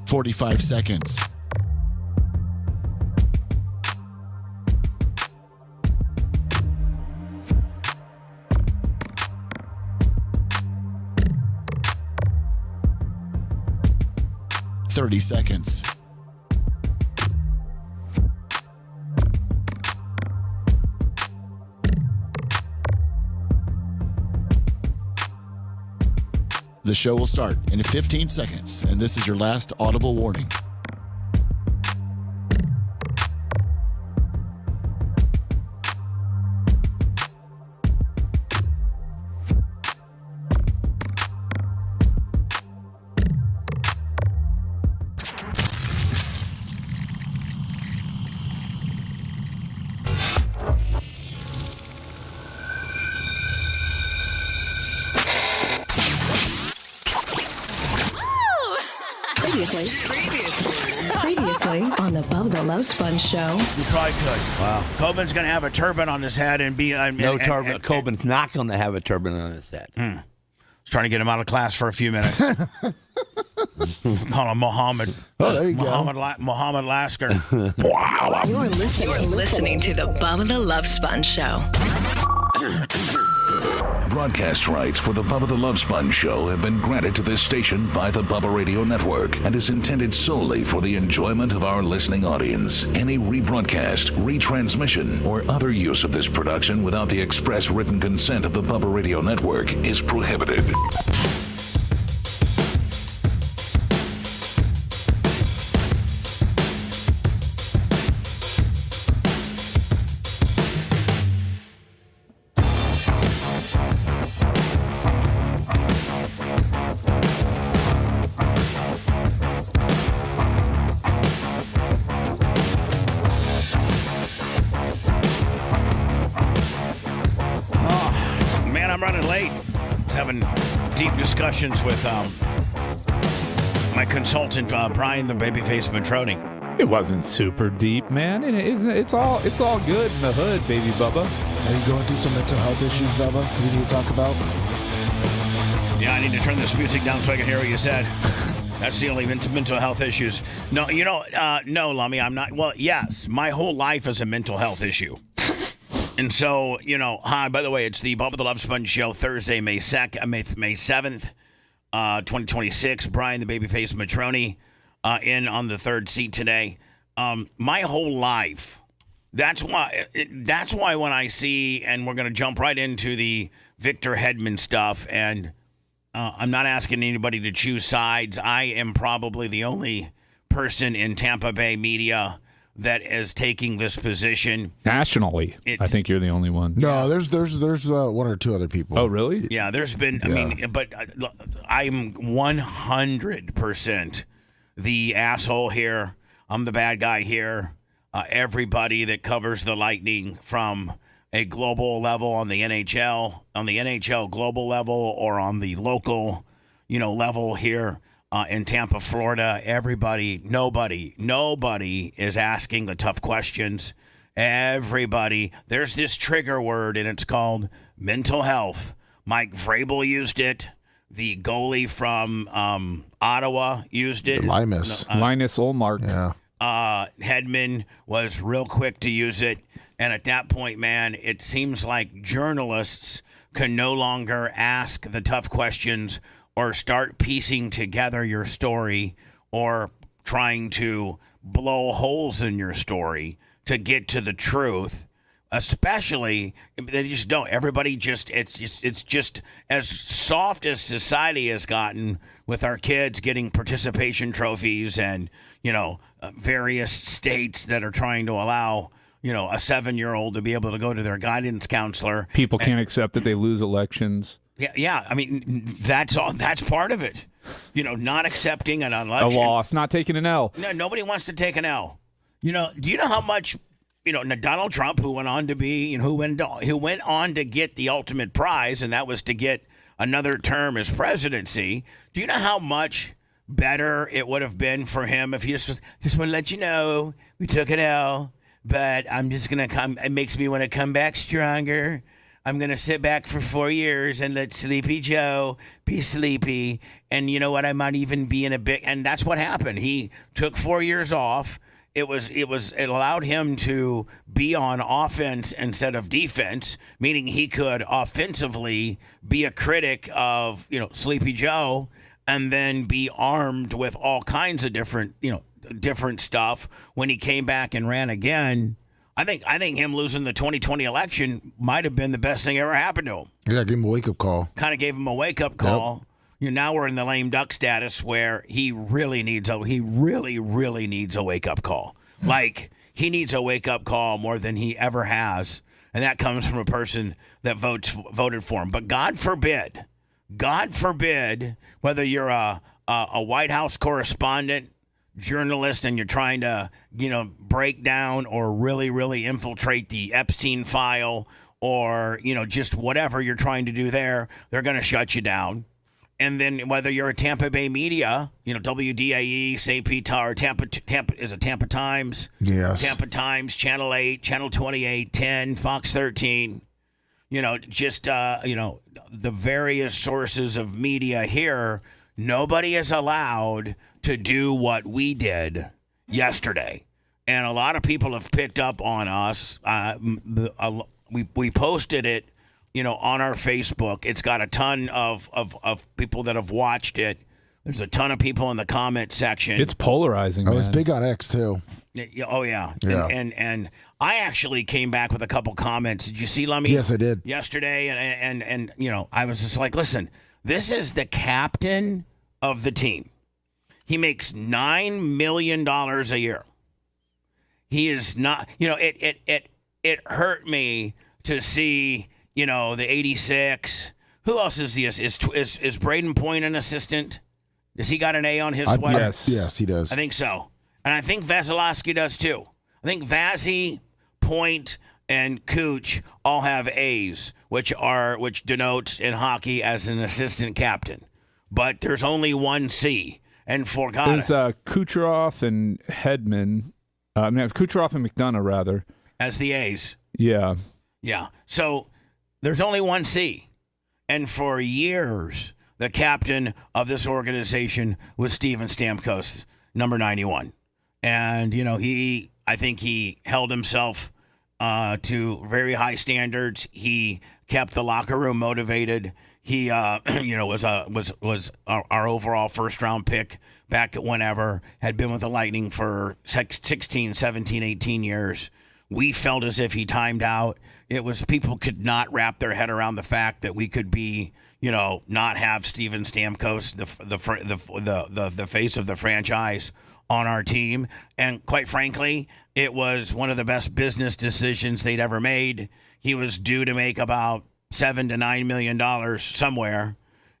45 seconds. Seconds. The show will start in 15 seconds, and this is your last audible warning. Previously on the Bubba the Love Sponge Show. You probably could. Wow. Coben's going to have a turban on his head and be... No turban. Coben's not going to have a turban on his head. I was trying to get him out of class for a few minutes. Call him Mohammed. Oh, there you Mohammed Lasker. You're listening to the Bubba the Love Sponge Show. Broadcast rights for the Bubba the Love Sponge Show have been granted to this station by the Bubba Radio Network and is intended solely for the enjoyment of our listening audience. Any rebroadcast, retransmission, or other use of this production without the express written consent of the Bubba Radio Network is prohibited. Discussions with my consultant, Brian the Babyface Matroni. It wasn't super deep, man. It's all good in the hood, baby Bubba. Are you going through some mental health issues, Bubba? We need to talk about? Yeah, I need to turn this music down so I can hear what you said. That's the only mental health issues. No, no, Lummy, I'm not. Well, yes, my whole life is a mental health issue. And so, hi, by the way, it's the Bubba the Love Sponge Show, Thursday, May 7th, 2026. Brian, the Babyface Matroni, in on the third seat today. My whole life, that's why when I see, and we're going to jump right into the Victor Hedman stuff, and I'm not asking anybody to choose sides. I am probably the only person in Tampa Bay media that is taking this position nationally. I think you're the only one. No, there's one or two other people. Oh, really? Yeah, there's been. I mean, but I'm 100% the asshole here. I'm the bad guy here. Everybody that covers the Lightning from a global level on the NHL global level, or on the local, level here. In Tampa, Florida, nobody is asking the tough questions. Everybody, there's this trigger word, and it's called mental health. Mike Vrabel used it. The goalie from Ottawa used it. Linus Ullmark. Yeah. Hedman was real quick to use it. And at that point, man, it seems like journalists can no longer ask the tough questions or start piecing together your story, or trying to blow holes in your story to get to the truth. Especially, they just don't. Everybody just, it's just as soft as society has gotten with our kids getting participation trophies, and, various states that are trying to allow, a 7-year-old to be able to go to their guidance counselor. People can't accept that they lose elections. Yeah. I mean, that's all. That's part of it. Not accepting an election. A loss, not taking an L. No, nobody wants to take an L. Do you know how much? Donald Trump, who went on to be, who went on to get the ultimate prize, and that was to get another term as presidency. Do you know how much better it would have been for him if he just want to let you know we took an L, but I'm just gonna come. It makes me want to come back stronger. I'm going to sit back for 4 years and let Sleepy Joe be sleepy. And you know what? I might even be in a big, and that's what happened. He took 4 years off. It allowed him to be on offense instead of defense, meaning he could offensively be a critic of, Sleepy Joe and then be armed with all kinds of different stuff when he came back and ran again. I think him losing the 2020 election might have been the best thing ever happened to him. Yeah, give him a wake-up call. Kind of gave him a wake-up call. Yep. Now we're in the lame duck status where he really needs a wake-up call. Like, he needs a wake-up call more than he ever has, and that comes from a person that voted for him. But God forbid, whether you're a White House correspondent, journalist, and you're trying to, break down or really, really infiltrate the Epstein file or, just whatever you're trying to do there, they're going to shut you down. And then whether you're a Tampa Bay media, WDAE, St. Pete, or Tampa is it Tampa Times? Yes. Tampa Times, Channel 8, Channel 28, 10, Fox 13, the various sources of media here, nobody is allowed to do what we did yesterday. And a lot of people have picked up on us. We posted it, on our Facebook. It's got a ton of people that have watched it. There's a ton of people in the comment section. It's polarizing, man. It's big on X, too. Oh, yeah. Yeah. And I actually came back with a couple comments. Did you see Lummy? Yes, I did. Yesterday, and I was just like, listen, this is the captain of the team. He makes $9 million a year. He is not, it hurt me to see, the 86. Who else is this? Is Braden Point an assistant? Does he got an A on his sweater? Yes, he does. I think so. And I think Vasilevsky does too. I think Vazzy, Point, and Cooch all have A's, which denotes in hockey as an assistant captain. But there's only one C. And There's Kucherov and Hedman. Kucherov and McDonough, rather. As the A's. Yeah. Yeah. So there's only one C. And for years, the captain of this organization was Steven Stamkos, number 91. And, I think he held himself to very high standards. He kept the locker room motivated. He, was our overall first-round pick back whenever, had been with the Lightning for 16, 17, 18 years. We felt as if he timed out. It was people could not wrap their head around the fact that we could be, not have Steven Stamkos, the face of the franchise, on our team. And quite frankly, it was one of the best business decisions they'd ever made. He was due to make about $7 to $9 million somewhere,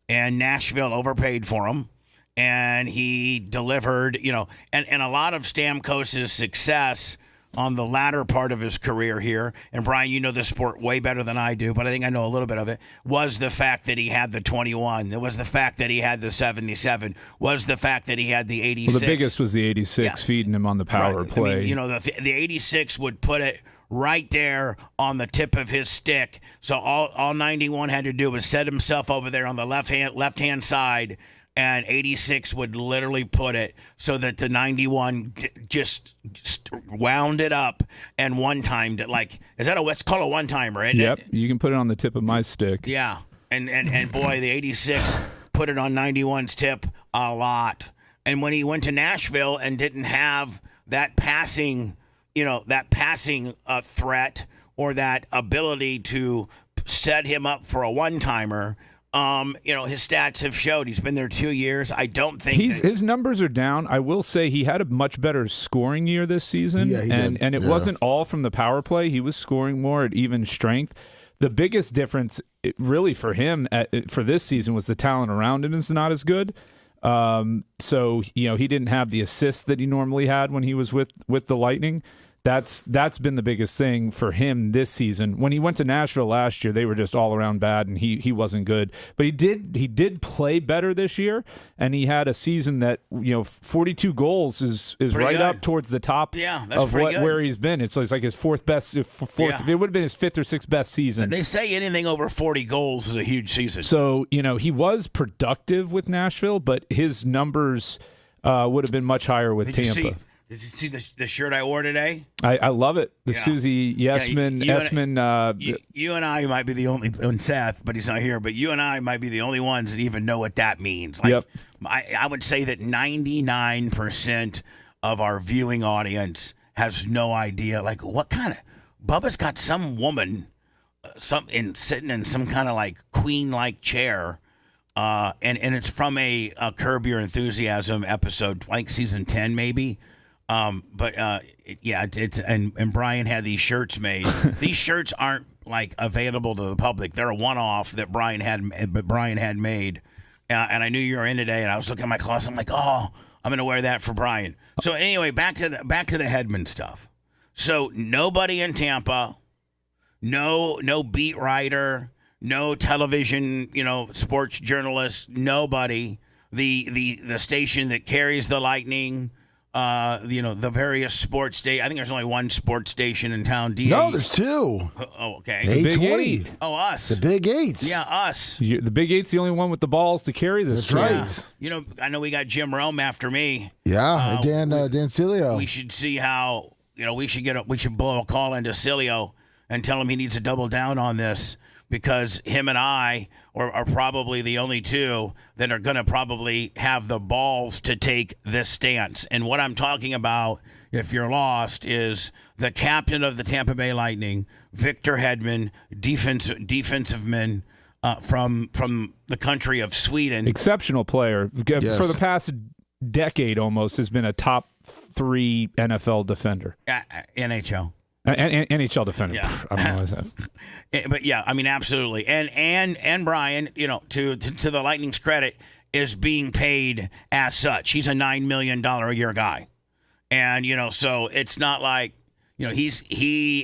and Nashville overpaid for him, and he delivered, and a lot of Stamkos' success on the latter part of his career here, and Brian, you know this sport way better than I do, but I think I know a little bit of it, was the fact that he had the 21. It was the fact that he had the 77. Was the fact that he had the 86. Well, the biggest was the 86, feeding him on the power play. I mean, the 86 would put it right there on the tip of his stick. So all 91 had to do was set himself over there on the left-hand side, and 86 would literally put it so that the 91 just wound it up and one-timed it. Like, it's called a one-timer, isn't it? You can put it on the tip of my stick. Yeah, and boy, the 86 put it on 91's tip a lot. And when he went to Nashville and didn't have that passing threat or that ability to set him up for a one-timer, his stats have showed. He's been there 2 years. I don't think his numbers are down. I will say he had a much better scoring year this season, and it wasn't all from the power play. He was scoring more at even strength. The biggest difference, really, for him for this season was the talent around him is not as good. So he didn't have the assists that he normally had when he was with the Lightning. That's been the biggest thing for him this season. When he went to Nashville last year, they were just all around bad, and he wasn't good. But he did play better this year, and he had a season that 42 goals is right good. up towards the top of where he's been. It's like his fourth best. It would have been his fifth or sixth best season. They say anything over 40 goals is a huge season. So he was productive with Nashville, but his numbers would have been much higher with Tampa. Did you see the shirt I wore today? I love it. The Susie Yesman. You and I might be the only, and Seth, but he's not here, but you and I might be the only ones that even know what that means. Like, I would say that 99% of our viewing audience has no idea. Like, what kind of, Bubba's got some woman sitting in some kind of like queen-like chair. And it's from a Curb Your Enthusiasm episode, like season 10 maybe. It's and Brian had these shirts made. These shirts aren't like available to the public. They're a one-off that Brian had made. And I knew you were in today, and I was looking at my closet. I'm like, oh, I'm gonna wear that for Brian. So anyway, back to the Hedman stuff. So nobody in Tampa, no beat writer, no television, sports journalist, nobody. The station that carries the Lightning. The various sports I think there's only one sports station in town. No, there's two. Oh, okay. The Big Eight. Oh, us. The Big Eight. Yeah, us. The Big Eight's the only one with the balls to carry this. That's right. I know we got Jim Rome after me. Yeah, Dan Cilio. We should see how, we should blow a call into Cilio and tell him he needs to double down on this, because him and I are probably the only two that are going to probably have the balls to take this stance. And what I'm talking about, if you're lost, is the captain of the Tampa Bay Lightning, Victor Hedman, defensive man from the country of Sweden. Exceptional player. Yes. For the past decade almost has been a top 3 NFL defender. NHL. NHL defender. Yeah. I don't know what that. But yeah, I mean, absolutely. And Brian, to the Lightning's credit, is being paid as such. He's a $9 million a year guy, and so it's not like he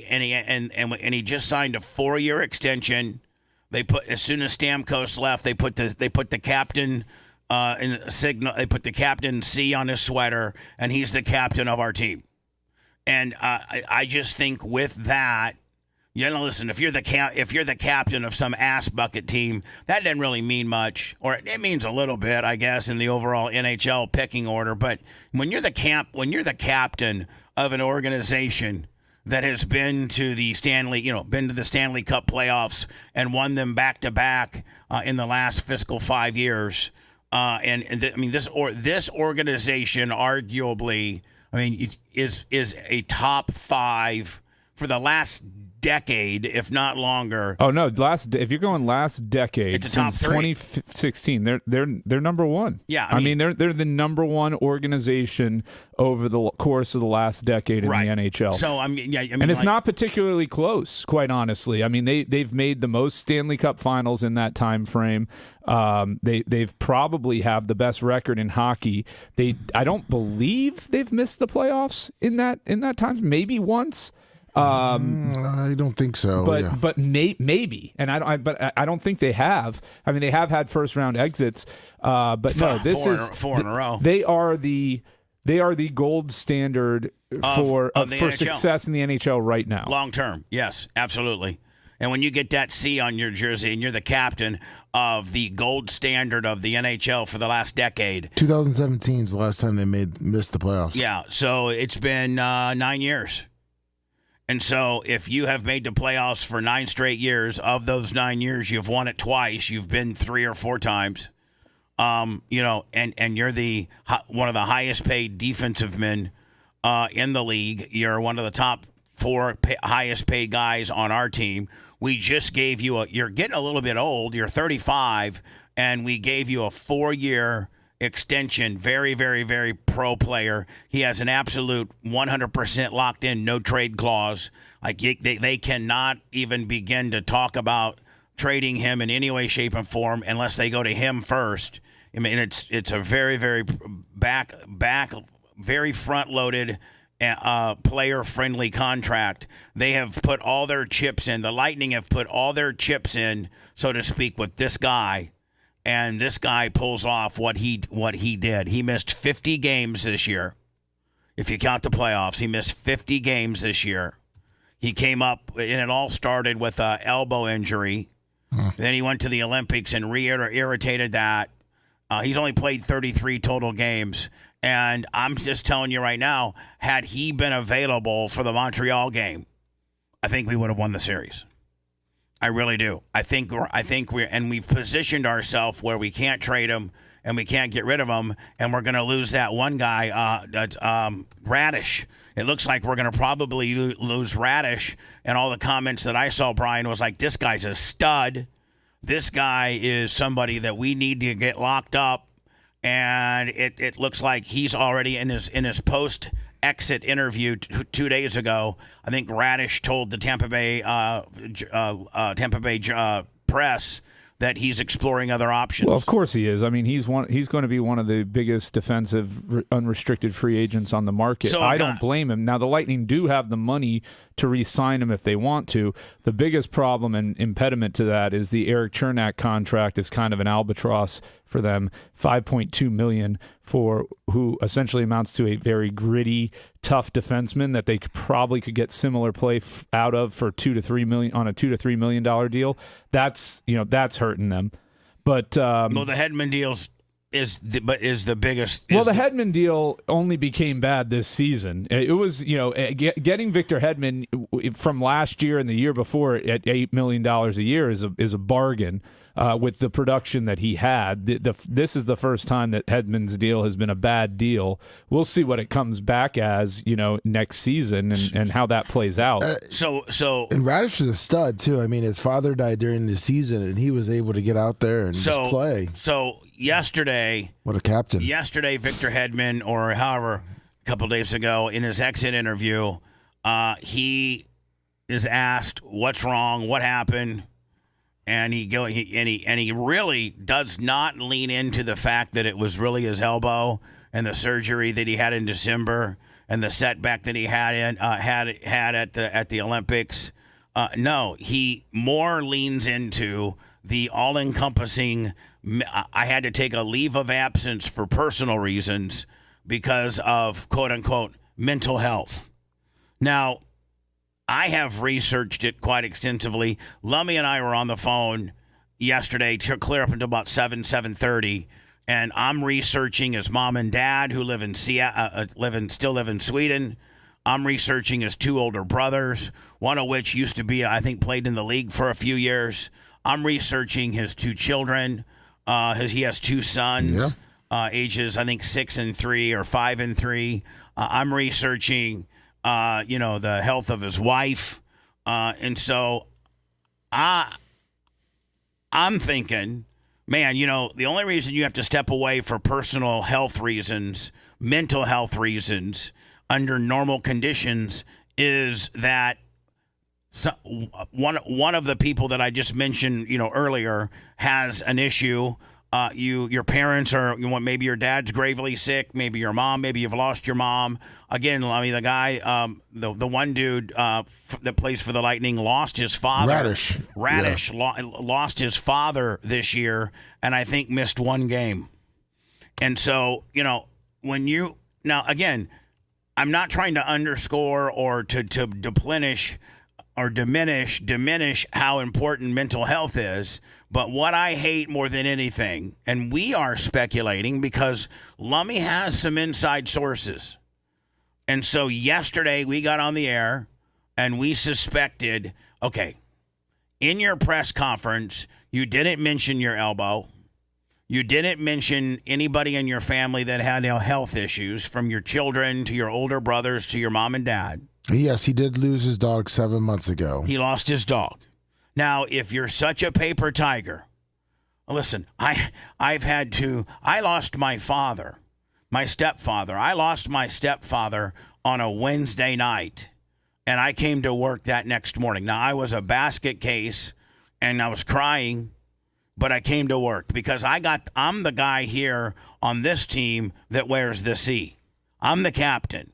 just signed a 4-year extension. They put, as soon as Stamkos left, they put the captain in a signal. They put the captain C on his sweater, and he's the captain of our team. And I just think with that, listen, if you're the captain of some ass bucket team, that doesn't really mean much, or it means a little bit, I guess, in the overall NHL pecking order. But when you're the captain of an organization that has been to the Stanley Cup playoffs and won them back to back in the last fiscal 5 years, this organization arguably, is a top 5 for the last decade, if not longer. Oh no, if you're going last decade, it's a top 3. 2016, they're number 1. Yeah, I mean they're the number 1 organization over the course of the last decade in the NHL. So and it's not particularly close, quite honestly. I mean they've made the most Stanley Cup Finals in that time frame. They've probably have the best record in hockey. I don't believe they've missed the playoffs in that time. Maybe once. I don't think so. But maybe, and I don't think they have. I mean, they have had first round exits, but no, this is 4 in a row. They are the gold standard for success in the NHL right now. Long term, yes, absolutely. And when you get that C on your jersey and you're the captain of the gold standard of the NHL for the last decade. 2017 is the last time they missed the playoffs. Yeah, so it's been 9 years. And so if you have made the playoffs for 9 straight years, of those 9 years, you've won it twice. You've been 3 or 4 times. And you're one of the highest paid defensive men in the league. You're one of the top 4 highest paid guys on our team. We just gave you you're getting a little bit old. You're 35, and we gave you a 4-year extension. Very, very, very pro player. He has an absolute 100% locked in, no trade clause. Like they cannot even begin to talk about trading him in any way, shape, and form unless they go to him first. I mean, it's a very, very back, very front loaded player-friendly contract. They have put all their chips in. The Lightning have put all their chips in, so to speak, with this guy. And this guy pulls off what he did. He missed 50 games this year. If you count the playoffs, he missed 50 games this year. He came up, and it all started with an elbow injury. Then he went to the Olympics and irritated that. He's only played 33 total games. And I'm just telling you right now, had he been available for the Montreal game, I think we would have won the series. I really do. I think we've positioned ourselves where we can't trade him and we can't get rid of him, and we're going to lose that one guy, Radish. It looks like we're going to probably lose Radish, and all the comments that I saw, Brian, was like, this guy's a stud. This guy is somebody that we need to get locked up, and it looks like he's already in his post-exit interview 2 days ago. I think Radish told the Tampa Bay press that he's exploring other options. Well, of course he is. I mean, he's going to be one of the biggest defensive unrestricted free agents on the market. So I don't blame him. Now, the Lightning do have the money to re-sign him if they want to. The biggest problem and impediment to that is the Eric Chernak contract is kind of an albatross for them. $5.2 million for who essentially amounts to a very gritty, tough defenseman that they probably could get similar play out of for $2 to $3 million on a $2 to $3 million deal. That's hurting them. But the Hedman deals is the biggest. The Hedman deal only became bad this season. It was getting Victor Hedman from last year and the year before at $8 million a year is a bargain. With the production that he had, this is the first time that Hedman's deal has been a bad deal. We'll see what it comes back as, next season and how that plays out. And Radish is a stud too. I mean, his father died during the season, and he was able to get out there and just play. So yesterday, what a captain! Yesterday, Victor Hedman, or however, a couple days ago, in his exit interview, he is asked, "What's wrong? What happened?" And he really does not lean into the fact that it was really his elbow and the surgery that he had in December and the setback that he had at the Olympics. No, he more leans into the all-encompassing. I had to take a leave of absence for personal reasons because of quote unquote mental health. Now, I have researched it quite extensively. Lummy and I were on the phone yesterday to clear up until about 7:30, and I'm researching his mom and dad who live in still live in Sweden. I'm researching his two older brothers, one of which used to be, I think, played in the league for a few years. I'm researching his two children. He has two sons, ages, I think, 6 and 3 or 5 and 3. I'm researching the health of his wife. And so I'm thinking, man, the only reason you have to step away for personal health reasons, mental health reasons, under normal conditions is that one of the people that I just mentioned, earlier has an issue. Your parents are, maybe your dad's gravely sick, maybe your mom, maybe you've lost your mom. Again, the guy, the one dude that plays for the Lightning lost his father. Radish lost his father this year, and I think missed one game. And so, again, I'm not trying to underscore or to diminish how important mental health is. But what I hate more than anything, and we are speculating because Lummy has some inside sources. And so yesterday we got on the air and we suspected, okay, in your press conference, you didn't mention your elbow. You didn't mention anybody in your family that had health issues, from your children to your older brothers to your mom and dad. Yes, he did lose his dog 7 months ago. He lost his dog. Now, if you're such a paper tiger, listen, I lost my father, my stepfather. I lost my stepfather on a Wednesday night, and I came to work that next morning. Now, I was a basket case, and I was crying, but I came to work because I'm the guy here on this team that wears the C. I'm the captain.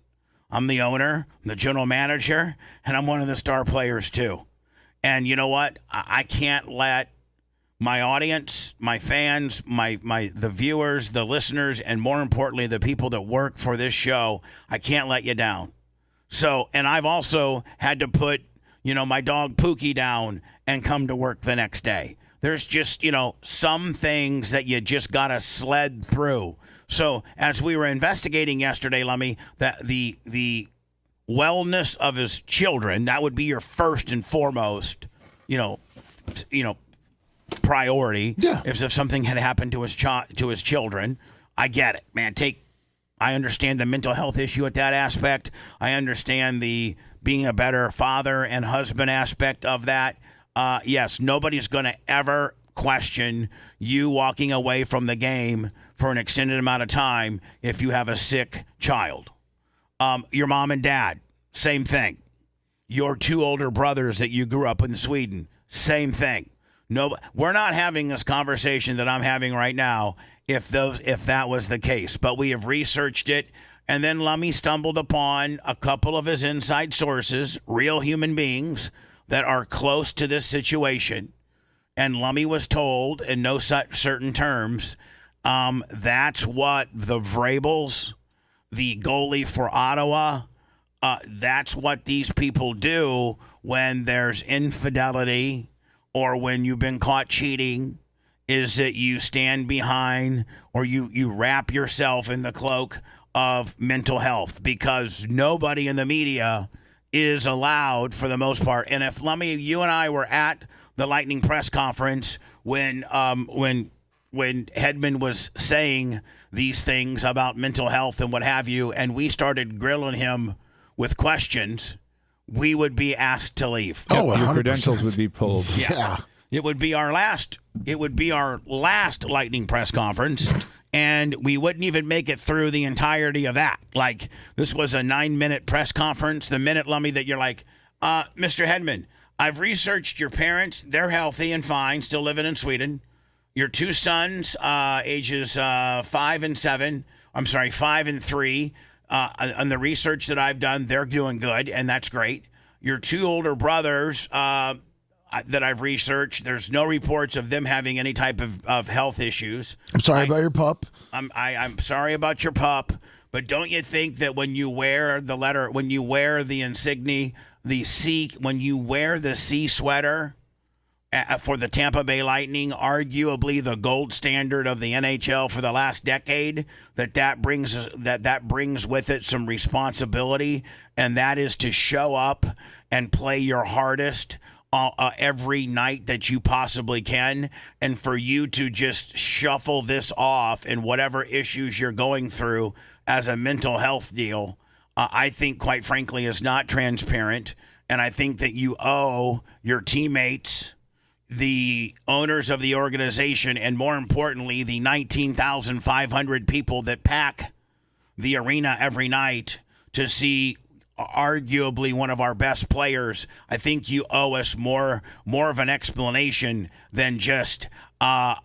I'm the owner, I'm the general manager, and I'm one of the star players too. And you know what? I can't let my audience, my fans, the viewers, the listeners, and more importantly, the people that work for this show, I can't let you down. So, and I've also had to put, my dog Pookie down and come to work the next day. There's just, some things that you just got to sled through. So as we were investigating yesterday, Lummy, that the wellness of his children, that would be your first and foremost, priority. Yeah. If something had happened to his children, I get it, man. I understand the mental health issue at that aspect. I understand the being a better father and husband aspect of that. Yes, nobody's going to ever question you walking away from the game for an extended amount of time if you have a sick child. Your mom and dad, same thing. Your 2 older brothers that you grew up in Sweden, same thing. No, we're not having this conversation that I'm having right now if that was the case. But we have researched it, and then Lummy stumbled upon a couple of his inside sources, real human beings that are close to this situation. And Lummy was told in no certain terms, that's what the Vrabels, the goalie for Ottawa, that's what these people do when there's infidelity or when you've been caught cheating, is that you stand behind or you wrap yourself in the cloak of mental health, because nobody in the media is allowed for the most part. And if Lummy, you and I were at the Lightning press conference when Hedman was saying these things about mental health and what have you, and we started grilling him with questions, we would be asked to leave. Oh, your credentials would be pulled. Yeah. It would be our last Lightning press conference, and we wouldn't even make it through the entirety of that. Like, this was a 9-minute press conference. The minute, Lummy, that you're like, Mr. Hedman, I've researched your parents. They're healthy and fine, still living in Sweden. Your 2 sons, ages 5 and 3. On the research that I've done, they're doing good, and that's great. Your 2 older brothers that I've researched, there's no reports of them having any type of health issues. I'm sorry about your pup. I'm sorry about your pup, but don't you think that when you wear the insignia, the C, when you wear the C sweater for the Tampa Bay Lightning, arguably the gold standard of the NHL for the last decade, that brings with it some responsibility, and that is to show up and play your hardest every night that you possibly can, and for you to just shuffle this off and whatever issues you're going through as a mental health deal, I think, quite frankly, is not transparent. And I think that you owe your teammates, the owners of the organization, and more importantly, the 19,500 people that pack the arena every night to see arguably one of our best players. I think you owe us more of an explanation than just, I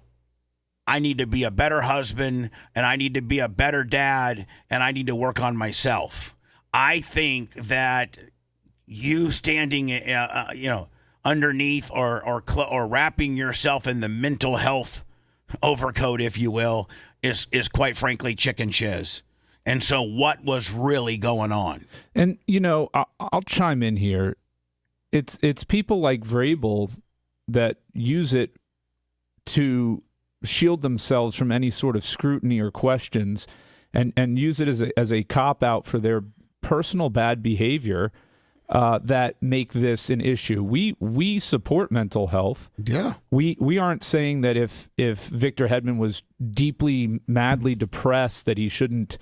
need to be a better husband, and I need to be a better dad, and I need to work on myself. I think that you standing, underneath or wrapping yourself in the mental health overcoat, if you will, is quite frankly chicken shiz. And so what was really going on? And, I'll chime in here. It's people like Vrabel that use it to shield themselves from any sort of scrutiny or questions, and use it as a cop-out for their personal bad behavior that make this an issue. We support mental health. Yeah. We aren't saying that if Victor Hedman was deeply, madly depressed, that he shouldn't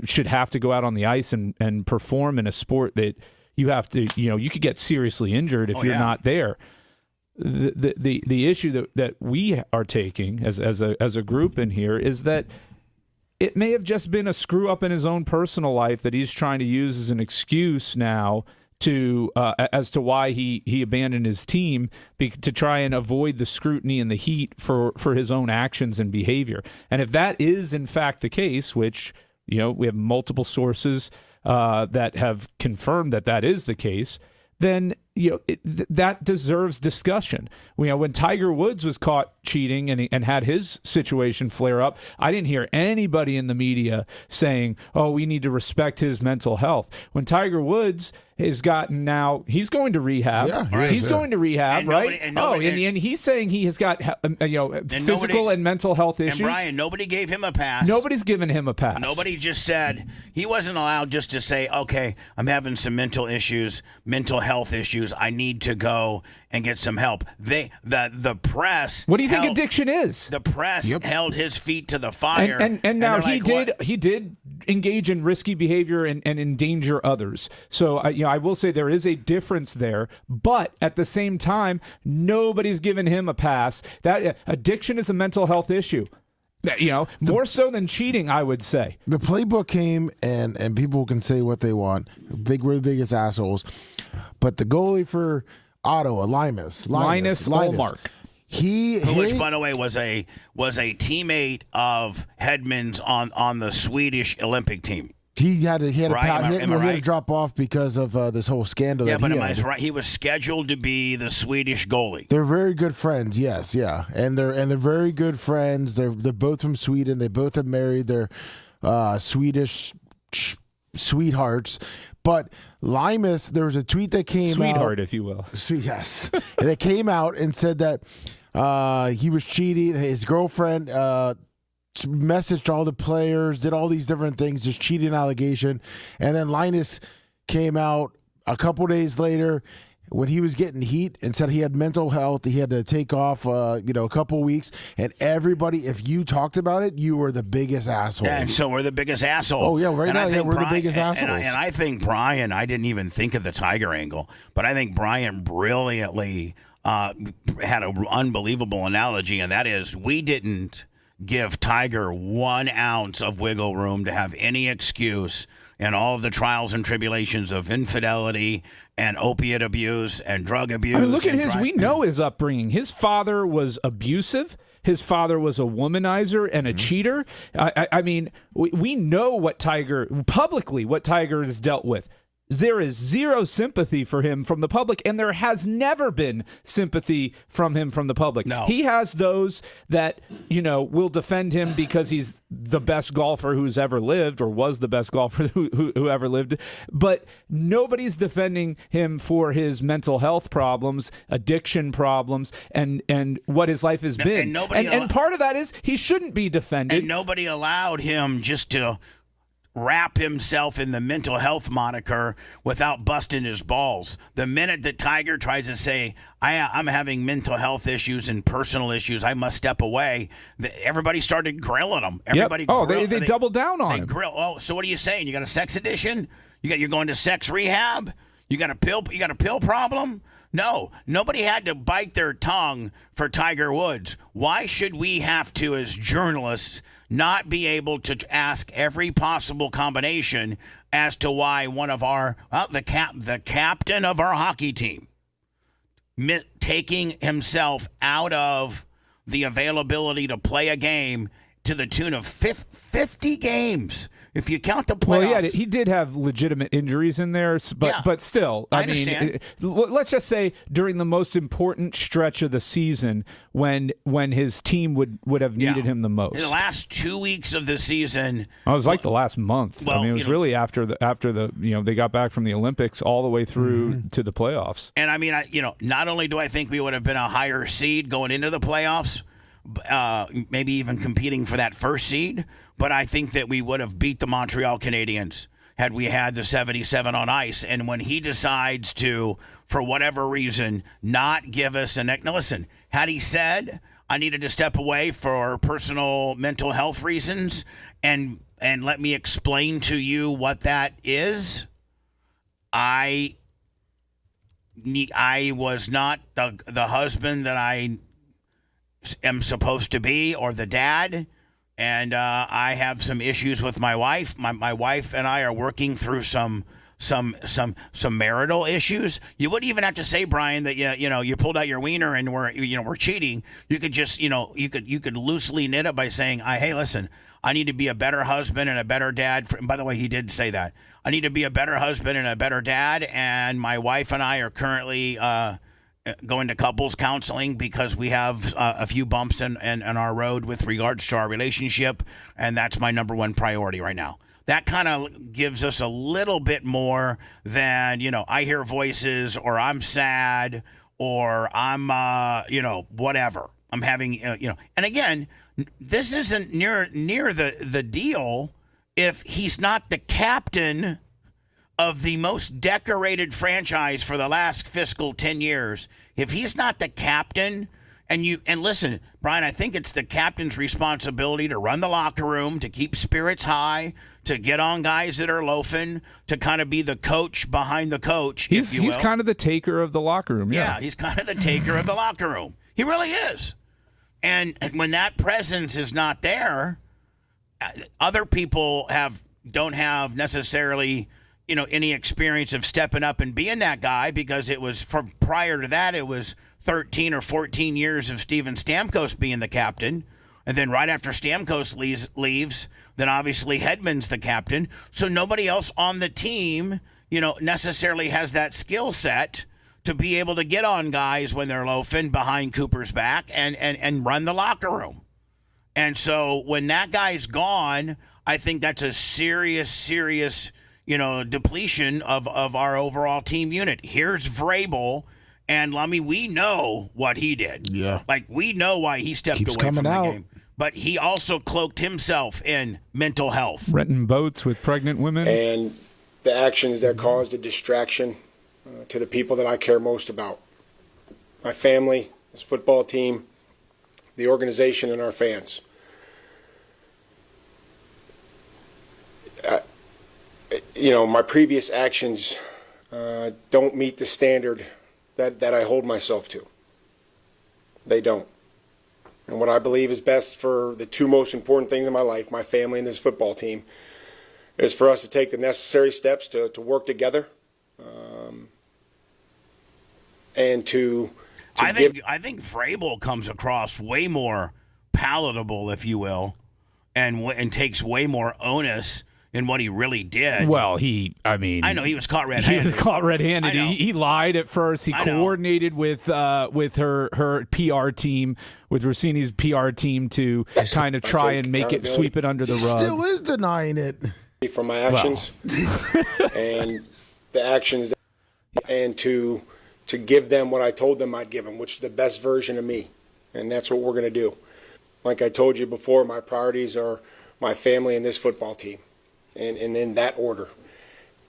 should have to go out on the ice and perform in a sport that you have to, you could get seriously injured if you're not there. The issue that we are taking as a group in here is that it may have just been a screw up in his own personal life that he's trying to use as an excuse now to as to why he abandoned his team to try and avoid the scrutiny and the heat for his own actions and behavior. And if that is in fact the case, which we have multiple sources that have confirmed that is the case, then that deserves discussion. When Tiger Woods was caught cheating and had his situation flare up, I didn't hear anybody in the media saying, "Oh, we need to respect his mental health." When Tiger Woods has gotten he's going to rehab. He's going to rehab, right? And he's saying he has got physical and mental health issues. And Brian, nobody gave him a pass. Nobody's given him a pass. Nobody just said he wasn't allowed just to say, "Okay, I'm having some mental health issues. I need to go and get some help." The press. What do you think addiction is? The press held his feet to the fire, and now he did engage in risky behavior and endanger others. So I will say there is a difference there, but at the same time, nobody's given him a pass. That addiction is a mental health issue. More so than cheating, I would say. The playbook came, and people can say what they want. We're the biggest assholes. But the goalie for Ottawa, Linus Ullmark. Which, by the way, was a teammate of Hedman's on the Swedish Olympic team. He had to drop off because of this whole scandal. Yeah, but am I right? He was scheduled to be the Swedish goalie. They're very good friends. Yes, yeah, and they're very good friends. They're both from Sweden. They both have married their Swedish sweethearts. But Limas, there was a tweet that came out. Sweetheart, if you will. Yes, that came out and said that he was cheating. His girlfriend messaged all the players, did all these different things, this cheating allegation. And then Linus came out a couple days later when he was getting heat and said he had mental health. He had to take off, a couple weeks. And everybody, if you talked about it, you were the biggest asshole. Yeah, and so we're the biggest asshole. Oh, yeah, right now we're the biggest assholes. And I think Brian, I didn't even think of the Tiger angle, but I think Brian brilliantly had an unbelievable analogy, and that is we didn't give Tiger 1 ounce of wiggle room to have any excuse in all of the trials and tribulations of infidelity and opiate abuse and drug abuse. I mean, look at we know his upbringing. His father was abusive. His father was a womanizer and a cheater. I mean, we know what Tiger has dealt with. There is zero sympathy for him from the public, and there has never been sympathy from him from the public. No. He has those that, will defend him because he's the best golfer who's ever lived, or was the best golfer who ever lived. But nobody's defending him for his mental health problems, addiction problems, and what his life has been. And part of that is he shouldn't be defended. And nobody allowed him just to wrap himself in the mental health moniker without busting his balls. The minute that Tiger tries to say, I'm having mental health issues and personal issues, I must step away, everybody started grilling him. Everybody they doubled down on him. So what are you saying? You got a sex addiction? You're going to sex rehab? You got a pill problem? No, nobody had to bite their tongue for Tiger Woods. Why should we have to, as journalists, not be able to ask every possible combination as to why one of the captain of our hockey team taking himself out of the availability to play a game to the tune of 50 games? If you count the playoffs. Well, yeah, he did have legitimate injuries in there, but still, I mean, let's just say during the most important stretch of the season, when his team would have needed him the most. In the last 2 weeks of the season, it was like the last month. Well, it was really after the they got back from the Olympics all the way through to the playoffs. And I mean, not only do I think we would have been a higher seed going into the playoffs, maybe even competing for that first seed, but I think that we would have beat the Montreal Canadiens had we had the 77 on ice. And when he decides to, for whatever reason, not give us now listen, had he said I needed to step away for personal mental health reasons and let me explain to you what that is, I was not the husband that I am supposed to be, or the dad, and I have some issues with my wife. My wife and I are working through some some marital issues, you wouldn't even have to say, Brian, that you pulled out your wiener and we're cheating. You could just you could loosely knit it by saying, hey, listen, I need to be a better husband and a better dad. And by the way, he did say that. I need to be a better husband and a better dad, and my wife and I are currently going to couples counseling because we have a few bumps in our road with regards to our relationship, and that's my number one priority right now. That kind of gives us a little bit more than, I hear voices, or I'm sad, or I'm, whatever. I'm having, and again, this isn't near the deal if he's not the captain of the most decorated franchise for the last fiscal 10 years. If he's not the captain, and listen, Brian, I think it's the captain's responsibility to run the locker room, to keep spirits high, to get on guys that are loafing, to kind of be the coach behind the coach. He's kind of the taker of the locker room. Yeah, he's kind of the taker of the locker room. He really is. And when that presence is not there, other people don't have necessarily any experience of stepping up and being that guy, because it was prior to that, it was 13 or 14 years of Steven Stamkos being the captain. And then right after Stamkos leaves, then obviously Hedman's the captain. So nobody else on the team, necessarily has that skill set to be able to get on guys when they're loafing behind Cooper's back and run the locker room. And so when that guy's gone, I think that's a serious depletion of our overall team unit. Here's Vrabel, and Lummy, we know what he did. Yeah. Like, we know why he stepped away from the game. But he also cloaked himself in mental health. Renting boats with pregnant women. And the actions that caused a distraction to the people that I care most about. My family, this football team, the organization, and our fans. My previous actions don't meet the standard that I hold myself to. They don't. And what I believe is best for the two most important things in my life, my family and this football team, is for us to take the necessary steps to work together and to I think Vrabel comes across way more palatable, if you will, and takes way more onus in what he really did. Well, I know he was caught red-handed. He was caught red-handed. He lied at first. He coordinated with her PR team, with Rossini's PR team, to kind of try and sweep it under the rug. Still is denying it. From my actions and the actions, and to give them what I told them I'd give them, which is the best version of me. And that's what we're going to do. Like I told you before, my priorities are my family and this football team. And in that order.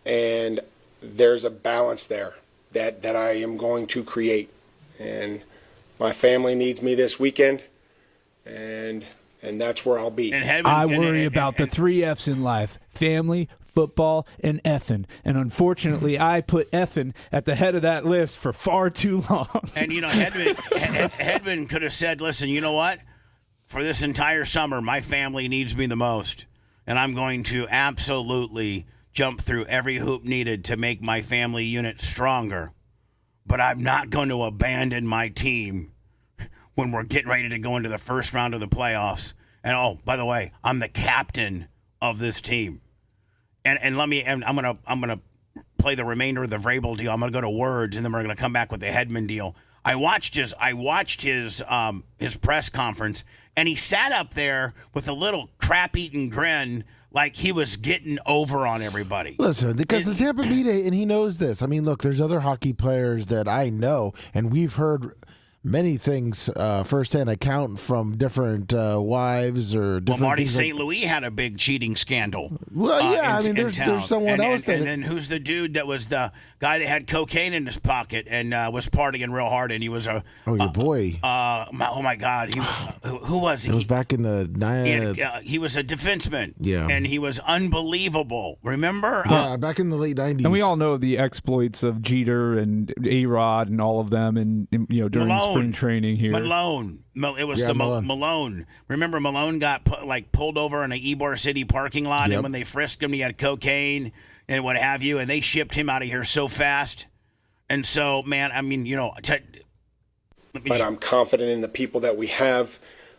And there's a balance there that I am going to create. And my family needs me this weekend, and that's where I'll be. I worry about the 3 F's in life: family, football, and effing. And unfortunately, I put effing at the head of that list for far too long. And, Hedman could have said, listen, you know what? For this entire summer, my family needs me the most. And I'm going to absolutely jump through every hoop needed to make my family unit stronger. But I'm not going to abandon my team when we're getting ready to go into the first round of the playoffs. And, oh, by the way, I'm the captain of this team. And I'm gonna play the remainder of the Vrabel deal. I'm gonna go to words, and then we're gonna come back with the Hedman deal. I watched his press conference, and he sat up there with a little crap-eaten grin, like he was getting over on everybody. Listen, because the Tampa media, and he knows this. I mean, look, there's other hockey players that I know, and we've heard many things firsthand account from different wives or different. Well, Marty St. Louis had a big cheating scandal. Well, yeah, there's someone else. And then who's the dude that was the guy that had cocaine in his pocket and was partying real hard, and he was a your boy. Oh my God, who was he? It was back in the he was a defenseman. Yeah, and he was unbelievable. Remember? Yeah, back in the late 90s. And we all know the exploits of Jeter and A-Rod and all of them, and during spring training here. Malone. It was Malone. Remember, Malone got pulled over in an Ybor City parking lot, and when they frisked him, he had cocaine. and what have you, and they shipped him out of here so fast. And so, man, I mean, but I'm confident in the people that we have.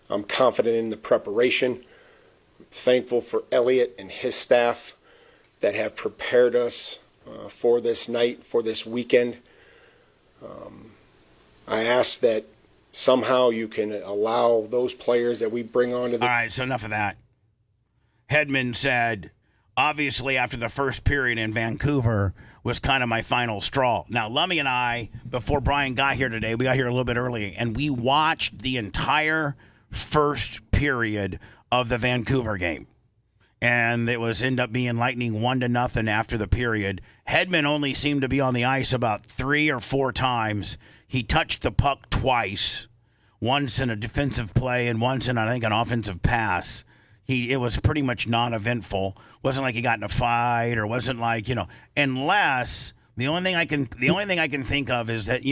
I'm confident in the preparation. I'm thankful for Elliot and his staff that have prepared us for this night, for this weekend. I ask that somehow you can allow those players that we bring on to the... All right, so enough of that. Hedman said, obviously, after the first period in Vancouver was kind of my final straw. Now, Lummy and I, before Brian got here today, we got here a little bit early, and we watched the entire first period of the Vancouver game. And it was end up being Lightning 1-0 after the period. Hedman only seemed to be on the ice about 3 or 4 times. He touched the puck twice, once in a defensive play and once in, I think, an offensive pass. It was pretty much non-eventful. Wasn't like he got in a fight or wasn't like, unless the only thing I can think of is that,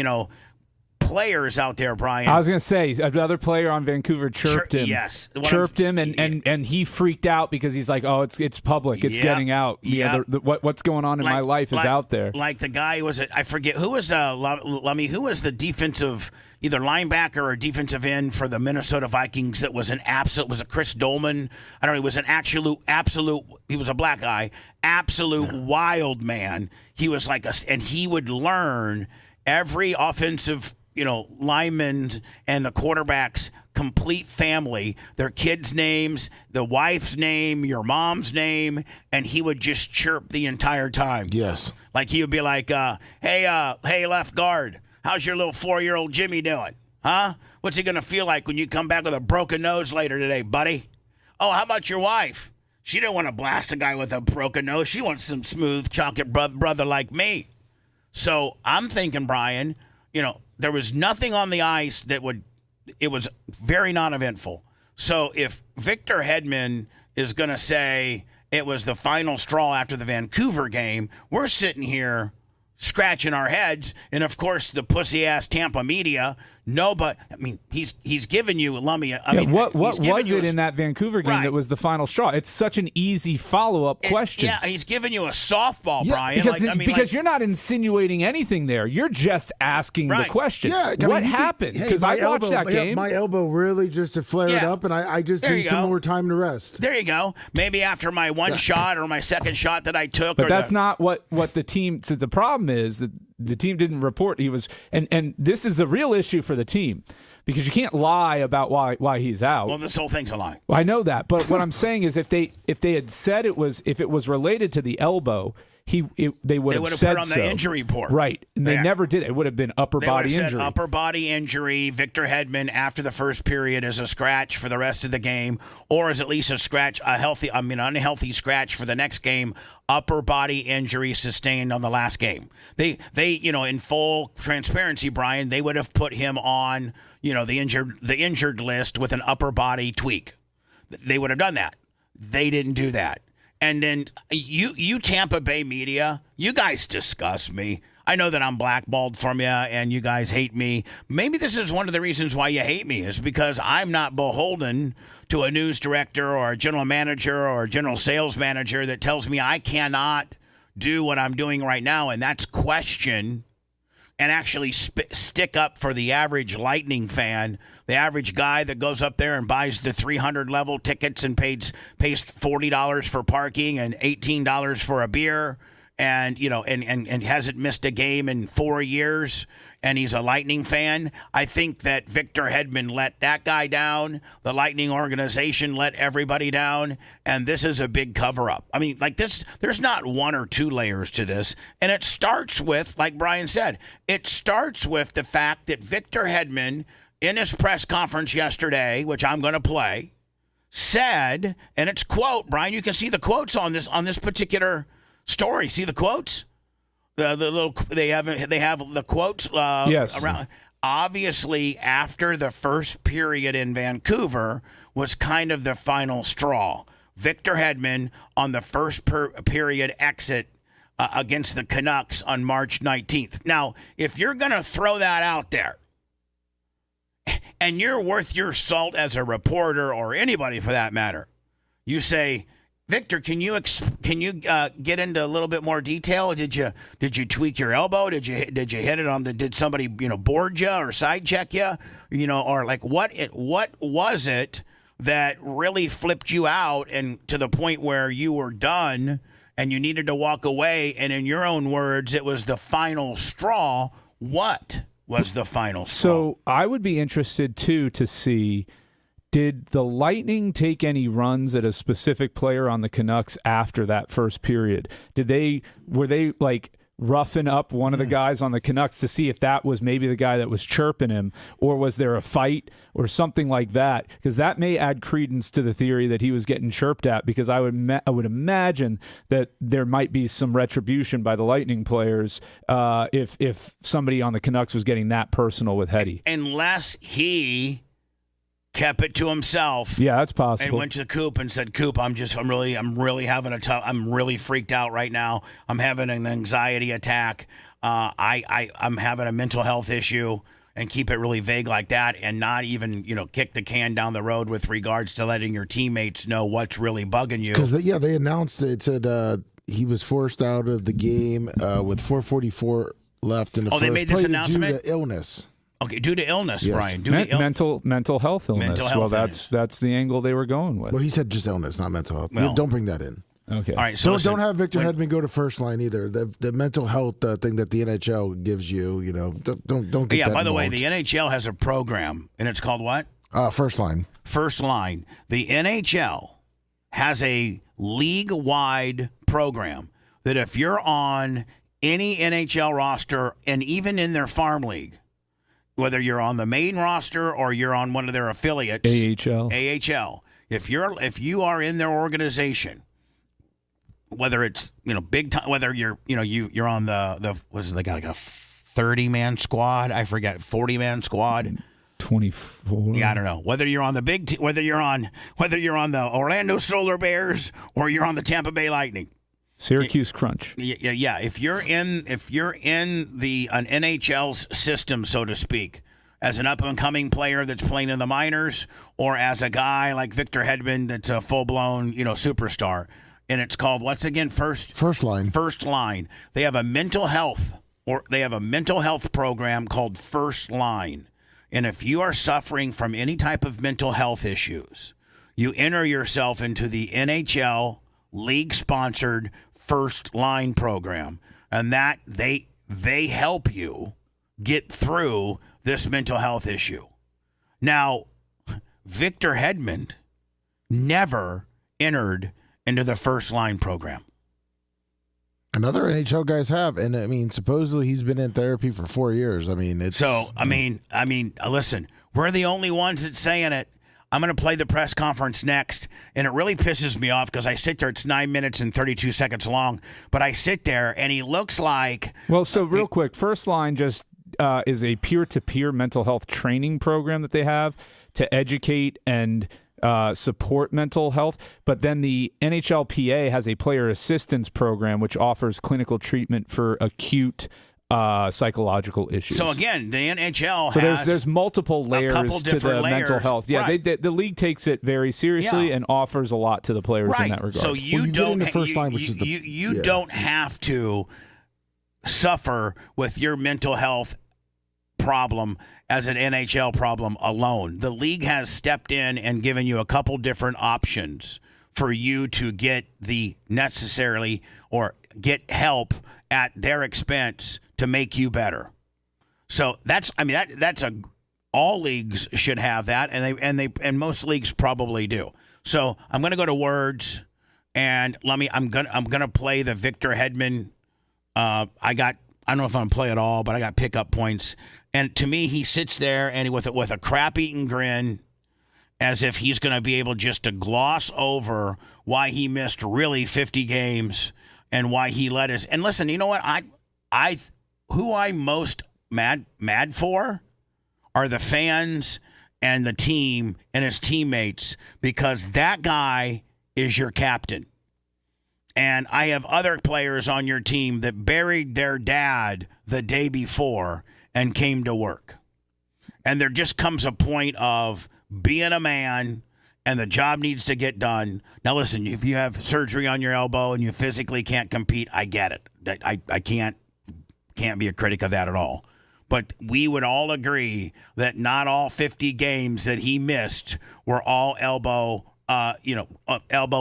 players out there, Brian. I was going to say, another player on Vancouver chirped him. Yes. Chirped him, and he freaked out because he's like, oh, it's public. It's getting out. Yeah. What's going on in my life is out there. Like the guy I forget, who was Lummy, who was the defensive, either linebacker or defensive end for the Minnesota Vikings that was was it Chris Dolman? I don't know, he was an absolute, he was a black guy, absolute wild man. He was like and he would learn every offensive linemen and the quarterback's complete family, their kids' names, the wife's name, your mom's name, and he would just chirp the entire time. Yes. Like he would be like, hey, left guard, how's your little 4-year-old Jimmy doing? Huh? What's he going to feel like when you come back with a broken nose later today, buddy? Oh, how about your wife? She don't want to blast a guy with a broken nose. She wants some smooth chocolate brother like me. So I'm thinking, Brian, there was nothing on the ice it was very non-eventful. So if Victor Hedman is going to say it was the final straw after the Vancouver game, we're sitting here scratching our heads. And, of course, the pussy-ass Tampa media, he's given you, Lummy. What was it in that Vancouver game that was the final straw? It's such an easy follow-up question. Yeah, he's giving you a softball, Brian. Because you're not insinuating anything there. You're just asking the question. Yeah, what happened? Because I watched that game. My elbow really just flared up, and I just need some more time to rest. There you go. Maybe after my one shot or my second shot that I took. But that's not what the team said. The problem is that the team didn't report he was, and this is a real issue for the team because you can't lie about why he's out. Well, this whole thing's a lie. Well, I know that, but what I'm saying is if they had said if it was related to the elbow, they would have said put it on the injury report. Right, and they never did. It would have been upper body injury. Upper body injury. Victor Hedman after the first period is a scratch for the rest of the game, or is at least a scratch, unhealthy scratch for the next game. Upper body injury sustained on the last game. They in full transparency, Brian, they would have put him on the injured list with an upper body tweak. They would have done that. They didn't do that. And then you Tampa Bay media, you guys disgust me. I know that I'm blackballed from you and you guys hate me. Maybe this is one of the reasons why you hate me is because I'm not beholden to a news director or a general manager or a general sales manager that tells me I cannot do what I'm doing right now, and that's question and actually stick up for the average Lightning fan, the average guy that goes up there and buys the 300 level tickets and pays $40 for parking and $18 for a beer, and and hasn't missed a game in 4 years, and he's a Lightning fan. I think that Victor Hedman let that guy down. The Lightning organization let everybody down, and this is a big cover-up. I mean, like this, there's not 1 or 2 layers to this, and it starts with, like Brian said, it starts with the fact that Victor Hedman, in his press conference yesterday, which I'm going to play, said, and it's quote, Brian, you can see the quotes on this particular story. See the quotes? The little they have the quotes yes. around. Obviously, after the first period in Vancouver was kind of the final straw. Victor Hedman on the first period exit against the Canucks on March 19th. Now, if you're going to throw that out there, and you're worth your salt as a reporter or anybody for that matter, you say Victor, can you get into a little bit more detail? Did you tweak your elbow? Did you hit it on the? Did somebody board you or side check you? Or like what was it that really flipped you out and to the point where you were done and you needed to walk away? And in your own words, it was the final straw. What was the final straw? So I would be interested too to see. Did the Lightning take any runs at a specific player on the Canucks after that first period? Were they like roughing up one of the guys on the Canucks to see if that was maybe the guy that was chirping him, or was there a fight or something like that? Because that may add credence to the theory that he was getting chirped at, because I would imagine that there might be some retribution by the Lightning players if somebody on the Canucks was getting that personal with Hetty. Unless he kept it to himself. Yeah, that's possible. And went to the Coop and said, "Coop, I'm really having I'm really freaked out right now. I'm having an anxiety attack. I'm having a mental health issue," and keep it really vague like that, and not even kick the can down the road with regards to letting your teammates know what's really bugging you. Because they announced it said he was forced out of the game with 4:44 left in the first. They made this announcement due to illness. Okay, due to illness, yes. Brian. Mental health illness. That's the angle they were going with. Well, he said just illness, not mental health. Well, don't bring that in. Okay. All right. So don't have Victor Hedman go to first line either. The mental health thing that the NHL gives you, don't get yeah. that By the way, involved. the NHL has a program, and it's called what? First line. First line. The NHL has a league-wide program that if you're on any NHL roster, and even in their farm league, whether you're on the main roster or you're on one of their affiliates, AHL. If you are in their organization, whether it's big time, whether you're you're on the was it like a 30-man squad? I forget, 40-man squad. 24. Yeah, I don't know. Whether you're on the whether you're on the Orlando Solar Bears or you're on the Tampa Bay Lightning. Syracuse Crunch. Yeah. If you're in an NHL's system, so to speak, as an up-and-coming player that's playing in the minors, or as a guy like Victor Hedman that's a full-blown superstar, and it's called what's again first line. First line. They have a mental health program called First Line, and if you are suffering from any type of mental health issues, you enter yourself into the NHL league-sponsored First Line program, and that they help you get through this mental health issue. Now, Victor Hedman never entered into the First Line program. And other NHL guys have, and I mean, supposedly he's been in therapy for 4 years. I mean, it's so. I mean, listen, we're the only ones that's saying it. I'm going to play the press conference next, and it really pisses me off because I sit there. It's 9 minutes and 32 seconds long, but I sit there, and he looks like... Well, so real quick, First Line just is a peer-to-peer mental health training program that they have to educate and support mental health, but then the NHLPA has a player assistance program which offers clinical treatment for acute psychological issues. So again, the NHL has there's multiple layers to the mental health. Yeah, right. the league takes it very seriously and offers a lot to the players in that regard. So you don't have to suffer with your mental health problem as an NHL problem alone. The league has stepped in and given you a couple different options for you to get the necessarily or get help at their expense to make you better. So that's all leagues should have that, and most leagues probably do. So I'm going to go to words, and I'm gonna play the Victor Hedman. I don't know if I'm going to play it all, but I got pickup points. And to me, he sits there and with a crap-eating grin, as if he's going to be able just to gloss over why he missed really 50 games and why he let us. And listen, you know what? Who I'm most mad for are the fans and the team and his teammates, because that guy is your captain. And I have other players on your team that buried their dad the day before and came to work. And there just comes a point of being a man and the job needs to get done. Now, listen, if you have surgery on your elbow and you physically can't compete, I get it. I can't be a critic of that at all. But we would all agree that not all 50 games that he missed were all elbow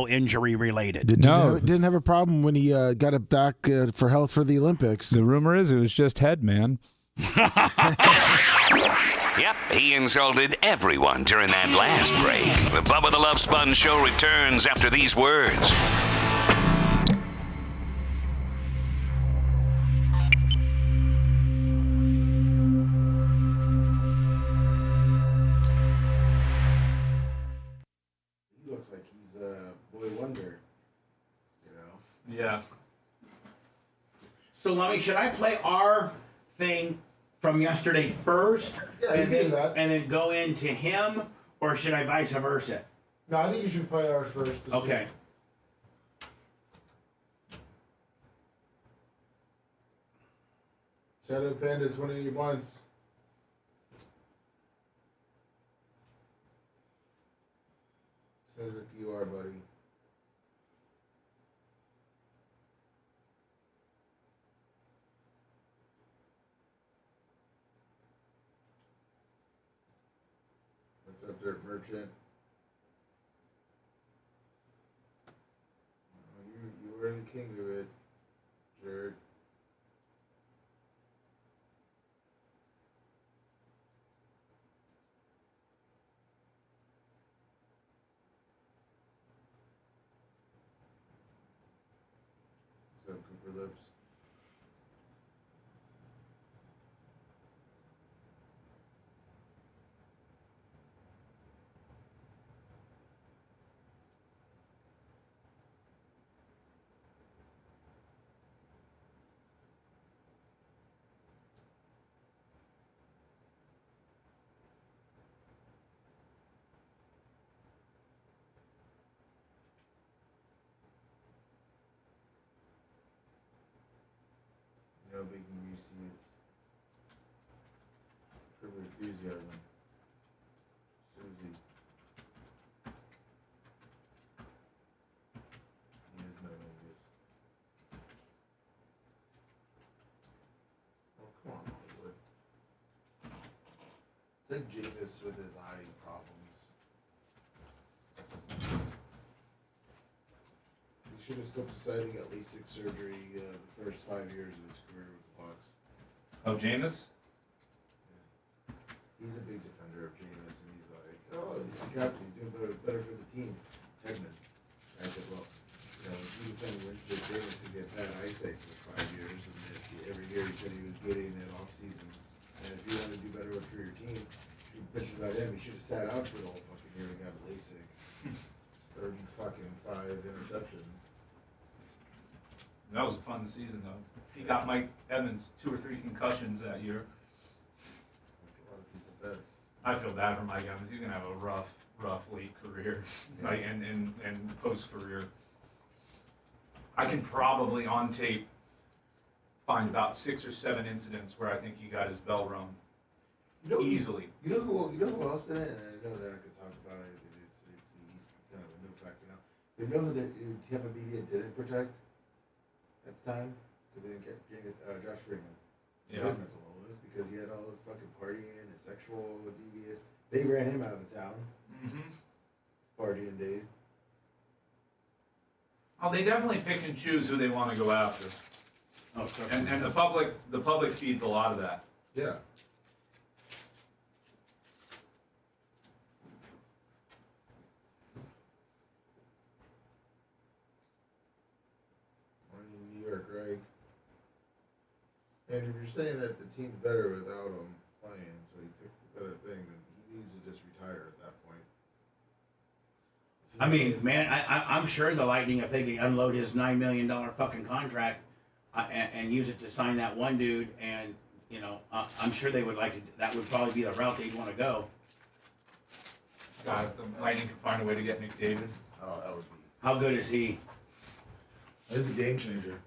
injury related. Didn't have a problem when he got it back for health for the Olympics. The rumor is it was just head, man. Yep, he insulted everyone during that last break. The Bubba the Love Sponge Show returns after these words. He looks like he's a boy wonder, Yeah. So, Lummy, should I play our thing from yesterday first, Yeah, you can do that. and then go into him, or should I vice versa? No, I think you should play ours first. Okay. Shadow Panda 28 months. Says if you are, buddy. What's up, Dirt Merchant? You were the king of it, Jared. What's up, Cooper Lips? No big you see it. Purple enthusiasm. Susie. He is no Vegas. Oh, come on, Hollywood. It's like Jameis with his eye problems. He should have still decided to get LASIK surgery the first 5 years of his career with the Bucs. Oh, Jameis? He's a big defender of Jameis, and he's like, oh, he's the captain. He's doing better for the team. Hedman. I said, well, he was telling me that Jameis could get bad eyesight for 5 years, and that every year he said he was getting it off season. And if you want to do better for your team, you bitching about him, he should have sat out for the whole fucking year and got LASIK. It's 35 interceptions. That was a fun season, though. He got Mike Evans 2 or 3 concussions that year. That's a lot of people bets. I feel bad for Mike Evans. He's gonna have a rough late career, like and post career. I can probably on tape find about 6 or 7 incidents where I think he got his bell rung easily. You know who else did it? And I know that I could talk about it. He's kind of a new factor now. You know who Tampa Media didn't protect at the time? Because they didn't get Josh Freeman. He had mental illness because he had all this fucking partying and sexual deviant. They ran him out of town. Mm-hmm. Partying days. Oh, they definitely pick and choose who they want to go after. Oh, and the public feeds a lot of that. Yeah. New York, right? And if you're saying that the team's better without him playing, so he picked the better thing, then he needs to just retire at that point. I mean, man, I'm sure the Lightning, if they could unload his $9 million fucking contract and use it to sign that one dude, and I'm sure they would like to. That would probably be the route they'd want to go. God, if the Lightning could find a way to get McDavid. Oh, that would be. How good is he? This is a game changer.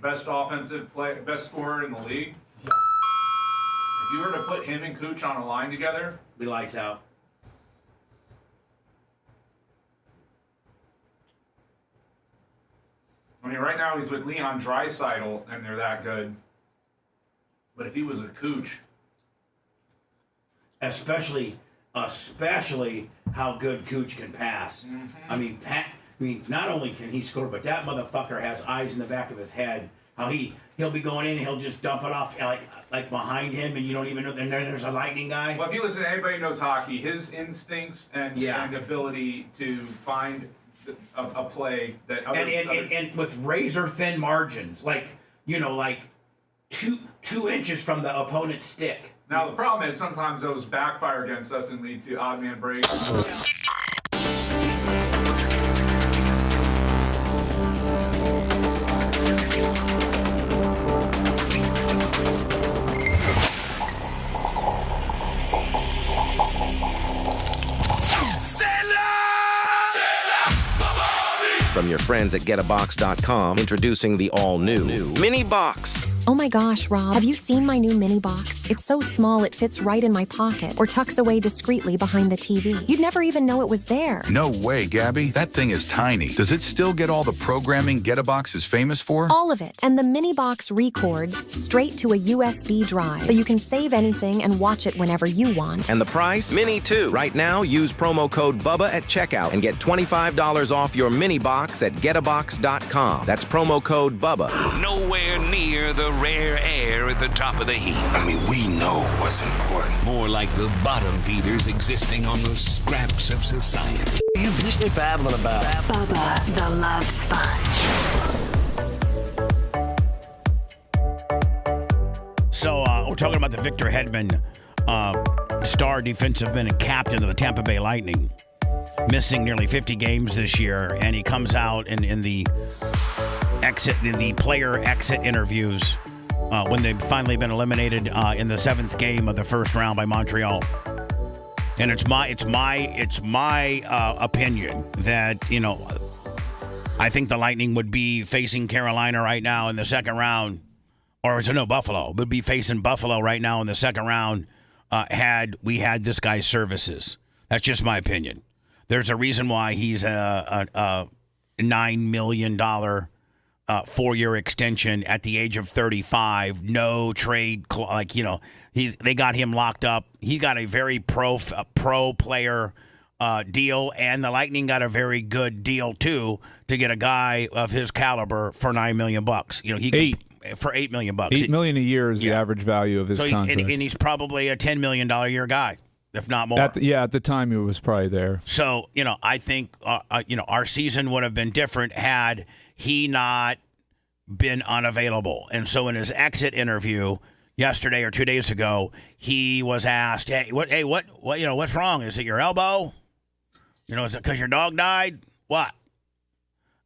Best offensive play, best scorer in the league. Yeah. If you were to put him and Cooch on a line together, Be lights out. mean, right now he's with Leon Draisaitl, and they're that good. But if he was a Cooch, especially how good Cooch can pass. Mm-hmm. I mean, not only can he score, but that motherfucker has eyes in the back of his head. How he'll be going in, and he'll just dump it off like behind him, and you don't even know. And there's a lightning guy. Well, if you listen to anybody who knows hockey, his instincts and ability to find a play that and with razor thin margins, like 2 inches from the opponent's stick. Now the problem is sometimes those backfire against us and lead to odd man breaks. From your friends at GetAbox.com, introducing the all-new Mini Box. Oh my gosh, Rob, have you seen my new mini box? It's so small it fits right in my pocket or tucks away discreetly behind the TV. You'd never even know it was there. No way, Gabby. That thing is tiny. Does it still get all the programming GetAbox is famous for? All of it. And the mini box records straight to a USB drive, so you can save anything and watch it whenever you want. And the price? Mini 2. Right now, use promo code BUBBA at checkout and get $25 off your mini box at GetAbox.com. That's promo code BUBBA. Nowhere near the rare air at the top of the heap. I mean, we know what's important. More like the bottom feeders existing on the scraps of society. You just babbling about Bubba the Love Sponge. So we're talking about the Victor Hedman, star defensive man and captain of the Tampa Bay Lightning, missing nearly 50 games this year, and he comes out in the player exit interviews when they've finally been eliminated in the 7th game of the first round by Montreal. And it's my opinion that I think the Lightning would be facing Carolina right now in the second round, Buffalo would be facing Buffalo right now in the second round had we had this guy's services. That's just my opinion. There's a reason why he's a $9 million 4-year extension at the age of 35. No trade, they got him locked up. He got a very pro player deal, and the Lightning got a very good deal too to get a guy of his caliber for $9 million. For $8 million. $8 million a year is the average value of his contract, and he's probably a $10 million a year guy, if not more. At the time, he was probably there. So, I think, our season would have been different had he not been unavailable. And so in his exit interview yesterday or 2 days ago, he was asked, what's wrong? Is it your elbow? Is it because your dog died? What?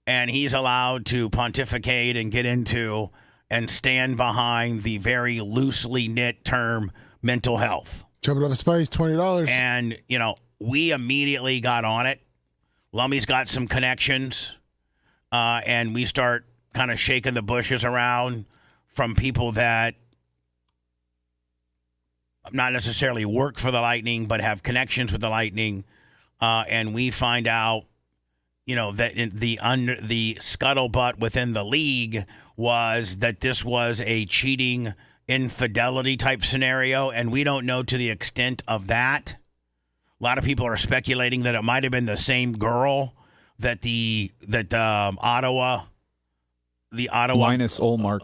And he's allowed to pontificate and get into and stand behind the very loosely knit term mental health. Jumping up a spice, $20. And, we immediately got on it. Lummy's got some connections, and we start kind of shaking the bushes around from people that not necessarily work for the Lightning, but have connections with the Lightning. And we find out, that in the scuttlebutt within the league was that this was a cheating infidelity type scenario, and we don't know to the extent of that. A lot of people are speculating that it might have been the same girl that the Ottawa Linus Ullmark,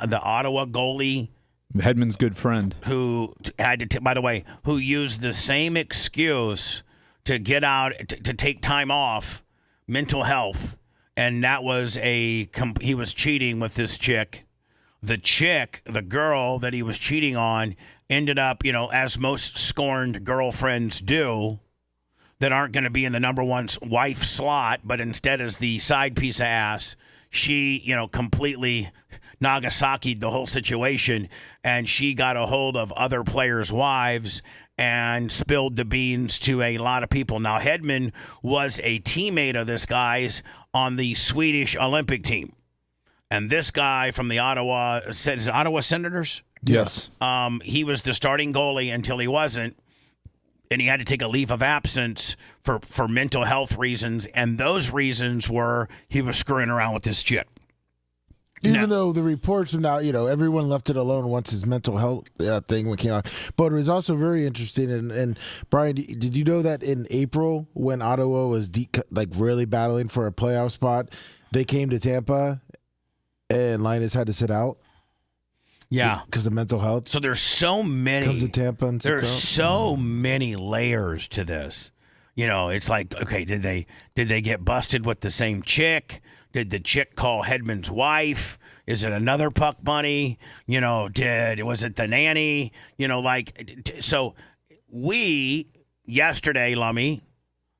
the Ottawa goalie, Hedman's good friend, who had to, by the way, who used the same excuse to get out to take time off, mental health, and that was he was cheating with this chick. The girl that he was cheating on ended up, as most scorned girlfriends do, that aren't going to be in the number one wife slot, but instead as the side piece of ass, she, completely Nagasaki'd the whole situation, and she got a hold of other players' wives and spilled the beans to a lot of people. Now, Hedman was a teammate of this guy's on the Swedish Olympic team. And this guy from the Ottawa Senators? Yes. He was the starting goalie until he wasn't. and he had to take a leave of absence for mental health reasons, and those reasons were he was screwing around with this chick. Even though the reports are now, everyone left it alone once his mental health thing came out. But it was also very interesting. And Brian, did you know that in April, when Ottawa was really battling for a playoff spot, they came to Tampa and Linus had to sit out? Yeah, because of mental health. So there's so many. Comes to Tampa and there's so many layers to this. It's like, okay, did they get busted with the same chick? Did the chick call Hedman's wife? Is it another puck bunny? Was it the nanny? So we yesterday, Lummy,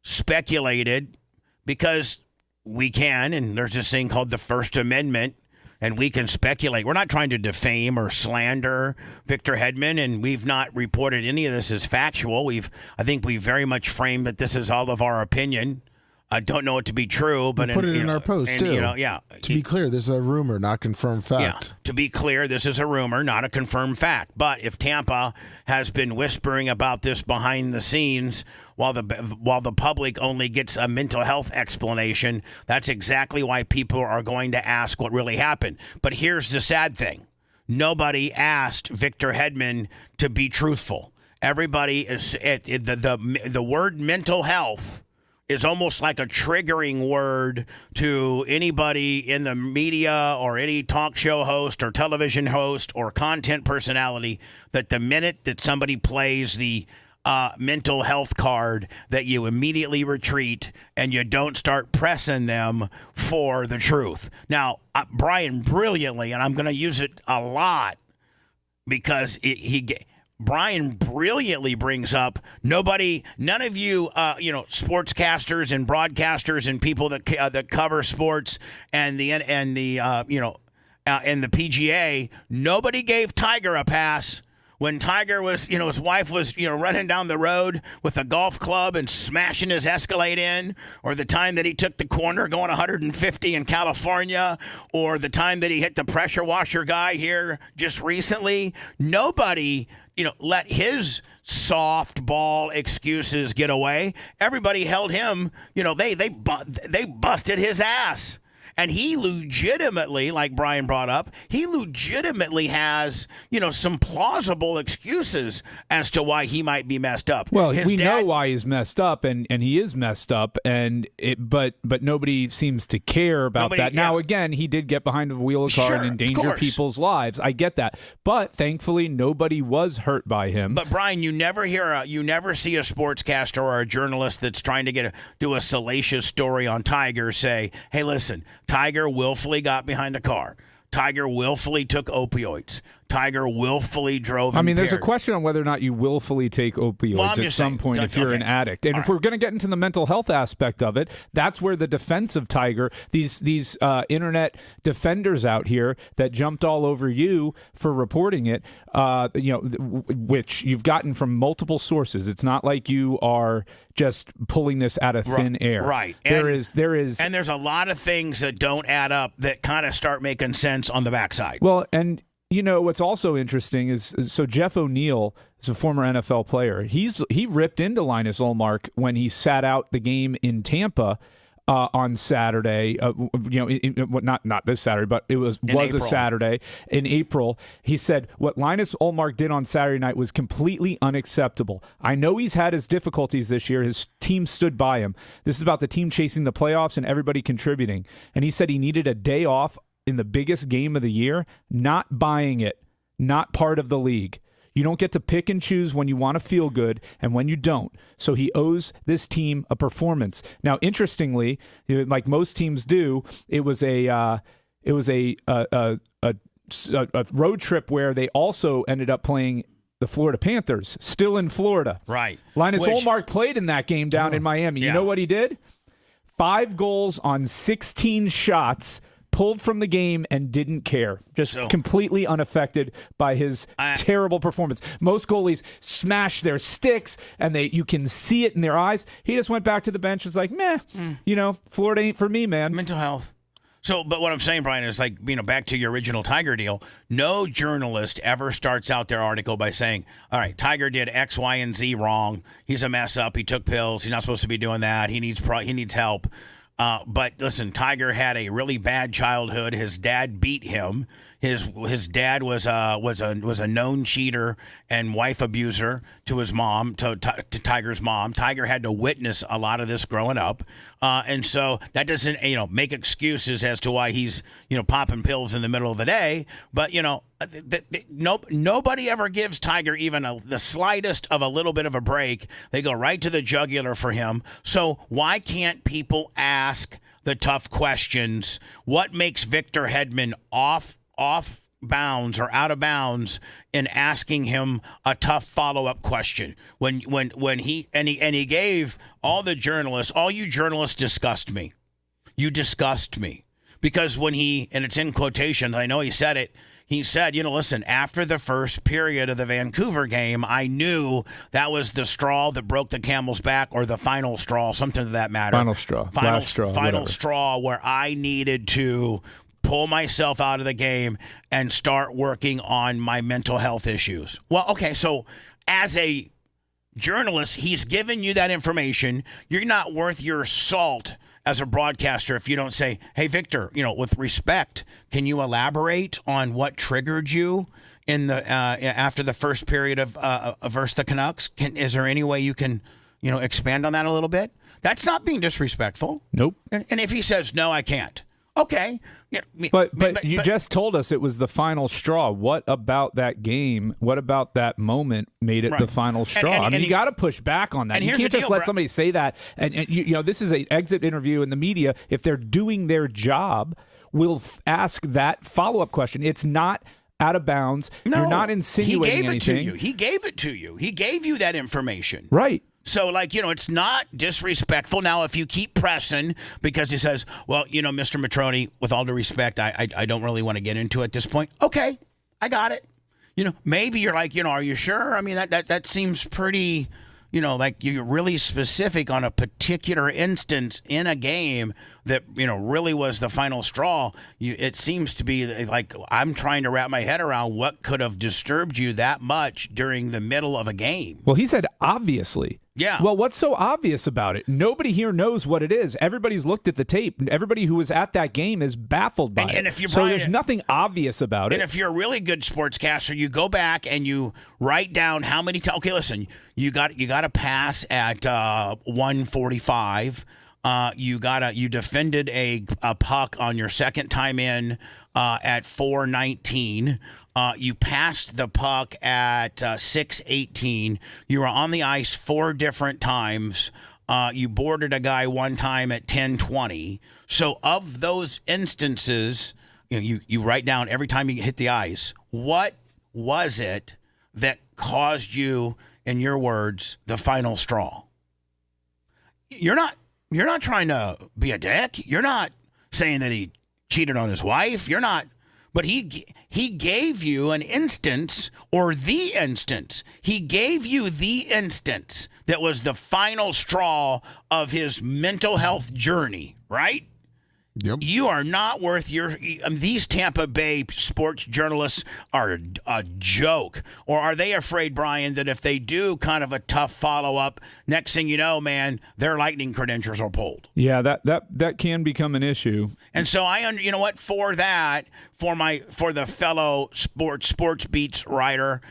speculated because we can, and there's this thing called the First Amendment. And we can speculate. We're not trying to defame or slander Victor Hedman, and we've not reported any of this as factual. I think we very much framed that this is all of our opinion. I don't know it to be true, but we put it in our post too. To be clear, this is a rumor, not confirmed fact. Yeah. To be clear, this is a rumor, not a confirmed fact. But if Tampa has been whispering about this behind the scenes while the public only gets a mental health explanation, that's exactly why people are going to ask what really happened. But here's the sad thing: nobody asked Victor Hedman to be truthful. Everybody is the word mental health is almost like a triggering word to anybody in the media or any talk show host or television host or content personality, that the minute that somebody plays the mental health card, that you immediately retreat and you don't start pressing them for the truth. Now, Brian brilliantly, and I'm going to use it a lot because Brian brilliantly brings up none of you, sportscasters and broadcasters and people that cover sports and the PGA. Nobody gave Tiger a pass when Tiger was, his wife was, running down the road with a golf club and smashing his Escalade in, or the time that he took the corner going 150 in California, or the time that he hit the pressure washer guy here just recently. Nobody let his softball excuses get away. Everybody held him. They busted his ass. And he legitimately, like Brian brought up, has, some plausible excuses as to why he might be messed up. Well, we know why he's messed up, and he is messed up, but nobody seems to care about that. Yeah. Now, again, he did get behind the wheel of a car and endanger people's lives. I get that. But thankfully, nobody was hurt by him. But Brian, you never see a sportscaster or a journalist that's trying to do a salacious story on Tiger say, hey, listen, Tiger willfully got behind a car. Tiger willfully took opioids. Tiger willfully drove impaired. I mean, there's a question on whether or not you willfully take opioids at some point if you're an addict. And if we're going to get into the mental health aspect of it, that's where the defense of Tiger, these internet defenders out here that jumped all over you for reporting it, which you've gotten from multiple sources. It's not like you are just pulling this out of thin air. Right. There is, and there's a lot of things that don't add up that kind of start making sense on the backside. Well, and what's also interesting is, so Jeff O'Neill is a former NFL player. He ripped into Linus Ullmark when he sat out the game in Tampa on Saturday. Not this Saturday, but it was a Saturday in April. He said what Linus Ullmark did on Saturday night was completely unacceptable. I know he's had his difficulties this year. His team stood by him. This is about the team chasing the playoffs and everybody contributing. And he said he needed a day off in the biggest game of the year. Not buying it. Not part of the league. You don't get to pick and choose when you want to feel good and when you don't. So he owes this team a performance. Now, interestingly, like most teams do, it was a road trip where they also ended up playing the Florida Panthers, still in Florida. Right. Linus Ullmark played in that game down in Miami. You know what he did? 5 goals on 16 shots. Pulled from the game and didn't care. Just completely unaffected by his terrible performance. Most goalies smash their sticks, and you can see it in their eyes. He just went back to the bench and was like, meh, Florida ain't for me, man. Mental health. So, but what I'm saying, Brian, is like, back to your original Tiger deal. No journalist ever starts out their article by saying, all right, Tiger did X, Y, and Z wrong. He's a mess up. He took pills. He's not supposed to be doing that. He needs help. But listen, Tiger had a really bad childhood. His dad beat him. His dad was a known cheater and wife abuser to his mom, to Tiger's mom. Tiger had to witness a lot of this growing up, and so that doesn't make excuses as to why he's popping pills in the middle of the day. But nobody ever gives Tiger even the slightest of a little bit of a break. They go right to the jugular for him. So why can't people ask the tough questions? What makes Victor Hedman off bounds or out of bounds in asking him a tough follow-up question when he gave all you journalists disgust me. You disgust me. Because when and it's in quotations, I know he said it, he said, listen, after the first period of the Vancouver game, I knew that was the straw that broke the camel's back, or the final straw, something to that matter. Final straw where I needed to pull myself out of the game and start working on my mental health issues. Well, okay, so as a journalist, he's given you that information. You're not worth your salt as a broadcaster if you don't say, hey, Victor, with respect, can you elaborate on what triggered you in the after the first period of versus the Canucks? Is there any way you can, expand on that a little bit? That's not being disrespectful. Nope. And if he says, no, I can't. Okay. But you just told us it was the final straw. What about that game? What about that moment made it the final straw? You got to push back on that. You can't just let somebody say that. And this is an exit interview in the media. If they're doing their job, we'll ask that follow-up question. It's not out of bounds. No, you're not insinuating anything. He gave it to you. He gave you that information. Right. So, it's not disrespectful. Now, if you keep pressing because he says, well, Mr. Matroni, with all due respect, I don't really want to get into it at this point. Okay, I got it. Maybe you're like, are you sure? I mean, that seems pretty, like you're really specific on a particular instance in a game that, really was the final straw. It seems to be like I'm trying to wrap my head around what could have disturbed you that much during the middle of a game. Well, he said obviously. Yeah. Well, what's so obvious about it? Nobody here knows what it is. Everybody's looked at the tape. Everybody who was at that game is baffled by it. So there's nothing obvious about it. And if you're a really good sportscaster, you go back and you write down how many times. Okay, listen, you got a pass at 1:45. You defended a puck on your second time in at 4:19. You passed the puck at 6:18. You were on the ice 4 different times. You boarded a guy one time at 10:20. So of those instances, you write down every time you hit the ice. What was it that caused you, in your words, the final straw? You're not trying to be a dick. You're not saying that he cheated on his wife. You're not. But he gave you an instance, or the instance. He gave you the instance that was the final straw of his mental health journey, right? Yep. You are not worth these Tampa Bay sports journalists are a joke. Or are they afraid, Brian, that if they do kind of a tough follow-up, next thing you know, man, their Lightning credentials are pulled? Yeah, that can become an issue. And so for the fellow sports beats writer,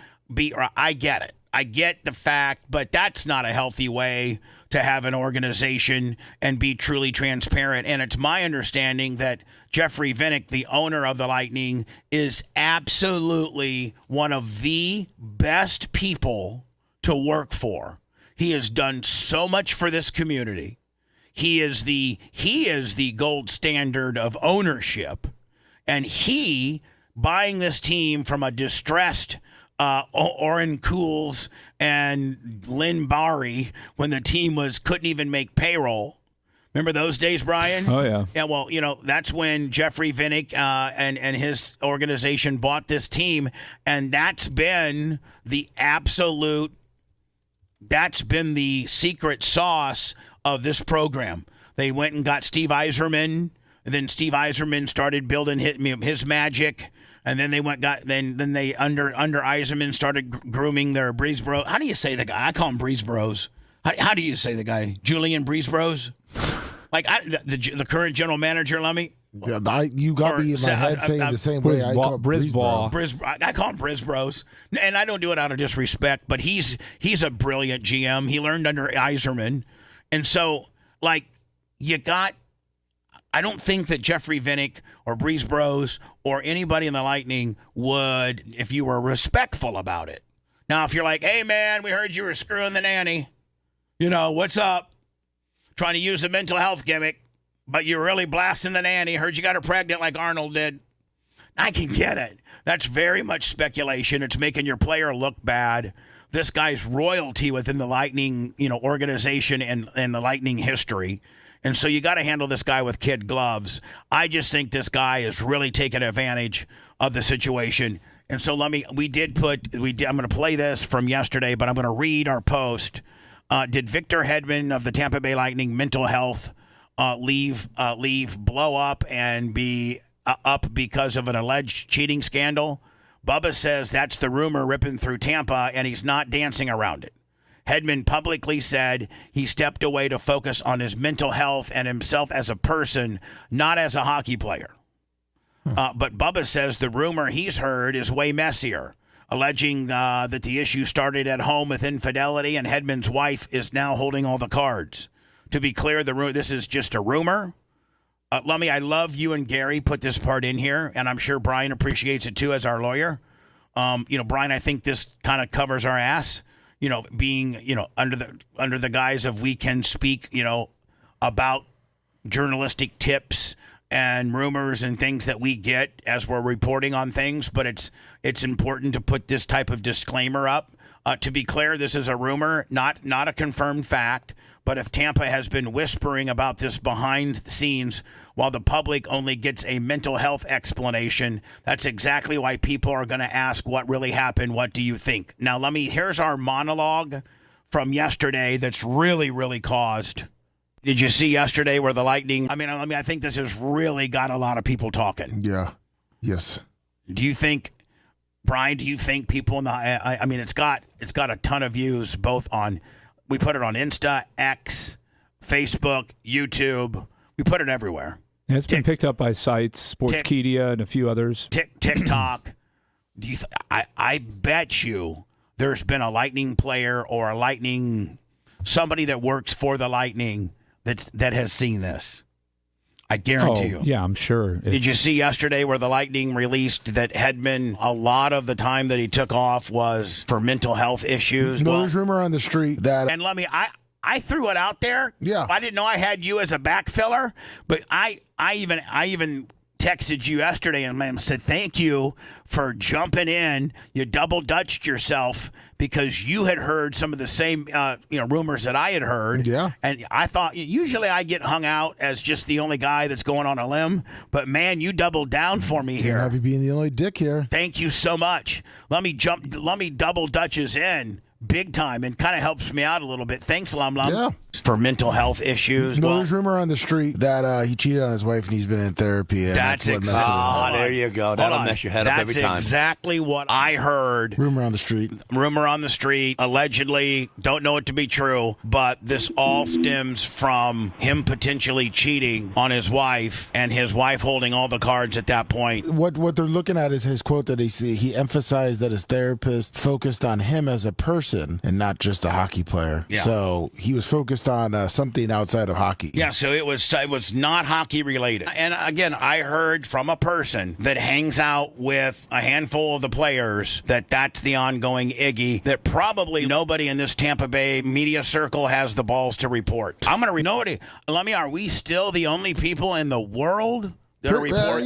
I get it. I get the fact, but that's not a healthy way to have an organization and be truly transparent. And it's my understanding that Jeffrey Vinik, the owner of the Lightning, is absolutely one of the best people to work for. He has done so much for this community. He is the gold standard of ownership. And he, buying this team from a distressed Oren Cools and Lynn Barry when the team couldn't even make payroll. Remember those days, Brian? Oh, yeah. Yeah, well, that's when Jeffrey Vinik and his organization bought this team, and that's been the secret sauce of this program. They went and got Steve Yzerman. And then Steve Yzerman started building his magic. And then they then they under Yzerman started grooming their Breeze Bros. How do you say the guy? I call him Breeze Bros. How do you say the guy? Julian Breeze Bros? Like the current general manager, Lummy? Yeah, you got me in my head saying the same way. I call I call him Briz Bros, and I don't do it out of disrespect, but he's a brilliant GM. He learned under Yzerman, and so I don't think that Jeffrey Vinnick or Breeze Bros or anybody in the Lightning would, if you were respectful about it. Now, if you're like, hey man, we heard you were screwing the nanny, what's up? Trying to use a mental health gimmick. But you're really blasting the nanny. Heard you got her pregnant like Arnold did. I can get it. That's very much speculation. It's making your player look bad. This guy's royalty within the Lightning, organization and the Lightning history. And so you got to handle this guy with kid gloves. I just think this guy is really taking advantage of the situation. And so I'm going to play this from yesterday, but I'm going to read our post. Did Victor Hedman of the Tampa Bay Lightning mental health leave, blow up, and be up because of an alleged cheating scandal? Bubba says that's the rumor ripping through Tampa, and he's not dancing around it. Hedman publicly said he stepped away to focus on his mental health and himself as a person, not as a hockey player. But Bubba says the rumor he's heard is way messier, alleging that the issue started at home with infidelity, and Hedman's wife is now holding all the cards. To be clear, this is just a rumor. Lummy, I love you and Gary put this part in here, and I'm sure Brian appreciates it too as our lawyer. Brian, I think this kind of covers our ass. Being under the guise of we can speak, about journalistic tips and rumors and things that we get as we're reporting on things. But it's important to put this type of disclaimer up. To be clear, this is a rumor, not a confirmed fact. But if Tampa has been whispering about this behind the scenes while the public only gets a mental health explanation, that's exactly why people are going to ask what really happened. What do you think? Now, here's our monologue from yesterday that's really, really caused. Did you see yesterday where the Lightning, I think this has really got a lot of people talking. Yeah. Yes. Do you think, Brian, people in the, it's got a ton of views both on, we put it on Insta, X, Facebook, YouTube. We put it everywhere. Yeah, it's been picked up by sites, Sportskeeda and a few others. TikTok. I bet you there's been a Lightning player or somebody that works for the Lightning that has seen this. I guarantee you. Yeah, I'm sure. Did you see yesterday where the Lightning released that Hedman, a lot of the time that he took off was for mental health issues? No, there's rumor on the street that... And I threw it out there. Yeah. I didn't know I had you as a backfiller, but I even texted you yesterday and said thank you for jumping in. You double dutched yourself because you had heard some of the same rumors that I had heard. Yeah. And I thought usually I get hung out as just the only guy that's going on a limb, but man, you doubled down for me here. Can't have you being the only dick here. Thank you so much. Let me double dutches in big time and kind of helps me out a little bit. Thanks, Lum. Yeah. For mental health issues. No, there's rumor on the street that he cheated on his wife and he's been in therapy. And that's what messed it up. There you go. That'll mess your head up every time. That's exactly what I heard. Rumor on the street. Allegedly. Don't know it to be true, but this all stems from him potentially cheating on his wife and his wife holding all the cards at that point. What they're looking at is his quote that he emphasized that his therapist focused on him as a person and not just a hockey player. Yeah. So he was focused on something outside of hockey. Yeah, so it was not hockey related. And again, I heard from a person that hangs out with a handful of the players that's the ongoing Iggy that probably nobody in this Tampa Bay media circle has the balls to report. I'm going to nobody. Are we still the only people in the world that report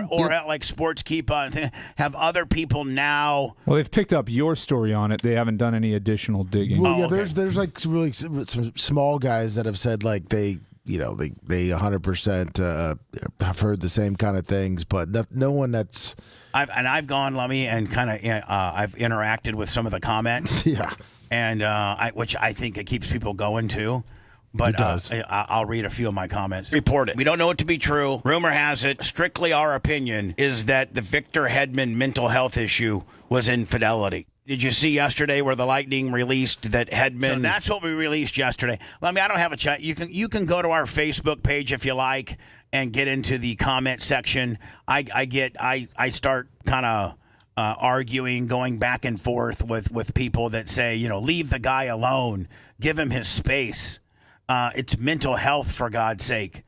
or like Sportskeeda have other people now? Well, they've picked up your story on it. They haven't done any additional digging. Well, okay. There's like really some small guys that have said like they 100% have heard the same kind of things, but no one that's. I've gone, Lummy, and kind of I've interacted with some of the comments. Yeah, and which I think it keeps people going too. But It does. I'll read a few of my comments. Report it. We don't know it to be true. Rumor has it, strictly our opinion, is that the Victor Hedman mental health issue was infidelity. Did you see yesterday where the Lightning released that Hedman? So that's what we released yesterday. I don't have a chat. You can go to our Facebook page if you like and get into the comment section. I start kind of arguing, going back and forth with people that say, leave the guy alone, give him his space. It's mental health, for God's sake.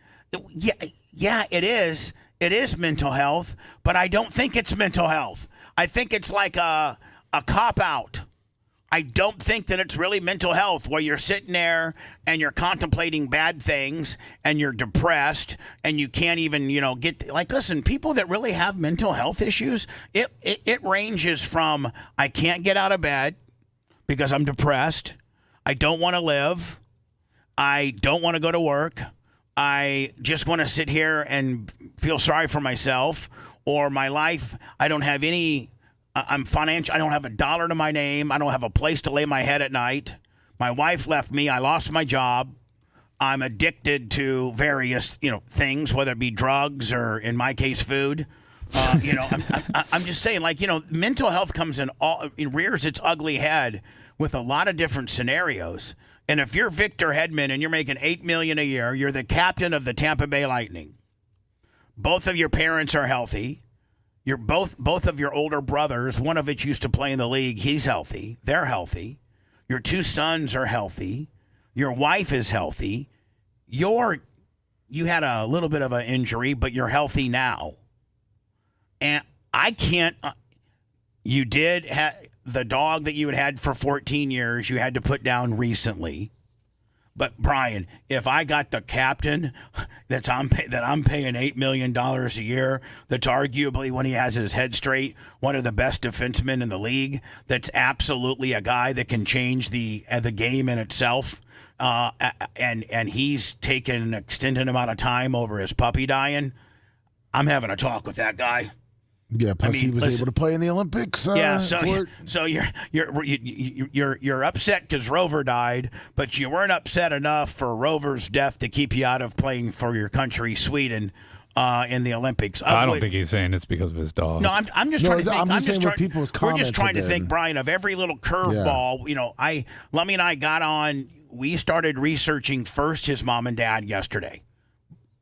Yeah, it is. It is mental health, but I don't think it's mental health. I think it's like a cop-out. I don't think that it's really mental health where you're sitting there and you're contemplating bad things and you're depressed and you can't even, listen, people that really have mental health issues, it ranges from I can't get out of bed because I'm depressed. I don't want to live. I don't want to go to work. I just want to sit here and feel sorry for myself, or my life, I don't have any, I'm financial, I don't have $1 to my name. I don't have a place to lay my head at night. My wife left me. I lost my job. I'm addicted to various, things, whether it be drugs or, in my case, food. I'm just saying, mental health comes it rears its ugly head with a lot of different scenarios. And if you're Victor Hedman and you're making $8 million a year, you're the captain of the Tampa Bay Lightning. Both of your parents are healthy. You're both of your older brothers, one of which used to play in the league. He's healthy. They're healthy. Your 2 sons are healthy. Your wife is healthy. You had a little bit of an injury, but you're healthy now. And I can't. You did have the dog that you had for 14 years. You had to put down recently. But Brian, if I got the captain that I'm paying $8 million a year, that's arguably, when he has his head straight, one of the best defensemen in the league, that's absolutely a guy that can change the game in itself, and he's taken an extended amount of time over his puppy dying, I'm having a talk with that guy. Yeah, plus he was able to play in the Olympics. So you're upset because Rover died, but you weren't upset enough for Rover's death to keep you out of playing for your country, Sweden, in the Olympics. I don't think he's saying it's because of his dog. No, I'm just trying to think. We're just trying to think, Brian, of every little curveball. Yeah. Lummy and I got on. We started researching first his mom and dad yesterday.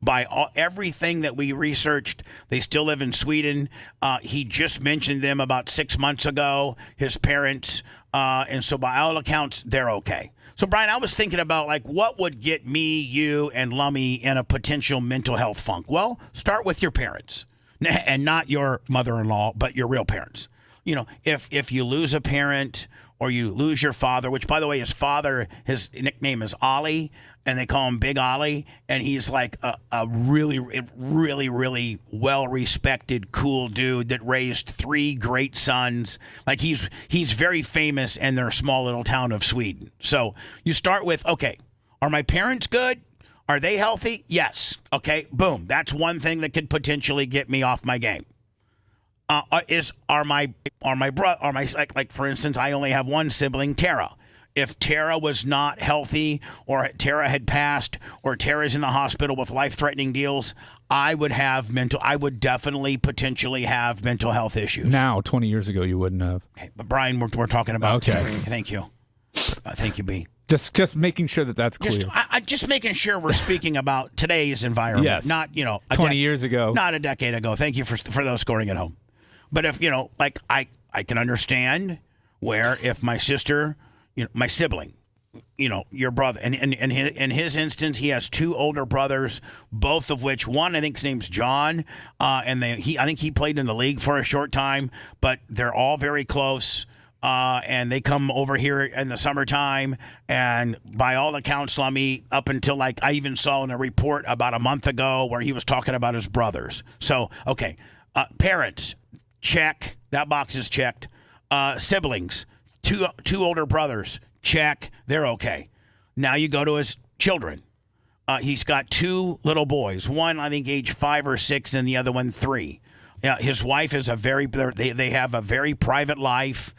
By everything that we researched, they still live in Sweden. He just mentioned them about 6 months ago, his parents. And so by all accounts, they're okay. So, Brian, I was thinking about, what would get me, you, and Lummy in a potential mental health funk? Well, start with your parents. And not your mother-in-law, but your real parents. If you lose a parent or you lose your father, which, by the way, his father, his nickname is Ollie, and they call him Big Ollie, and he's like a really, really, really well-respected, cool dude that raised 3 great sons. He's very famous in their small little town of Sweden. So you start with, okay, are my parents good? Are they healthy? Yes. Okay, boom. That's one thing that could potentially get me off my game. For instance, I only have one sibling, Tara. If Tara was not healthy, or Tara had passed, or Tara's in the hospital with life-threatening deals, I would definitely potentially have mental health issues. Now, 20 years ago, you wouldn't have. Okay, but Brian, we're talking about. Okay, thank you, thank you, B. Just making sure that's clear. Just making sure we're speaking about today's environment, yes. Not 20 years ago, not a decade ago. Thank you for those scoring at home. But if I can understand where if my sister, my sibling, your brother, and in his instance, he has 2 older brothers, both of which, one I think his name's John, and I think he played in the league for a short time, but they're all very close. And they come over here in the summertime, and by all accounts, Lummy, up until I even saw in a report about a month ago where he was talking about his brothers. So, okay, parents, check. That box is checked. Siblings, two older brothers, check. They're okay. Now you go to his children. He's got 2 little boys. One, I think, age 5 or 6, and the other one 3. His wife is they have a very private life.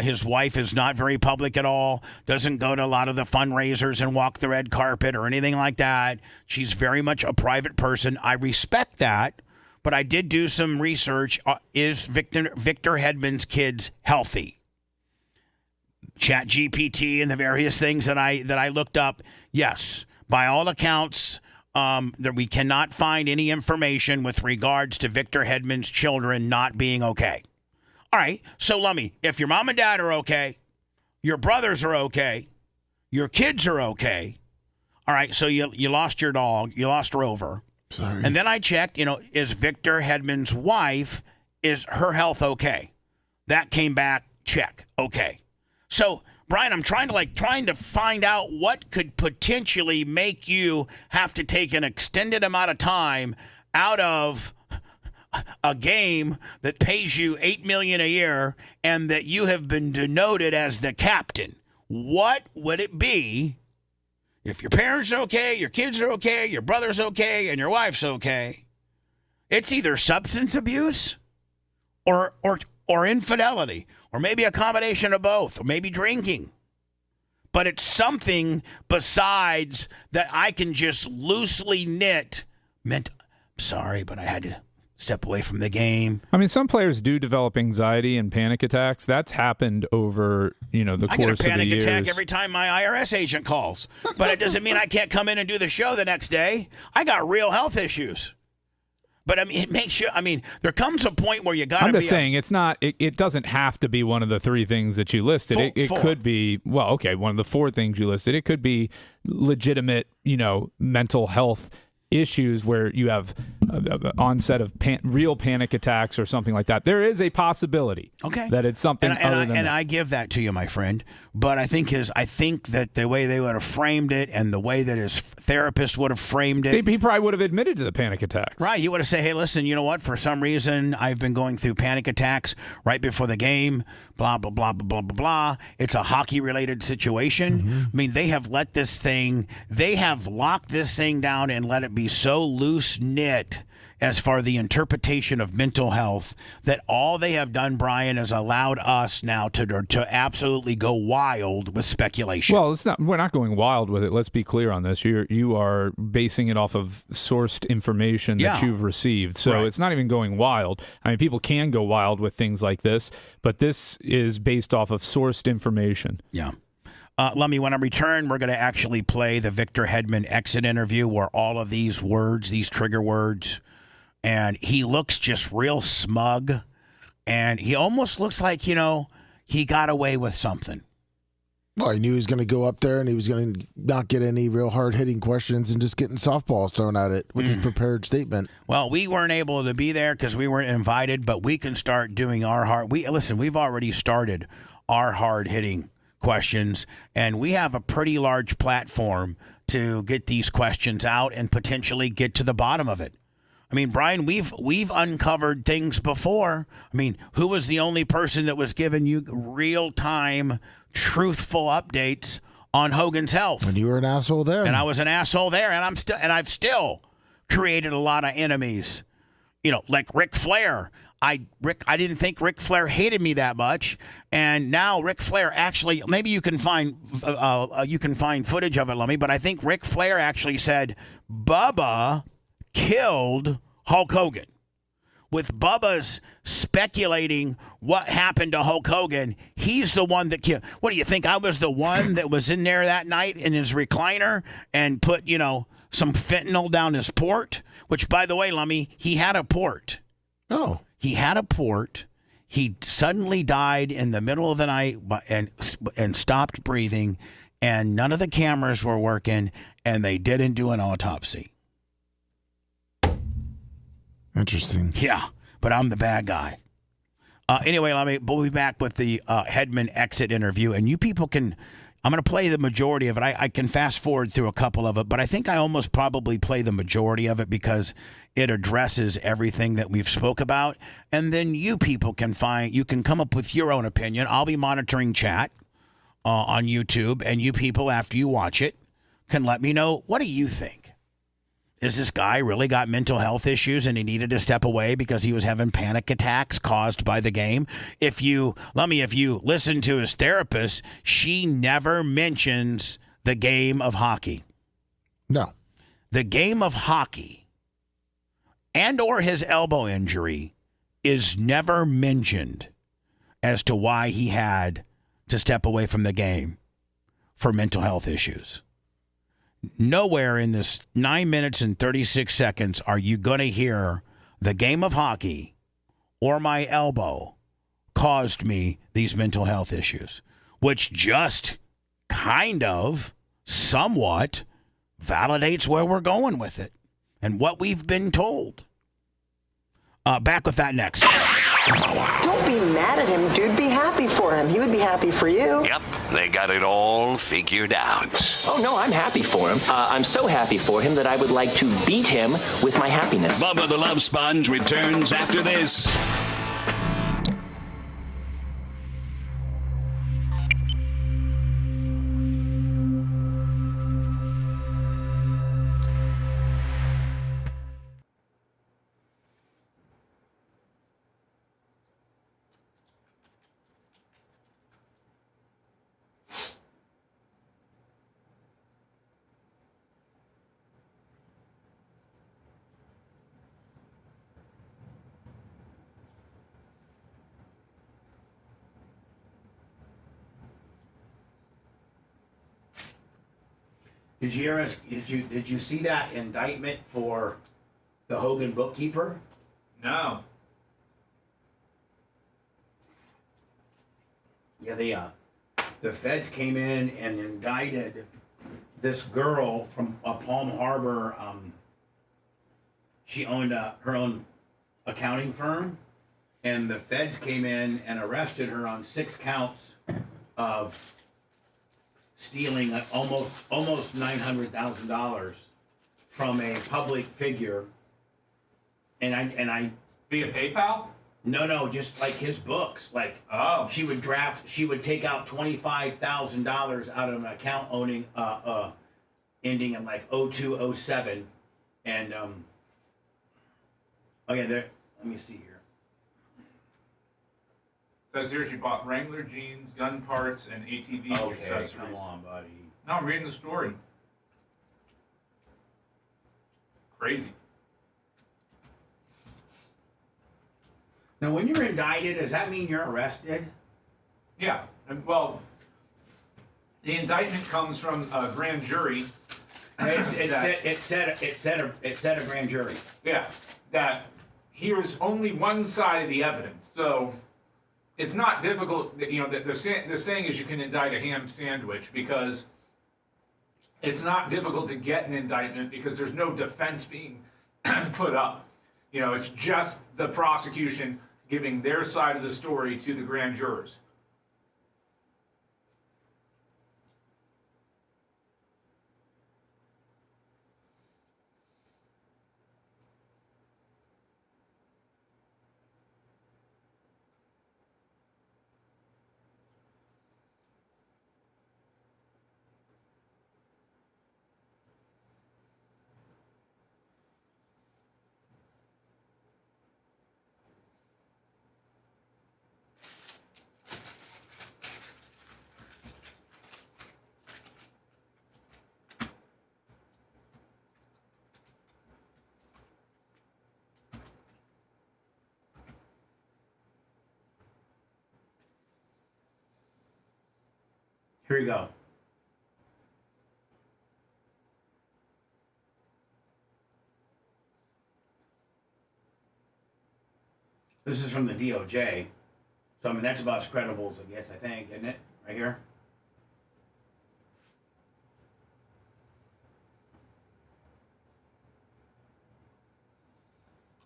His wife is not very public at all, doesn't go to a lot of the fundraisers and walk the red carpet or anything like that. She's very much a private person. I respect that, but I did do some research. Is Victor Hedman's kids healthy? ChatGPT and the various things that I looked up, yes, by all accounts, that we cannot find any information with regards to Victor Hedman's children not being okay. All right, so Lummy, if your mom and dad are okay, your brothers are okay, your kids are okay, all right, so you lost your dog, you lost Rover. Sorry. And then I checked, is Victor Hedman's wife, is her health okay? That came back, check, okay. So, Brian, I'm trying to find out what could potentially make you have to take an extended amount of time out of a game that pays you $8 million a year and that you have been denoted as the captain. What would it be if your parents are okay, your kids are okay, your brother's okay, and your wife's okay? It's either substance abuse or infidelity, or maybe a combination of both, or maybe drinking. But it's something besides that I can just loosely knit. Sorry, but I had to step away from the game. I mean, some players do develop anxiety and panic attacks. That's happened over, the course of the years. I get a panic attack every time my IRS agent calls. But it doesn't mean I can't come in and do the show the next day. I got real health issues. But, it makes you, there comes a point where you got to be. I'm just saying, it's not, it doesn't have to be one of the three things that you listed. It could be, one of the four things you listed. It could be legitimate, mental health issues where you have onset of real panic attacks or something like that. There is a possibility that it's something other than that. I give that to you, my friend. But I think that the way they would have framed it and the way that his therapist would have framed it, he probably would have admitted to the panic attacks. Right. He would have said, hey, listen, you know what? For some reason, I've been going through panic attacks right before the game, blah, blah, blah, blah, blah, blah, blah. It's a hockey-related situation. Mm-hmm. They have locked this thing down and let it be so loose-knit as far the interpretation of mental health that all they have done, Brian, is allowed us now to absolutely go wild with speculation. Well, we're not going wild with it. Let's be clear on this. You are basing it off of sourced information that you've received. So It's not even going wild. People can go wild with things like this, but this is based off of sourced information. Yeah. Lummy, when I return, we're going to actually play the Victor Hedman exit interview where all of these words, these trigger words, and he looks just real smug, and he almost looks like, he got away with something. Well, he knew he was going to go up there and he was going to not get any real hard-hitting questions and just getting softballs thrown at it with his prepared statement. Well, we weren't able to be there because we weren't invited, but we can start doing our hard. We've already started our hard-hitting questions, and we have a pretty large platform to get these questions out and potentially get to the bottom of it. Brian, we've uncovered things before. Who was the only person that was giving you real-time, truthful updates on Hogan's health? And you were an asshole there. And I was an asshole there, and I've still created a lot of enemies. Like Ric Flair. I didn't think Ric Flair hated me that much, and now Ric Flair actually, maybe you can find footage of it, Lummy, but I think Ric Flair actually said Bubba killed Hulk Hogan. With Bubba's speculating what happened to Hulk Hogan, he's the one that killed. What do you think? I was the one that was in there that night in his recliner and put, some fentanyl down his port? Which, by the way, Lummy, he had a port. Oh. He had a port. He suddenly died in the middle of the night and stopped breathing, and none of the cameras were working, and they didn't do an autopsy. Interesting. Yeah, but I'm the bad guy. Anyway, we'll be back with the Hedman exit interview, and you people can. I'm going to play the majority of it. I can fast forward through a couple of it, but I think I almost probably play the majority of it because it addresses everything that we've spoke about. And then you people can come up with your own opinion. I'll be monitoring chat on YouTube, and you people, after you watch it, can let me know, what do you think? Is this guy really got mental health issues and he needed to step away because he was having panic attacks caused by the game? If you listen to his therapist, she never mentions the game of hockey. No. The game of hockey and or his elbow injury is never mentioned as to why he had to step away from the game for mental health issues. Nowhere in this 9 minutes and 36 seconds are you going to hear the game of hockey or my elbow caused me these mental health issues, which just kind of somewhat validates where we're going with it and what we've been told. Back with that next. Don't be mad at him, dude. Be happy for him. He would be happy for you. Yep, they got it all figured out. Oh, no, I'm happy for him. I'm so happy for him that I would like to beat him with my happiness. Bubba the Love Sponge returns after this. Did you see that indictment for the Hogan bookkeeper? No. Yeah, the feds came in and indicted this girl from Palm Harbor. She owned her own accounting firm, and the feds came in and arrested her on 6 counts of stealing almost $900,000 from a public figure, and I via PayPal. No, just like his books. Like, she would take out $25,000 out of an account ending in like 0207, and let me see here. Says here she bought Wrangler jeans, gun parts, and ATV accessories. Come on, buddy. No, I'm reading the story. Crazy. Now, when you're indicted, does that mean you're arrested? Yeah. Well, the indictment comes from a grand jury. It said a grand jury. Yeah. That here's only one side of the evidence. So it's not difficult. The saying is you can indict a ham sandwich because it's not difficult to get an indictment because there's no defense being put up. It's just the prosecution giving their side of the story to the grand jurors. Here you go. This is from the DOJ. So, that's about as credible as it gets, I think, isn't it? Right here.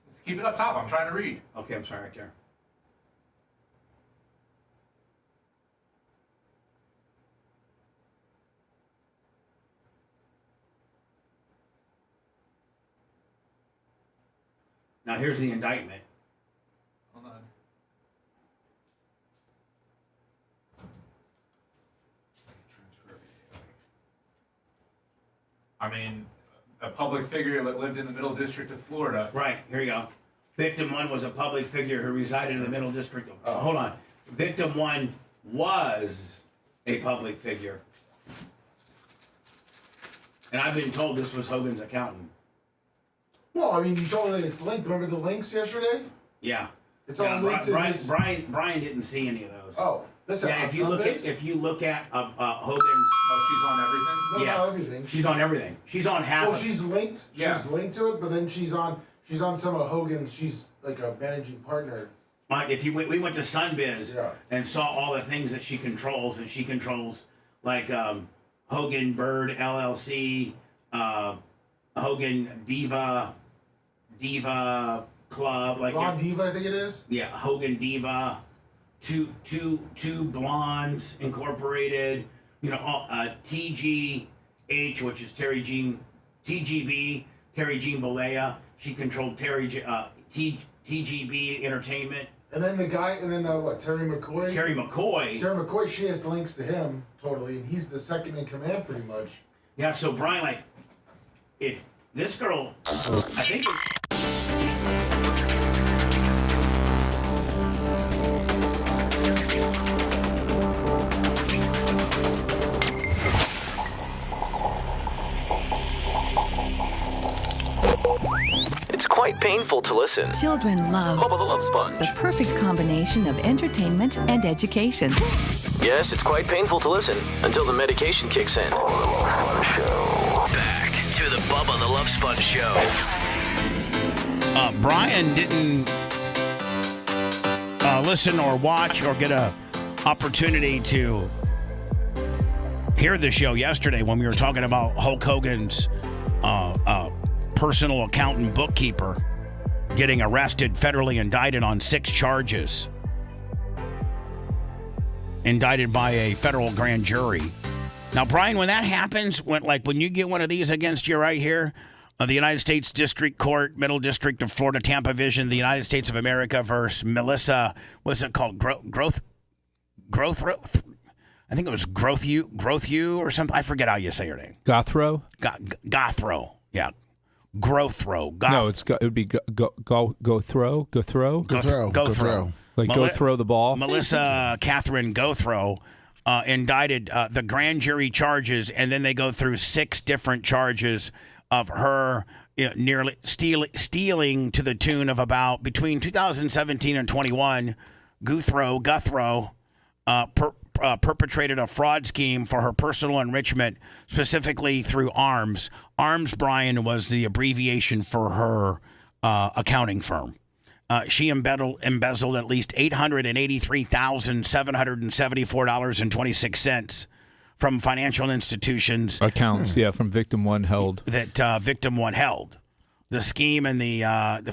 Let's keep it up top. I'm trying to read. Okay, I'm sorry, right there. Now, here's the indictment. Hold on. a public figure that lived in the Middle District of Florida. Right, here you go. Victim 1 was a public figure who resided in the Middle District of... hold on. Victim 1 was a public figure. And I've been told this was Hogan's accountant. Well, I mean, you saw that it's linked. Remember the links yesterday? Yeah. It's all linked to his... Brian didn't see any of those. Oh, listen. Yeah, if you look at Hogan's... Oh, she's on everything? No, yes. not everything. She's on everything. She's on half. Well, she's linked. Yeah. She's linked to it, but then she's on some of Hogan's. She's like a managing partner. We went to Sunbiz and saw all the things that she controls, and she controls like Hogan Bird LLC, Hogan Diva Club, like Blonde Diva, I think it is. Yeah, Hogan Diva, two Blondes Incorporated. You know, TGH, which is TGB, Terry Jean Bollea. She controlled TGB Entertainment. And then Terry McCoy? Terry McCoy, she has links to him, totally, and he's the second in command, pretty much. Yeah, so Brian, like, if this girl, I think... It's quite painful to listen. Children love Bubba the Love Sponge. the perfect combination of entertainment and education. Yes, it's quite painful to listen until the medication kicks in. Back to the Bubba the Love Sponge Show. Brian didn't listen or watch or get a opportunity to hear the show yesterday when we were talking about Hulk Hogan's personal accountant bookkeeper getting arrested, federally indicted on 6 charges. Indicted by a federal grand jury. Now, Brian, when that happens, when you get one of these against you right here, the United States District Court, Middle District of Florida, Tampa Division, the United States of America versus Melissa, what's it called? Growth? I think it was Growth You or something. I forget how you say her name. Gothro? Gothro. Yeah. Growthro. No, it would be go throw. Like go throw the ball. Melissa Catherine Gothro indicted the grand jury charges, and then they go through 6 different charges of her nearly stealing to the tune of about between 2017 and 21. Guthro perpetrated a fraud scheme for her personal enrichment, specifically through ARMS. ARMS, Brian, was the abbreviation for her accounting firm. She embezzled at least $883,774.26 from financial institutions. Accounts, from Victim 1 held. That Victim 1 held. The scheme and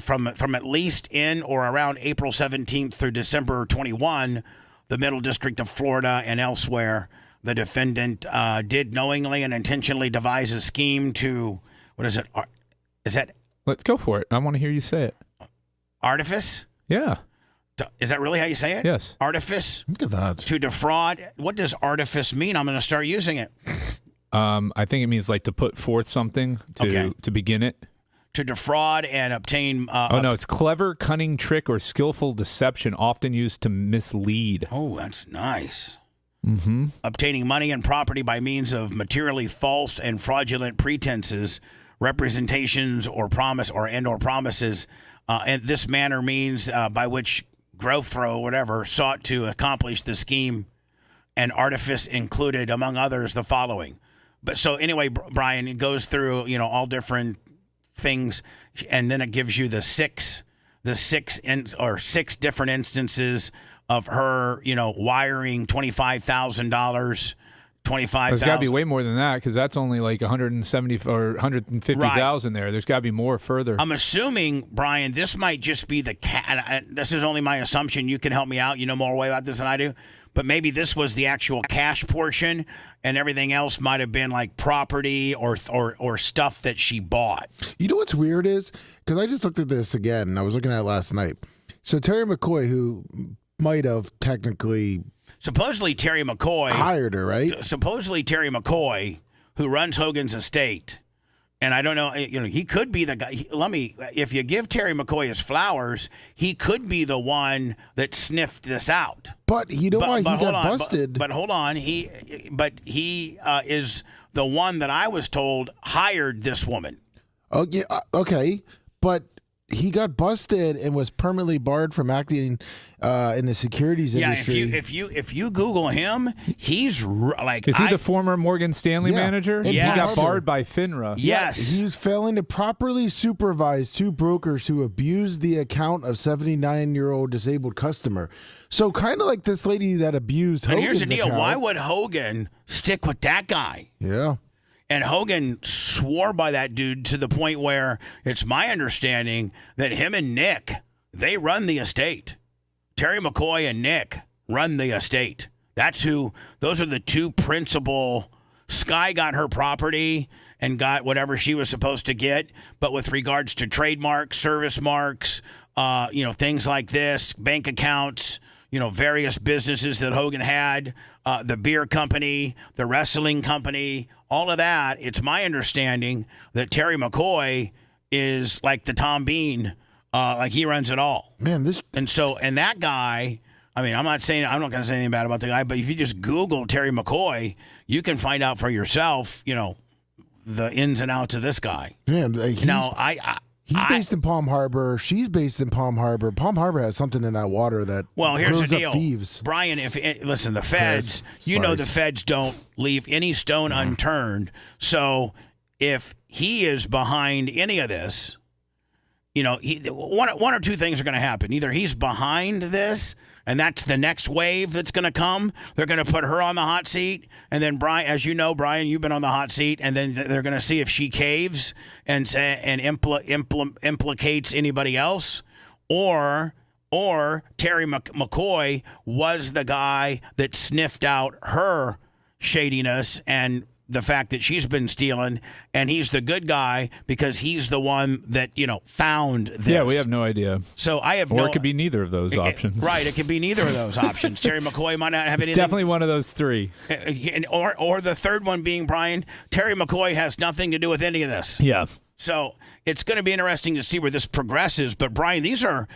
from at least in or around April 17th through December 21, the Middle District of Florida and elsewhere, the defendant did knowingly and intentionally devise a scheme to, what is it? Is that? Let's go for it. I want to hear you say it. Artifice? Yeah. Is that really how you say it? Yes. Artifice? Look at that. To defraud. What does artifice mean? I'm going to start using it. I think it means like to put forth something to begin it. To defraud and obtain... no, it's clever, cunning, trick, or skillful deception, often used to mislead. Oh, that's nice. Mm-hmm. Obtaining money and property by means of materially false and fraudulent pretenses, representations, or promises. And this manner means by which Growthro, whatever, sought to accomplish the scheme, and artifice included, among others, the following. But so anyway, Brian, it goes through all different things, and then it gives you the six different instances of her, wiring $25,000. There's got to be way more than that, because that's only like 170 or 150,000 there. There's got to be more further. I'm assuming, Brian, this might just be the this is only my assumption. You can help me out. You know more way about this than I do. But maybe this was the actual cash portion, and everything else might have been like property or stuff that she bought. You know what's weird is, because I just looked at this again, and I was looking at it last night. So Terry McCoy, who might have technically... Supposedly Terry McCoy... hired her, right? Supposedly Terry McCoy, who runs Hogan's estate, And I don't know, he could be the guy. If you give Terry McCoy his flowers, he could be the one that sniffed this out. But you know why he got busted? But hold on, he is the one that I was told hired this woman. Oh yeah, okay, but he got busted and was permanently barred from acting in the securities industry. Yeah, if you Google him, he's like. Is he the former Morgan Stanley manager? Yeah, he got barred by FINRA. Yes, he was failing to properly supervise two brokers who abused the account of 79-year-old disabled customer. So kind of like this lady that abused Hogan's here's the deal: account. why would Hogan stick with that guy? Yeah. And Hogan swore by that dude to the point where it's my understanding that him and Nick, they run the estate. Terry McCoy and Nick run the estate. Those are the two principal. Sky got her property and got whatever she was supposed to get. But with regards to trademarks, service marks, things like this, bank accounts, various businesses that Hogan had, the beer company, the wrestling company, all of that. It's my understanding that Terry McCoy is like the Tom Bean, like he runs it all. Man, and that guy. I mean, I'm not going to say anything bad about the guy, but if you just Google Terry McCoy, you can find out for yourself, the ins and outs of this guy. Man, he's based in Palm Harbor. She's based in Palm Harbor. Palm Harbor has something in that water that here's the deal, up thieves. Brian. Listen, the feds. The feds don't leave any stone unturned. So if he is behind any of this, one or two things are going to happen. Either he's behind this, and that's the next wave that's going to come. They're going to put her on the hot seat. And then, Brian, as you know, Brian, you've been on the hot seat. And then they're going to see if she caves and implicates anybody else. Or Terry McCoy was the guy that sniffed out her shadiness and the fact that she's been stealing, and he's the good guy because he's the one that, found this. Yeah, we have no idea. So I have Or it could be neither of those options. Right, it could be neither of those options. Terry McCoy might not have anything. It's definitely one of those three. Or the third one being, Brian, Terry McCoy has nothing to do with any of this. Yeah. So it's going to be interesting to see where this progresses. But, Brian, these are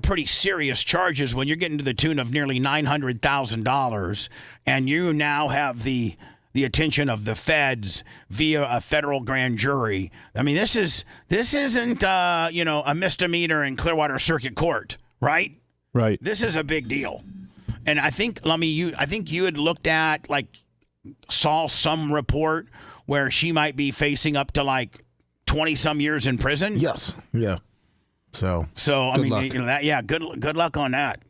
pretty serious charges when you're getting to the tune of nearly $900,000, and you now have the attention of the feds via a federal grand jury. I mean, this isn't a misdemeanor in Clearwater Circuit Court, right? Right. This is a big deal. And I think, you had looked at, saw some report where she might be facing up to 20 some years in prison. Yes. Yeah. So good luck on that.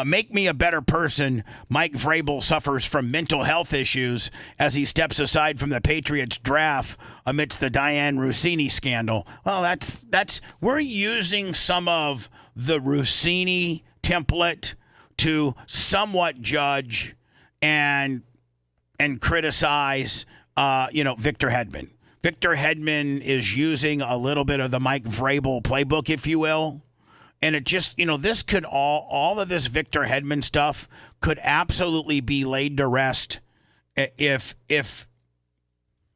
Make me a better person. Mike Vrabel suffers from mental health issues as he steps aside from the Patriots draft amidst the Diane Rossini scandal. Well, we're using some of the Rossini template to somewhat judge and criticize, Victor Hedman. Victor Hedman is using a little bit of the Mike Vrabel playbook, if you will. And it just, this could all of this Victor Hedman stuff could absolutely be laid to rest if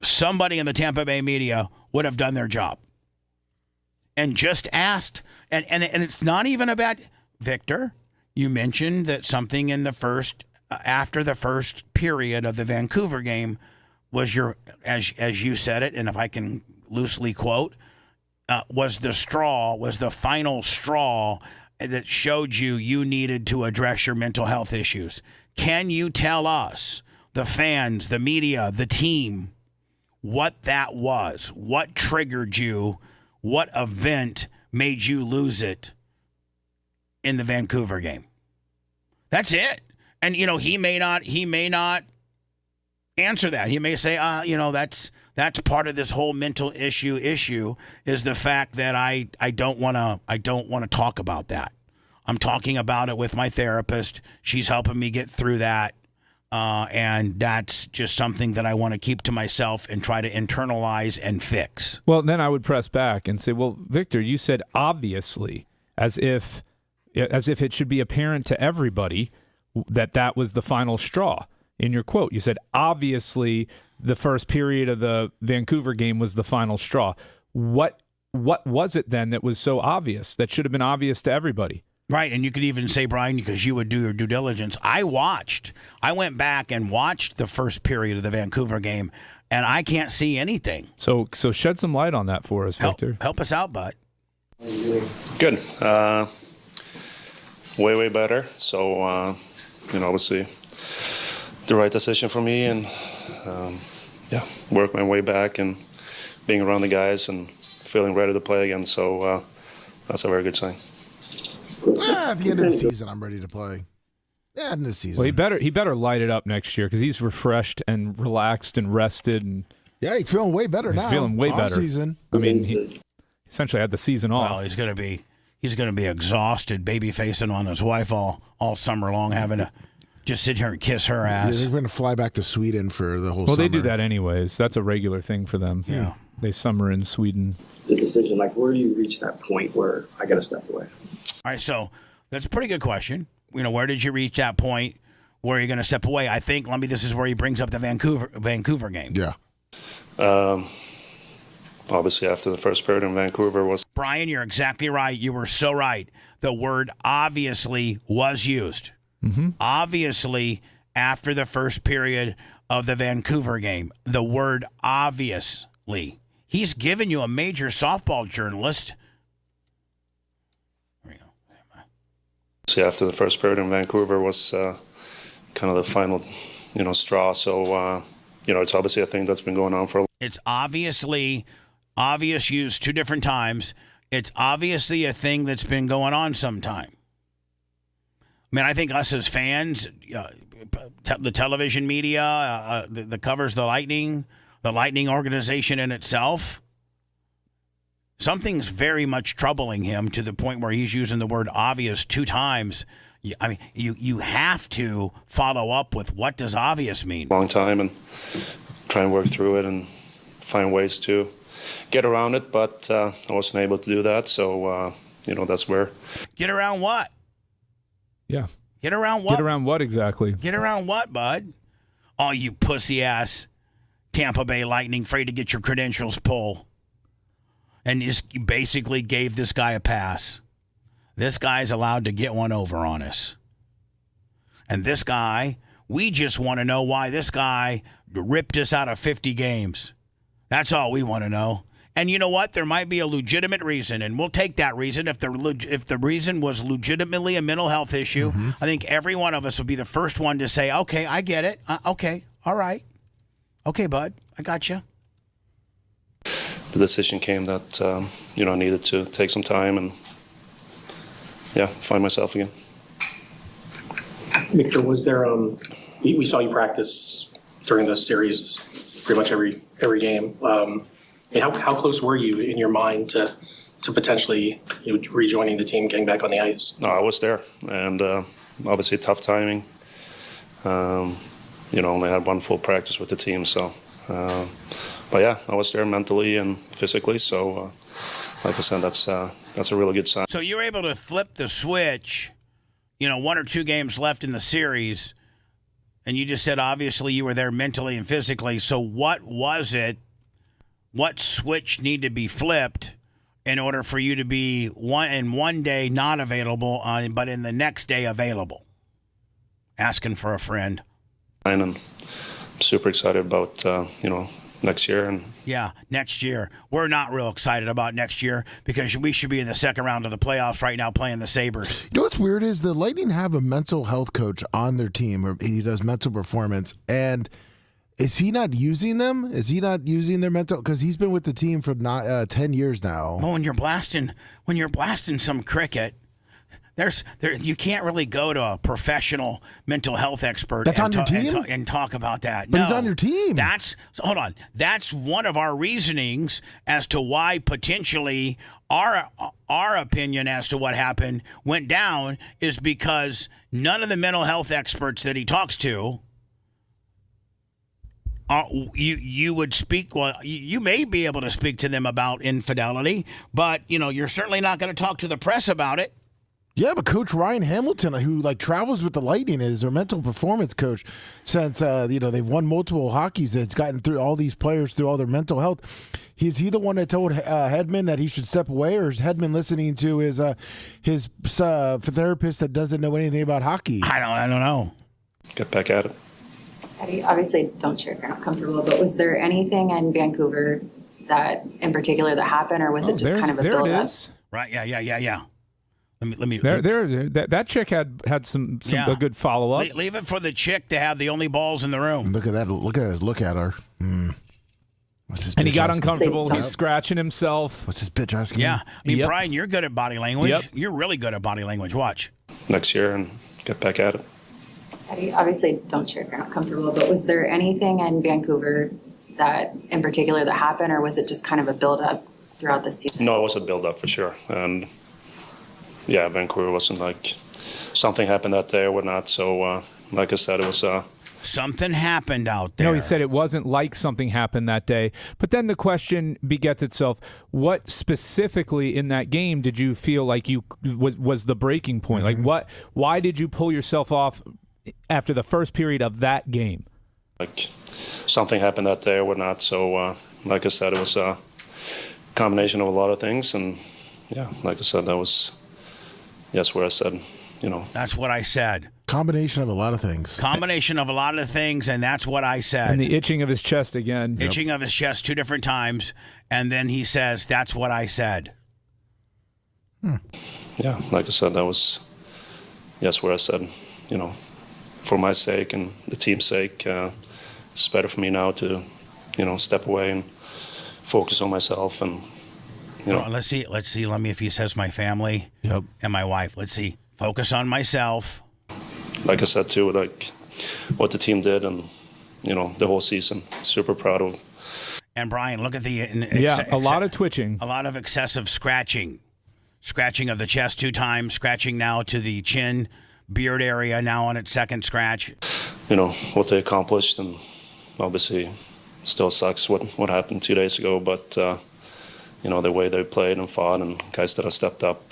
somebody in the Tampa Bay media would have done their job and just asked. And it's not even about Victor. You mentioned that something in after the first period of the Vancouver game was as you said it, and if I can loosely quote, was the final straw that showed you needed to address your mental health issues. Can you tell us, the fans, the media, the team, what that was? What triggered you? What event made you lose it in the Vancouver game? That's it. And, he may not answer that. He may say, that's part of this whole mental issue is the fact that I don't want to talk about that. I'm talking about it with my therapist. She's helping me get through that. And that's just something that I want to keep to myself and try to internalize and fix. Well, then I would press back and say, well, Victor, you said obviously, as if it should be apparent to everybody that was the final straw. In your quote, you said, obviously, the first period of the Vancouver game was the final straw. What was it then that was so obvious, that should have been obvious to everybody? Right, and you could even say, Brian, because you would do your due diligence, I went back and watched the first period of the Vancouver game, and I can't see anything. So shed some light on that for us, Victor. Help us out, bud. Good. Way better. So, obviously the right decision for me, and work my way back and being around the guys and feeling ready to play again. So that's a very good sign. At the end of the season, I'm ready to play. Yeah, end of the season. Well, he better light it up next year because he's refreshed and relaxed and rested, and he's feeling way better now. He's feeling way better. Season. I mean, he essentially had the season off. Well, he's gonna be exhausted, baby facing on his wife all summer long, having to just sit here and kiss her ass. Yeah, they're going to fly back to Sweden for the whole summer. Well, they do that anyways. That's a regular thing for them. Yeah. They summer in Sweden. The decision, where do you reach that point where I got to step away? All right, so that's a pretty good question. Where did you reach that point where you're going to step away? I think, this is where he brings up the Vancouver game. Yeah. Obviously, after the first period in Vancouver was... Brian, you're exactly right. You were so right. The word obviously was used. Mm-hmm. Obviously, after the first period of the Vancouver game, the word obviously. He's given you a major softball journalist. There you go. See, after the first period in Vancouver was kind of the final, straw. So, it's obviously a thing that's been going on for a... It's obvious used two different times. It's obviously a thing that's been going on sometime. I mean, I think us as fans, the television media, that covers the Lightning organization in itself, something's very much troubling him to the point where he's using the word obvious two times. I mean, you have to follow up with what does obvious mean. Long time and try and work through it and find ways to get around it, but I wasn't able to do that. So, that's where. Get around what? Yeah. Get around what? Get around what exactly? Get around what, bud? Oh, you pussy-ass Tampa Bay Lightning, afraid to get your credentials pulled. And just basically gave this guy a pass. This guy's allowed to get one over on us. And this guy, we just want to know why this guy ripped us out of 50 games. That's all we want to know. And you know what? There might be a legitimate reason, and we'll take that reason. If the reason was legitimately a mental health issue, I think every one of us would be the first one to say, okay, I get it. Okay, all right. Okay, bud, I got you. The decision came that, I needed to take some time and, find myself again. Victor, was there, we saw you practice during the series pretty much every game. How close were you in your mind to potentially rejoining the team, getting back on the ice? No, I was there, and obviously tough timing. Only had one full practice with the team, so. But yeah, I was there mentally and physically, so like I said, that's a really good sign. So you were able to flip the switch, 1 or 2 games left in the series, and you just said obviously you were there mentally and physically. So what was it? What switch needed to be flipped in order for you to be one day not available, but in the next day available? Asking for a friend. And I'm super excited about next year. And yeah, next year. We're not real excited about next year because we should be in the second round of the playoffs right now playing the Sabres. You know what's weird is the Lightning have a mental health coach on their team, or he does mental performance, and is he not using them? Is he not using their mental? Because he's been with the team for 10 years now. Well, when you're blasting some cricket, you can't really go to a professional mental health expert that's on your team and talk about that. But he's on your team. Hold on. That's one of our reasonings as to why potentially our opinion as to what happened went down is because none of the mental health experts that he talks to. You would speak. Well, you may be able to speak to them about infidelity, but you're certainly not going to talk to the press about it. Yeah, but Coach Ryan Hamilton, who travels with the Lightning, is their mental performance coach since they've won multiple hockeys. That's gotten through all these players through all their mental health. Is he the one that told Hedman that he should step away, or is Hedman listening to his therapist that doesn't know anything about hockey? I don't know. Get back at it. Obviously, don't share if you're not comfortable. But was there anything in Vancouver that, in particular, that happened, or was it just kind of a build-up? Right? Yeah. Let me. That chick had some a good follow up. Leave it for the chick to have the only balls in the room. Look at that! Look at her. And he got uncomfortable. He's scratching himself. What's his bitch asking? Yeah, me? Brian, you're good at body language. Yep. You're really good at body language. Watch. Next year and get back at it. Obviously, don't share if you're not comfortable. But was there anything in Vancouver that, in particular, that happened, or was it just kind of a build-up throughout the season? No, it was a build-up for sure. And yeah, Vancouver wasn't like something happened that day or whatnot. So, like I said, it was something happened out there. No, he said it wasn't like something happened that day. But then the question begets itself: what specifically in that game did you feel like was the breaking point? Mm-hmm. Like why did you pull yourself off after the first period of that game? Like something happened that day or whatnot. So, like I said, it was a combination of a lot of things. And yeah, like I said, that was. Yes, where I said, That's what I said. Combination of a lot of things. And that's what I said. And the itching of his chest again. Itching of his chest 2 different times, and then he says, that's what I said. Yeah, like I said, that was, yes, where I said, for my sake and the team's sake, it's better for me now to, step away and focus on myself and, Let's see. Let me, if he says my family and my wife. Let's see. Focus on myself. Like I said, too, like what the team did and, the whole season. Super proud of. And Brian, look at the... a lot of twitching. A lot of excessive scratching. Scratching of the chest 2 times. Scratching now to the chin, beard area now on its second scratch. What they accomplished, and obviously still sucks what happened 2 days ago, but... the way they played and fought and guys that have stepped up.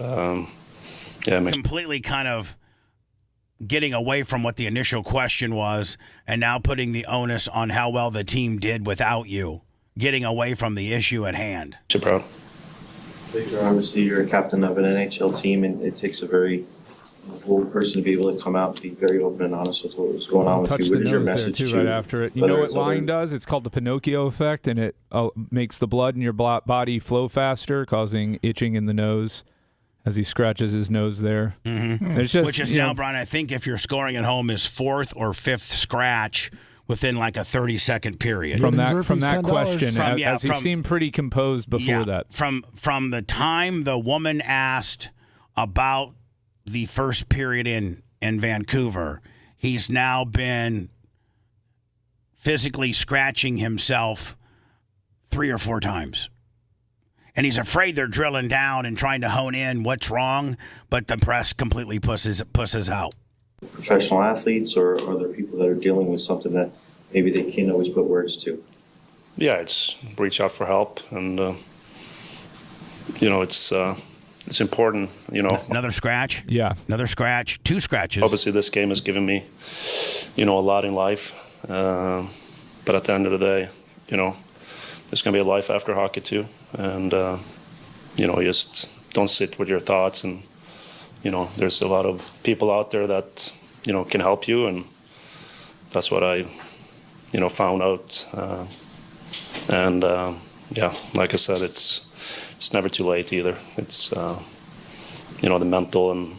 Completely kind of getting away from what the initial question was and now putting the onus on how well the team did without you. Getting away from the issue at hand. Super proud. Victor, obviously you're a captain of an NHL team, and it takes a very bold person to be able to come out and be very open and honest with what was going on with you. What is your message too, right after it? You know what lying does? It's called the Pinocchio effect, and it makes the blood in your body flow faster, causing itching in the nose as he scratches his nose there. Mm-hmm. Which is now, Brian, I think if you're scoring at home, is 4th or 5th scratch within like a 30-second period. From that question, as he seemed pretty composed before that. From the time the woman asked about the first period in Vancouver, he's now been physically scratching himself 3 or 4 times. And he's afraid they're drilling down and trying to hone in what's wrong, but the press completely pusses out. Professional athletes, or are there people that are dealing with something that maybe they can't always put words to? Yeah, it's reach out for help, and it's important, Another scratch? Yeah. Another scratch. 2 scratches. Obviously, this game has given me, a lot in life. But at the end of the day, there's going to be a life after hockey, too. And, just don't sit with your thoughts. And, there's a lot of people out there that, can help you. And that's what I, found out. Like I said, it's never too late either. It's, the mental and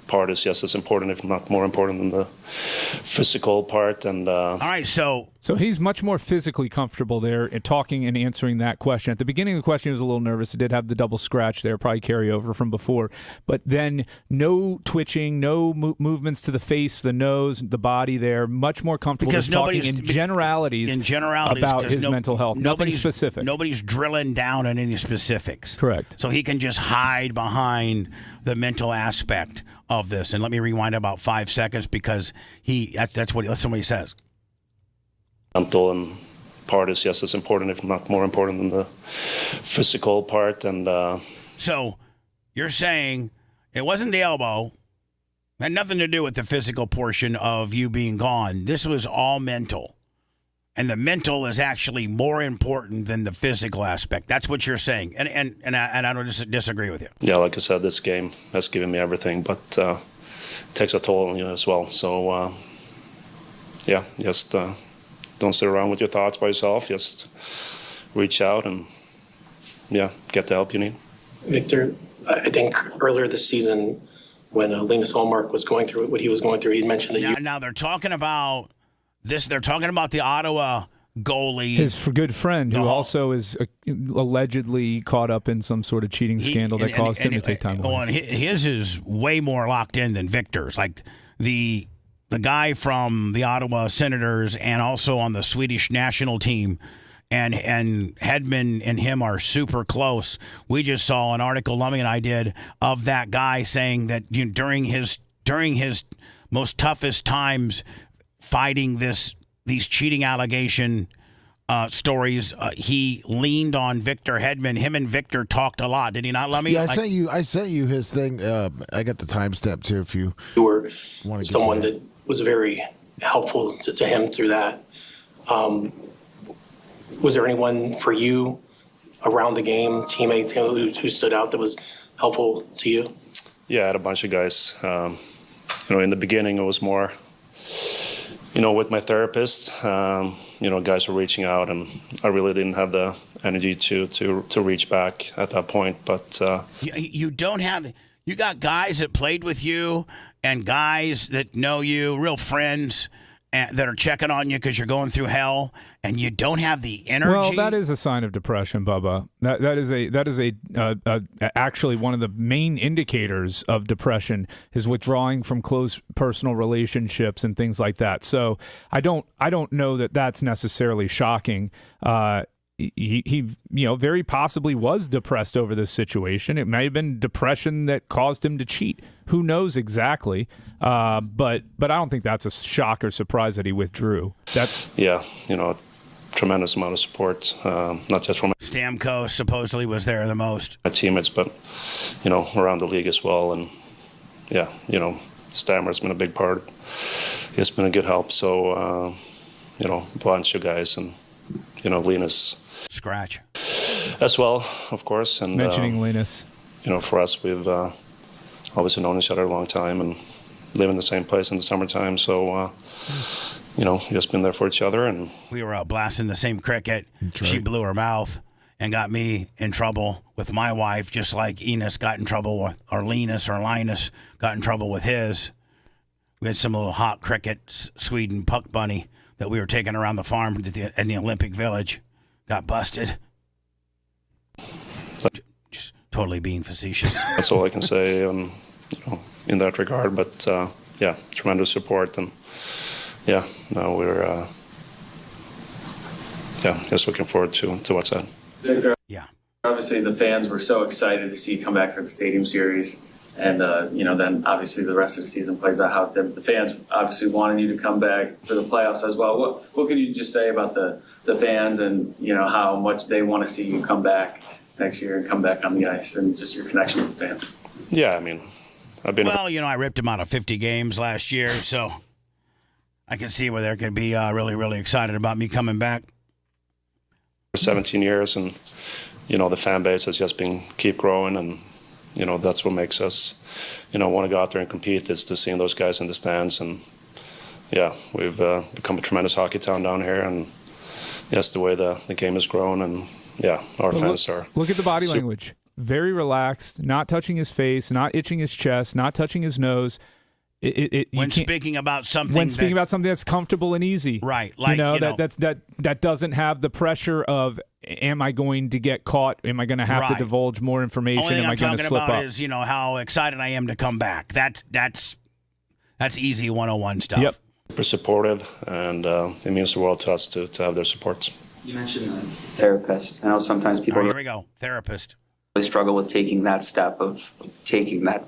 part is, yes, it's important, if not more important than the physical part. And all right, so he's much more physically comfortable there in talking and answering that question. At the beginning of the question, he was a little nervous. It did have the double scratch there, probably carry over from before. But then no twitching, no movements to the face, the nose, the body there. Much more comfortable just talking in generalities about his mental health. Nothing specific. Nobody's drilling down on any specifics. Correct. So he can just hide behind the mental aspect of this. And let me rewind about 5 seconds because that's what he says. Mental and part is, yes, it's important, if not more important than the physical part. And so you're saying It wasn't the elbow. It had nothing to do with the physical portion of you being gone. This was all mental. And the mental is actually more important than the physical aspect. That's what you're saying. And I don't disagree with you. Yeah, like I said, this game has given me everything, but it takes a toll on you as well. So, just don't sit around with your thoughts by yourself. Just reach out and, get the help you need. Victor, I think earlier this season when Linus Ullmark was going through what he was going through, he mentioned that Now they're talking about this. They're talking about the Ottawa goalie. His good friend, who also is allegedly caught up in some sort of cheating scandal that caused him to take time away. Well, and his is way more locked in than Victor's. Like the guy from the Ottawa Senators and also on the Swedish national team, and Hedman and him are super close. We just saw an article Lummy and I did of that guy saying that during his most toughest times fighting these cheating allegation stories, he leaned on Victor Hedman. Him and Victor talked a lot. Did he not, Lummy? Yeah, I sent you his thing. I got the timestamp too. If you were someone that was very helpful to him through that. Was there anyone for you around the game, teammates who stood out that was helpful to you? Yeah, I had a bunch of guys. In the beginning, it was more, with my therapist. Guys were reaching out, and I really didn't have the energy to reach back at that point. But you got guys that played with you and guys that know you, real friends, that are checking on you because you're going through hell, and you don't have the energy. Well, that is a sign of depression, Bubba. That is actually one of the main indicators of depression is withdrawing from close personal relationships and things like that. So I don't know that that's necessarily shocking. He very possibly was depressed over this situation. It may have been depression that caused him to cheat. Who knows exactly? But I don't think that's a shock or surprise that he withdrew. That's tremendous amount of support, not just from Stamkos supposedly was there the most. My teammates, but around the league as well. And Stammer's been a big part. He's been a good help. So a bunch of guys, and Linus. Scratch. As well, of course. And mentioning Linus. For us, we've obviously known each other a long time and live in the same place in the summertime. So, just been there for each other. And we were out blasting the same cricket. Right. She blew her mouth and got me in trouble with my wife, just like Linus got in trouble Linus got in trouble with his. We had some little hot cricket Sweden puck bunny that we were taking around the farm in the Olympic Village. Got busted. Just totally being facetious. That's all I can say in that regard. But, tremendous support. And, we're just looking forward to what's ahead. Yeah. Obviously, the fans were so excited to see you come back for the Stadium Series. And, then obviously the rest of the season plays out how the fans obviously wanted you to come back for the playoffs as well. What could you just say about the fans and, how much they want to see you come back next year and come back on the ice and just your connection with the fans? Yeah, I mean, I've been... Well, I ripped them out of 50 games last year, so I can see where they're going to be really, really excited about me coming back. For 17 years, and, the fan base has just been keep growing, and that's what makes us, want to go out there and compete, is to seeing those guys in the stands. And, we've become a tremendous hockey town down here. And, yes, the way the game has grown. And, our fans are... Look at the body language. Very relaxed, not touching his face, not itching his chest, not touching his nose. When speaking about something that's comfortable and easy. Right. That doesn't have the pressure of, am I going to get caught? Am I going to have to divulge more information? Only am I going to slip up? All I'm talking about is, how excited I am to come back. That's easy 101 stuff. Yep. Super supportive, and it means the world to us to have their supports. You mentioned a therapist. I know sometimes people here we go. Therapist. Really struggle with taking that step of taking that,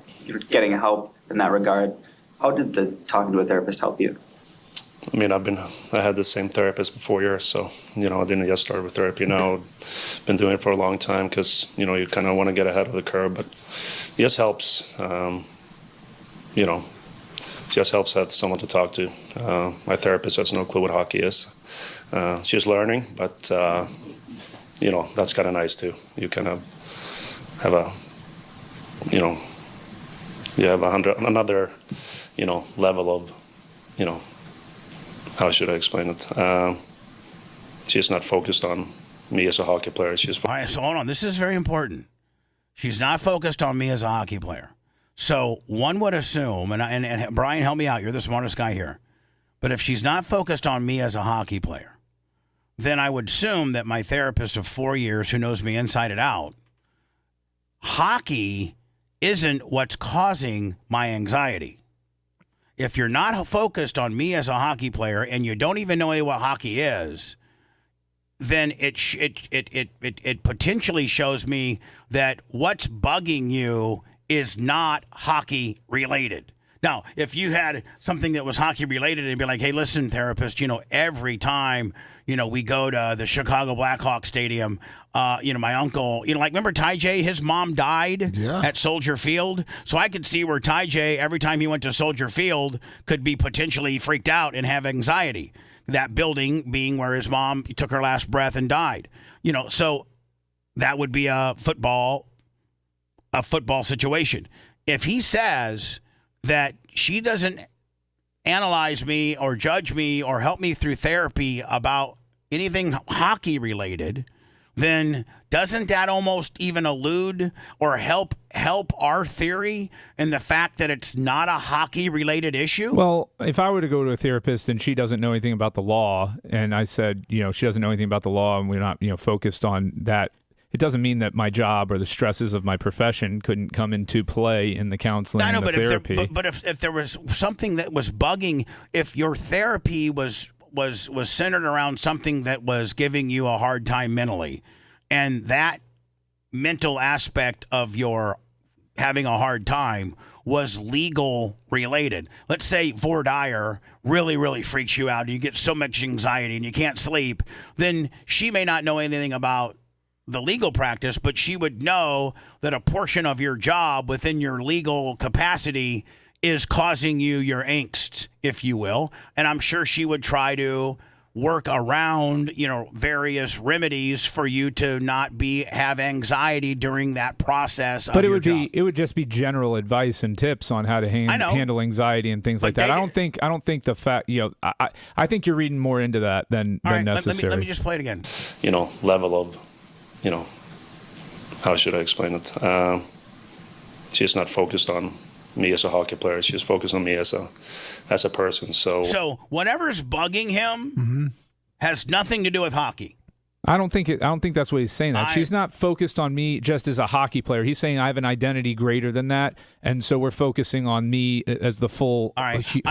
getting help in that regard. How did the talking to a therapist help you? I mean, I had the same therapist for 4 years, so, you know, I didn't just start with therapy now. I've been doing it for a long time because, you know, you kind of want to get ahead of the curve, but it just helps, you know, it just helps to have someone to talk to. My therapist has no clue what hockey is. She's learning, but, you know, that's kind of nice too. You kind of have a, you know, you have another, you know, level of, you know, how should I explain it? She's not focused on me as a hockey player. She's all right, so hold on. This is very important. She's not focused on me as a hockey player. So one would assume, and Brian, help me out. You're the smartest guy here. But if she's not focused on me as a hockey player, then I would assume that my therapist of 4 years who knows me inside and out, hockey isn't what's causing my anxiety. If you're not focused on me as a hockey player and you don't even know what hockey is, then it potentially shows me that what's bugging you is not hockey related. Now, if you had something that was hockey related and be like, hey, listen, therapist, you know, every time, you know, we go to the Chicago Blackhawks stadium, you know, my uncle, you know, like, remember Ty J, his mom died at Soldier Field. So I could see where Ty J, every time he went to Soldier Field, could be potentially freaked out and have anxiety. That building being where his mom took her last breath and died. You know, so that would be a football situation. If he says that she doesn't analyze me or judge me or help me through therapy about anything hockey related, then doesn't that almost even allude or help our theory in the fact that it's not a hockey related issue? Well, if I were to go to a therapist and she doesn't know anything about the law, and I said, you know, she doesn't know anything about the law and we're not, you know, focused on that, it doesn't mean that my job or the stresses of my profession couldn't come into play in the counseling and the therapy. But if there was something that was bugging, if your therapy was centered around something that was giving you a hard time mentally, and that mental aspect of your having a hard time was legal related. Let's say Vore Dyer really, really freaks you out and you get so much anxiety and you can't sleep, then she may not know anything about the legal practice, but she would know that a portion of your job within your legal capacity is causing you your angst, if you will. And I'm sure she would try to work around, you know, various remedies for you to not have anxiety during that process. But it would just be general advice and tips on how to handle anxiety and things like that. I don't think the fact, you know, I think you're reading more into that than necessary. Let me just play it again. You know, level of, you know, how should I explain it? She's not focused on me as a hockey player. She's focused on me as a person. So whatever's bugging him has nothing to do with hockey. I don't think that's what he's saying. She's not focused on me just as a hockey player. He's saying I have an identity greater than that, and so we're focusing on me as the full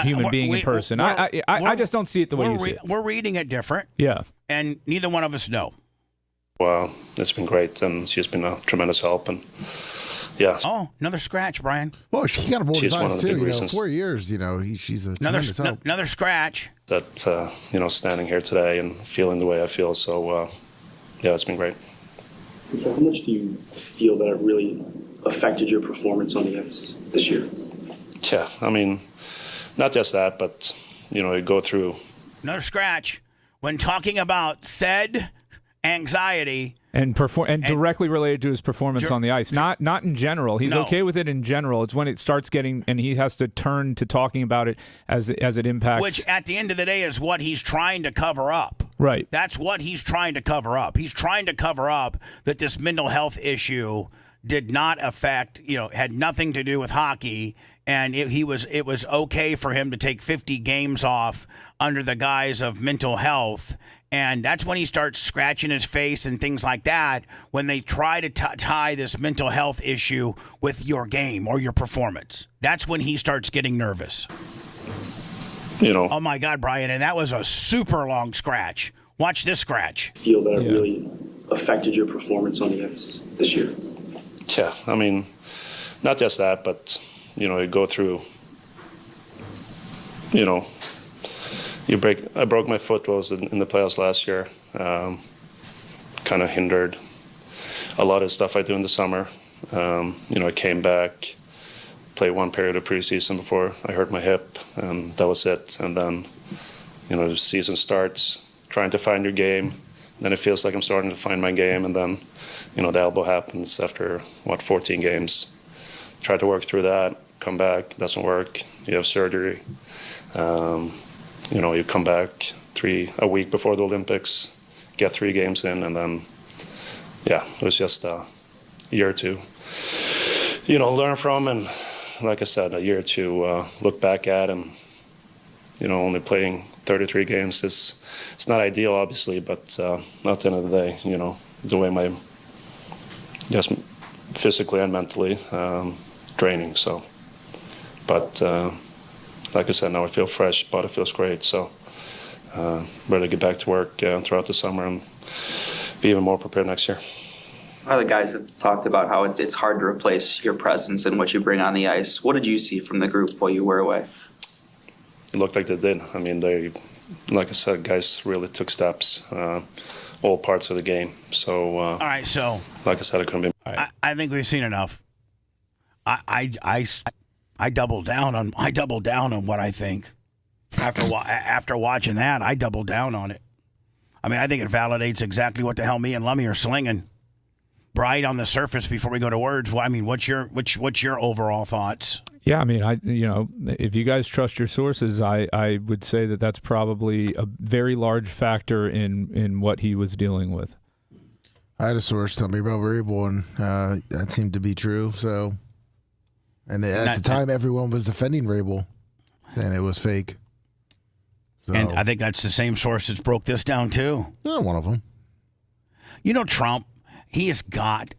human being and person. I just don't see it the way you see it. We're reading it different. Yeah, and neither one of us know. Well, it's been great, and she's been a tremendous help, and yeah. Oh, another scratch, Brian. Well, she got a bold She's one of the big reasons. 4 years, you know, she's a tremendous help. Another scratch. That you know, standing here today and feeling the way I feel, so yeah, it's been great. How much do you feel that it really affected your performance on the ice this year? Yeah, I mean, not just that, but you know, you go through another scratch when talking about said anxiety and directly related to his performance on the ice, not in general. He's okay with it in general. It's when it starts getting, and he has to turn to talking about it as it impacts. Which at the end of the day is what he's trying to cover up. Right. That's what he's trying to cover up. He's trying to cover up that this mental health issue did not affect, you know, had nothing to do with hockey, and it was okay for him to take 50 games off under the guise of mental health. And that's when he starts scratching his face and things like that, when they try to tie this mental health issue with your game or your performance. That's when he starts getting nervous. You know. Oh, my God, Brian, and that was a super long scratch. Watch this scratch. Feel that it really affected your performance on the ice this year? Yeah, I mean, not just that, but, you know, you go through, you know, I broke my foot in the playoffs last year. Kind of hindered a lot of stuff I do in the summer. I came back, played one period of preseason before I hurt my hip, and that was it. And then, the season starts, trying to find your game. Then it feels like I'm starting to find my game, and then, the elbow happens after 14 games. Try to work through that, come back, doesn't work. You have surgery. You come back a week before the Olympics, get 3 games in, and then, it was just a year or two, learn from, and like I said, a year or two look back at, and only playing 33 games it's not ideal, obviously, but at the end of the day, the way just physically and mentally draining. So, but like I said, now I feel fresh, body feels great, so ready to get back to work throughout the summer and be even more prepared next year. Other guys have talked about how it's hard to replace your presence and what you bring on the ice. What did you see from the group while you were away? It looked like they did. I mean, like I said, guys really took steps, all parts of the game. So, all right. So, like I said, it couldn't be. I think we've seen enough. I double down on what I think. After watching that, I double down on it. I mean, I think it validates exactly what the hell me and Lummy are slinging. Bright on the surface before we go to words. Well, I mean, what's your overall thoughts? Yeah, I mean, if you guys trust your sources, I would say that that's probably a very large factor in what he was dealing with. I had a source tell me about Vrabel, and that seemed to be true. So, and at the time, everyone was defending Vrabel, saying it was fake. So. And I think that's the same source that broke this down too. One of them. Trump. He's got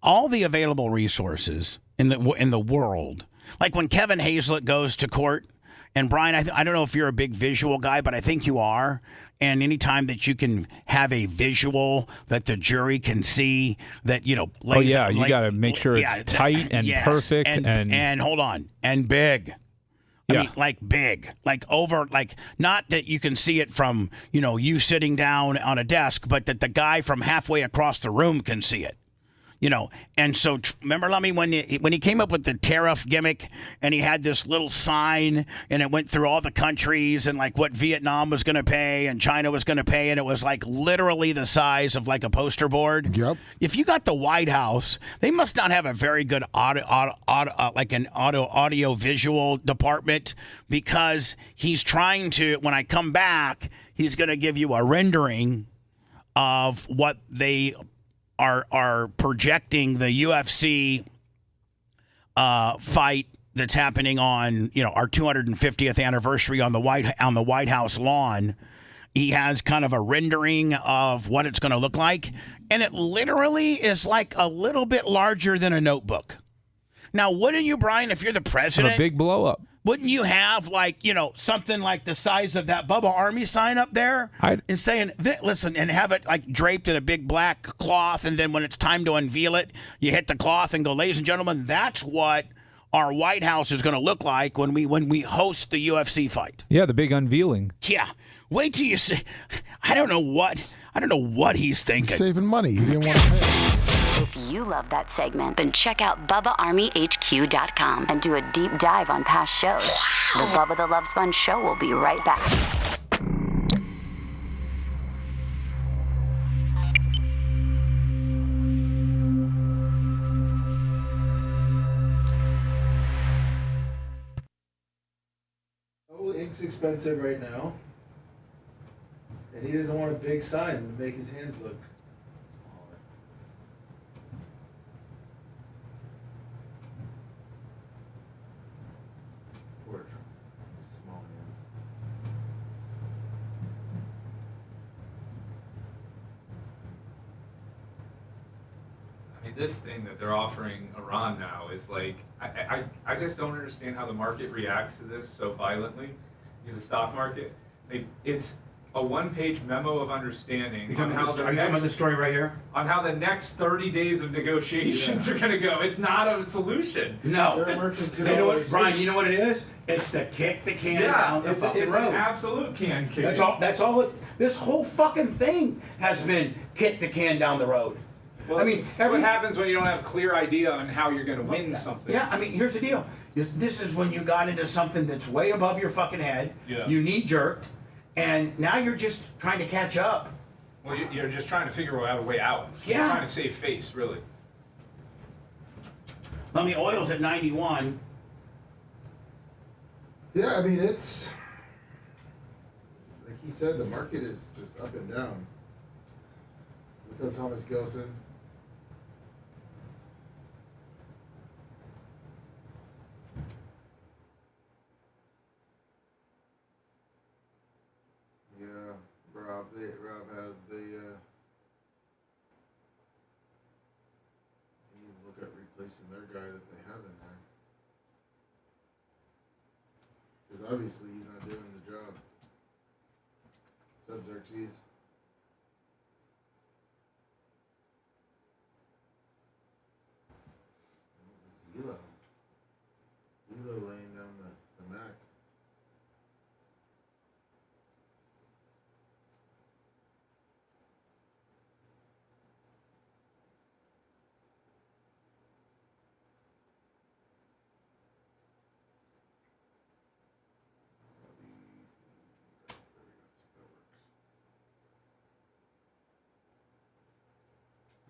all the available resources in the world. Like when Kevin Hazlett goes to court, and Brian, I don't know if you're a big visual guy, but I think you are. And anytime that you can have a visual that the jury can see, that you got to make sure it's tight and perfect and hold on, and big. I mean, like big, like over, like not that you can see it from, you sitting down on a desk, but that the guy from halfway across the room can see it. And so remember, Lummy, when he came up with the tariff gimmick, and he had this little sign, and it went through all the countries, and like what Vietnam was going to pay and China was going to pay, and it was like literally the size of like a poster board. Yep. If you got the White House, they must not have a very good audio visual department, because he's trying to. When I come back, he's going to give you a rendering of what they are projecting the UFC fight that's happening on our 250th anniversary on the White House lawn. He has kind of a rendering of what it's going to look like, and it literally is like a little bit larger than a notebook. Now, wouldn't you, Brian, if you're the president, a big blow up? Wouldn't you have something like the size of that Bubba Army sign up there and saying, listen, and have it like draped in a big black cloth, and then when it's time to unveil it, you hit the cloth and go, ladies and gentlemen, that's what our White House is going to look like when we host the UFC fight. Yeah, the big unveiling. Yeah. Wait till you see. I don't know what he's thinking. He's saving money. He didn't want to pay. If you love that segment, then check out BubbaArmyHQ.com and do a deep dive on past shows. Wow. The Bubba the Love Sponge Show will be right back. Oh, ink's expensive right now. And he doesn't want a big sign to make his hands look smaller. Poor Trump. Small hands. I mean, this thing that they're offering Iran now is like, I just don't understand how the market reacts to this so violently, the stock market. Like, a one-page memo of understanding on how Are you talking about the story right here? On how the next 30 days of negotiations are going to go. It's not a solution. No. You know what, Brian? You know what it is? It's to kick the can down the fucking road. It's an absolute can kick. That's all. This whole fucking thing has been kick the can down the road. Well, I mean, that's what happens when you don't have a clear idea on how you're going to win something. Yeah, I mean, here's the deal. This is when you got into something that's way above your fucking head. Yeah. You knee jerked, and now you're just trying to catch up. Well, you're just trying to figure out a way out. Yeah. You're trying to save face, really. I mean, oil's at 91. Yeah, I mean, it's like he said, the market is just up and down. What's up, Thomas Gilson? Yeah, Rob has the. You need to look at replacing their guy that they have in there. Because obviously he's not doing the job. What's up, Xerxes? Hilo laying down the Mac.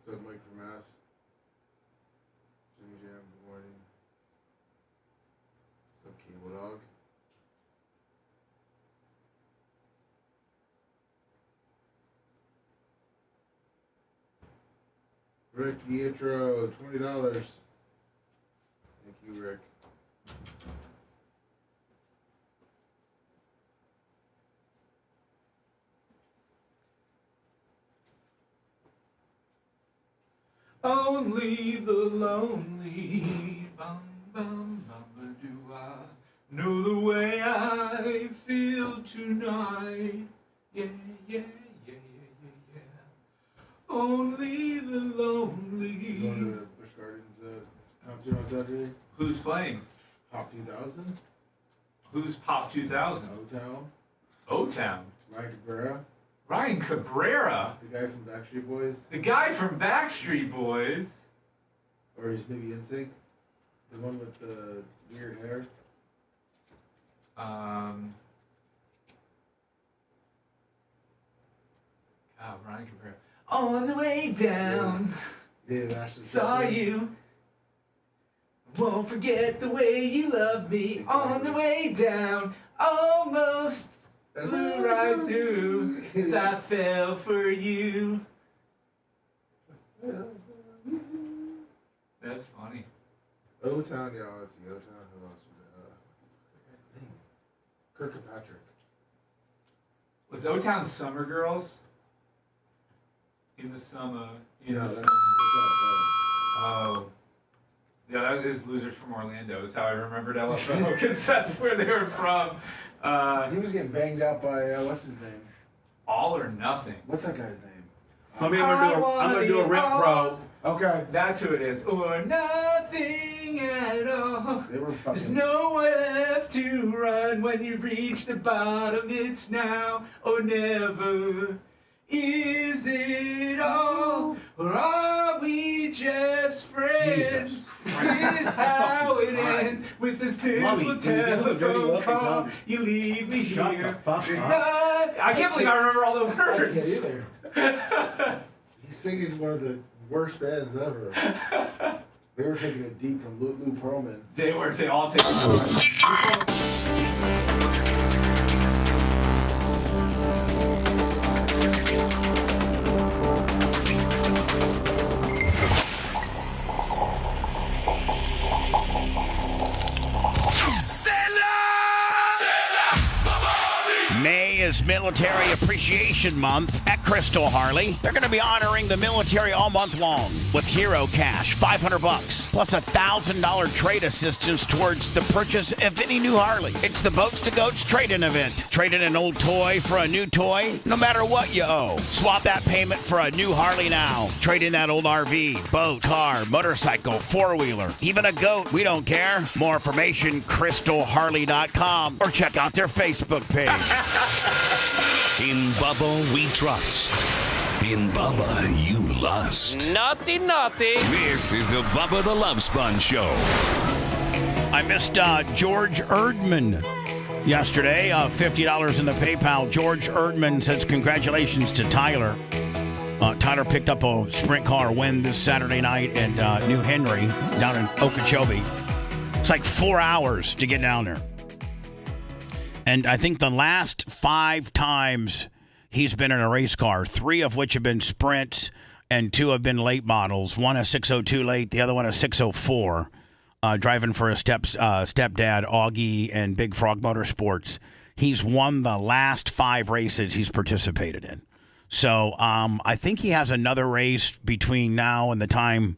What's up, Mike from Mass? Jimmy Jam, good morning. What's up, Cable Dog? Rick Dietro, $20. Thank you, Rick. Only the lonely, bum, bum, bum, do I know the way I feel tonight. Yeah, yeah, yeah, yeah, yeah, yeah. Only the lonely. You going to the Busch Gardens concert on Saturday? Who's playing? Pop 2000? Who's Pop 2000? O-Town. O-Town. Ryan Cabrera. Ryan Cabrera? The guy from Backstreet Boys. The guy from Backstreet Boys? Or he's maybe NSYNC. The one with the weird hair. Ryan Cabrera. On the way down, yeah, saw you. Won't forget the way you loved me. Exactly. On the way down, almost blew right through. 'Cause I fell for you. That's funny. O-Town, y'all. Let's see. O-Town. Who else was it? What's that guy's name? Kirkpatrick. Was O-Town Summer Girls? In the summer. That's summer. Oh. Yeah, that is Losers from Orlando, is how I remembered LFO, because that's where they were from. He was getting banged out by, what's his name? All or Nothing. What's that guy's name? I'm gonna do a rip pro. Okay. That's who it is. Or nothing at all. They were fucking... There's nowhere left to run when you reach the bottom. It's now or never. Is it all, or are we just friends? This is how it ends with a simple telephone call. You leave me here. I can't believe I remember all the words. I can't either. He's singing one of the worst bands ever. They were taking it deep from Lou Pearlman. They all taking it. is Military Appreciation Month at Crystal Harley. They're going to be honoring the military all month long with Hero Cash, $500, plus $1,000 trade assistance towards the purchase of any new Harley. It's the Boats to Goats trade-in event. Trade in an old toy for a new toy, no matter what you owe. Swap that payment for a new Harley now. Trade in that old RV, boat, car, motorcycle, four-wheeler, even a goat. We don't care. More information, crystalharley.com, or check out their Facebook page. In Bubba, we trust. In Bubba, you lust. Naughty, naughty. This is the Bubba the Love Sponge Show. I missed George Erdman yesterday. $50 in the PayPal. George Erdman says congratulations to Tyler. Tyler picked up a sprint car win this Saturday night at New Henry down in Okeechobee. It's like 4 hours to get down there. And I think the last 5 times he's been in a race car, 3 of which have been sprints and 2 have been late models. One a 602 late, the other one a 604. Driving for his stepdad, Augie, and Big Frog Motorsports. He's won the last 5 races he's participated in. So I think he has another race between now and the time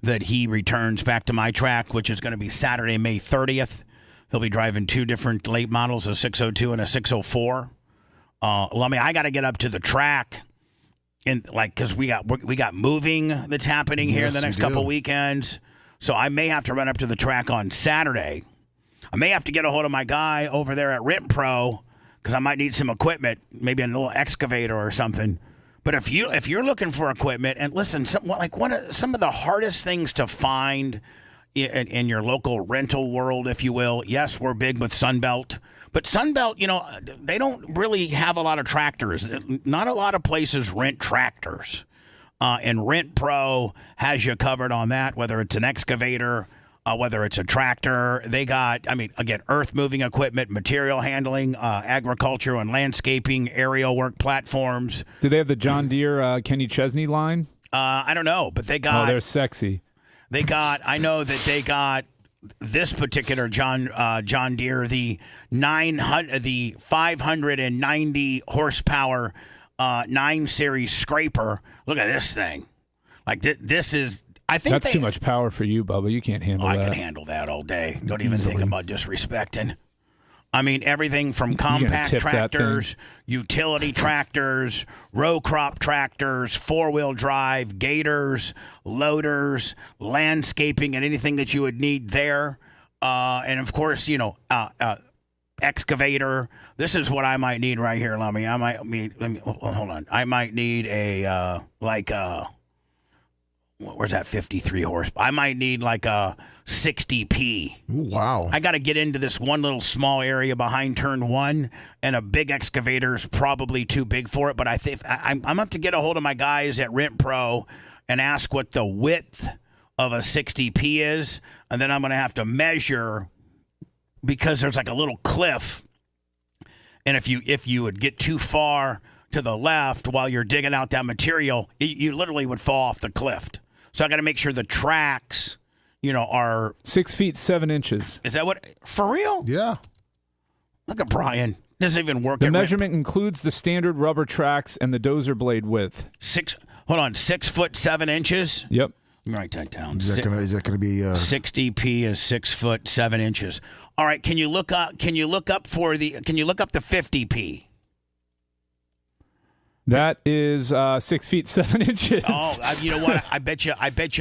that he returns back to my track, which is going to be Saturday, May 30th. He'll be driving 2 different late models, a 602 and a 604. Lummy, I got to get up to the track, because we got moving that's happening here in the next couple weekends. So I may have to run up to the track on Saturday. I may have to get a hold of my guy over there at Rent Pro, because I might need some equipment, maybe a little excavator or something. But if you're looking for equipment, and listen, some of the hardest things to find in your local rental world, if you will. Yes, we're big with Sunbelt, but Sunbelt, they don't really have a lot of tractors. Not a lot of places rent tractors. And Rent Pro has you covered on that, whether it's an excavator, whether it's a tractor. They got, again, earth-moving equipment, material handling, agriculture and landscaping, aerial work platforms. Do they have the John Deere Kenny Chesney line? I don't know, but they got... Oh, they're sexy. I know that they got this particular John Deere, the 590 horsepower 9 series scraper. Look at this thing. This is, I think that's too much power for you, Bubba. You can't handle that. I can handle that all day. Don't even think about disrespecting. Everything from compact tractors, utility tractors, row crop tractors, 4-wheel drive, gators, loaders, landscaping, and anything that you would need there. And of course, excavator. This is what I might need right here, Lummy. Hold on. I might need where's that 53 horsepower? I might need like a 60P. Wow. I got to get into this one little small area behind turn 1, and a big excavator is probably too big for it. But I think I'm up to get a hold of my guys at Rent Pro and ask what the width of a 60P is, and then I'm going to have to measure, because there's like a little cliff, and if you would get too far to the left while you're digging out that material, you literally would fall off the cliff. So I got to make sure the tracks, are 6 feet 7 inches. Is that what? For real? Yeah. Look at Brian. Doesn't even work. The measurement includes the standard rubber tracks and the dozer blade width. 6 foot 7 inches. Yep. Write that down. Is that gonna be 60P is 6 foot 7 inches. All right. Can you look up the 50P? That is 6 feet 7 inches. Oh, you know what? I bet you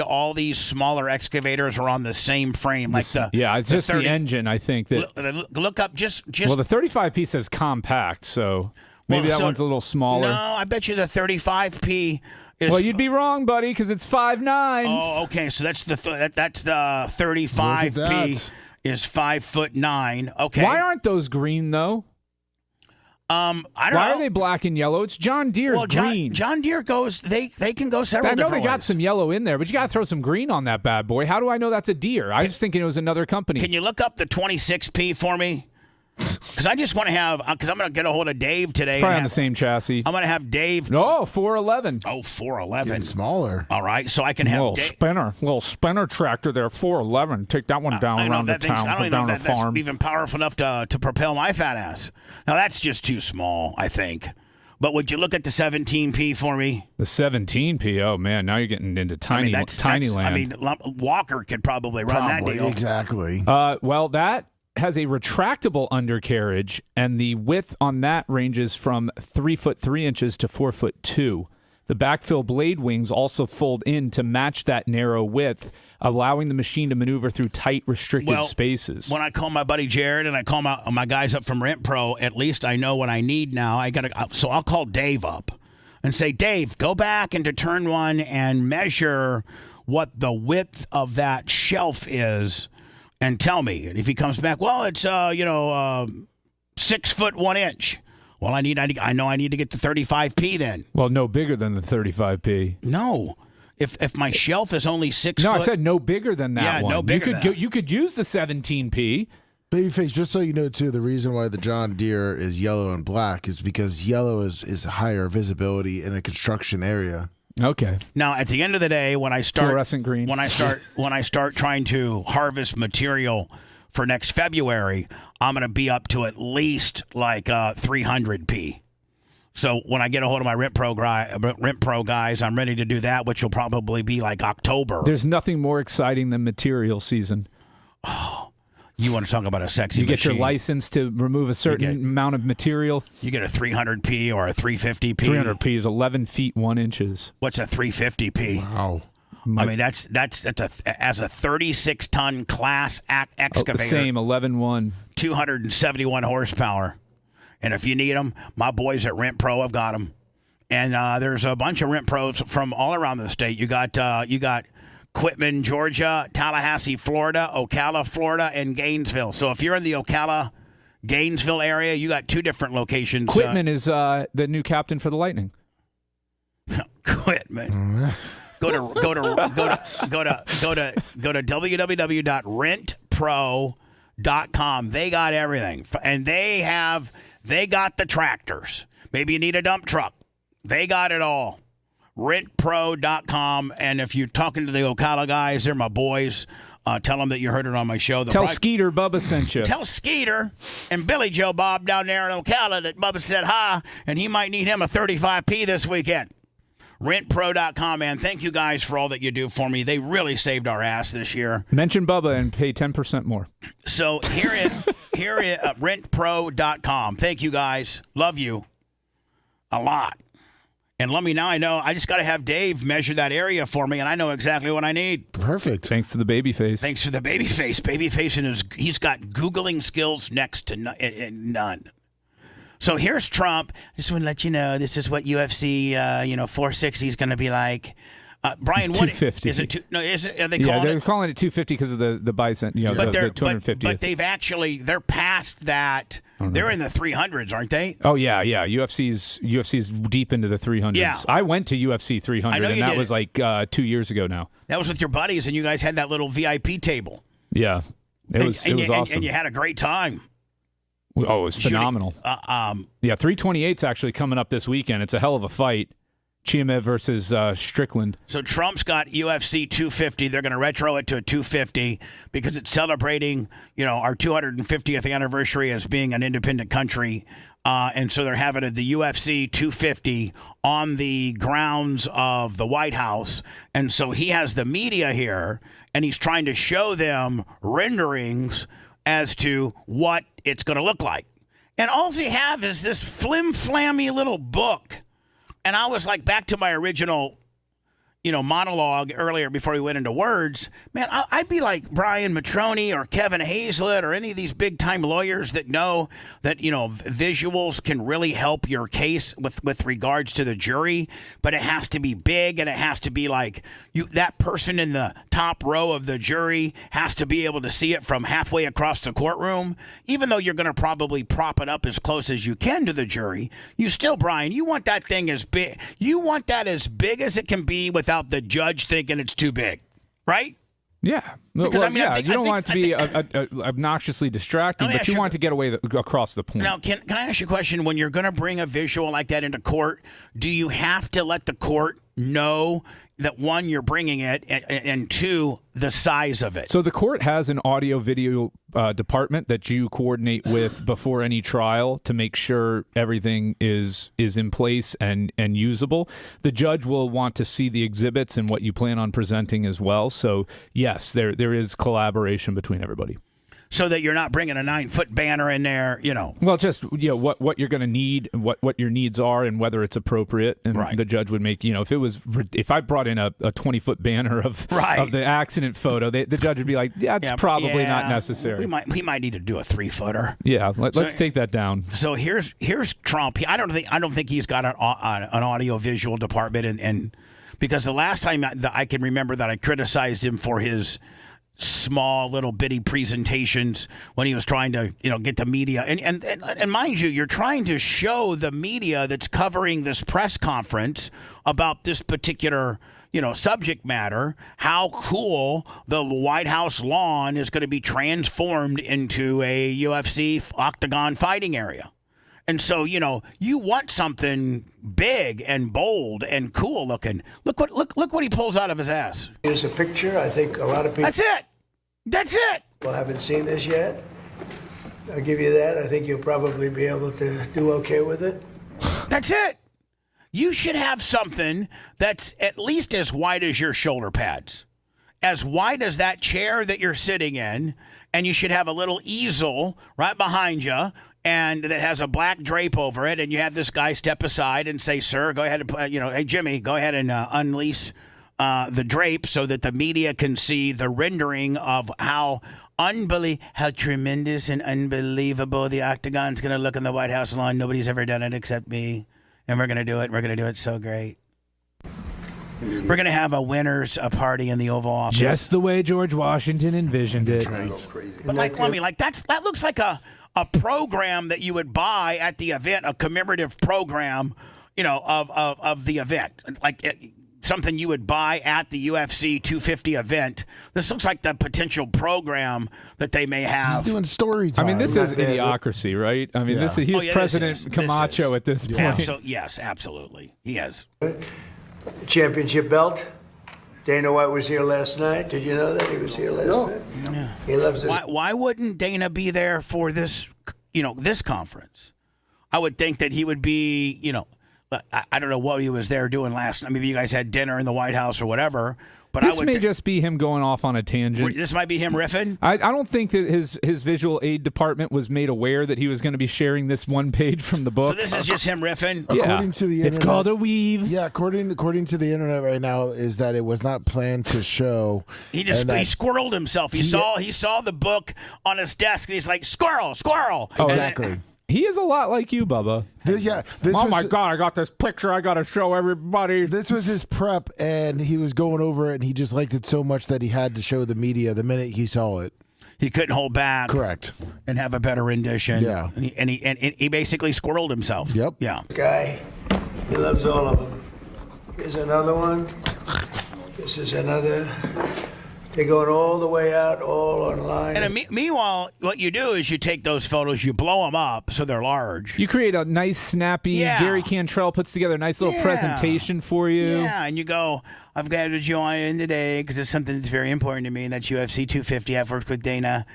all these smaller excavators are on the same frame. It's just 30, the engine. I think that. Look up just. Well, the 35P says compact, so maybe that one's a little smaller. No, I bet you the 35P. Well, you'd be wrong, buddy, because it's 5'9". Oh, okay. So that's the 35P is 5'9". Okay. Why aren't those green though? I don't know. Why are they black and yellow? It's John Deere's green. John Deere goes. They can go several. I know different they got ways. some yellow in there, but you got to throw some green on that bad boy. How do I know that's a Deere? I was thinking it was another company. Can you look up the 26P for me? Because I just want to have, because I'm going to get a hold of Dave today. It's probably on the same chassis. I'm going to have Dave. Oh, 411. Oh, 411. Getting smaller. All right, so I can have little spinner tractor there, 411. Take that one down around the town, I don't down know the if that's farm. even powerful enough to propel my fat ass. Now, that's just too small, I think. But would you look at the 17P for me? The 17P, oh, man, now you're getting into tiny land. I mean, Walker could probably run that deal. Exactly. Well, that has a retractable undercarriage, and the width on that ranges from 3 foot 3 inches to 4 foot 2. The backfill blade wings also fold in to match that narrow width, allowing the machine to maneuver through tight, restricted spaces. When I call my buddy Jared and I call my guys up from Rent Pro, at least I know what I need now. So I'll call Dave up and say, Dave, go back into turn one and measure what the width of that shelf is. And tell me. And if he comes back, well, it's 6 foot 1 inch. Well, I know I need to get the 35P then. Well, no bigger than the 35P. No, if my shelf is only 6 foot. No, I said no bigger than that one. No bigger. You could use the 17P. Babyface, just so you know, too, the reason why the John Deere is yellow and black is because yellow is higher visibility in a construction area. Okay. Now, at the end of the day, when I start fluorescent green, when I start trying to harvest material for next February, I'm going to be up to at least like 300P. So when I get a hold of my Rent Pro guys, I'm ready to do that, which will probably be like October. There's nothing more exciting than material season. Oh, you want to talk about a sexy You get machine. your license to remove a certain amount of material. You get a 300P or a 350P. 300P is 11 feet 1 inches. What's a 350P? Wow. I mean, that's as a 36-ton class excavator. Same, 11.1. 271 horsepower. And if you need them, my boys at Rent Pro have got them. And there's a bunch of Rent Pros from all around the state. You got Quitman, Georgia, Tallahassee, Florida, Ocala, Florida, and Gainesville. So if you're in the Ocala, Gainesville area, you got two different locations. Quitman is the new captain for the Lightning. Quitman. Go to www.rentpro.com. They got everything, and they got the tractors. Maybe you need a dump truck. They got it all. Rentpro.com. And if you're talking to the Ocala guys, they're my boys. Tell them that you heard it on my show. Tell Skeeter Bubba sent you. Tell Skeeter and Billy Joe Bob down there in Ocala that Bubba said hi, and he might need him a 35P this weekend. Rentpro.com, man. Thank you guys for all that you do for me. They really saved our ass this year. Mention Bubba and pay 10% more. So here at rentpro.com. Thank you guys. Love you a lot. And let me now, I know I just got to have Dave measure that area for me, and I know exactly what I need. Perfect. Thanks to the babyface. Thanks to the babyface. Babyface, he's got Googling skills next to none. So here's Trump. Just want to let you know, this is what UFC, 460 is going to be like. Brian, what 250? Is it? Are they calling they're it? calling it 250 because of the bison. The 250th. But they're past that. They're in the 300s, aren't they? Oh yeah. UFC's deep into the 300s. Yeah. I went to UFC 300, and that was like 2 years ago now. That was with your buddies, and you guys had that little VIP table. Yeah, it was awesome, and you had a great time. Oh, it was phenomenal. 328's actually coming up this weekend. It's a hell of a fight. Chimaev versus Strickland. So Trump's got UFC 250. They're going to retro it to a 250 because it's celebrating, our 250th anniversary as being an independent country. And so they're having the UFC 250 on the grounds of the White House. And so he has the media here, and he's trying to show them renderings as to what it's going to look like. And all they have is this flim-flammy little book. And I was like, back to my original, monologue earlier before we went into words. Man, I'd be like Brian Matroni or Kevin Hazlett or any of these big-time lawyers that know that, visuals can really help your case with regards to the jury. But it has to be big, and it has to be like that person in the top row of the jury has to be able to see it from halfway across the courtroom. Even though you're going to probably prop it up as close as you can to the jury, you still, Brian, you want that thing as big. You want that as big as it can be without the judge thinking it's too big, right? Yeah. Because, you don't want it to be obnoxiously distracting, but you want to get away across the point. Now, can I ask you a question? When you're going to bring a visual like that into court, do you have to let the court know that, one, you're bringing it, and two, the size of it? So the court has an audio-video department that you coordinate with before any trial to make sure everything is in place and usable. The judge will want to see the exhibits and what you plan on presenting as well. So, yes, there is collaboration between everybody. So that you're not bringing a 9-foot banner in there, Well, just what you're going to need, what your needs are, and whether it's appropriate. And the judge would make if I brought in a 20-foot banner of the accident photo, the judge would be like, it's probably not necessary. We might need to do a 3-footer. Yeah, let's take that down. So here's Trump. I don't think he's got an audio visual department, and because the last time I can remember that I criticized him for his small little bitty presentations when he was trying to get the media and mind you, you're trying to show the media that's covering this press conference about this particular subject matter how cool the White House lawn is going to be transformed into a UFC octagon fighting area. And so, you want something big and bold and cool looking. Look what he pulls out of his ass. Here's a picture. I think a lot of people. That's it. Well, haven't seen this yet. I'll give you that. I think you'll probably be able to do okay with it. That's it. You should have something that's at least as wide as your shoulder pads, as wide as that chair that you're sitting in, and you should have a little easel right behind you. And that has a black drape over it, and you have this guy step aside and say, "Sir, go ahead and hey Jimmy, go ahead and unleash the drape so that the media can see the rendering of how tremendous and unbelievable the octagon's going to look in the White House lawn. Nobody's ever done it except me, and we're going to do it. We're going to do it so great. We're going to have a winners party in the Oval Office, just the way George Washington envisioned it. But that looks like a program that you would buy at the event, a commemorative program, of the event, like something you would buy at the UFC 250 event. This looks like the potential program that they may have. He's doing story time. I mean, this is idiocracy, right? I mean, he's President Camacho at this point. Yes, absolutely. He is. Championship belt. Dana White was here last night. Did you know that he was here last night? Yeah. He loves this. Why wouldn't Dana be there for this, this conference? I would think that he would be, I don't know what he was there doing last night. Maybe you guys had dinner in the White House or whatever. But this may just be him going off on a tangent. This might be him riffing? I don't think that his visual aid department was made aware that he was going to be sharing this one page from the book. So this is just him riffing? According to the internet, it's called a weave. Yeah, according to the internet right now is that it was not planned to show. He squirreled himself. He saw the book on his desk and he's like, squirrel. Oh, exactly. He is a lot like you, Bubba. My God, I got this picture I got to show everybody. This was his prep, and he was going over it, and he just liked it so much that he had to show the media the minute he saw it. He couldn't hold back. Correct. And have a better rendition. Yeah. And he basically squirreled himself. Yep. Yeah. Guy, he loves all of them. Here's another one. This is another. They're going all the way out, all online. And meanwhile, what you do is you take those photos, you blow them up so they're large. You create a nice, snappy, Gary Cantrell puts together a nice little presentation for you. Yeah, and you go, I've got to join in today because it's something that's very important to me, and that's UFC 250. I've worked with Dana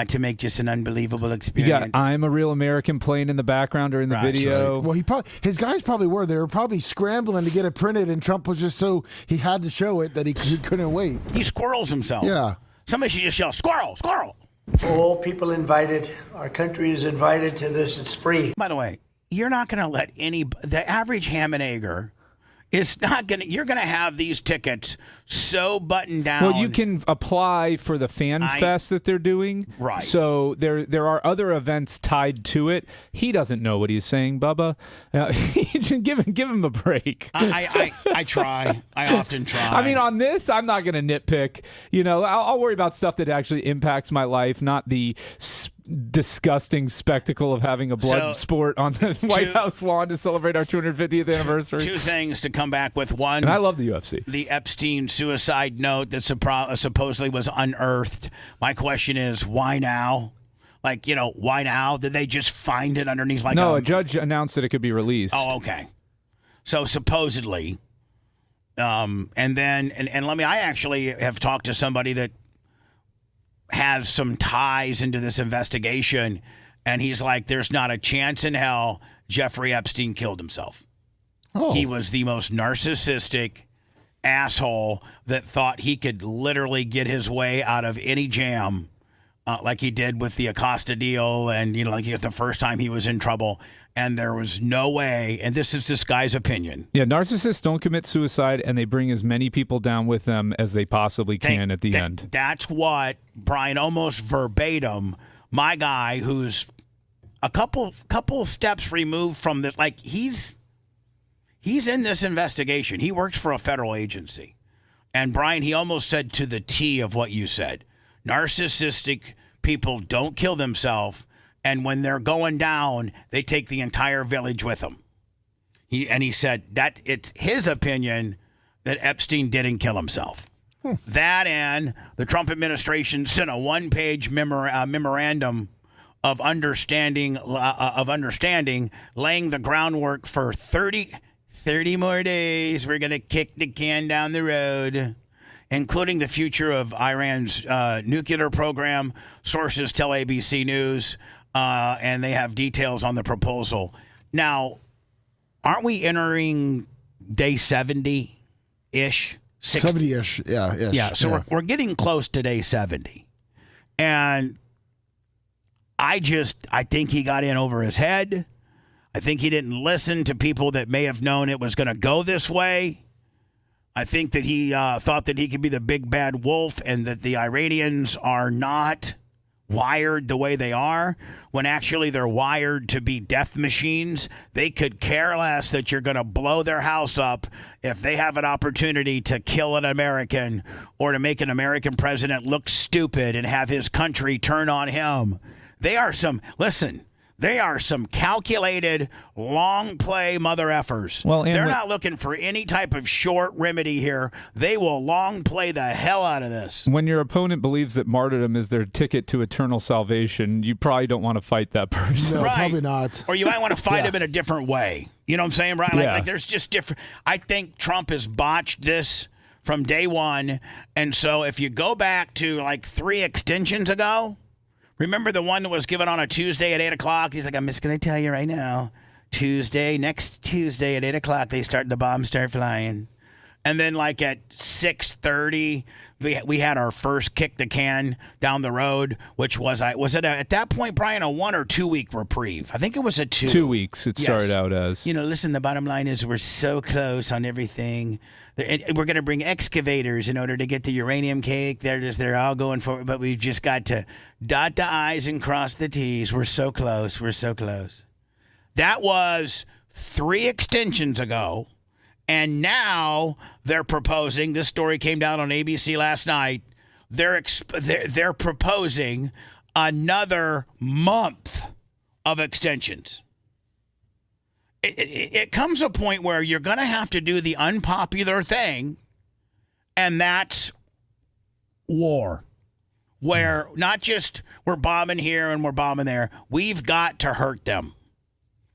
to make just an unbelievable experience. You got I'm a Real American playing in the background during the video. Right. Well, his guys probably were. They were probably scrambling to get it printed, and Trump was just so he had to show it that he couldn't wait. He squirrels himself. Yeah. Somebody should just yell, squirrel, squirrel. All people invited. Our country is invited to this. It's free. By the way, you're not going to let the average ham and egger is not going to, you're going to have these tickets so buttoned down. Well, you can apply for the Fan Fest that they're doing. Right. So there are other events tied to it. He doesn't know what he's saying, Bubba. Give him a break. I try. I often try. I mean, on this, I'm not going to nitpick. I'll worry about stuff that actually impacts my life, not the disgusting spectacle of having a blood sport on the White House lawn to celebrate our 250th anniversary. Two things to come back with. One, and I love the UFC. The Epstein suicide note that supposedly was unearthed. My question is, why now? Like, why now? Did they just find it underneath? No, a judge announced that it could be released. Oh, okay. So supposedly, and I actually have talked to somebody that has some ties into this investigation, and he's like, there's not a chance in hell Jeffrey Epstein killed himself. Oh. He was the most narcissistic asshole that thought he could literally get his way out of any jam, like he did with the Acosta deal, and like the first time he was in trouble. And there was no way, and this is this guy's opinion. Yeah, narcissists don't commit suicide, and they bring as many people down with them as they possibly can at the end. That's what, Brian, almost verbatim, my guy who's a couple steps removed from this, like he's in this investigation. He works for a federal agency. And Brian, he almost said to the T of what you said. Narcissistic people don't kill themselves. And when they're going down, they take the entire village with them. He said that it's his opinion that Epstein didn't kill himself. That and the Trump administration sent a one-page memorandum of understanding, laying the groundwork for 30 more days. We're going to kick the can down the road, including the future of Iran's nuclear program. Sources tell ABC News. And they have details on the proposal. Now, aren't we entering day 70-ish? 70-ish, yeah. Yeah, so we're getting close to day 70. And I think he got in over his head. I think he didn't listen to people that may have known it was going to go this way. I think that he thought that he could be the big bad wolf and that the Iranians are not wired the way they are, when actually they're wired to be death machines. They could care less that you're going to blow their house up if they have an opportunity to kill an American or to make an American president look stupid and have his country turn on him. They are some calculated, long play mother effers. Well, they're not looking for any type of short remedy here. They will long play the hell out of this. When your opponent believes that martyrdom is their ticket to eternal salvation, you probably don't want to fight that person. No, probably not. Or you might want to fight him in a different way. You know what I'm saying, Brian? Like there's just different. I think Trump has botched this from day one. And so if you go back to like 3 extensions ago, remember the one that was given on a Tuesday at 8 o'clock? He's like, I'm just going to tell you right now, next Tuesday at 8 o'clock, the bombs start flying. And then like at 6:30, we had our first kick the can down the road, which was at that point, Brian, a 1 or 2 week reprieve? I think it was a 2. 2 weeks it started out as. Listen, the bottom line is we're so close on everything. We're going to bring excavators in order to get the uranium cake. They're all going for it, but we've just got to dot the I's and cross the T's. We're so close. We're so close. That was 3 extensions ago, and now they're proposing. This story came down on ABC last night. They're proposing another month of extensions. It comes a point where you're going to have to do the unpopular thing, and that's war. Where not just we're bombing here and we're bombing there. We've got to hurt them.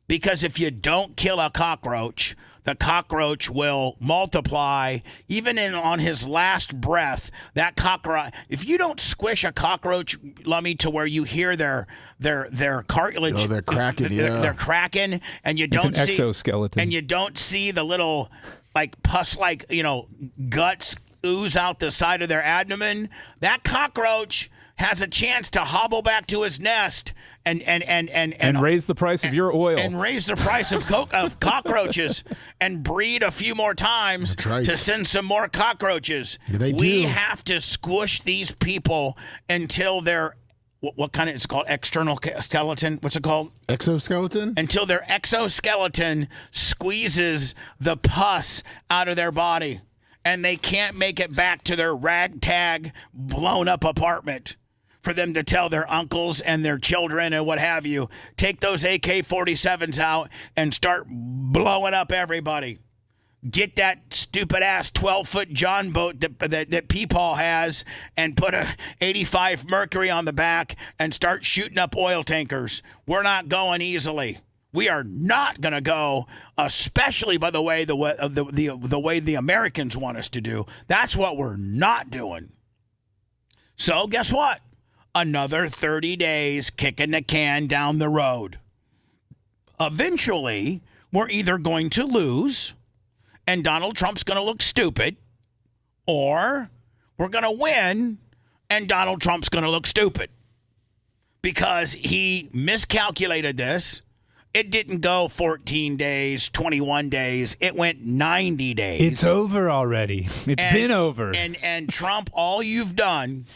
Because if you don't kill a cockroach, the cockroach will multiply. Even on his last breath, that cockroach, if you don't squish a cockroach, Lummy, to where you hear their cartilage, they're cracking, they're cracking, and you don't it's an exoskeleton, and you don't see the little like pus, like guts ooze out the side of their abdomen. That cockroach has a chance to hobble back to his nest and raise the price of your oil and raise the price of cockroaches and breed a few more times to send some more cockroaches. We have to squish these people until they're what kind of, it's called external skeleton. What's it called? Exoskeleton? Until their exoskeleton squeezes the pus out of their body and they can't make it back to their ragtag blown up apartment for them to tell their uncles and their children and what have you, take those AK-47s out and start blowing up everybody. Get that stupid-ass 12-foot John boat that Peepaw has and put a 85 Mercury on the back and start shooting up oil tankers. We're not going easily. We are not going to go, especially by the way the way the Americans want us to do. That's what we're not doing. So guess what? Another 30 days kicking the can down the road. Eventually, we're either going to lose and Donald Trump's going to look stupid, or we're going to win and Donald Trump's going to look stupid because he miscalculated this. It didn't go 14 days, 21 days. It went 90 days. It's over already. It's been over. And Trump, all you've done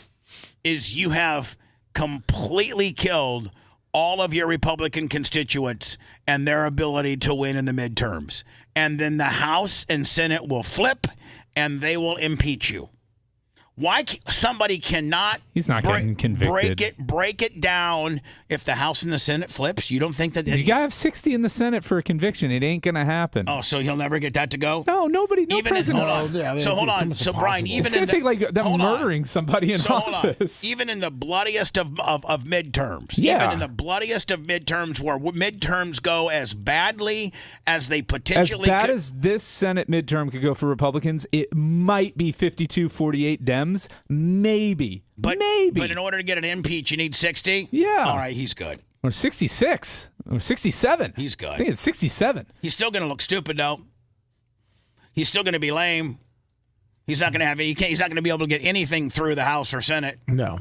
is you have completely killed all of your Republican constituents and their ability to win in the midterms. And then the House and Senate will flip, and they will impeach you. Why somebody cannot He's not getting convicted. break it down if the House and the Senate flips? You don't think that... You got to have 60 in the Senate for a conviction. It ain't going to happen. Oh, so he'll never get that to go? No, nobody, no president. Hold on. So, Brian, even it's going to take like them murdering somebody in office. Even in the bloodiest of midterms. Yeah. Even in the bloodiest of midterms where midterms go as badly as they potentially As bad as this Senate midterm could go for Republicans, it might be 52-48 Dems. Maybe. But in order to get an impeach, you need 60? Yeah. All right, he's good. Or 66. Or 67. He's good. I think it's 67. He's still going to look stupid, though. He's still going to be lame. He's not going to have any. He's not going to be able to get anything through the House or Senate. No.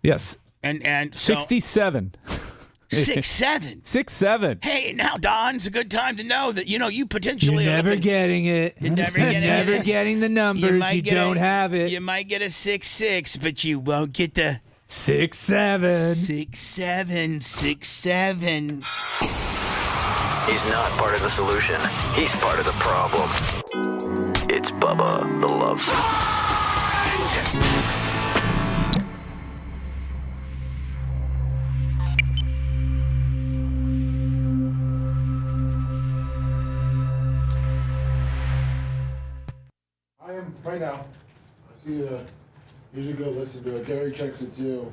Yes. And so, 67. 6'7". 6'7". Hey, now, Don, it's a good time to know that, you potentially... You're never getting it. You're never getting the numbers. You don't have it. You might get a 6'6", but you won't get the... 6'7". 6'7", 6'7". He's not part of the solution. He's part of the problem. It's Bubba the Love Sponge. Right now, I see usually go listen to it. Gary checks it too.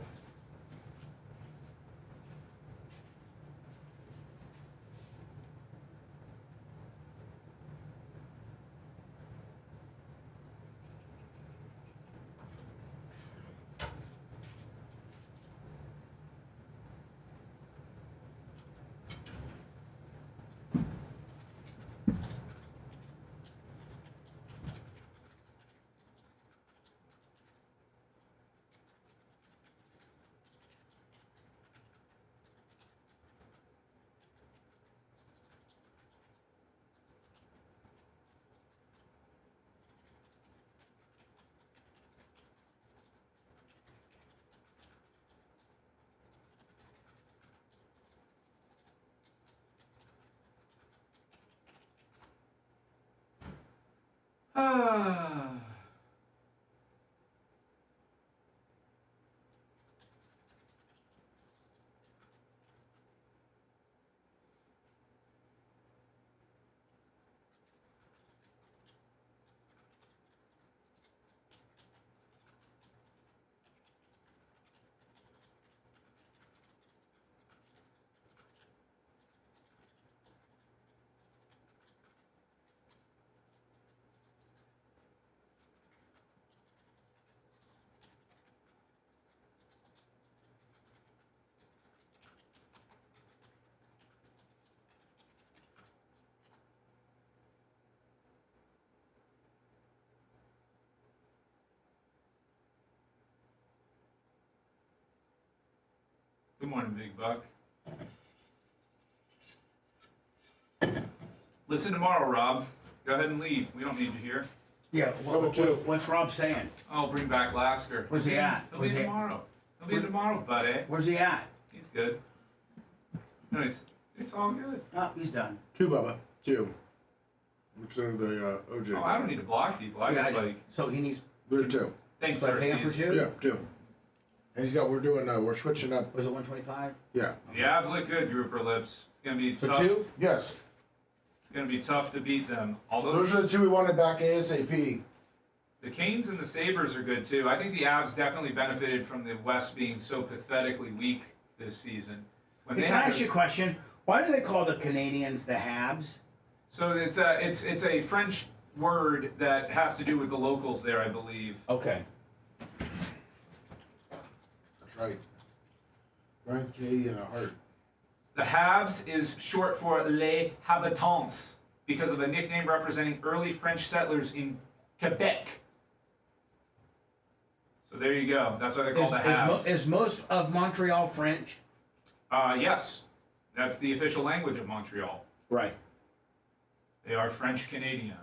Good morning, Big Buck. Listen tomorrow, Rob. Go ahead and leave. We don't need you here. Yeah, what's Rob saying? Oh, bring back Lasker. Where's he at? He'll be in tomorrow. He'll be in tomorrow, buddy. Where's he at? He's good. No, it's all good. Oh, he's done. 2, Bubba. 2. Which are the OJ. Oh, I don't need to block people. I just like... So he needs... There's 2. Thanks, So I sir. pay him for 2? Yeah, 2. And we're switching up. Was it 125? Yeah. The Avs look good, Grouper Lips. It's going to be For tough. 2? Yes. It's going to be tough to beat them. Although Those are the 2 we wanted back ASAP. the Canes and the Sabres are good too. I think the Avs definitely benefited from the West being so pathetically weak this season. Can I ask you a question? Why do they call the Canadians the Habs? So it's a French word that has to do with the locals there, I believe. Okay. That's right. Brian's Canadian at heart. The Habs is short for Les Habitants because of a nickname representing early French settlers in Quebec. So there you go. That's why they call the Habs. Is most of Montreal French? Yes. That's the official language of Montreal. Right. They are French Canadians.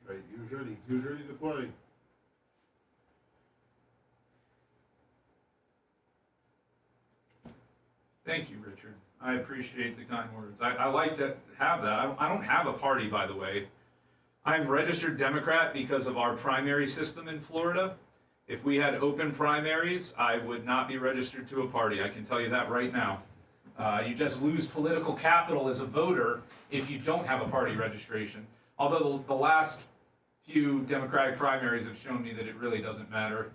Right. He was ready. He was ready to play. Thank you, Richard. I appreciate the kind words. I like to have that. I don't have a party, by the way. I'm registered Democrat because of our primary system in Florida. If we had open primaries, I would not be registered to a party. I can tell you that right now. You just lose political capital as a voter if you don't have a party registration. Although the last few Democratic primaries have shown me that it really doesn't matter.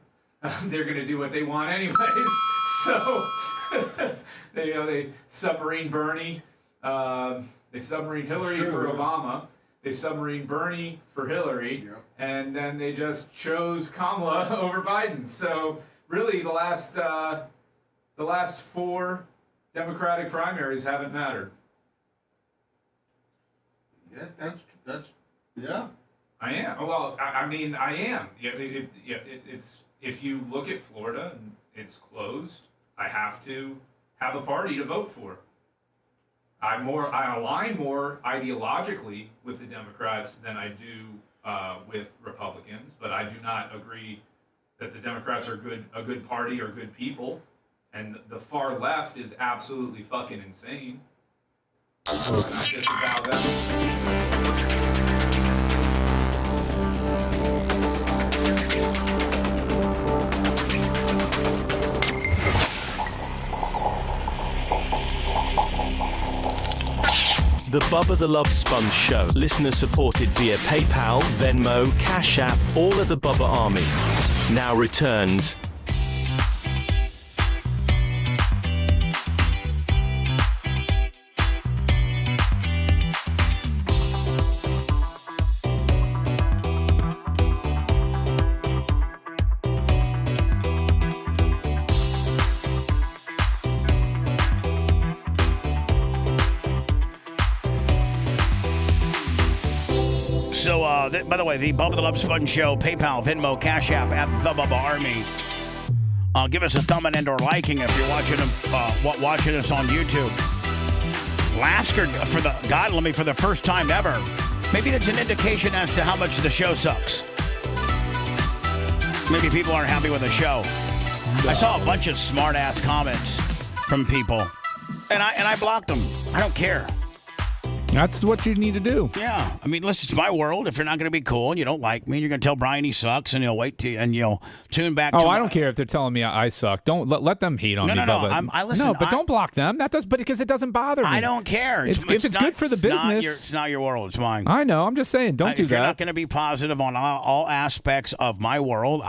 They're going to do what they want anyways. So they submarine Bernie, they submarine Hillary for Obama, they submarine Bernie for Hillary, and then they just chose Kamala over Biden. So really, the last 4 Democratic primaries haven't mattered. Yeah, that's yeah. I am. Well, I mean, I am. It's if you look at Florida and it's closed, I have to have a party to vote for. I align more ideologically with the Democrats than I do with Republicans, but I do not agree that the Democrats are a good party or good people, and the far left is absolutely fucking insane. And I disavow them. The Bubba the Love Sponge Show. Listener supported via PayPal, Venmo, Cash App, all of the Bubba Army. Now returns. By the way, the Bubba the Love Sponge Show, PayPal, Venmo, Cash App, at the Bubba Army. Give us a thumb and or liking if you're watching us on YouTube. Lasker, for the first time ever. Maybe that's an indication as to how much the show sucks. Maybe people aren't happy with the show. I saw a bunch of smart-ass comments from people, and I blocked them. I don't care. That's what you need to do. Yeah. I mean, listen, it's my world. If you're not going to be cool and you don't like me, you're going to tell Brian he sucks, and you'll tune back to I don't care if they're telling me I suck. Don't let them hate on me, Bubba. Listen, but don't block them. That does, but because it doesn't bother me. I don't care. If it's good for the business. It's not your world. It's mine. I know. I'm just saying, don't do that. If you're not going to be positive on all aspects of my world,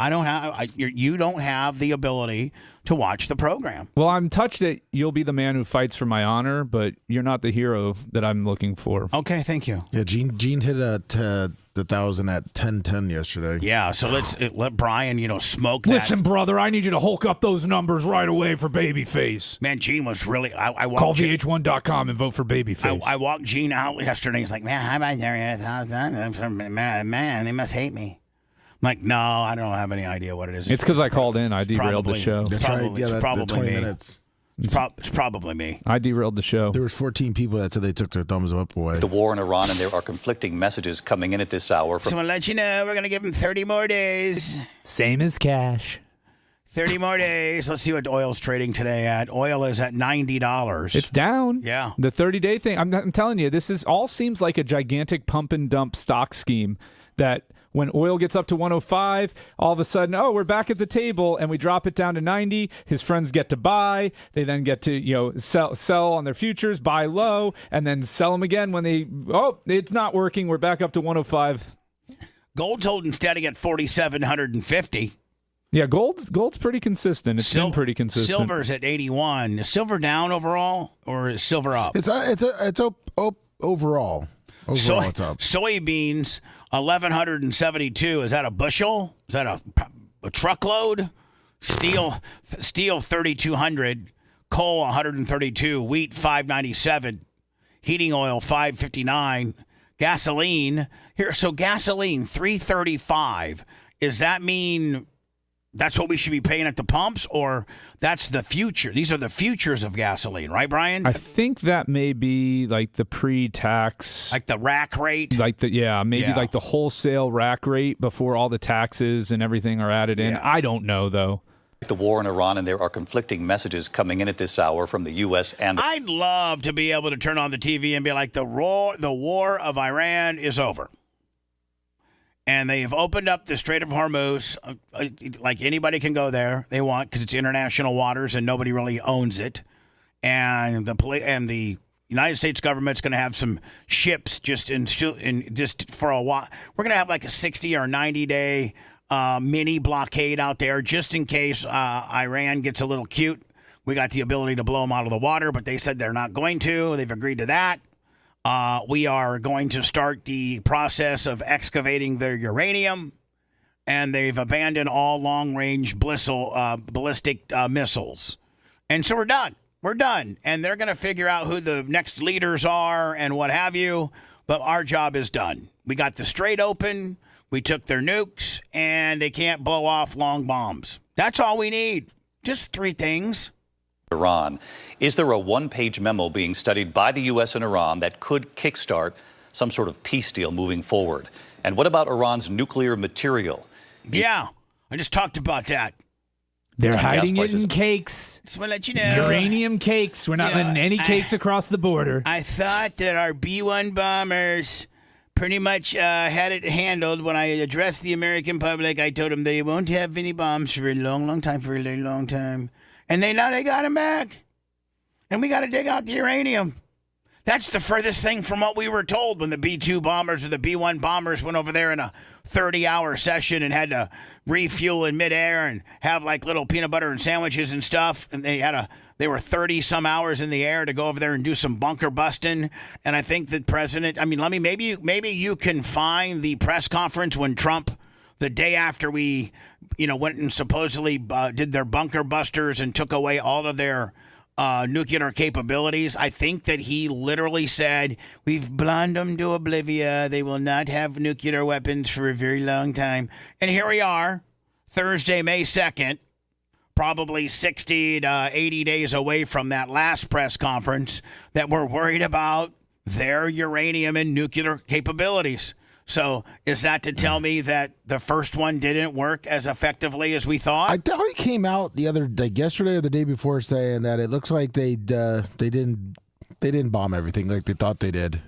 you don't have the ability to watch the program. Well, I'm touched that you'll be the man who fights for my honor, but you're not the hero that I'm looking for. Okay, thank you. Yeah, Gene hit the 1,000 at 10:10 yesterday. Yeah, so let Brian, smoke that. Listen, brother, I need you to hulk up those numbers right away for Babyface. Man, Gene was really. I call VH1.com and vote for Babyface. I walked Gene out yesterday. He's like, man, how about there 1,000? Man, they must hate me. I'm like, no, I don't have any idea what it is. It's because I called in. I derailed the show. That's right. Yeah, probably 20 me. minutes. It's probably me. I derailed the show. There was 14 people that said they took their thumbs up away. The war in Iran, and there are conflicting messages coming in at this hour. So I'll let you know, we're going to give him 30 more days. Same as cash. 30 more days. Let's see what oil's trading today at. Oil is at $90. It's down. Yeah. The 30-day thing, I'm telling you, this is all seems like a gigantic pump and dump stock scheme that when oil gets up to 105, all of a sudden, we're back at the table, and we drop it down to 90. His friends get to buy. They then get to sell on their futures, buy low, and then sell them again when it's not working. We're back up to 105. Gold's holding steady at 4,750. Yeah, gold's pretty consistent. It's been pretty consistent. Silver's at 81. Is silver down overall, or is silver up? It's overall. Overall, it's up. Soybeans, 1,172. Is that a bushel? Is that a truckload? Steel, 3,200. Coal, 132. Wheat, 597. Heating oil, 559. Gasoline here. So gasoline, 335. Does that mean that's what we should be paying at the pumps, or that's the future? These are the futures of gasoline, right, Brian? I think that may be like the pre-tax, like the rack rate, like the wholesale rack rate before all the taxes and everything are added in. I don't know though. The war in Iran, and there are conflicting messages coming in at this hour from the U.S. and. I'd love to be able to turn on the TV and be like, the war of Iran is over. And they've opened up the Strait of Hormuz, like anybody can go there they want, because it's international waters and nobody really owns it. And the United States government's going to have some ships just for a while. We're going to have like a 60 or 90-day mini blockade out there just in case Iran gets a little cute. We got the ability to blow them out of the water, but they said they're not going to. They've agreed to that. We are going to start the process of excavating their uranium, and they've abandoned all long-range ballistic missiles. And so we're done. We're done. And they're going to figure out who the next leaders are and what have you, but our job is done. We got the strait open, we took their nukes, and they can't blow off long bombs. That's all we need. Just 3 things. Iran. Is there a one-page memo being studied by the U.S. and Iran that could kickstart some sort of peace deal moving forward? And what about Iran's nuclear material? Yeah, I just talked about that. They're hiding it in cakes. Just want to let you know. Uranium cakes. We're not letting any cakes across the border. I thought that our B-1 bombers pretty much had it handled. When I addressed the American public, I told them they won't have any bombs for a long, long time, for a very long time. And they got them back. And we got to dig out the uranium. That's the furthest thing from what we were told when the B-2 bombers or the B-1 bombers went over there in a 30-hour session and had to refuel in midair and have like little peanut butter and sandwiches and stuff. And they were 30-some hours in the air to go over there and do some bunker busting. And I think the president, maybe you can find the press conference when Trump, the day after we went and supposedly did their bunker busters and took away all of their nuclear capabilities. I think that he literally said, we've blinded them to oblivion. They will not have nuclear weapons for a very long time. And here we are, Thursday, May 2nd, probably 60 to 80 days away from that last press conference, that we're worried about their uranium and nuclear capabilities. So is that to tell me that the first one didn't work as effectively as we thought? I thought he came out yesterday or the day before, saying that it looks like they didn't bomb everything like they thought they did.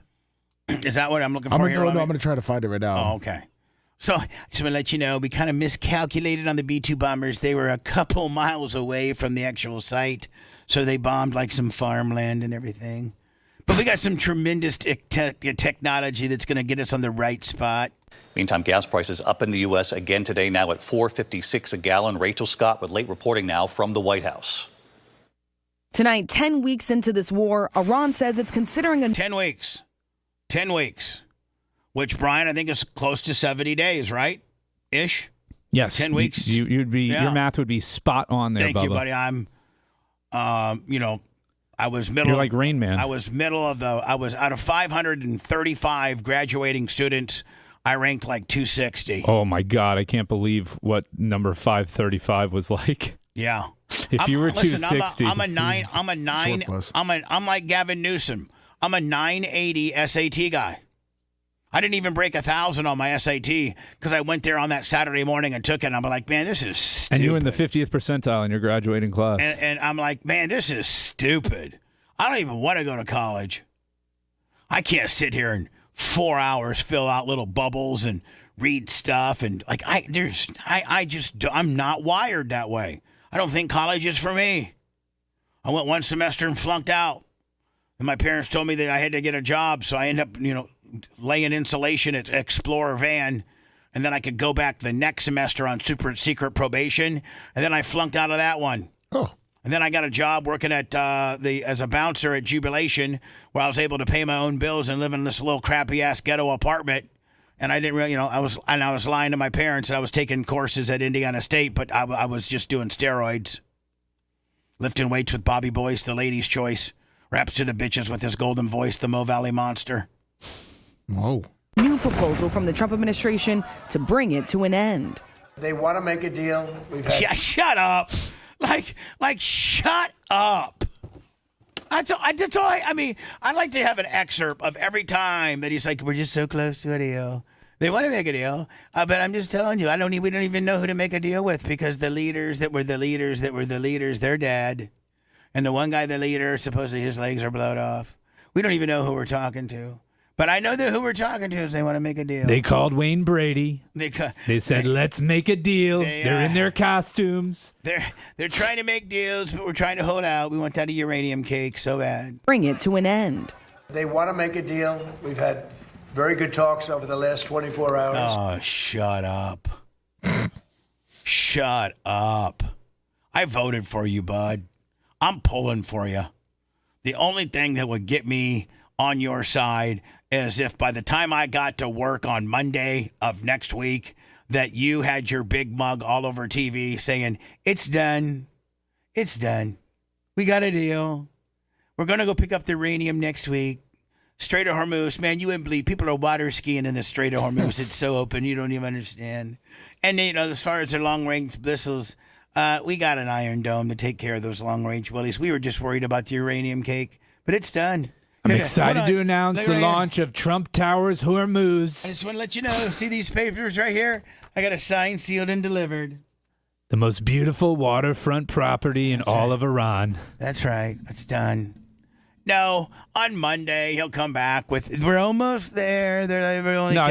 Is that what I'm looking for here? I'm going to try to find it right now. Oh, okay. So just want to let you know, we kind of miscalculated on the B-2 bombers. They were a couple miles away from the actual site, so they bombed like some farmland and everything. But we got some tremendous technology that's going to get us on the right spot. Meantime, gas prices up in the U.S. again today, now at $4.56 a gallon. Rachel Scott with late reporting now from the White House. Tonight, 10 weeks into this war, Iran says it's considering 10 weeks. 10 weeks. Which, Brian, I think is close to 70 days, right? Ish? Yes. 10 weeks. You'd be, your math would be spot on there, Thank Bubba. you, buddy. I'm, I was middle. You're like Rain Man. I was out of 535 graduating students, I ranked like 260. Oh my God, I can't believe what number 535 was like. Yeah. If you were listen, 260, I'm a 9. I'm a 9. I'm like Gavin Newsom. I'm a 980 SAT guy. I didn't even break 1,000 on my SAT because I went there on that Saturday morning and took it. And I'm like, man, this is stupid. And you're in the 50th percentile in your graduating class. And I'm like, man, this is stupid. I don't even want to go to college. I can't sit here and 4 hours fill out little bubbles and read stuff. And like, I'm not wired that way. I don't think college is for me. I went one semester and flunked out. And my parents told me that I had to get a job. So I ended up, laying insulation at Explorer van. And then I could go back the next semester on super secret probation. And then I flunked out of that one. Oh. And then I got a job working at as a bouncer at Jubilation, where I was able to pay my own bills and live in this little crappy ass ghetto apartment. And I didn't really, I was lying to my parents that I was taking courses at Indiana State, but I was just doing steroids, lifting weights with Bobby Boyce, the ladies' choice, raps to the bitches with his golden voice, the Mo Valley Monster. Whoa. New proposal from the Trump administration to bring it to an end. They want to make a deal. Shut up. Like, shut up. That's all I mean, I'd like to have an excerpt of every time that he's like, we're just so close to a deal. They want to make a deal, but I'm just telling you, we don't even know who to make a deal with because the leaders that were the leaders, they're dead. And the one guy, the leader, supposedly his legs are blowed off. We don't even know who we're talking to. But I know that who we're talking to is they want to make a deal. They called Wayne Brady. They said, let's make a deal. They're in their costumes. They're trying to make deals, but we're trying to hold out. We want that uranium cake so bad. Bring it to an end. They want to make a deal. We've had very good talks over the last 24 hours. Oh, shut up. Shut up. I voted for you, bud. I'm pulling for you. The only thing that would get me on your side is if by the time I got to work on Monday of next week that you had your big mug all over TV saying, it's done. It's done. We got a deal. We're going to go pick up the uranium next week. Strait of Hormuz, man, you wouldn't believe people are water skiing in the Strait of Hormuz. It's so open, you don't even understand. And, as far as their long-range missiles, we got an Iron Dome to take care of those long-range willies. We were just worried about the uranium cake, but it's done. I'm excited to announce the launch of Trump Towers Hormuz. I just want to let you know, see these papers right here? I got a signed, sealed, and delivered. The most beautiful waterfront property in all of Iran. That's right. That's done. No, on Monday he'll come back with. We're almost there.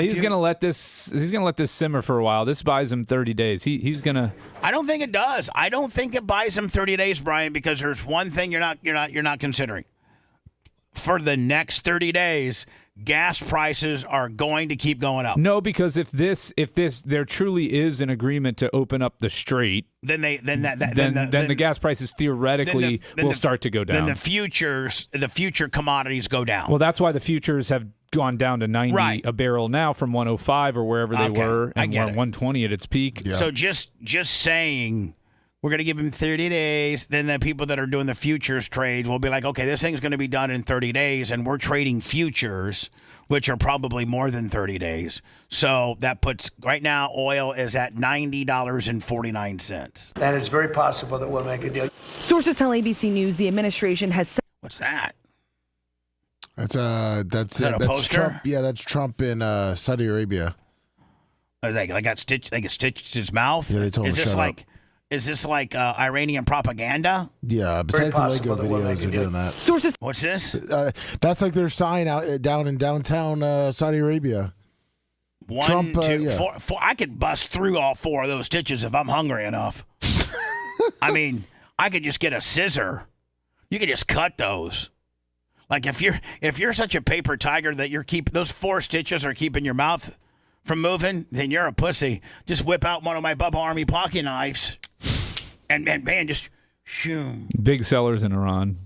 He's gonna let this. He's gonna let this simmer for a while. This buys him 30 days. He's gonna. I don't think it does. I don't think it buys him 30 days, Brian, because there's one thing you're not considering. For the next 30 days, gas prices are going to keep going up. No, because if there truly is an agreement to open up the strait, then the gas prices theoretically will start to go down. Then the future commodities go down. Well, that's why the futures have gone down to 90 a barrel now from 105 or wherever they were, and we're 120 at its peak. Yeah. So just saying. We're going to give him 30 days. Then the people that are doing the futures trade will be like, okay, this thing's going to be done in 30 days, and we're trading futures, which are probably more than 30 days. So that puts, right now, oil is at $90.49. And it's very possible that we'll make a deal. Sources tell ABC News the administration has said. What's that? That's a poster? Trump. Yeah, that's Trump in Saudi Arabia. They got stitched. They stitched his mouth. Yeah, they told him to shut up. Is this like Iranian propaganda? Yeah, besides the Lego videos, they're doing that. Sources. What's this? That's like their sign out down in downtown Saudi Arabia. One, two, four. I could bust through all four of those stitches if I'm hungry enough. I mean, I could just get a scissor. You could just cut those. Like if you're such a paper tiger that those 4 stitches are keeping your mouth from moving, then you're a pussy. Just whip out one of my Bubba Army pocket knives. And man, just shoom. Big sellers in Iran.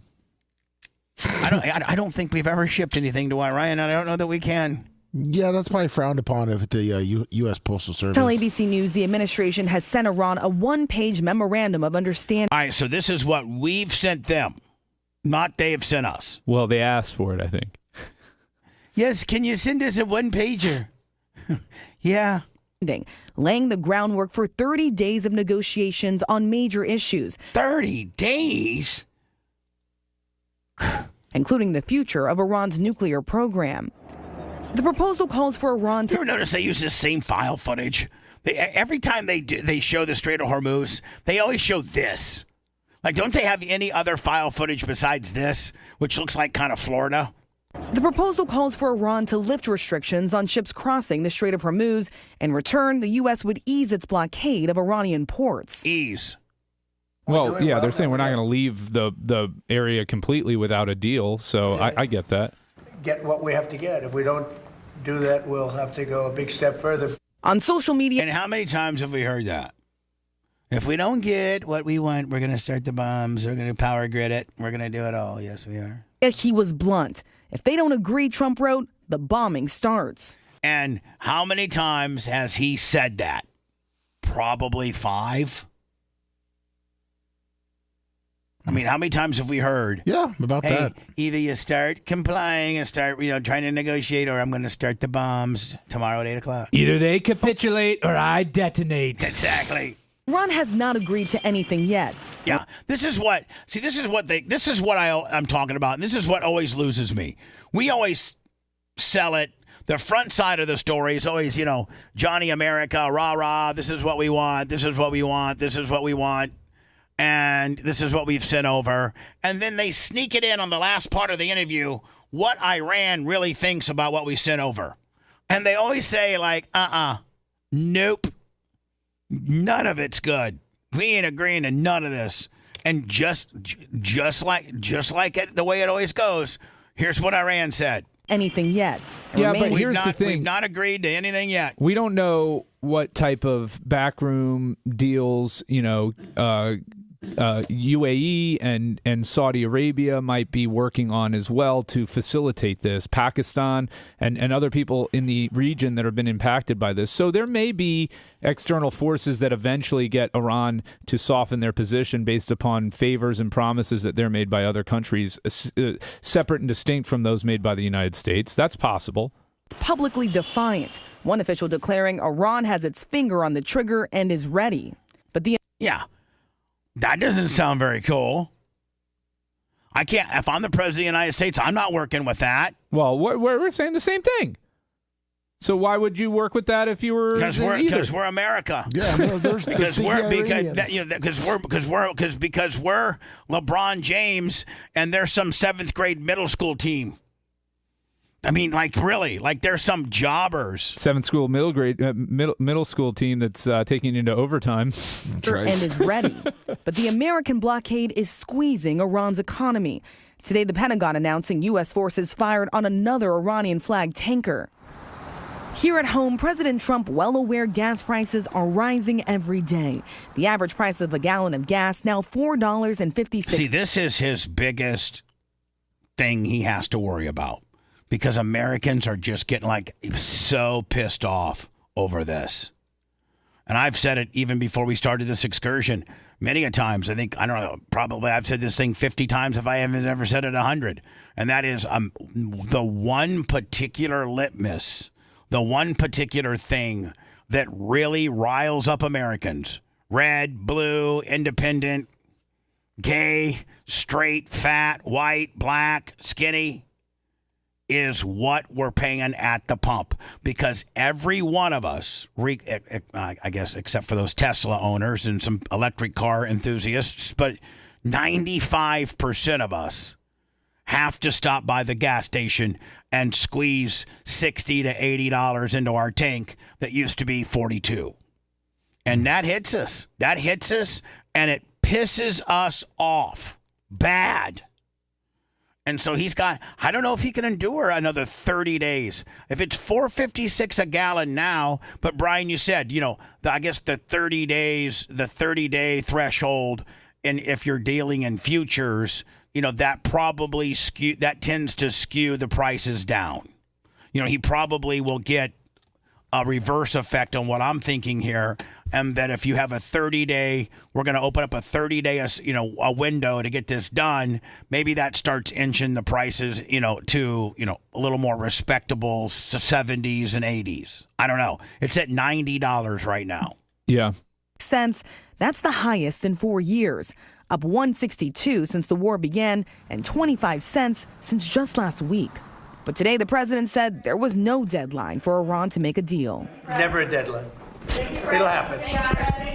I don't think we've ever shipped anything to Iran, and I don't know that we can. Yeah, that's probably frowned upon at the U.S. Postal Service. Tell ABC News the administration has sent Iran a 1-page memorandum of understanding. All right, so this is what we've sent them, not they have sent us. Well, they asked for it, I think. Yes, can you send us a 1-pager? Yeah. laying the groundwork for 30 days of negotiations on major issues. 30 days? Including the future of Iran's nuclear program. The proposal calls for Iran to... You ever notice they use the same file footage? Every time they show the Strait of Hormuz, they always show this. Like, don't they have any other file footage besides this, which looks like kind of Florida? The proposal calls for Iran to lift restrictions on ships crossing the Strait of Hormuz. In return, the U.S. would ease its blockade of Iranian ports. Ease. Well, yeah, they're saying we're not going to leave the area completely without a deal, so I get that. Get what we have to get. If we don't do that, we'll have to go a big step further. On social media... And how many times have we heard that? If we don't get what we want, we're going to start the bombs, we're going to power grid it, we're going to do it all. Yes, we are. He was blunt. If they don't agree, Trump wrote, the bombing starts. And how many times has he said that? Probably 5. I mean, how many times have we heard? Yeah, about that. Either you start complying and start, trying to negotiate, or I'm going to start the bombs tomorrow at 8 o'clock. Either they capitulate or I detonate. Exactly. Iran has not agreed to anything yet. Yeah, this is what I'm talking about. And this is what always loses me. We always sell it. The front side of the story is always, Johnny America, rah, rah, this is what we want, this is what we want, this is what we want, and this is what we've sent over. And then they sneak it in on the last part of the interview, what Iran really thinks about what we sent over. And they always say, like, nope, none of it's good. We ain't agreeing to none of this. And just like it, the way it always goes, here's what Iran said. Anything yet. Yeah, but here's the thing. We've not agreed to anything yet. We don't know what type of backroom deals, UAE and Saudi Arabia might be working on as well to facilitate this. Pakistan and other people in the region that have been impacted by this. So there may be external forces that eventually get Iran to soften their position based upon favors and promises that they're made by other countries, separate and distinct from those made by the United States. That's possible. Publicly defiant. One official declaring Iran has its finger on the trigger and is ready. But that doesn't sound very cool. I can't. If I'm the president of the United States, I'm not working with that. Well, we're saying the same thing. So why would you work with that if you were? Because we're America. Yeah, because we're LeBron James, and there's some 7th grade middle school team. I mean, like, really, like there's some jobbers. 7th school middle school team that's taking into overtime. That's right. And is ready. But the American blockade is squeezing Iran's economy. Today, the Pentagon announcing U.S. forces fired on another Iranian-flagged tanker. Here at home, President Trump, well aware gas prices are rising every day. The average price of a gallon of gas now $4.56. See, this is his biggest thing he has to worry about. Because Americans are just getting so pissed off over this. And I've said it even before we started this excursion many a times. I think, probably I've said this thing 50 times if I haven't ever said it 100. And that is the one particular litmus, the one particular thing that really riles up Americans. Red, blue, independent, gay, straight, fat, white, black, skinny. Is what we're paying at the pump, because every one of us, I guess, except for those Tesla owners and some electric car enthusiasts, but 95% of us have to stop by the gas station and squeeze $60 to $80 into our tank that used to be $42. And that hits us. And it pisses us off bad. And so I don't know if he can endure another 30 days. If it's $4.56 a gallon now, but Brian, you said, I guess the 30 days, the 30-day threshold, and if you're dealing in futures, that tends to skew the prices down. He probably will get a reverse effect on what I'm thinking here, and that if you have a 30-day, we're going to open up a 30-day, a window to get this done, maybe that starts inching the prices, to, a little more respectable 70s and 80s. I don't know. It's at $90 right now. Yeah. Cents. That's the highest in 4 years, up 162 since the war began and 25 cents since just last week. But today the president said there was no deadline for Iran to make a deal. Never a deadline. It'll happen.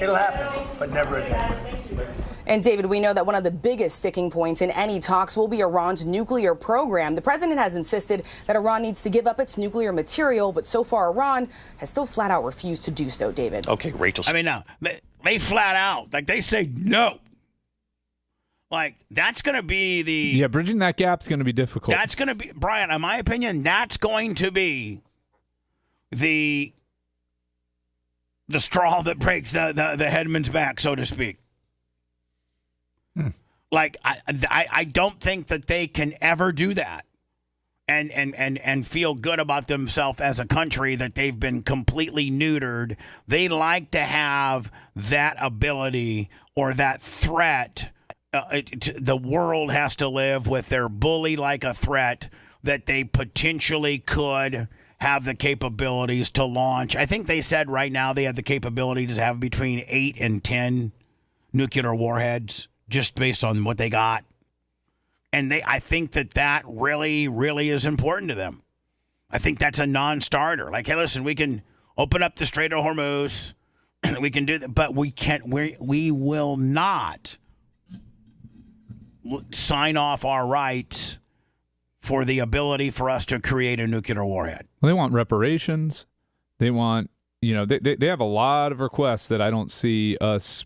It'll happen, but never a deadline. And David, we know that one of the biggest sticking points in any talks will be Iran's nuclear program. The president has insisted that Iran needs to give up its nuclear material, but so far Iran has still flat out refused to do so, David. Okay, Rachel. I mean, now, they flat out, they say no. That's going to be the... Yeah, bridging that gap's going to be difficult. That's going to be, Brian, in my opinion, that's going to be the straw that breaks the headman's back, so to speak. I don't think that they can ever do that and feel good about themselves as a country that they've been completely neutered. They like to have that ability or that threat. The world has to live with their bully like a threat that they potentially could have the capabilities to launch. I think they said right now they have the capability to have between 8 and 10 nuclear warheads just based on what they got. And I think that really, really is important to them. I think that's a non-starter. Hey, listen, we can open up the Strait of Hormuz. We can do that, but we can't. We will not sign off our rights for the ability for us to create a nuclear warhead. Well, they want reparations. They want, they have a lot of requests that I don't see us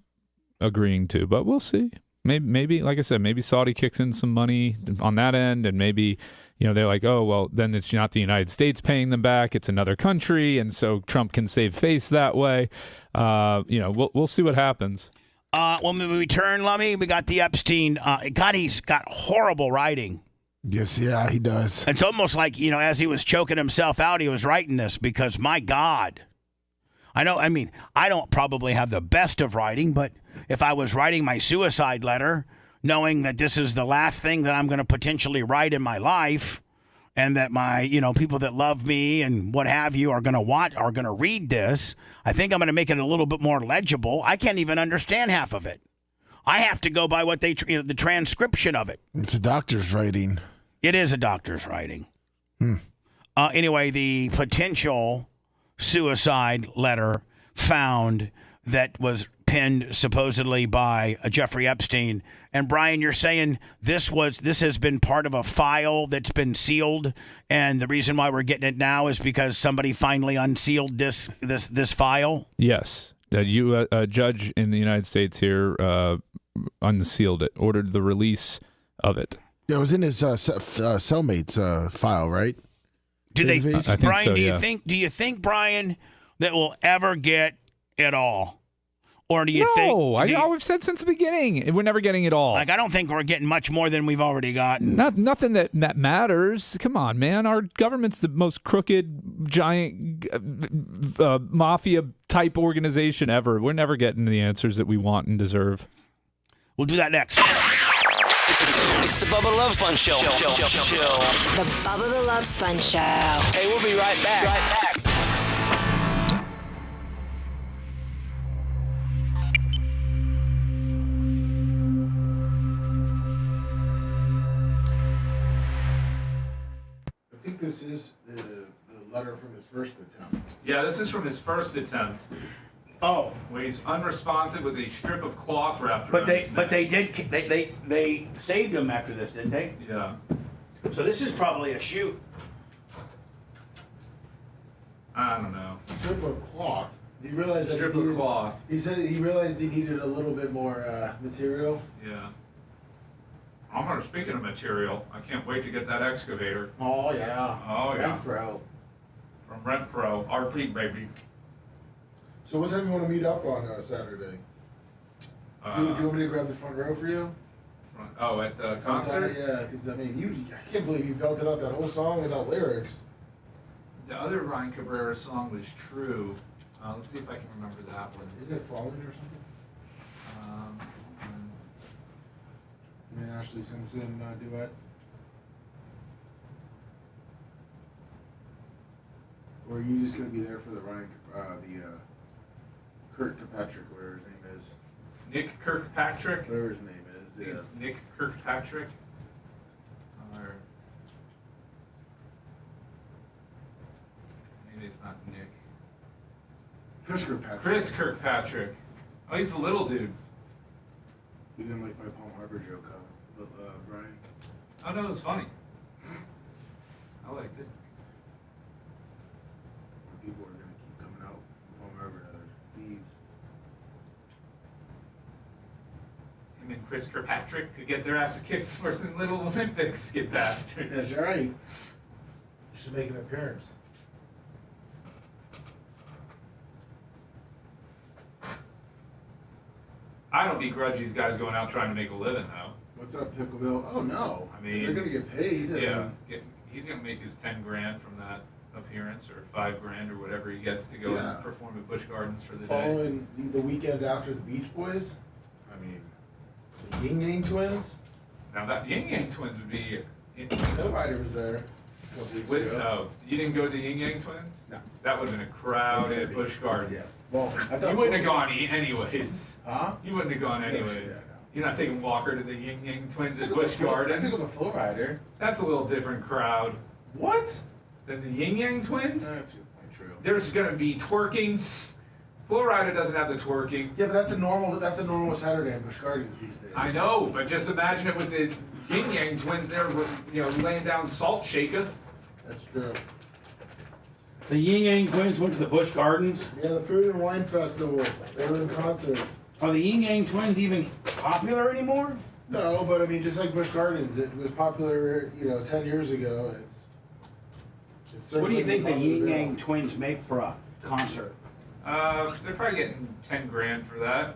agreeing to, but we'll see. Maybe, like I said, maybe Saudi kicks in some money on that end, and maybe, they're like, oh, well, then it's not the United States paying them back, it's another country, and so Trump can save face that way. We'll see what happens. When we return, Lummy, we got the Epstein. He's got horrible writing. Yes, yeah, he does. It's almost like, as he was choking himself out, he was writing this because, my God. I don't probably have the best of writing, but if I was writing my suicide letter, knowing that this is the last thing that I'm going to potentially write in my life, and that my, people that love me and what have you are going to read this, I think I'm going to make it a little bit more legible. I can't even understand half of it. I have to go by what the transcription of it. It's a doctor's writing. It is a doctor's writing. Anyway, the potential suicide letter found that was penned supposedly by Jeffrey Epstein. And Brian, you're saying this has been part of a file that's been sealed, and the reason why we're getting it now is because somebody finally unsealed this file? Yes. A judge in the United States here unsealed it, ordered the release of it. It was in his cellmate's file, right? Do they, I think Brian? so, Do you think, Brian, that we'll ever get it all, or do you think? No, we've said since the beginning we're never getting it all. I don't think we're getting much more than we've already gotten. Nothing that matters. Come on, man. Our government's the most crooked, giant mafia type organization ever. We're never getting the answers that we want and deserve. We'll do that next. It's the Bubba Love Sponge Show. The Bubba the Love Sponge Show. Hey, we'll be right back. I think this is the letter from his first attempt. Yeah, this is from his first attempt. Oh, Where he's unresponsive with a strip of cloth wrapped but around they saved him after this, didn't they? Yeah. So this is probably a shoot. I don't know. Strip of cloth. He realized that Strip he of needed, cloth. He said he realized he needed a little bit more material. Yeah. Speaking of material, I can't wait to get that excavator. Oh yeah. Oh, yeah. Renfro. From RentPro. RP, baby. So what time you want to meet up on Saturday? Do you want me to grab the front row for you? At the concert? Yeah, because I can't believe you belted out that whole song without lyrics. The other Ryan Cabrera song was True. Let's see if I can remember that one. Isn't it Falling or something? Ashley Simpson duet. Or are you just gonna be there for the running, Kurt Kirkpatrick, whatever his name is? Nick Kirkpatrick. Whatever his name is. Yeah. It's Nick Kirkpatrick. Or maybe it's not Nick. Chris Kirkpatrick. Chris Kirkpatrick. Oh, he's the little dude. You didn't like my Palm Harbor joke, Brian? Oh no, it was funny. I liked it. People are gonna keep coming out from Palm Harbor and other thieves. Him and Chris Kirkpatrick could get their asses kicked worse than Little Olympics, get bastards. That's right. You should make an appearance. I don't begrudge these guys going out trying to make a living, though. What's up, Pickleville? Oh no! I mean, they're gonna get paid. Yeah, he's gonna make his $10,000 from that appearance, or $5,000, or whatever he gets to go and perform at Busch Gardens for the day. Following the weekend after the Beach Boys, I mean, the Yin Yang Twins. Now that Yin Yang Twins would be. No Rider was there a couple weeks ago. No, you didn't go to the Yin Yang Twins? No. That would have been a crowd at Busch Gardens. Yeah. Well, I thought you wouldn't have gone anyways. Huh? You wouldn't have gone anyways. Yeah, no. You're not taking Walker to the Yin Yang Twins at Busch Gardens. I took him a Flow Rider. That's a little different crowd. What? Than the Yin Yang Twins? That's a good point, true. There's going to be twerking. Flow Rider doesn't have the twerking. Yeah, but that's a normal Saturday at Busch Gardens these days. I know, but just imagine it with the Yin Yang Twins there, laying down Salt Shaker. That's true. The Yin Yang Twins went to the Busch Gardens. Yeah, the Food and Wine Festival. They were in concert. Are the Yin Yang Twins even popular anymore? No, but I mean, just like Busch Gardens, it was popular, 10 years ago. It's What do you think the certainly Yin popular Yang Twins make for a concert? They're probably getting $10,000 for that.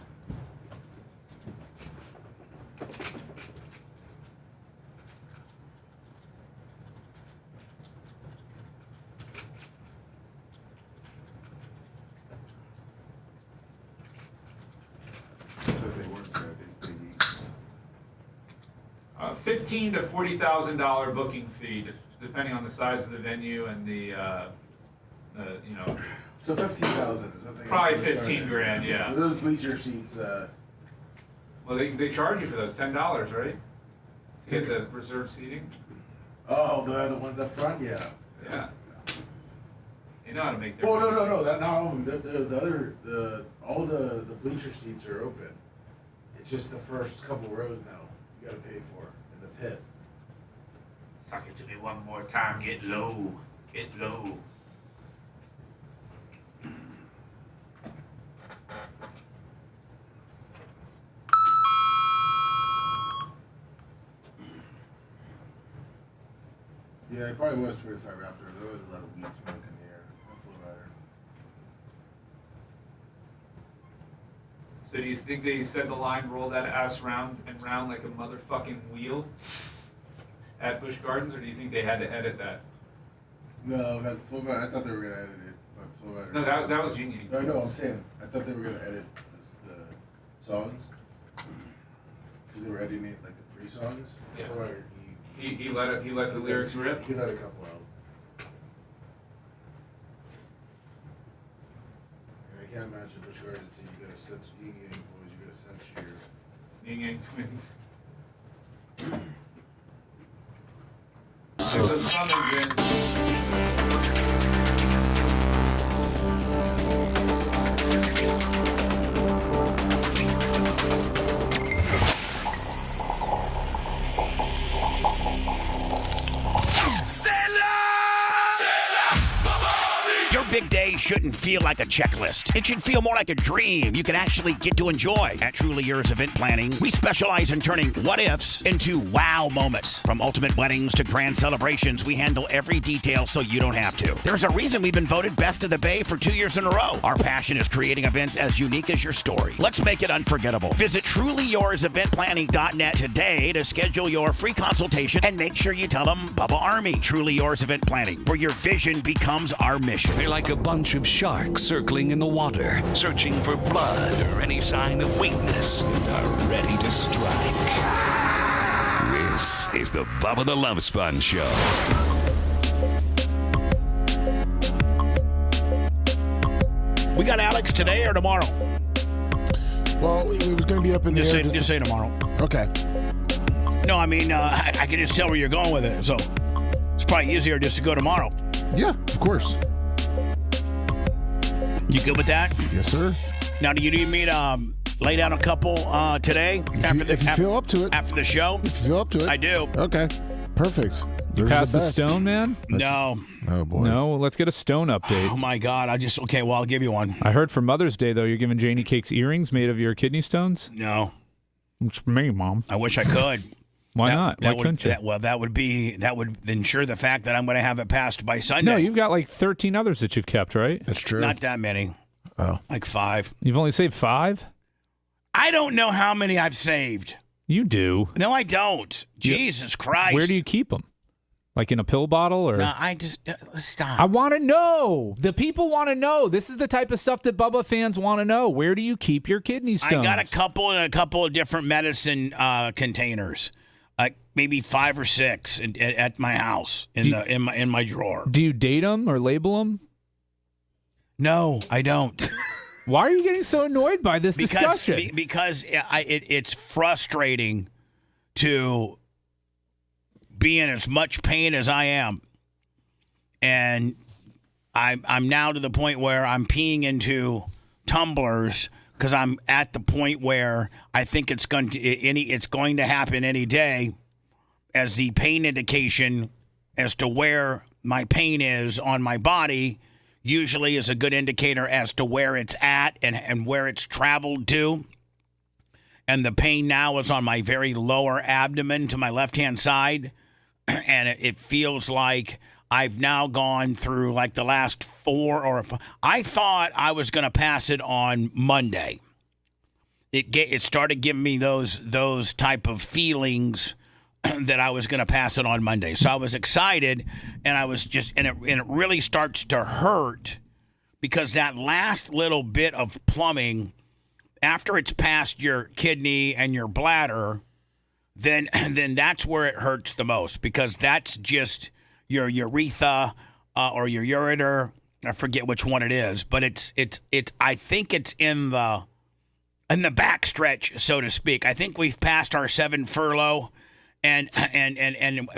$15,000 to $40,000 booking fee, depending on the size of the venue and the. So 15,000 is what they. Probably $15,000, yeah. Those bleacher seats. Well, they charge you for those $10, right? To get the reserved seating. Oh, the ones up front, yeah. Yeah. They know how to make their. Oh no! Not all of them. All the bleacher seats are open. It's just the first couple rows now. You gotta pay for in the pit. Suck it to me one more time. Get low. Get low. Yeah, it probably was 25 Raptor. There was a lot of weed smoke in the air. Flow Rider. So do you think they said the line, roll that ass round and round like a motherfucking wheel at Busch Gardens, or do you think they had to edit that? No, Flow Rider, I thought they were going to edit it. But Flow Rider No, that was Yin Yang. No, I'm saying, I thought they were going to edit the songs. Because they were editing it like the pre-songs. Yeah. Flow Rider, He let the lyrics rip? He let a couple out. And I can't imagine Busch Gardens, you got to sense Yin Yang boys, you got to sense your Yin Yang Twins. Your big day shouldn't feel like a checklist. It should feel more like a dream you can actually get to enjoy. At Truly Yours Event Planning, we specialize in turning what-ifs into wow moments. From ultimate weddings to grand celebrations, we handle every detail so you don't have to. There's a reason we've been voted Best of the Bay for 2 years in a row. Our passion is creating events as unique as your story. Let's make it unforgettable. Visit TrulyYoursEventPlanning.net today to schedule your free consultation and make sure you tell them Bubba Army. Truly Yours Event Planning, where your vision becomes our mission. We like a bunch of sharks circling in the water, searching for blood or any sign of weakness, and are ready to strike. This is the Bubba the Love Sponge Show. We got Alex today or tomorrow? Well, it was going to be up in the air. Just say tomorrow. Okay. No, I mean, I can just tell where you're going with it, so it's probably easier just to go tomorrow. Yeah, of course. You good with that? Yes, sir. Now, do you need me to lay down a couple today? If you feel up to it. After the show? If you feel up to it. I do. Okay. Perfect. You pass the stone, man? No. Oh, boy. No, let's get a stone update. Oh, my God. Okay, well, I'll give you one. I heard for Mother's Day, though, you're giving Janie Cakes earrings made of your kidney stones? No. It's me, Mom. I wish I could. Why not? Why couldn't you? That would ensure the fact that I'm going to have it passed by Sunday. No, you've got like 13 others that you've kept, right? That's true. Not that many. Oh. Like 5. You've only saved 5? I don't know how many I've saved. You do. No, I don't. Jesus Christ. Where do you keep them? Like in a pill bottle? Or? No, I just... stop. I want to know. The people want to know. This is the type of stuff that Bubba fans want to know. Where do you keep your kidney stones? I got a couple in a couple of different medicine containers. Like maybe 5 or 6 at my house in my drawer. Do you date them or label them? No, I don't. Why are you getting so annoyed by this discussion? Because it's frustrating to be in as much pain as I am, and I'm now to the point where I'm peeing into tumblers because I'm at the point where I think it's going to happen any day, as the pain indication as to where my pain is on my body usually is a good indicator as to where it's at and where it's traveled to. And the pain now is on my very lower abdomen to my left-hand side. And it feels like I've now gone through like the last 4 or 5. I thought I was going to pass it on Monday. It started giving me those type of feelings that I was going to pass it on Monday. So I was excited, and I was and it really starts to hurt because that last little bit of plumbing, after it's past your kidney and your bladder, then that's where it hurts the most, because that's just your urethra or your ureter. I forget which one it is, but it's I think it's in the backstretch, so to speak. I think we've passed our 7 furlough. And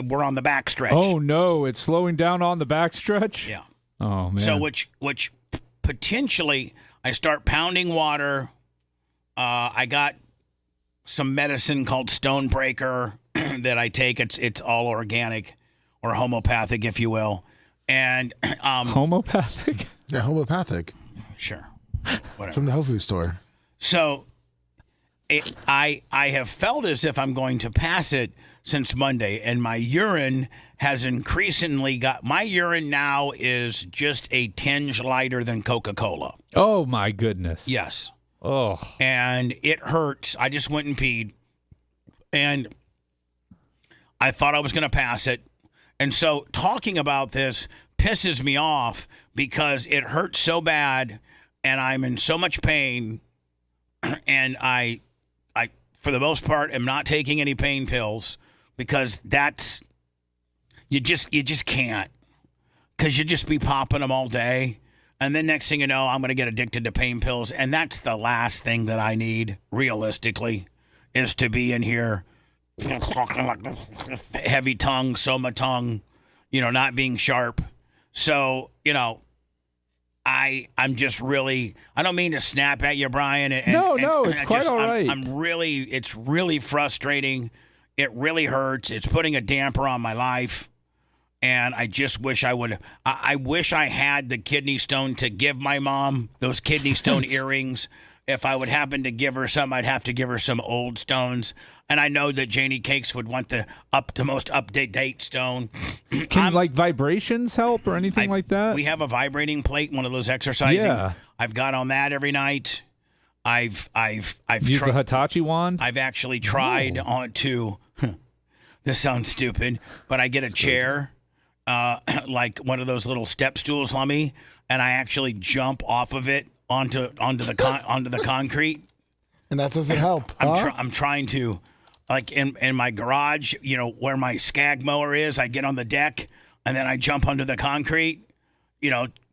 we're on the backstretch. Oh no, it's slowing down on the backstretch? Yeah. Oh man. So which potentially I start pounding water. I got some medicine called Stonebreaker that I take. It's all organic or homeopathic, if you will. And homeopathic? Yeah, homeopathic. Sure. Whatever. From the health food store. So I have felt as if I'm going to pass it since Monday, and my urine has increasingly my urine now is just a tinge lighter than Coca-Cola. Oh my goodness. Yes. Oh. And it hurts. I just went and peed, and I thought I was going to pass it. And so talking about this pisses me off because it hurts so bad, and I'm in so much pain, and I for the most part am not taking any pain pills, because that's you just can't, because you just be popping them all day, and then next thing you know, I'm going to get addicted to pain pills, and that's the last thing that I need realistically, is to be in here heavy tongue, soma tongue, not being sharp. So I'm just really, I don't mean to snap at you, Brian. No, it's quite all right. It's really frustrating. It really hurts. It's putting a damper on my life. And I just wish I wish I had the kidney stone to give my mom, those kidney stone earrings. If I would happen to give her some, I'd have to give her some old stones. And I know that Janie Cakes would want the most up-to-date stone. Can vibrations help or anything like that? We have a vibrating plate, one of those exercising. Yeah. I've got on that every night. I've used the Hitachi wand. I've actually tried on to. This sounds stupid, but I get a chair like one of those little step stools, Lummy, and I actually jump off of it onto the concrete. And that doesn't help. I'm trying to, like in my garage, where my skag mower is. I get on the deck and then I jump onto the concrete.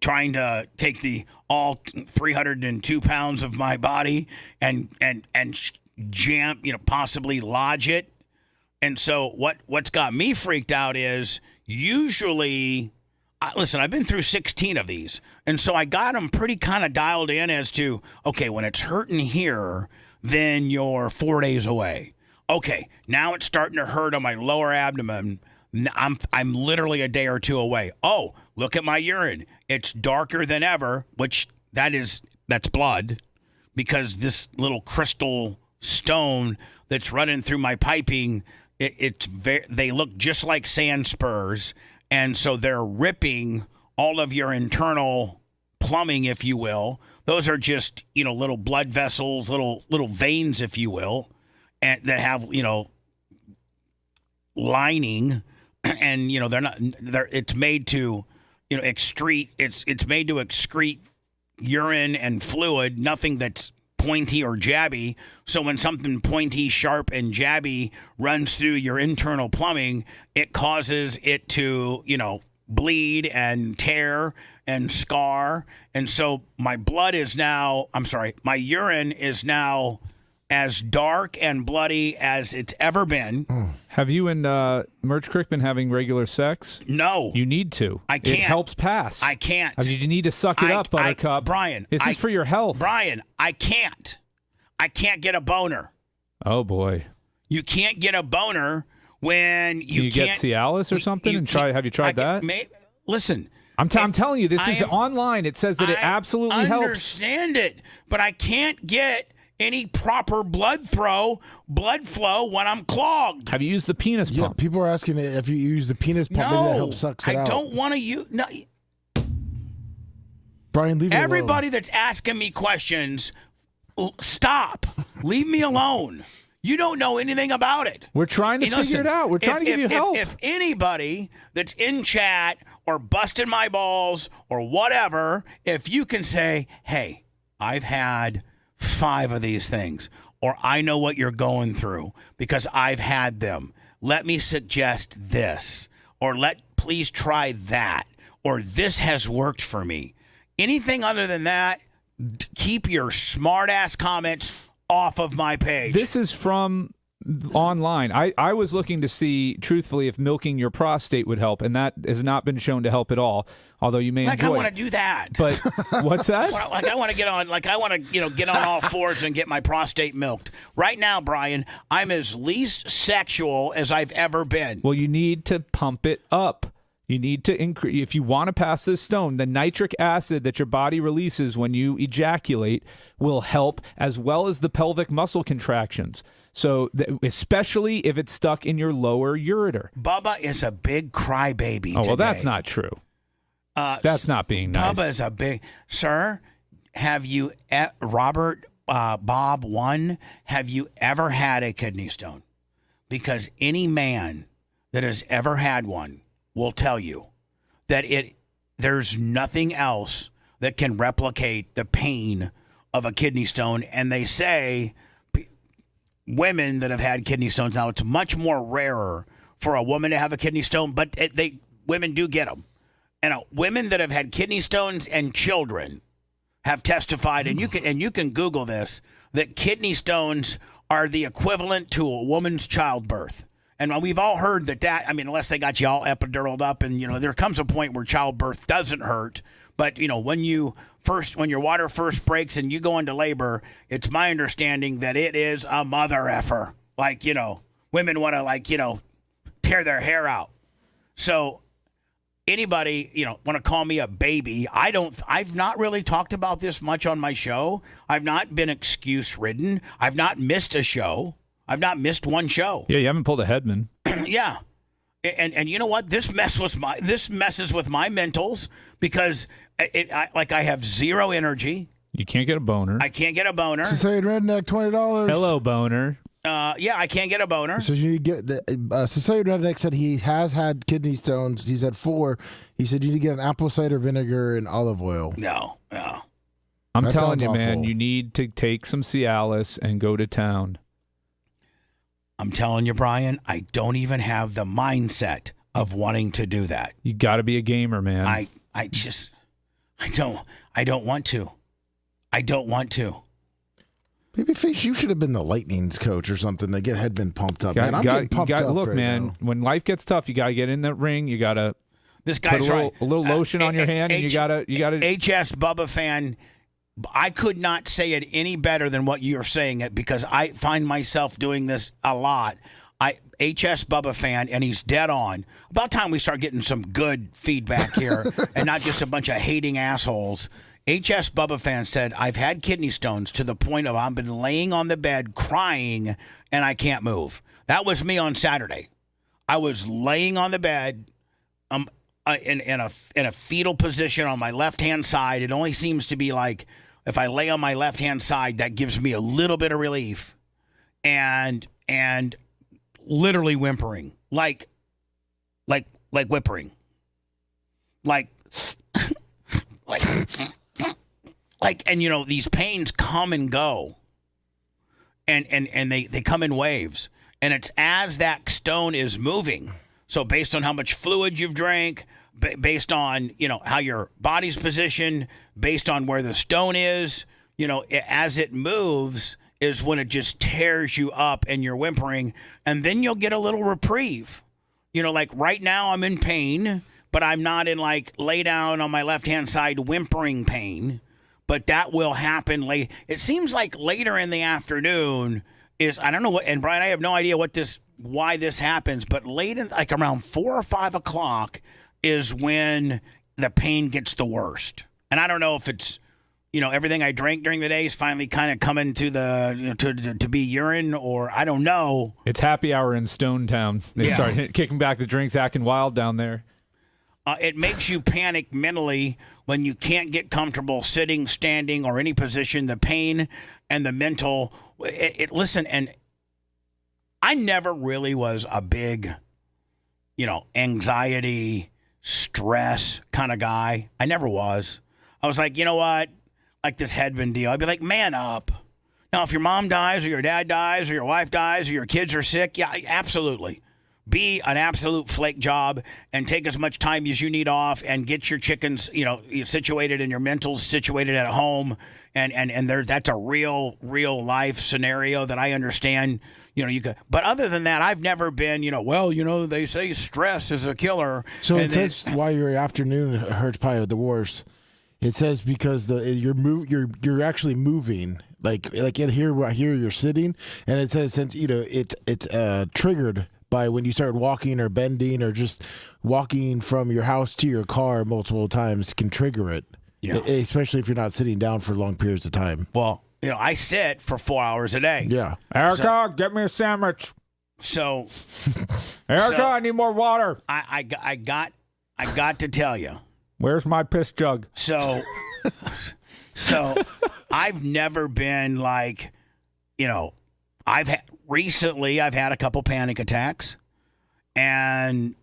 Trying to take all 302 pounds of my body and jam, possibly lodge it. And so what's got me freaked out is usually, listen, I've been through 16 of these. And so I got them pretty kind of dialed in as to, okay, when it's hurting here, then you're 4 days away. Okay, now it's starting to hurt on my lower abdomen. I'm literally a day or two away. Oh, look at my urine. It's darker than ever, which that's blood, because this little crystal stone that's running through my piping, they look just like sand spurs, and so they're ripping all of your internal plumbing, if you will. Those are just, little blood vessels, little veins, if you will, and that have, lining. And it's made to excrete, it's made to excrete urine and fluid, nothing that's pointy or jabby. So when something pointy, sharp, and jabby runs through your internal plumbing, it causes it to bleed and tear and scar. And so my urine is now as dark and bloody as it's ever been. Have you and Merch Crick been having regular sex? No. You need to. I can't. It helps pass. I can't. You need to suck it up, Buttercup. Brian. This is for your health. Brian, I can't. I can't get a boner. Oh, boy. You can't get a boner when you can't. Get Cialis or something? Have you tried that? Listen. I'm telling you, this is online. It says that it absolutely helps. I understand it, but I can't get any proper blood flow when I'm clogged. Have you used the penis pump? Yeah, people are asking if you use the penis pump, maybe that helps sucks it out. I don't want to use. No. Brian, leave it alone. Everybody that's asking me questions, stop. Leave me alone. You don't know anything about it. We're trying to figure it out. We're trying to give you help. If anybody that's in chat or busting my balls or whatever, if you can say, hey, I've had 5 of these things, or I know what you're going through because I've had them. Let me suggest this, or please try that, or this has worked for me. Anything other than that, keep your smart-ass comments off of my page. This is from online. I was looking to see, truthfully, if milking your prostate would help, and that has not been shown to help at all, although you may enjoy I want to do that. But what's that? I want to get on get on all fours and get my prostate milked. Right now, Brian, I'm as least sexual as I've ever been. Well, you need to pump it up. You need to increase. If you want to pass this stone, the nitric acid that your body releases when you ejaculate will help, as well as the pelvic muscle contractions. So, especially if it's stuck in your lower ureter. Bubba is a big crybaby. Oh, well, that's not true. That's not being nice. Bubba is a big... Sir, have you... Robert, Bob 1, have you ever had a kidney stone? Because any man that has ever had one will tell you that there's nothing else that can replicate the pain of a kidney stone. And they say... women that have had kidney stones, now it's much more rarer for a woman to have a kidney stone, but women do get them. And women that have had kidney stones and children have testified, and you can Google this, that kidney stones are the equivalent to a woman's childbirth. And we've all heard that, unless they got you all epiduraled up, and there comes a point where childbirth doesn't hurt. But, when your water first breaks and you go into labor, it's my understanding that it is a mother effer. Women want to, tear their hair out. So anybody, want to call me a baby, I've not really talked about this much on my show. I've not been excuse ridden. I've not missed a show. I've not missed one show. Yeah, you haven't pulled a Hedman. Yeah. And you know what? This messes with my mentals because I have zero energy. You can't get a boner. I can't get a boner. Society Redneck, $20. Hello, boner. Yeah, I can't get a boner. So you need to get the Cecilia Redneck said he has had kidney stones. He's had 4. He said you need to get an apple cider vinegar and olive oil. No. I'm telling you, man, you need to take some Cialis and go to town. I'm telling you, Brian, I don't even have the mindset of wanting to do that. You got to be a gamer, man. I don't want to. I don't want to. Babyface, you should have been the Lightning's coach or something. Had been pumped up. Man, I'm getting pumped up. Look, right man, now. when life gets tough, you got to get in that ring. You got to This guy's put a little lotion on your hand, and you got to. HS Bubba fan, I could not say it any better than what you're saying it because I find myself doing this a lot. HS Bubba fan, and he's dead on. About time we start getting some good feedback here, and not just a bunch of hating assholes. HS Bubba fan said, I've had kidney stones to the point of I've been laying on the bed crying and I can't move. That was me on Saturday. I was laying on the bed in a fetal position on my left-hand side. It only seems to be like if I lay on my left-hand side, that gives me a little bit of relief. And literally whimpering. Like whimpering. And you know, these pains come and go, and they come in waves, and it's as that stone is moving. So based on how much fluid you've drank, based on, you know, how your body's positioned, based on where the stone is, you know, as it moves is when it just tears you up and you're whimpering, and then you'll get a little reprieve. You know, like right now I'm in pain, but I'm not in like lay down on my left-hand side whimpering pain. But that will happen late. It seems like later in the afternoon is, I don't know what, and Brian, I have no idea why this happens, but late in, like around 4 or 5 o'clock is when the pain gets the worst. And I don't know if it's, you know, everything I drank during the day is finally kind of coming to the, you know, to be urine, or I don't know. It's happy hour in Stone Town. They start kicking back the drinks, acting wild down there. It makes you panic mentally when you can't get comfortable sitting, standing, or any position. The pain and the mental. Listen, and I never really was a big, you know, anxiety, stress kind of guy. I never was. I was like, you know what? Like this headband deal. I'd be like, man up. Now, if your mom dies or your dad dies or your wife dies or your kids are sick, yeah, absolutely. Be an absolute flake job and take as much time as you need off and get your chickens, you know, situated and your mentals situated at home. And that's a real life scenario that I understand, you know, you could, but other than that, I've never been, you know, well, you know, they say stress is a killer. So it says why your afternoon hurts probably the worst. It says because you're actually moving. Like in here you're sitting, and it says since, you know, it's triggered by when you start walking or bending or just walking from your house to your car multiple times can trigger it. Yeah. Especially if you're not sitting down for long periods of time. Well, you know, I sit for 4 hours a day. Yeah. Erica, get me a sandwich. So, Erica, I need more water. I got to tell you. Where's my piss jug? So I've never been like, you know, recently I've had a couple panic attacks, and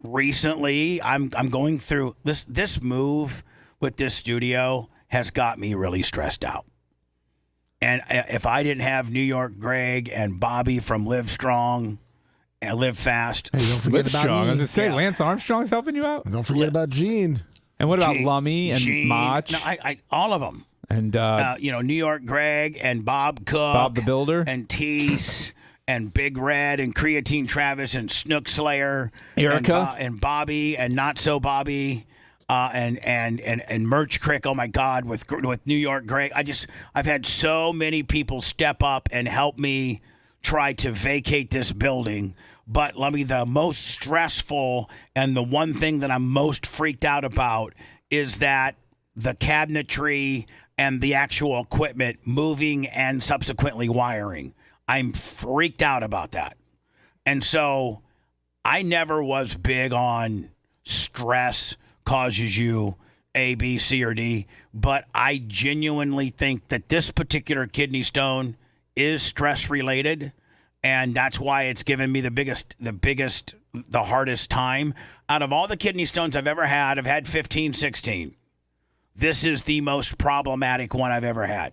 recently I'm going through this move with this studio has got me really stressed out. And if I didn't have New York Greg and Bobby from Live Strong and Live Fast, hey, don't forget about Strong. me. I was gonna say Lance Armstrong's helping you out. Don't forget about Gene. And what about Lummy and Mach? No, all of them. And you know, New York Greg and Bob Cook, Bob the Builder, and Tease, and Big Red, and Creatine Travis, and Snook Slayer, Erica, and Bobby, and Not So Bobby, and Merch Crick. Oh my God, with New York Greg, I've had so many people step up and help me try to vacate this building. But let me, the most stressful and the one thing that I'm most freaked out about is that the cabinetry and the actual equipment moving and subsequently wiring. I'm freaked out about that. And so I never was big on stress causes you A, B, C, or D, but I genuinely think that this particular kidney stone is stress related, and that's why it's given me the hardest time. Out of all the kidney stones I've ever had, I've had 15, 16. This is the most problematic one I've ever had.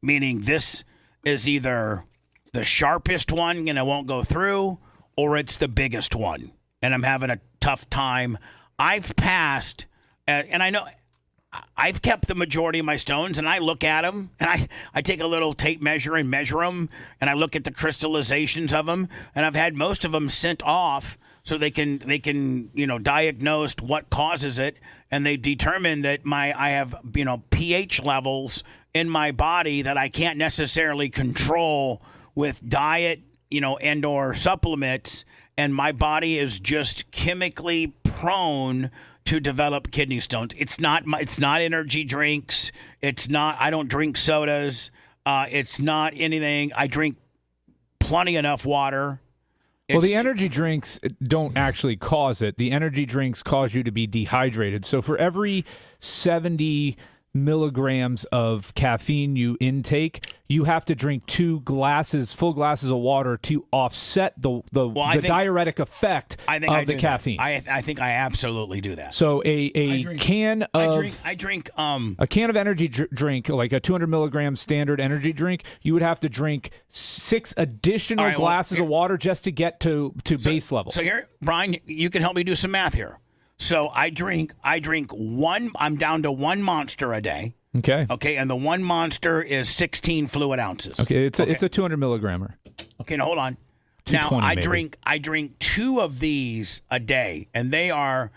Meaning this is either the sharpest one and it won't go through, or it's the biggest one. And I'm having a tough time. I've passed, and I know I've kept the majority of my stones, and I look at them, and I take a little tape measure and measure them, and I look at the crystallizations of them, and I've had most of them sent off so they can diagnose what causes it, and they determine that I have pH levels in my body that I can't necessarily control with diet, and or supplements, and my body is just chemically prone to develop kidney stones. It's not energy drinks. I don't drink sodas. It's not anything. I drink plenty enough water. Well, the energy drinks don't actually cause it. The energy drinks cause you to be dehydrated. So for every 70 milligrams of caffeine you intake, you have to drink full glasses of water to offset the diuretic effect of the caffeine. I think I absolutely do that. So a can of a can of energy drink, like a 200 milligram standard energy drink, you would have to drink 6 additional glasses of water just to get to base level. So here, Brian, you can help me do some math here. So I drink one. I'm down to one Monster a day. Okay. Okay, and the one Monster is 16 fluid ounces. Okay, it's a 200 milligrammer. Okay, now hold on. Now I drink 2 of these a day, and these are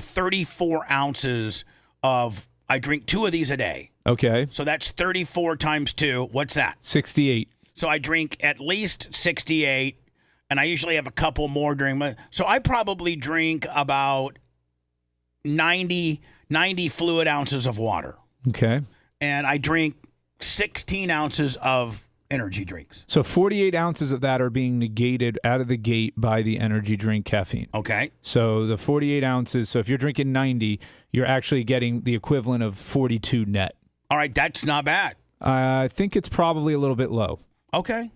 34 ounces of. I drink 2 of these a day. Okay. So that's 34 times 2. What's that? 68. So I drink at least 68, and I usually have a couple more during my. So I probably drink about 90 fluid ounces of water. Okay. And I drink 16 ounces of energy drinks. So 48 ounces of that are being negated out of the gate by the energy drink caffeine. Okay. So the 48 ounces, so if you're drinking 90, you're actually getting the equivalent of 42 net. All right, that's not bad. I think it's probably a little bit low. Okay.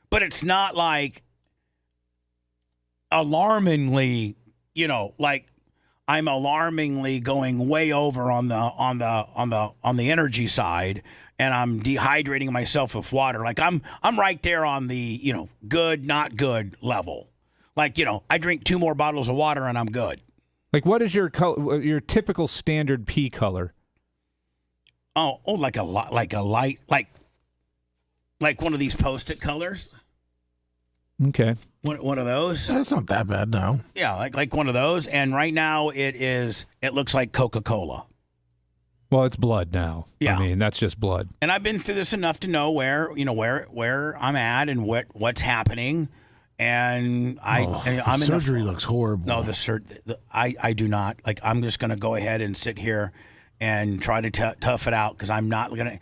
But it's not like alarmingly, like I'm alarmingly going way over on the energy side, and I'm dehydrating myself with water. Like I'm right there on the good, not good level. Like I drink 2 more bottles of water and I'm good. Like what is your typical standard pee color? Oh, like a light, like one of these Post-it colors. Okay. One of those. That's not that bad, no. Yeah, like one of those. And right now it looks like Coca-Cola. Well, it's blood now. Yeah. I mean, that's just blood. And I've been through this enough to know where I'm at and what's happening. And the surgery looks horrible. No, I do not. Like, I'm just going to go ahead and sit here and try to tough it out, because I'm not going to.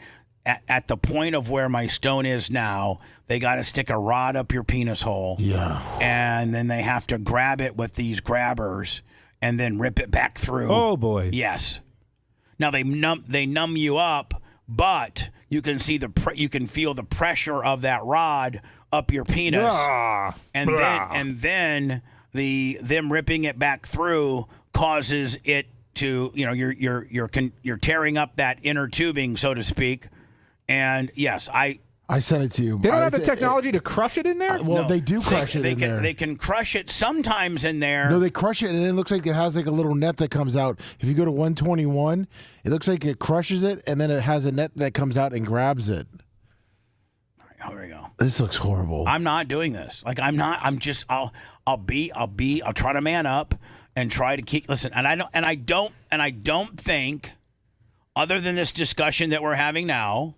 At the point of where my stone is now, they got to stick a rod up your penis hole. Yeah. And then they have to grab it with these grabbers and then rip it back through. Oh, boy. Yes. Now they numb you up, but you can see you can feel the pressure of that rod up your penis. And then them ripping it back through causes it to, you're tearing up that inner tubing, so to speak. And yes, I sent it to you. They don't have the technology to crush it in there? Well, no, they do crush it in there. They can crush it sometimes in there. No, they crush it, and it looks like it has like a little net that comes out. If you go to 121, it looks like it crushes it, and then it has a net that comes out and grabs it. All right, here we go. This looks horrible. I'm not doing this. Like, I'm not. I'm just. I'll try to man up and try to keep. Listen, and I don't think, other than this discussion that we're having now,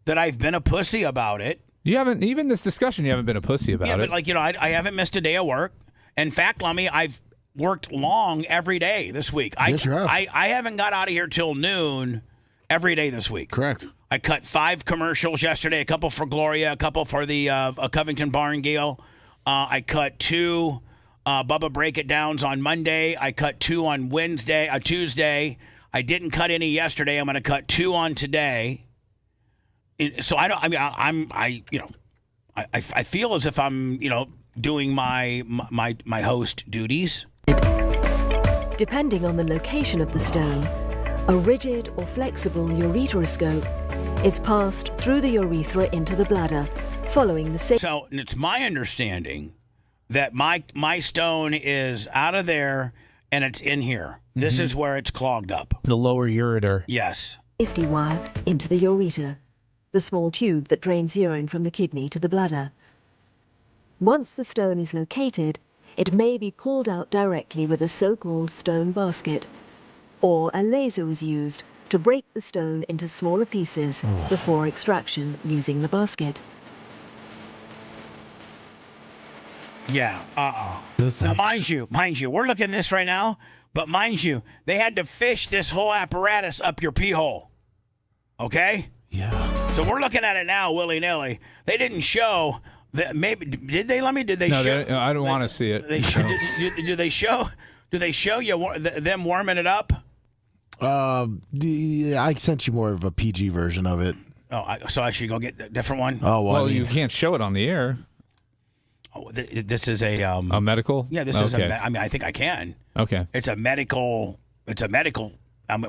that I've been a pussy about it. You haven't, even this discussion, you haven't been a pussy about it. Yeah, but I haven't missed a day of work. In fact, Lummy, I've worked long every day this week. Yes, you have. I haven't got out of here till noon every day this week. Correct. I cut 5 commercials yesterday, a couple for Gloria, a couple for the Covington Barn Gale. I cut 2 Bubba Break It Downs on Monday. I cut 2 on Tuesday. I didn't cut any yesterday. I'm going to cut 2 on today. So I don't. I mean, I feel as if I'm doing my host duties. Depending on the location of the stone, a rigid or flexible ureteroscope is passed through the urethra into the bladder, following the same. So it's my understanding that my stone is out of there and it's in here. This is where it's clogged up. The lower ureter. Yes. Safety wire into the ureter, the small tube that drains urine from the kidney to the bladder. Once the stone is located, it may be pulled out directly with a so-called stone basket, or a laser is used to break the stone into smaller pieces before extraction using the basket. Yeah. Now, mind you, we're looking at this right now, but mind you, they had to fish this whole apparatus up your pee hole. Okay? Yeah. So we're looking at it now, willy-nilly. They didn't show that. Maybe did they? Did they show? I don't want to see it. Do they show? Do they show you them warming it up? I sent you more of a PG version of it. Oh, so I should go get a different one. Oh well, you can't show it on the air. Oh, this is a medical. Yeah, this is. I mean, I think I can. Okay. It's a medical.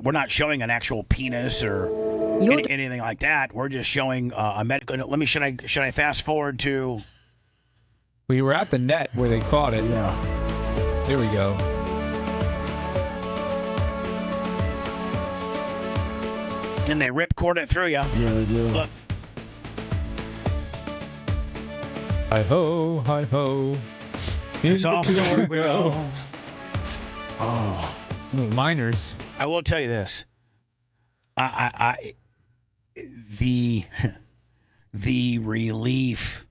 We're not showing an actual penis or anything like that. We're just showing a medical. Should I fast forward to? We were at the net where they caught it. Yeah. There we go. And they ripcord it through you. Yeah, they do. Look. Hi ho, hi ho. It's off the door we go. Oh, miners. I will tell you this. The relief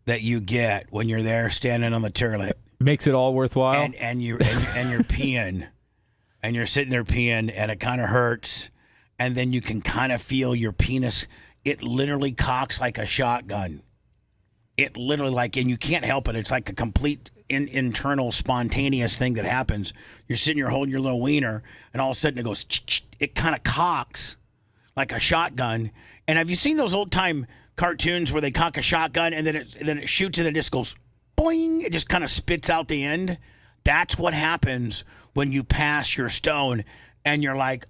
that you get when you're there standing on the toilet makes it all worthwhile. And you're peeing, and you're sitting there peeing, and it kind of hurts, and then you can kind of feel your penis. It literally cocks like a shotgun. It literally and you can't help it. It's like a complete internal spontaneous thing that happens. You're sitting here holding your little wiener, and all of a sudden it goes. It kind of cocks like a shotgun. And have you seen those old time cartoons where they cock a shotgun and then it shoots and it just goes boing? It just kind of spits out the end. That's what happens when you pass your stone, and you're like,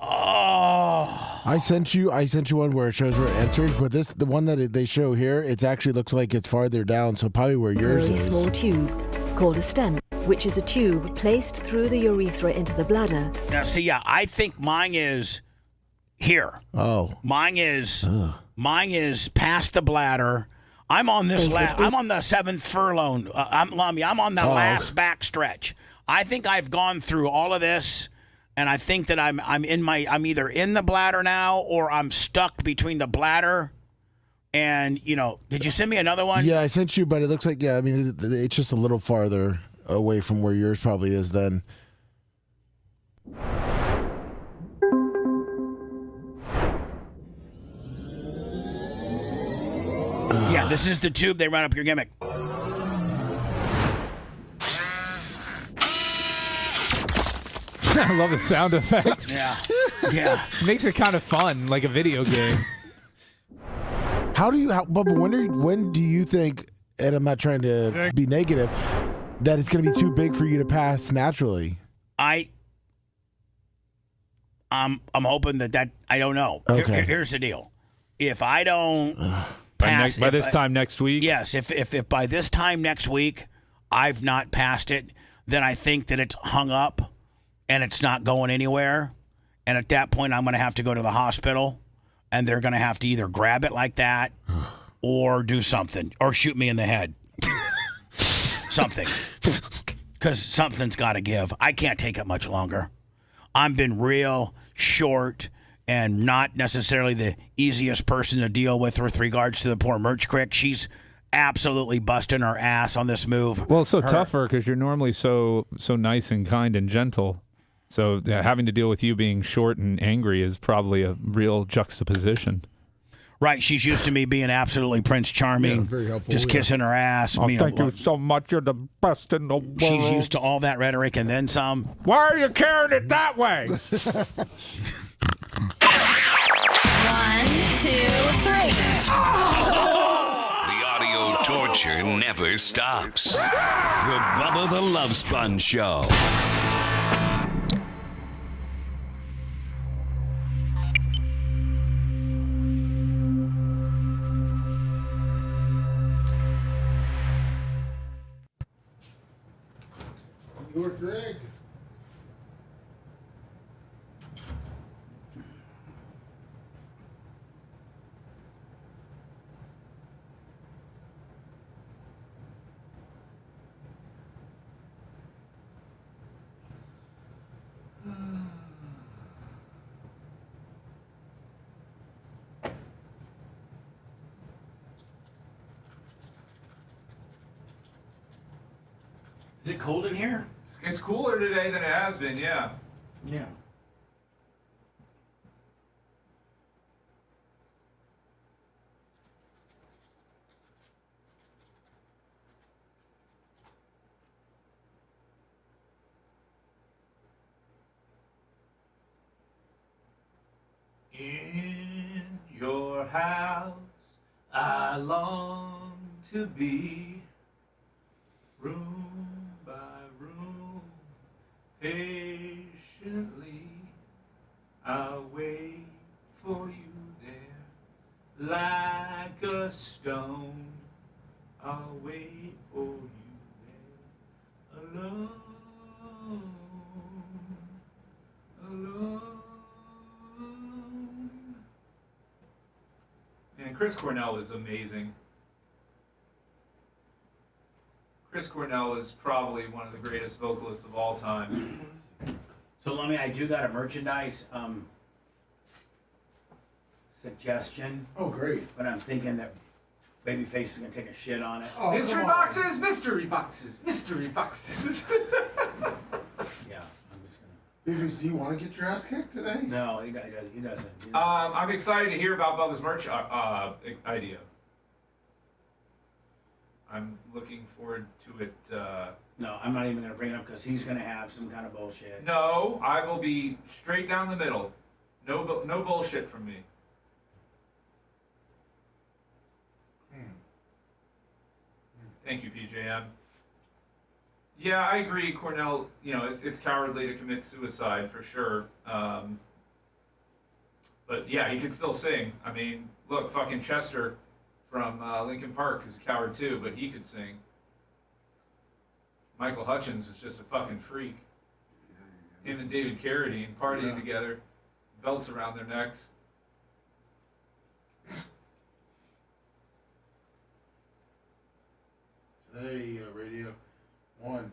oh. I sent you one where it shows where it enters, but the one that they show here, it actually looks like it's farther down, so probably where yours is. is. A small tube called a stent, which is a tube placed through the urethra into the bladder. Now, see, I think mine is here. Oh. Mine is past the bladder. I'm on this I'm on the 7th furlong. I'm on the last back stretch. I think I've gone through all of this. And I think that I'm either in the bladder now or I'm stuck between the bladder and, did you send me another one? Yeah, I sent you, but it looks like, it's just a little farther away from where yours probably is then. Yeah, this is the tube they run up your gimmick. I love the sound effects. Yeah. Makes it kind of fun, like a video game. Bubba, when do you think, and I'm not trying to be negative, that it's going to be too big for you to pass naturally? I'm hoping that I don't know. Okay. Here's the deal. If I don't pass by this time next week? Yes, if by this time next week I've not passed it, then I think that it's hung up and it's not going anywhere. And at that point, I'm going to have to go to the hospital, and they're going to have to either grab it like that or do something, or shoot me in the head. Something. Because something's got to give. I can't take it much longer. I've been real short and not necessarily the easiest person to deal with regards to the poor Merch Crick. She's absolutely busting her ass on this move. Well, it's so tougher because you're normally so nice and kind and gentle. So having to deal with you being short and angry is probably a real juxtaposition. Right, she's used to me being absolutely Prince Charming, very helpful, just kissing her ass. Oh, thank you so much. You're the best in the world. She's used to all that rhetoric and then some. Why are you carrying it that way? 1, 2, 3. The audio torture never stops. The Bubba the Love Sponge Show. Your Greg. Is it cold in here? It's cooler today than it has been, yeah. Yeah. In your house, I long to be, room by room, patiently. I'll wait for you there, like a stone. I'll wait for you there, alone, alone. And Chris Cornell is amazing. Chris Cornell is probably one of the greatest vocalists of all time. So, Lummy, I do got a merchandise suggestion. Oh, great. But I'm thinking that Babyface is going to take a shit on it. Oh, mystery boxes, mystery boxes, mystery boxes. Yeah, I'm just going Because do you want to get your ass kicked today? to. No, he doesn't. I'm excited to hear about Bubba's merch idea. I'm looking forward to it. No, I'm not even going to bring it up because he's going to have some kind of bullshit. No, I will be straight down the middle. No bullshit from me. Thank you, PJM. Yeah, I agree, Cornell. You know, it's cowardly to commit suicide for sure. But yeah, he could still sing. I mean, look, fucking Chester from Linkin Park is a coward too, but he could sing. Michael Hutchins is just a fucking freak. Him and David Carradine partying together, belts around their necks. Today, Radio 1.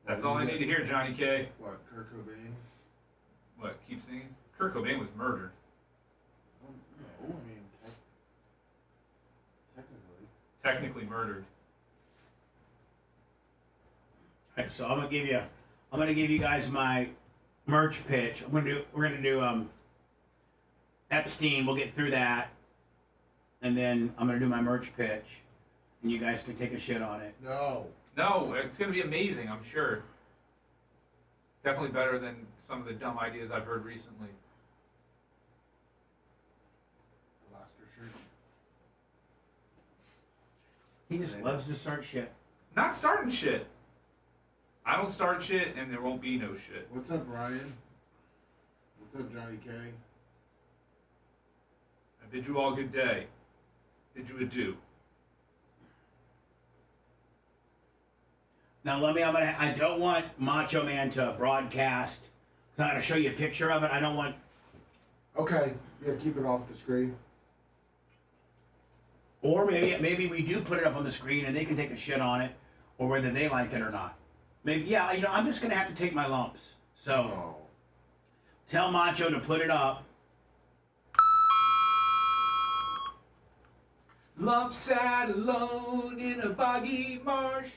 That's all I need to hear, Johnny K. What, Kurt Cobain? What, keep singing? Kurt Cobain was murdered. No, I mean, technically. Technically murdered. All right, so I'm gonna give you guys my merch pitch. We're gonna do Epstein. We'll get through that, and then I'm gonna do my merch pitch, and you guys can take a shit on it. No, it's going to be amazing, I'm sure. Definitely better than some of the dumb ideas I've heard recently. Alaska shirt. He just loves to start shit. Not starting shit. I don't start shit, and there won't be no shit. What's up, Ryan? What's up, Johnny K? I bid you all good day. Bid you adieu. Now, I don't want Macho Man to broadcast. So I'm going to show you a picture of it. I don't want. Okay, yeah, keep it off the screen. Or maybe we do put it up on the screen and they can take a shit on it, or whether they like it or not. Maybe, yeah, I'm just going to have to take my lumps. So, tell Macho to put it up. Lump sat alone in a boggy marsh,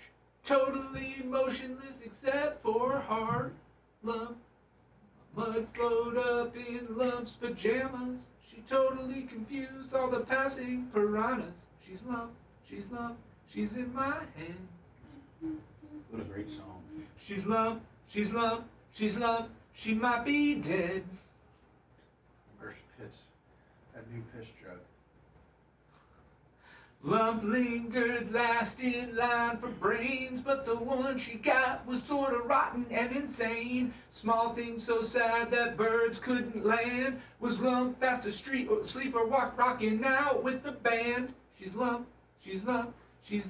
totally motionless except for heart. Lump, mud flowed up in Lump's pajamas. She totally confused all the passing piranhas. She's Lump, she's in my hand. What a great song. She's Lump, she's Lump, she might be dead. Merch pitch. That new piss jug. Lump lingered last in line for brains, but the one she got was sort of rotten and insane. Small thing so sad that birds couldn't land. Was Lump fast asleep or walked rocking out with the band? She's Lump, she's Lump, she's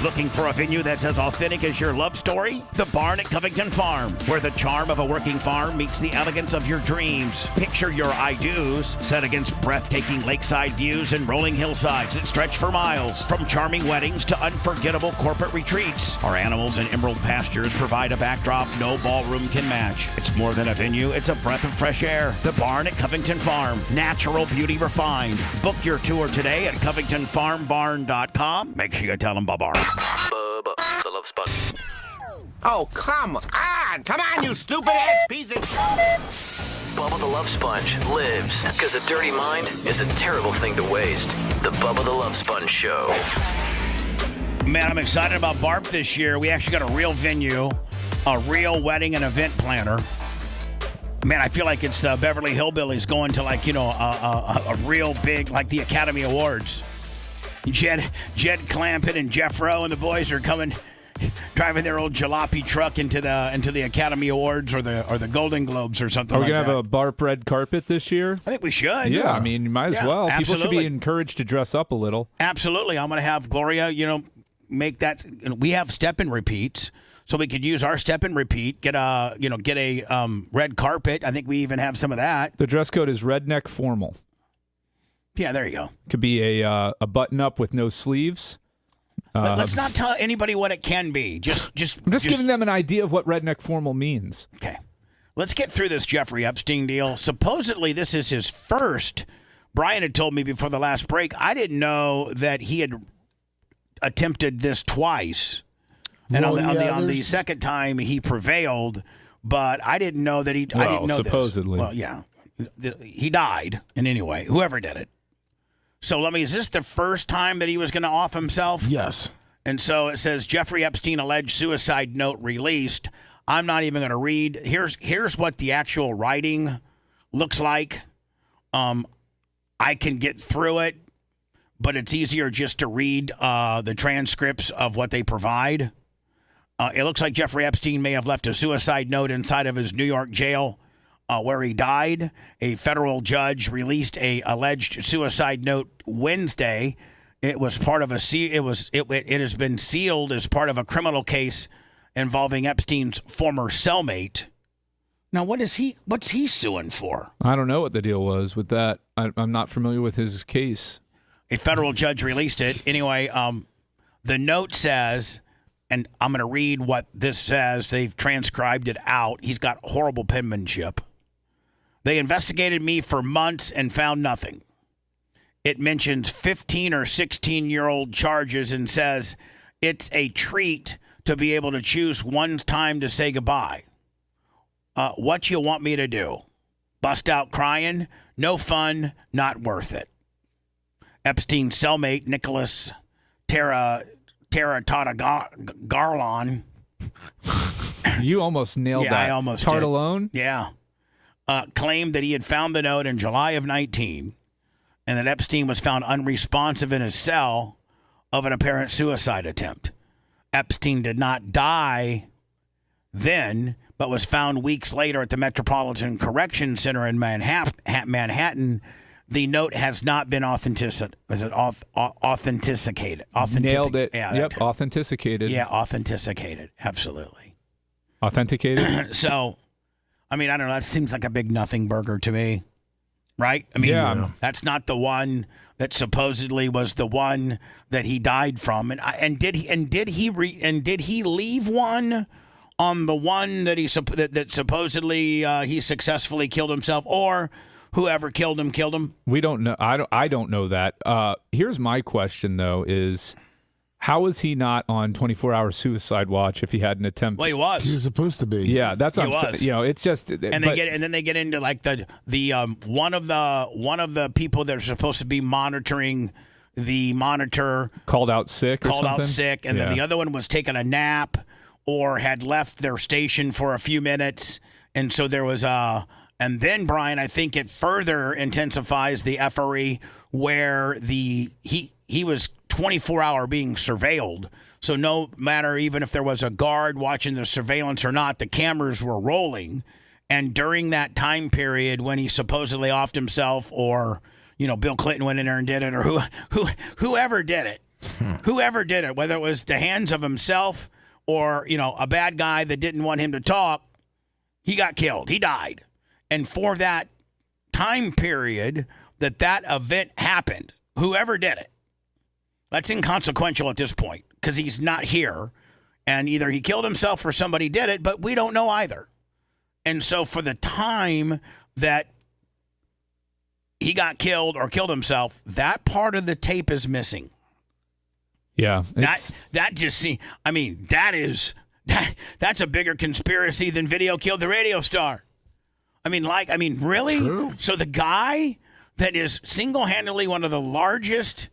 Looking for a venue that's as authentic as your love story? The Barn at Covington Farm, where the charm of a working farm meets the elegance of your dreams. Picture your I-dos set against breathtaking lakeside views and rolling hillsides that stretch for miles. From charming weddings to unforgettable corporate retreats, our animals and emerald pastures provide a backdrop no ballroom can match. It's more than a venue, it's a breath of fresh air. The Barn at Covington Farm, natural beauty refined. Book your tour today at covingtonfarmbarn.com. Make sure you tell them Bubba. Bubba, the Love Sponge. Oh, come on! Come on, you stupid-ass piece of... Bubba the Love Sponge lives, because a dirty mind is a terrible thing to waste. The Bubba the Love Sponge Show. Man, I'm excited about BARP this year. We actually got a real venue, a real wedding and event planner. Man, I feel like it's the Beverly Hillbillies going to, like, you know, a real big, like the Academy Awards. Jed Clampett and Jeff Rowe and the boys are coming, driving their old jalopy truck into the Academy Awards or the Golden Globes or something like that. Are we going to have a BARP red carpet this year? I think we should. Yeah, I mean, you might as well. Absolutely. People should be encouraged to dress up a little. Absolutely. I'm going to have Gloria, make that. We have step and repeats, so we could use our step and repeat, get a red carpet. I think we even have some of that. The dress code is redneck formal. Yeah, there you go. Could be a button-up with no sleeves. Let's not tell anybody what it can be. I'm just giving them an idea of what redneck formal means. Okay. Let's get through this Jeffrey Epstein deal. Supposedly, this is his first. Brian had told me before the last break, I didn't know that he had attempted this twice. And on the second time, he prevailed. But I didn't know that I didn't know supposedly. This. Well, yeah. He died. And anyway, whoever did it. So, is this the first time that he was going to off himself? Yes. And so it says, Jeffrey Epstein alleged suicide note released. I'm not even going to read. Here's what the actual writing looks like. I can get through it, but it's easier just to read the transcripts of what they provide. It looks like Jeffrey Epstein may have left a suicide note inside of his New York jail where he died. A federal judge released a alleged suicide note Wednesday. It was part of it has been sealed as part of a criminal case involving Epstein's former cellmate. Now, what's he suing for? I don't know what the deal was with that. I'm not familiar with his case. A federal judge released it. Anyway, the note says, and I'm going to read what this says. They've transcribed it out. He's got horrible penmanship. They investigated me for months and found nothing. It mentions 15 or 16-year-old charges and says it's a treat to be able to choose one time to say goodbye. What you want me to do? Bust out crying? No fun, not worth it. Epstein's cellmate, Nicholas Tartaglione. You almost nailed that. I almost Tartaglione? did. Yeah. Claimed that he had found the note in July of 19 and that Epstein was found unresponsive in his cell of an apparent suicide attempt. Epstein did not die then, but was found weeks later at the Metropolitan Correction Center in Manhattan. The note has not been authenticated. Authenticated. Nailed it. Yeah, yep, authenticated. Yeah, authenticated. Absolutely. Authenticated? So, I don't know. That seems like a big nothing burger to me, right? That's not the one that supposedly was the one that he died from. And did he leave one on the one that that supposedly he successfully killed himself, or whoever killed him? We don't know. I don't know that. Here's my question though: is How was he not on 24-hour suicide watch if he had an attempt? Well, he was. He was supposed to be. Yeah, that's what I'm saying. You know, it's just. And then they get into like the one of the people that are supposed to be monitoring the monitor called out sick, and then the other one was taking a nap or had left their station for a few minutes, and so there was and then Brian, I think it further intensifies the effery where he was 24-hour being surveilled. So no matter even if there was a guard watching the surveillance or not, the cameras were rolling. And during that time period when he supposedly offed himself, or Bill Clinton went in there and did it, or whoever did it, whether it was the hands of himself or a bad guy that didn't want him to talk, he got killed. He died. And for that time period that event happened, whoever did it, that's inconsequential at this point because he's not here. And either he killed himself or somebody did it, but we don't know either. And so for the time that he got killed or killed himself, that part of the tape is missing. Yeah. That's a bigger conspiracy than video killed the radio star. Really? True. So the guy that is single-handedly one of the largest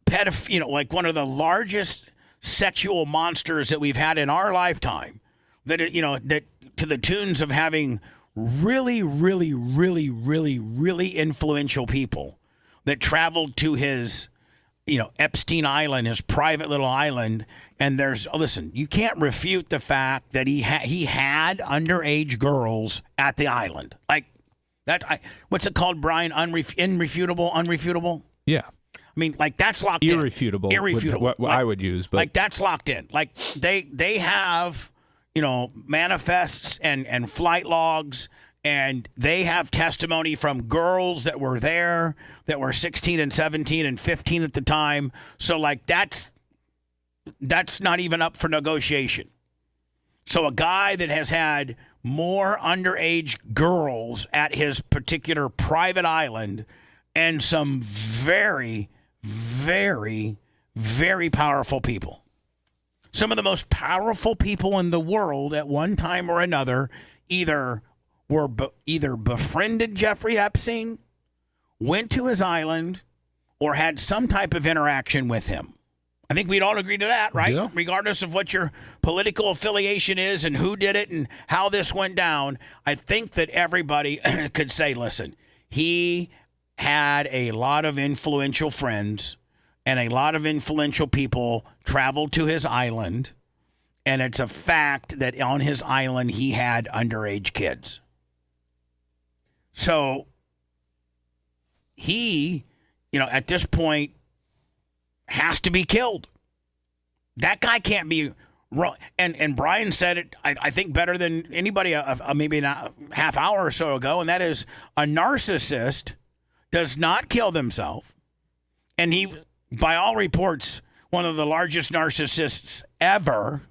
one of the largest sexual monsters that we've had in our lifetime, that to the tunes of having really, really, really, really, really influential people that traveled to his, Epstein Island, his private little island. And listen, you can't refute the fact that he had underage girls at the island. Like that. What's it called, Brian? Unrefutable? Yeah. That's locked Irrefutable. in. Irrefutable. What I would use, but that's locked in. Like they have, manifests and flight logs, and they have testimony from girls that were there that were 16 and 17 and 15 at the time. So that's not even up for negotiation. So a guy that has had more underage girls at his particular private island and some very, very, very powerful people. Some of the most powerful people in the world at one time or another either befriended Jeffrey Epstein, went to his island, or had some type of interaction with him. I think we'd all agree to that, right? Yeah. Regardless of what your political affiliation is and who did it and how this went down, I think that everybody could say, listen, he had a lot of influential friends and a lot of influential people traveled to his island, and it's a fact that on his island he had underage kids. So he, at this point has to be killed. That guy can't be wrong. And Brian said it, I think, better than anybody maybe a half hour or so ago, and that is a narcissist does not kill themselves. And he, by all reports, one of the largest narcissists ever.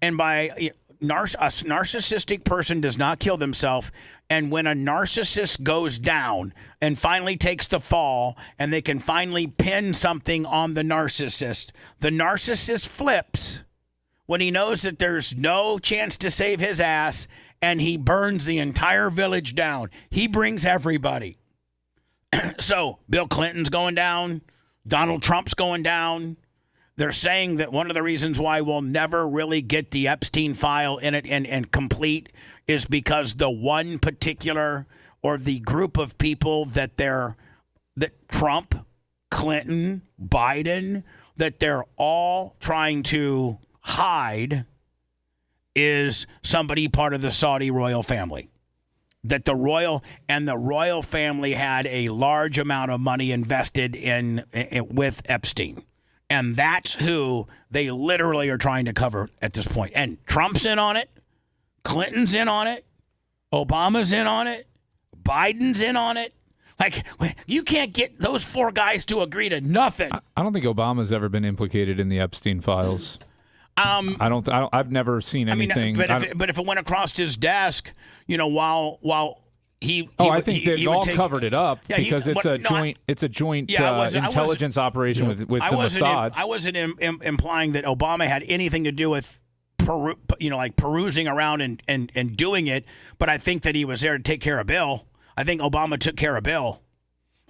And by a narcissistic person does not kill themselves. And when a narcissist goes down and finally takes the fall and they can finally pin something on the narcissist flips when he knows that there's no chance to save his ass, and he burns the entire village down. He brings everybody. So Bill Clinton's going down. Donald Trump's going down. They're saying that one of the reasons why we'll never really get the Epstein file in it and complete is because the one particular or the group of people that Trump, Clinton, Biden, that they're all trying to hide is somebody part of the Saudi royal family. That the royal family had a large amount of money invested in with Epstein. And that's who they literally are trying to cover at this point. And Trump's in on it. Clinton's in on it. Obama's in on it. Biden's in on it. Like, you can't get those four guys to agree to nothing. I don't think Obama's ever been implicated in the Epstein files. I've never seen anything. But if it went across his desk, while I think they've all covered it up because it's a joint intelligence operation with the Mossad. I wasn't implying that Obama had anything to do with perusing around and doing it, but I think that he was there to take care of Bill. I think Obama took care of Bill.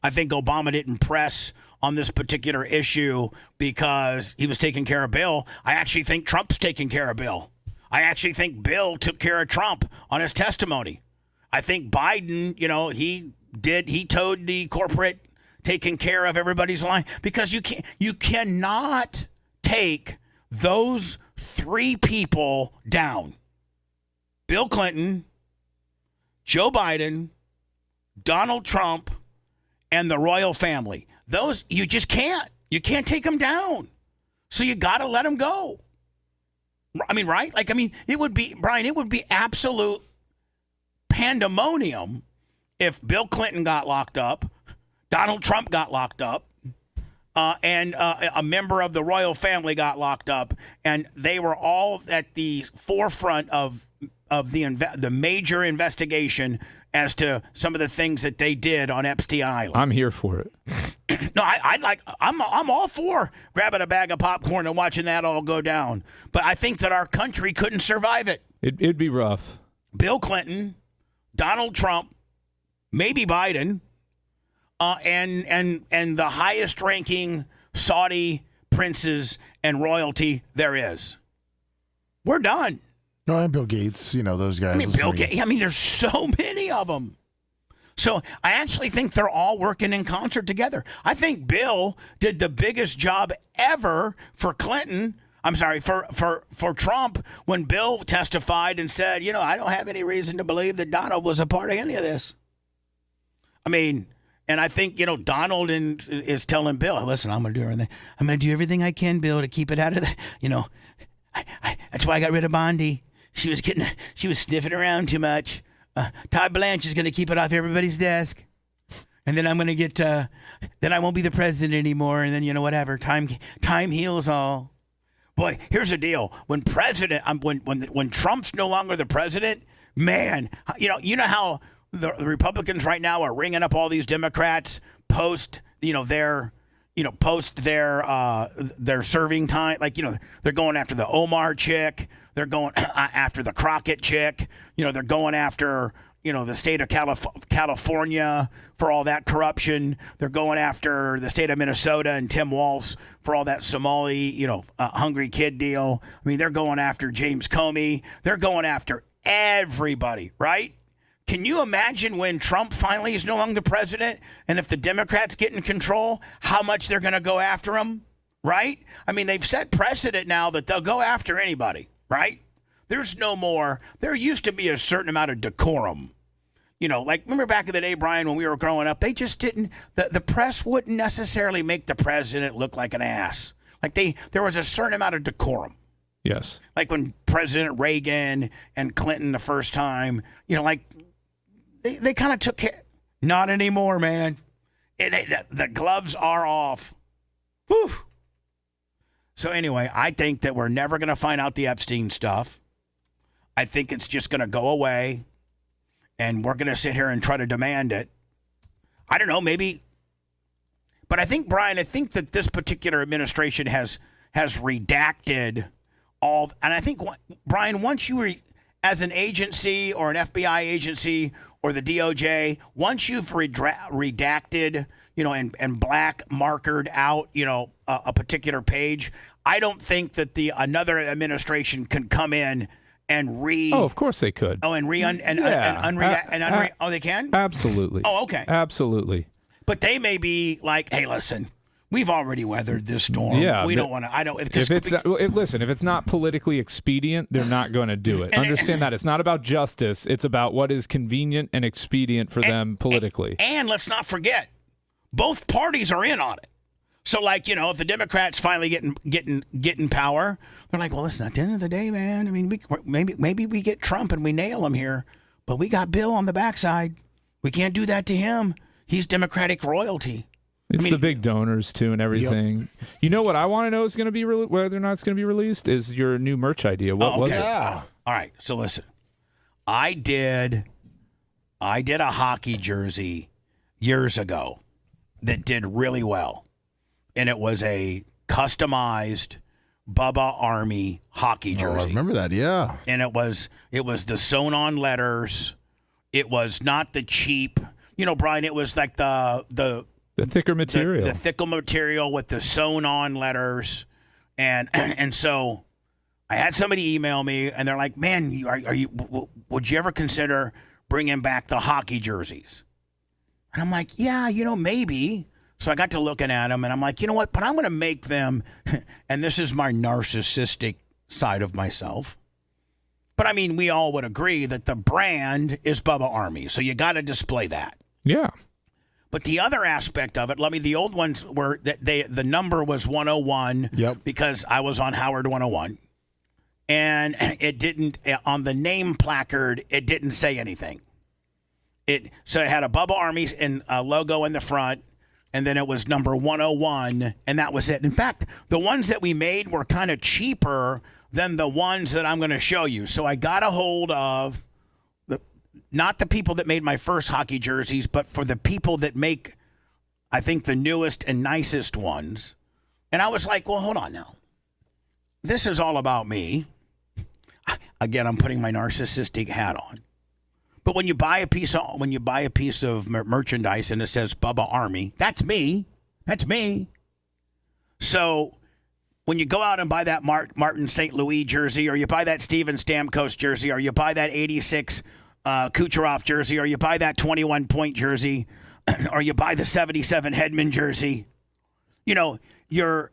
I think Obama didn't press on this particular issue because he was taking care of Bill. I actually think Trump's taking care of Bill. I actually think Bill took care of Trump on his testimony. I think Biden, he towed the corporate taking care of everybody's line because you cannot take those three people down. Bill Clinton, Joe Biden, Donald Trump, and the royal family. Those, you just can't. You can't take them down. So you got to let them go. I mean, right? It would be, Brian, it would be absolute pandemonium if Bill Clinton got locked up, Donald Trump got locked up, and a member of the royal family got locked up, and they were all at the forefront of the major investigation as to some of the things that they did on Epstein Island. I'm here for it. No, I'm all for grabbing a bag of popcorn and watching that all go down. But I think that our country couldn't survive it. It'd be rough. Bill Clinton, Donald Trump, maybe Biden, and the highest ranking Saudi princes and royalty there is. We're done. No, and Bill Gates, those guys. Bill Gates. There's so many of them. So I actually think they're all working in concert together. I think Bill did the biggest job ever for Clinton. I'm sorry, for Trump when Bill testified and said, I don't have any reason to believe that Donald was a part of any of this. And I think, Donald is telling Bill, listen, I'm going to do everything. I'm going to do everything I can, Bill, to keep it out of the, that's why I got rid of Bondi. She was sniffing around too much. Todd Blanche is going to keep it off everybody's desk. And then I'm going to get, then I won't be the president anymore. And then, whatever, time heals all. Boy, here's the deal. When Trump's no longer the president, man, you know how the Republicans right now are ringing up all these Democrats post their serving time. They're going after the Omar chick. They're going after the Crockett chick. They're going after, the state of California for all that corruption. They're going after the state of Minnesota and Tim Walz for all that Somali, hungry kid deal. They're going after James Comey. They're going after everybody, right? Can you imagine when Trump finally is no longer the president and if the Democrats get in control, how much they're going to go after him, right? They've set precedent now that they'll go after anybody, right? There's no more. There used to be a certain amount of decorum. Remember back in the day, Brian, when we were growing up, they just didn't, the press wouldn't necessarily make the president look like an ass. There was a certain amount of decorum. Yes. Like when President Reagan and Clinton the first time, they kind of took care. Not anymore, man. The gloves are off. Whew. So anyway, I think that we're never going to find out the Epstein stuff. I think it's just going to go away, and we're going to sit here and try to demand it. I don't know, maybe. But I think, Brian, that this particular administration has redacted all. And I think, Brian, once you as an agency or an FBI agency or the DOJ, once you've redacted, and black markered out, a particular page, I don't think that another administration can come in and Oh, of course they could. Oh, and oh, they can? Absolutely. Oh, okay. Absolutely. But they may be like, hey, listen, we've already weathered this storm. Yeah, we don't want to. I don't. Listen, if it's not politically expedient, they're not going to do it. Understand that it's not about justice; it's about what is convenient and expedient for them politically. And let's not forget, both parties are in on it. So, if the Democrats finally get power, they're like, well, listen, at the end of the day, man, maybe we get Trump and we nail him here, but we got Bill on the backside. We can't do that to him. He's Democratic royalty. It's the big donors, too, and everything. Yep. You know what I want to know is going to be whether or not it's going to be released is your new merch idea. What was it? All right. So, listen. I did I did a hockey jersey years ago that did really well. And it was a customized Bubba Army hockey jersey. Oh, I remember that, yeah. And it was the sewn-on letters. It was not the cheap, Brian, it was like the thicker material. The thicker material with the sewn-on letters. And so I had somebody email me, and they're like, man, would you ever consider bringing back the hockey jerseys? And I'm like, yeah, maybe. So I got to looking at them, and I'm like, you know what? But I'm going to make them, and this is my narcissistic side of myself. But, I mean, we all would agree that the brand is Bubba Army, so you got to display that. Yeah. But the other aspect of it, the old ones were that the number was 101 because I was on Howard 101. And it didn't, on the name placard, it didn't say anything. So it had a Bubba Army and a logo in the front, and then it was number 101, and that was it. In fact, the ones that we made were kind of cheaper than the ones that I'm going to show you. So I got a hold of not the people that made my first hockey jerseys, but for the people that make, I think, the newest and nicest ones. And I was like, well, hold on now. This is all about me. Again, I'm putting my narcissistic hat on. But when you buy a piece of merchandise and it says Bubba Army, that's me. That's me. So when you go out and buy that Martin St. Louis jersey, or you buy that Steven Stamkos jersey, or you buy that 86 Kucherov jersey, or you buy that 21-point jersey, or you buy the 77 Hedman jersey, you're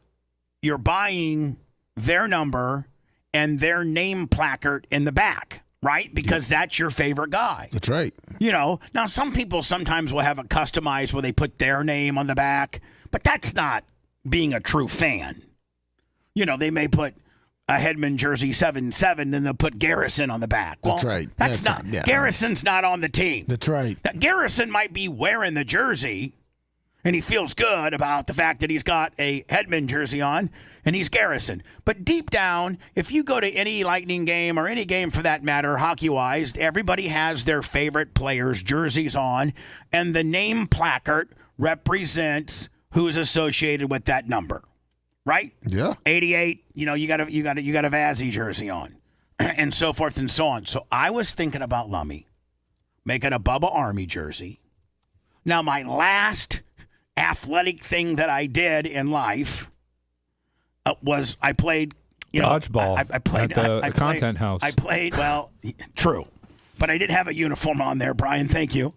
buying their number and their name placard in the back. Right? Because that's your favorite guy. That's right. Now some people sometimes will have it customized where they put their name on the back, but that's not being a true fan. They may put a Hedman jersey 7-7, then they'll put Garrison on the back. Well, that's right. That's not. Yeah. Garrison's not on the team. That's right. Now, Garrison might be wearing the jersey, and he feels good about the fact that he's got a Hedman jersey on, and he's Garrison. But deep down, if you go to any Lightning game or any game for that matter, hockey-wise, everybody has their favorite players' jerseys on, and the name placard represents who's associated with that number, right? Yeah. 88, you got a Vazzy jersey on, and so forth and so on. So I was thinking about Lummy making a Bubba Army jersey. Now, my last athletic thing that I did in life was I played dodgeball. I played at the Content House. I played true, but I did have a uniform on there, Brian. Thank you.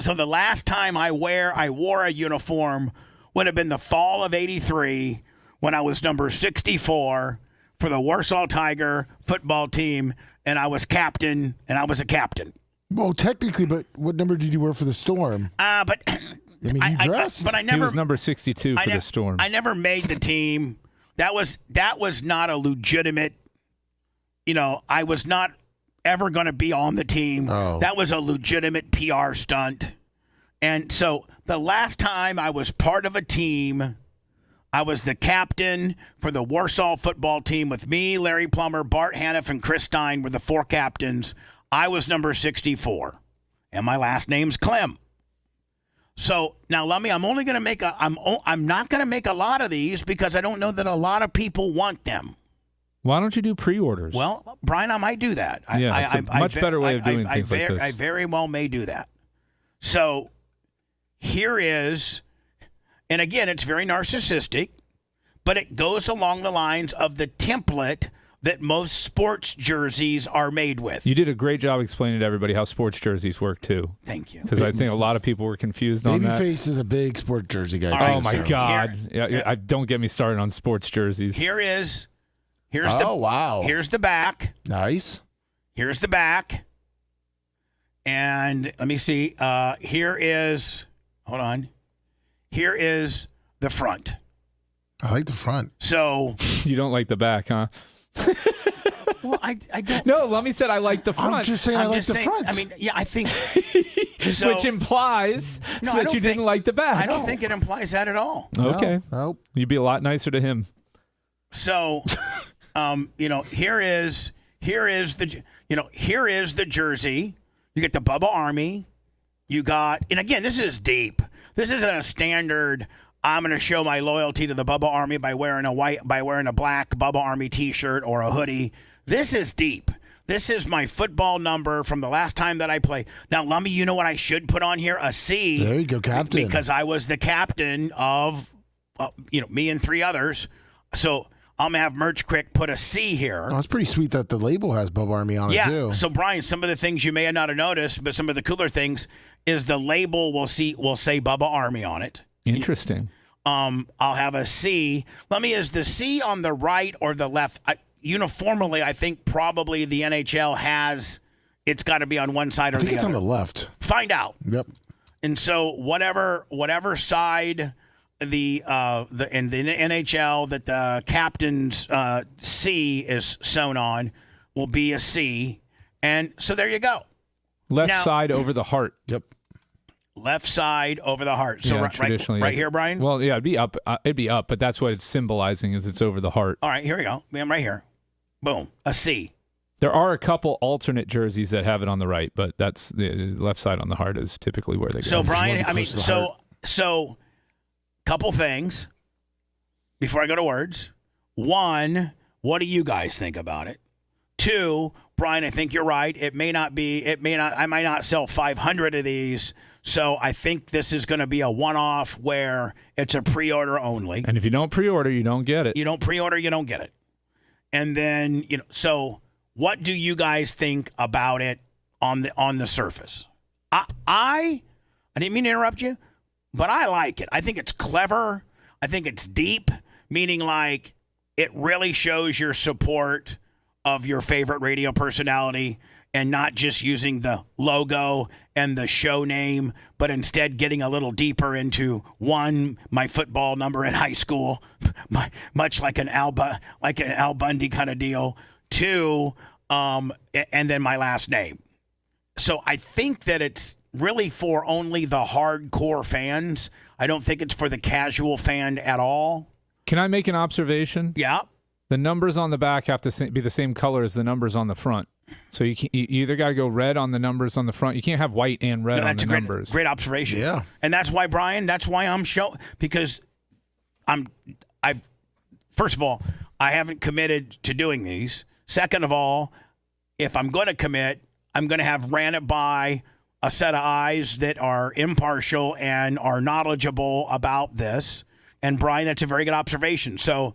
So the last time I wore a uniform would have been the fall of '83 when I was number 64 for the Warsaw Tiger football team, and I was captain, and I was a captain. Well, technically, but what number did you wear for the Storm? But I mean, you dressed. But I never. He was number 62 for the Storm. I never made the team. That was not a legitimate. I was not ever going to be on the team. Oh. That was a legitimate PR stunt. And so the last time I was part of a team, I was the captain for the Warsaw football team with me, Larry Plummer, Bart Haniff, and Chris Stein were the four captains. I was number 64, and my last name's Clem. So now, Lummy, I'm not going to make a lot of these because I don't know that a lot of people want them. Why don't you do pre-orders? Well, Brian, I might do that. Yeah, it's a much better way of doing things like this. I very well may do that. So here is, and again, it's very narcissistic, but it goes along the lines of the template that most sports jerseys are made with. You did a great job explaining to everybody how sports jerseys work, too. Thank you. Because I think a lot of people were confused on that. Babyface is a big sports jersey guy, All too. Oh, my so. God. Don't get me started on sports jerseys. Here's wow. Here's the back. Nice. Here's the back. And let me see. Here is the front. I like the front. So you don't like the back, huh? Well, I don't. No, Lummy said I like the front. I'm just saying I like the front. I mean, yeah, I think. So, which implies No, I that don't you didn't think- like the back. I don't think it implies that at all. Okay. Nope. You'd be a lot nicer to him. So, here is the jersey. You get the Bubba Army. You got, and again, this is deep. This isn't a standard. I'm going to show my loyalty to the Bubba Army by wearing a black Bubba Army T-shirt or a hoodie. This is deep. This is my football number from the last time that I played. Now, Lummy, you know what I should put on here? A C. There you go, captain. Because I was the captain of, me and 3 others. So I'm going to have Merch Crick put a C here. Oh, it's pretty sweet that the label has Bubba Army on it, too. So, Brian, some of the things you may not have noticed, but some of the cooler things is the label will say Bubba Army on it. Interesting. I'll have a C. Lummy, is the C on the right or the left? Uniformly, I think probably the NHL has, it's got to be on one side or the other. I think it's on the left. Find out. Yep. And so whatever side the NHL that the captain's C is sewn on will be a C. And so there you go. Left side over the heart. Yep. Left side over the heart. So right here, Brian? Well, yeah, it'd be up. But that's what it's symbolizing is it's over the heart. All right, here we go. I'm right here. Boom, a C. There are a couple alternate jerseys that have it on the right, but that's the left side on the heart is typically where they go. So, Brian, so couple things before I go to words. 1, what do you guys think about it? 2, Brian, I think you're right. I might not sell 500 of these. So I think this is going to be a one-off where it's a pre-order only. And if you don't pre-order, you don't get it. You don't pre-order, you don't get it. And then, so what do you guys think about it on the surface? I didn't mean to interrupt you, but I like it. I think it's clever. I think it's deep, meaning like it really shows your support of your favorite radio personality and not just using the logo and the show name, but instead getting a little deeper into 1, my football number in high school, much like an Al Bundy kind of deal. 2, and then my last name. So I think that it's really for only the hardcore fans. I don't think it's for the casual fan at all. Can I make an observation? Yeah. The numbers on the back have to be the same color as the numbers on the front. So you either got to go red on the numbers on the front. You can't have white and red on the numbers. Great observation. Yeah. And that's why, Brian, I'm because first of all, I haven't committed to doing these. Second of all, if I'm going to commit, I'm going to have ran it by a set of eyes that are impartial and are knowledgeable about this. And Brian, that's a very good observation. So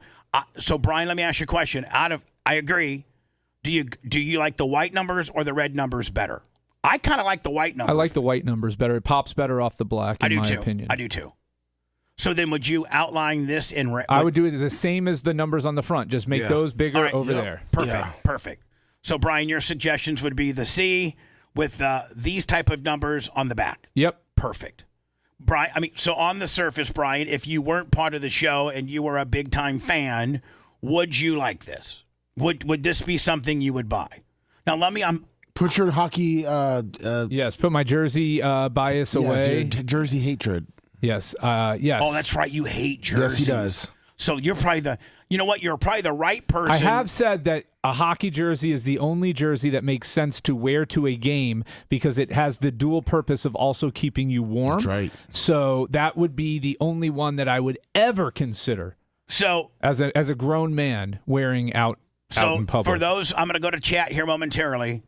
Brian, let me ask you a question. I agree. Do you like the white numbers or the red numbers better? I kind of like the white numbers. I like the white numbers better. It pops better off the black, in my opinion. I do too. So then would you outline this in red? I would do it the same as the numbers on the front. Just make those bigger over there. Perfect. So, Brian, your suggestions would be the C with these type of numbers on the back. Yep. Perfect. Brian, so on the surface, Brian, if you weren't part of the show and you were a big-time fan, would you like this? Would this be something you would buy? Now, put your hockey. Yes, put my jersey bias away. Your jersey hatred. Yes. Yes. Oh, that's right. You hate jerseys. Yes, he does. So you're probably you're probably the right person. I have said that a hockey jersey is the only jersey that makes sense to wear to a game because it has the dual purpose of also keeping you warm. That's right. So that would be the only one that I would ever consider. So as a grown man wearing out in public. For those, I'm going to go to chat here momentarily.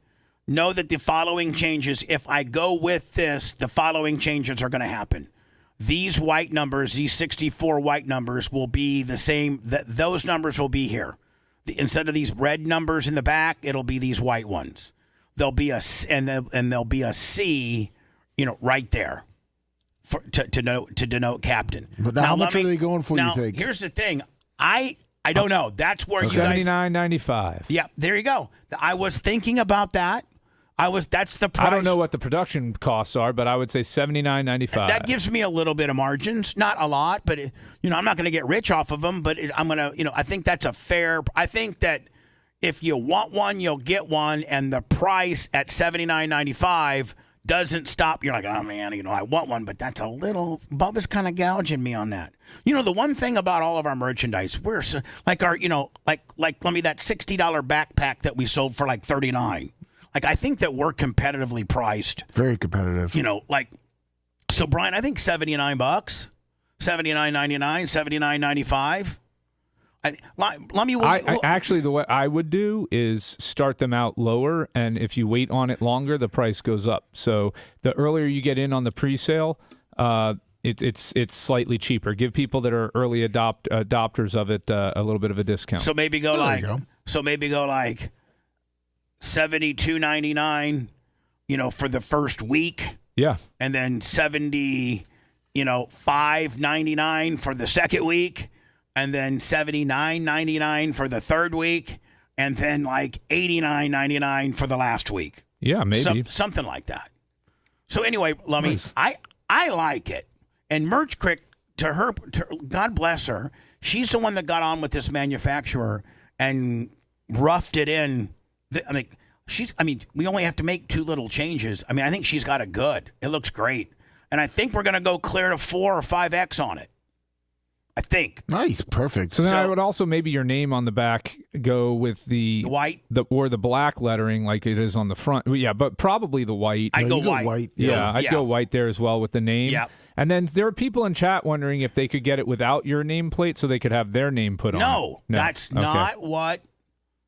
Know that the following changes, if I go with this, the following changes are going to happen. These white numbers, these 64 white numbers will be the same. Those numbers will be here. Instead of these red numbers in the back, it'll be these white ones. There'll be there'll be a C, right there, to denote captain. But now how much are they going for? You think? Here's the thing. I don't know. That's where you guys. $79.95. Yeah, there you go. I was thinking about that. That's the price. I don't know what the production costs are, but I would say $79.95. That gives me a little bit of margins, not a lot, but I'm not going to get rich off of them. But I'm going to, I think that's a fair. I think that if you want one, you'll get one, and the price at $79.95 doesn't stop. You're like, oh man, I want one, but that's a little. Bubba's kind of gouging me on that. The one thing about all of our merchandise, we're like our, like let me that $60 backpack that we sold for like $39. Like, I think that we're competitively priced. Very competitive. You know, like, so Brian, I think $79, $79.99, $79.95. Actually, the way I would do is start them out lower, and if you wait on it longer, the price goes up. So the earlier you get in on the pre-sale, it's slightly cheaper. Give people that are early adopters of it a little bit of a discount. So maybe go like $72.99, for the first week. Yeah, and then $5.99 for the second week. And then $79.99 for the third week, and then like $89.99 for the last week. Yeah, maybe something like that. So anyway, Lummy, nice. I like it. And Merch Crick, God bless her, she's the one that got on with this manufacturer and roughed it in. We only have to make 2 little changes. I think she's got it good. It looks great, and I think we're gonna go clear to 4 or 5X on it. I think. Nice, perfect. So then I would also maybe your name on the back go with the white or the black lettering like it is on the front. Yeah, but probably the white. I'd go white. Yeah, I'd go white there as well with the name. Yeah. And then there are people in chat wondering if they could get it without your nameplate so they could have their name put on it. No, that's not what.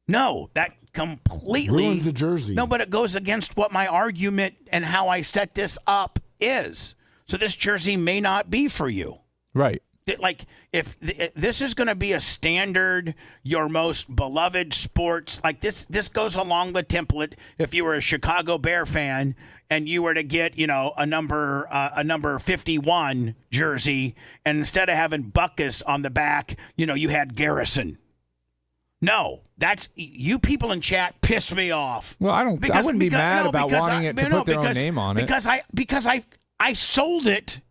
No, that completely ruins the jersey. No, but it goes against what my argument and how I set this up is. So this jersey may not be for you. Right. Like, if this is going to be a standard, your most beloved sports, like this goes along the template. If you were a Chicago Bear fan and you were to get, a number 51 jersey, and instead of having Buckus on the back, you had Garrison. No, that's you people in chat piss me off. Well, I wouldn't be mad about wanting it to put their own name on it because I sold it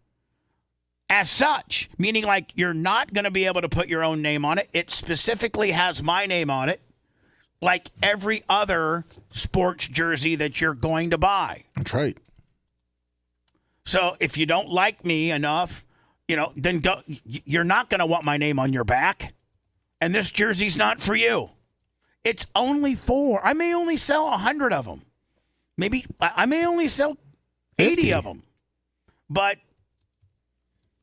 as such, meaning like you're not going to be able to put your own name on it. It specifically has my name on it, like every other sports jersey that you're going to buy. That's right. So if you don't like me enough, then you're not going to want my name on your back, and this jersey's not for you. It's only 4. I may only sell 100 of them. Maybe I may only sell 80 of them, but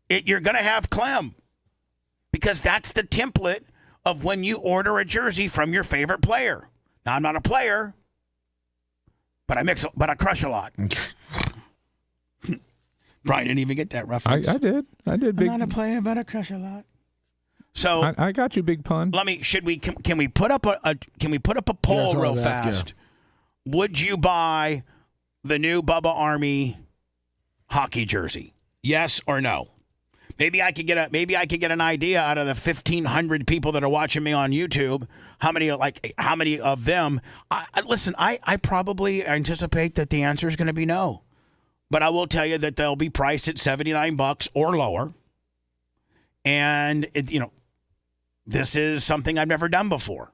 you're going to have Clem, because that's the template of when you order a jersey from your favorite player. Now, I'm not a player, but I crush a lot. Brian didn't even get that reference. I did. Big. I'm not a player, but I crush a lot. So I got you, big pun. Can we put up a poll real fast? Would you buy the new Bubba Army hockey jersey? Yes or no? Maybe I could get an idea out of the 1,500 people that are watching me on YouTube. How many of them? Listen, I probably anticipate that the answer is going to be no, but I will tell you that they'll be priced at $79 or lower. And this is something I've never done before.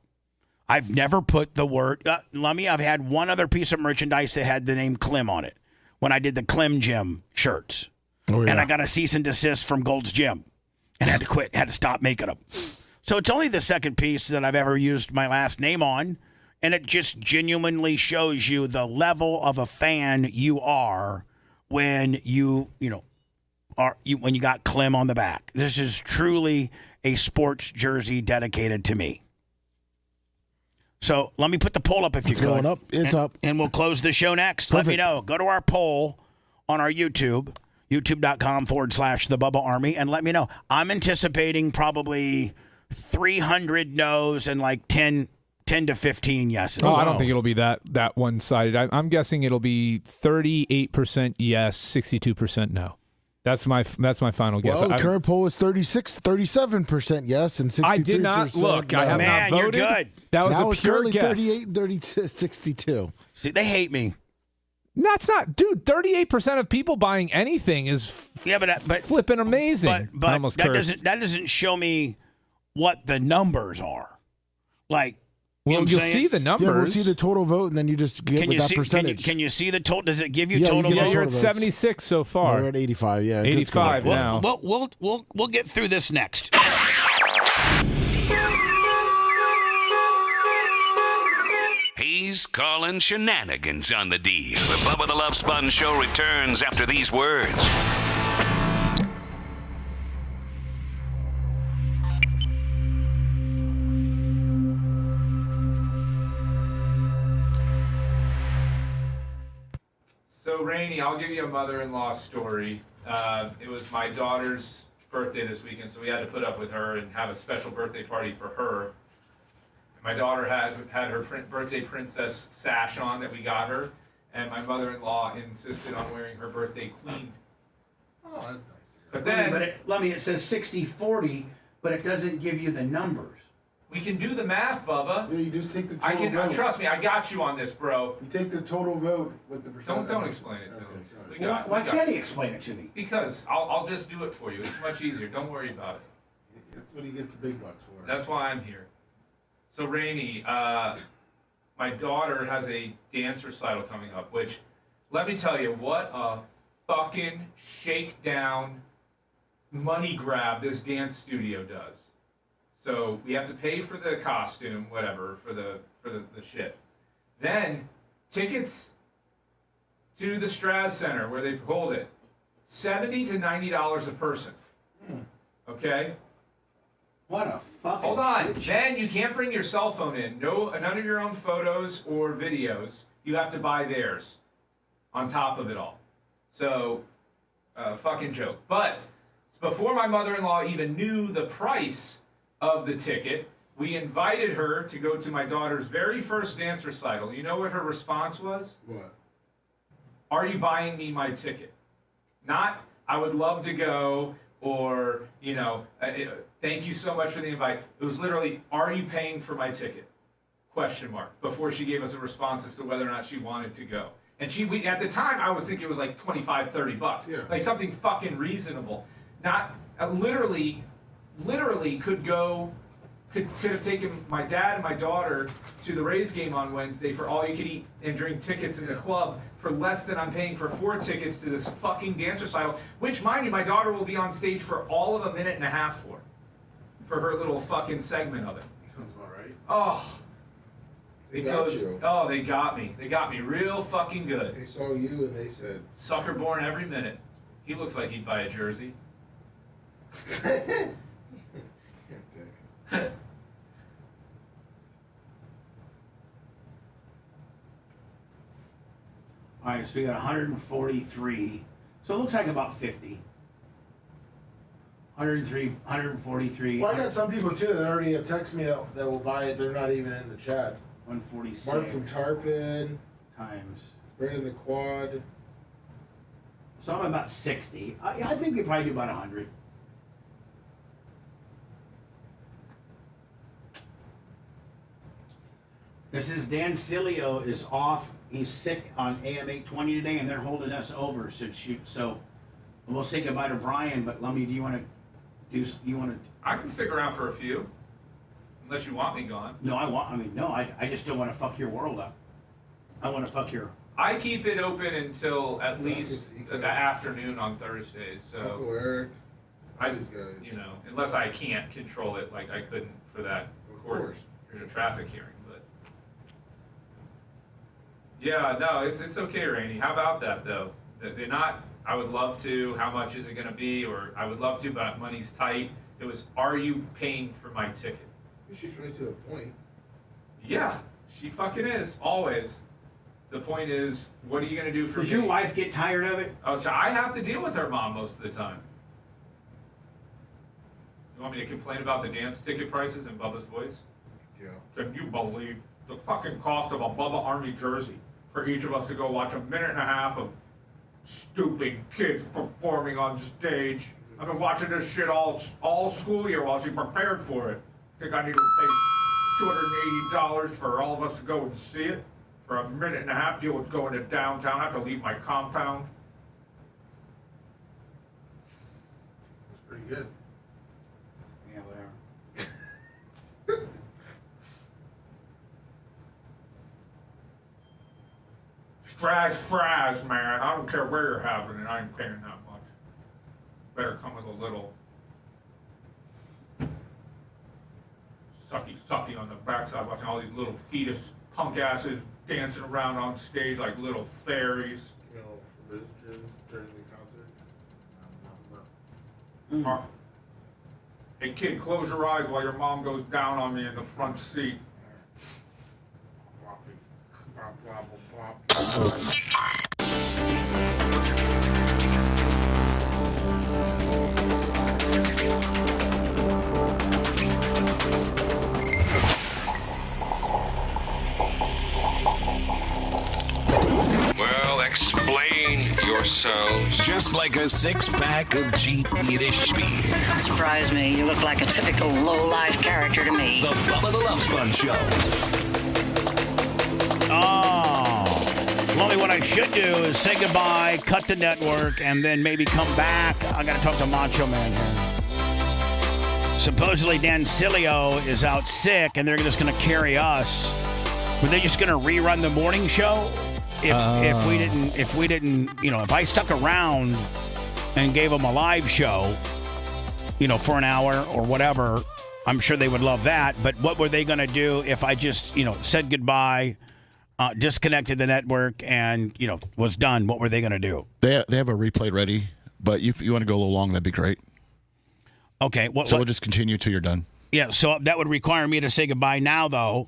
I've never put the word. Lummy, I've had one other piece of merchandise that had the name Clem on it when I did the Clem Gym shirts. Oh, yeah. And I got a cease and desist from Gold's Gym and had to quit, had to stop making them. So it's only the second piece that I've ever used my last name on, and it just genuinely shows you the level of a fan you are when you got Clem on the back. This is truly a sports jersey dedicated to me. So let me put the poll up if you could. It's going up. It's up. And we'll close the show next. Perfect. Let me know. Go to our poll on our YouTube. YouTube.com/The Bubba Army, and let me know. I'm anticipating probably 300 no's and like 10 to 15 yeses. Oh, I don't think it'll be that one-sided. I'm guessing it'll be 38% yes, 62% no. That's my final guess. Well, the current poll is 37% yes and 63%. I did not look. I have not voted. You're good. That was a pure guess. 38 and 62. See, they hate me. That's not, dude. 38% of people buying anything is flipping amazing. But that doesn't show me what the numbers are. Like, you'll see the numbers. Yeah, we'll see the total vote, and then you just get with that percentage. Can you see the total? Does it give you total votes? Yeah, you're at 76 so far. We're at 85. Yeah, 85 now. We'll get through this next. He's calling shenanigans on the deal. The Bubba the Love Sponge Show returns after these words. So, Rainey, I'll give you a mother-in-law story. It was my daughter's birthday this weekend, so we had to put up with her and have a special birthday party for her. My daughter had her birthday princess sash on that we got her, and my mother-in-law insisted on wearing her birthday queen. Oh, that's nice. But then, it says 60-40, but it doesn't give you the numbers. we can do the math, Bubba. Yeah, you just take the total vote. Trust me, I got you on this, bro. You take the total vote with the percent. Don't explain it to him. Sorry. Why can't he explain it to me? Because I'll just do it for you. It's much easier. Don't worry about it. That's what he gets the big bucks for. That's why I'm here. So, Rainey, my daughter has a dance recital coming up, which, let me tell you, what a fucking shakedown money grab this dance studio does. So we have to pay for the costume, whatever, for the shit. Then tickets to the Straz Center where they hold it, $70 to $90 a person. Okay. What a fucking Hold on. shit. Then you can't bring your cell phone in. No, none of your own photos or videos. You have to buy theirs on top of it all. So, fucking joke. But before my mother-in-law even knew the price of the ticket, we invited her to go to my daughter's very first dance recital. You know what her response was? What? Are you buying me my ticket? Not, I would love to go, or, thank you so much for the invite. It was literally, are you paying for my ticket? Question mark. Before she gave us a response as to whether or not she wanted to go. And at the time, I was thinking it was like $25, $30. Yeah. Like something fucking reasonable. Not, literally could have taken my dad and my daughter to the Rays game on Wednesday for all you could eat and drink tickets in the club for less than I'm paying for 4 tickets to this fucking dance recital, which, mind you, my daughter will be on stage for all of a minute and a half for her little fucking segment of it. Sounds about right. Oh. They got you. Oh, they got me. They got me real fucking good. They saw you and they said, Sucker born every minute. He looks like he'd buy a jersey. All right, so we got 143. So it looks like about 50. 143. Well, I got some people too that already have texted me that will buy it. They're not even in the chat. 146. Mark from Tarpon. Times. Brandon the Quad. So I'm about 60. I think we probably do about 100. This is Dan Cilio is off. He's sick on AM 820 today, and they're holding us over. So we'll say goodbye to Brian. But Lummy, do you want to do? You want to? I can stick around for a few, unless you want me gone. No, I just don't want to fuck your world up. I want to fuck your. I keep it open until at least the afternoon on Thursdays. So Uncle Eric. These guys. Unless I can't control it like I couldn't for that court. There's a traffic hearing. Yeah, no, it's okay, Rainey. How about that, though? They're not, I would love to, how much is it going to be, or I would love to, but money's tight. It was, are you paying for my ticket? She's right to the point. Yeah, she fucking is, always. The point is, what are you going to do for me? Does your wife get tired of it? Oh, so I have to deal with her mom most of the time. You want me to complain about the dance ticket prices in Bubba's voice? Yeah. Can you believe the fucking cost of a Bubba Army jersey for each of us to go watch a minute and a half of stupid kids performing on stage? I've been watching this shit all school year while she prepared for it. Think I need to pay $280 for all of us to go and see it? For a minute and a half, deal with going to downtown, I have to leave my compound. That's pretty good. Yeah, whatever. Fries, man. I don't care where you're having it. I ain't paying that much. Better come with a little sucky on the backside, watching all these little fetus punk asses dancing around on stage like little fairies. You know, visitors during the concert. Hey kid, close your eyes while your mom goes down on me in the front seat. Well, explain yourselves. Just like a six-pack of cheap Yiddish beer. Doesn't surprise me. You look like a typical low-life character to me. The Bubba the Love Sponge Show. Oh. Lonely, what I should do is say goodbye, cut the network, and then maybe come back. I got to talk to Macho Man here. Supposedly Dan Cilio is out sick, and they're just going to carry us. Were they just going to rerun the morning show? If we didn't, if I stuck around and gave them a live show, for an hour or whatever, I'm sure they would love that. But what were they going to do if I just, said goodbye, disconnected the network, and was done? What were they going to do? They have a replay ready, but if you want to go a little long, that'd be great. Okay. So we'll just continue till you're done. Yeah. So that would require me to say goodbye now, though.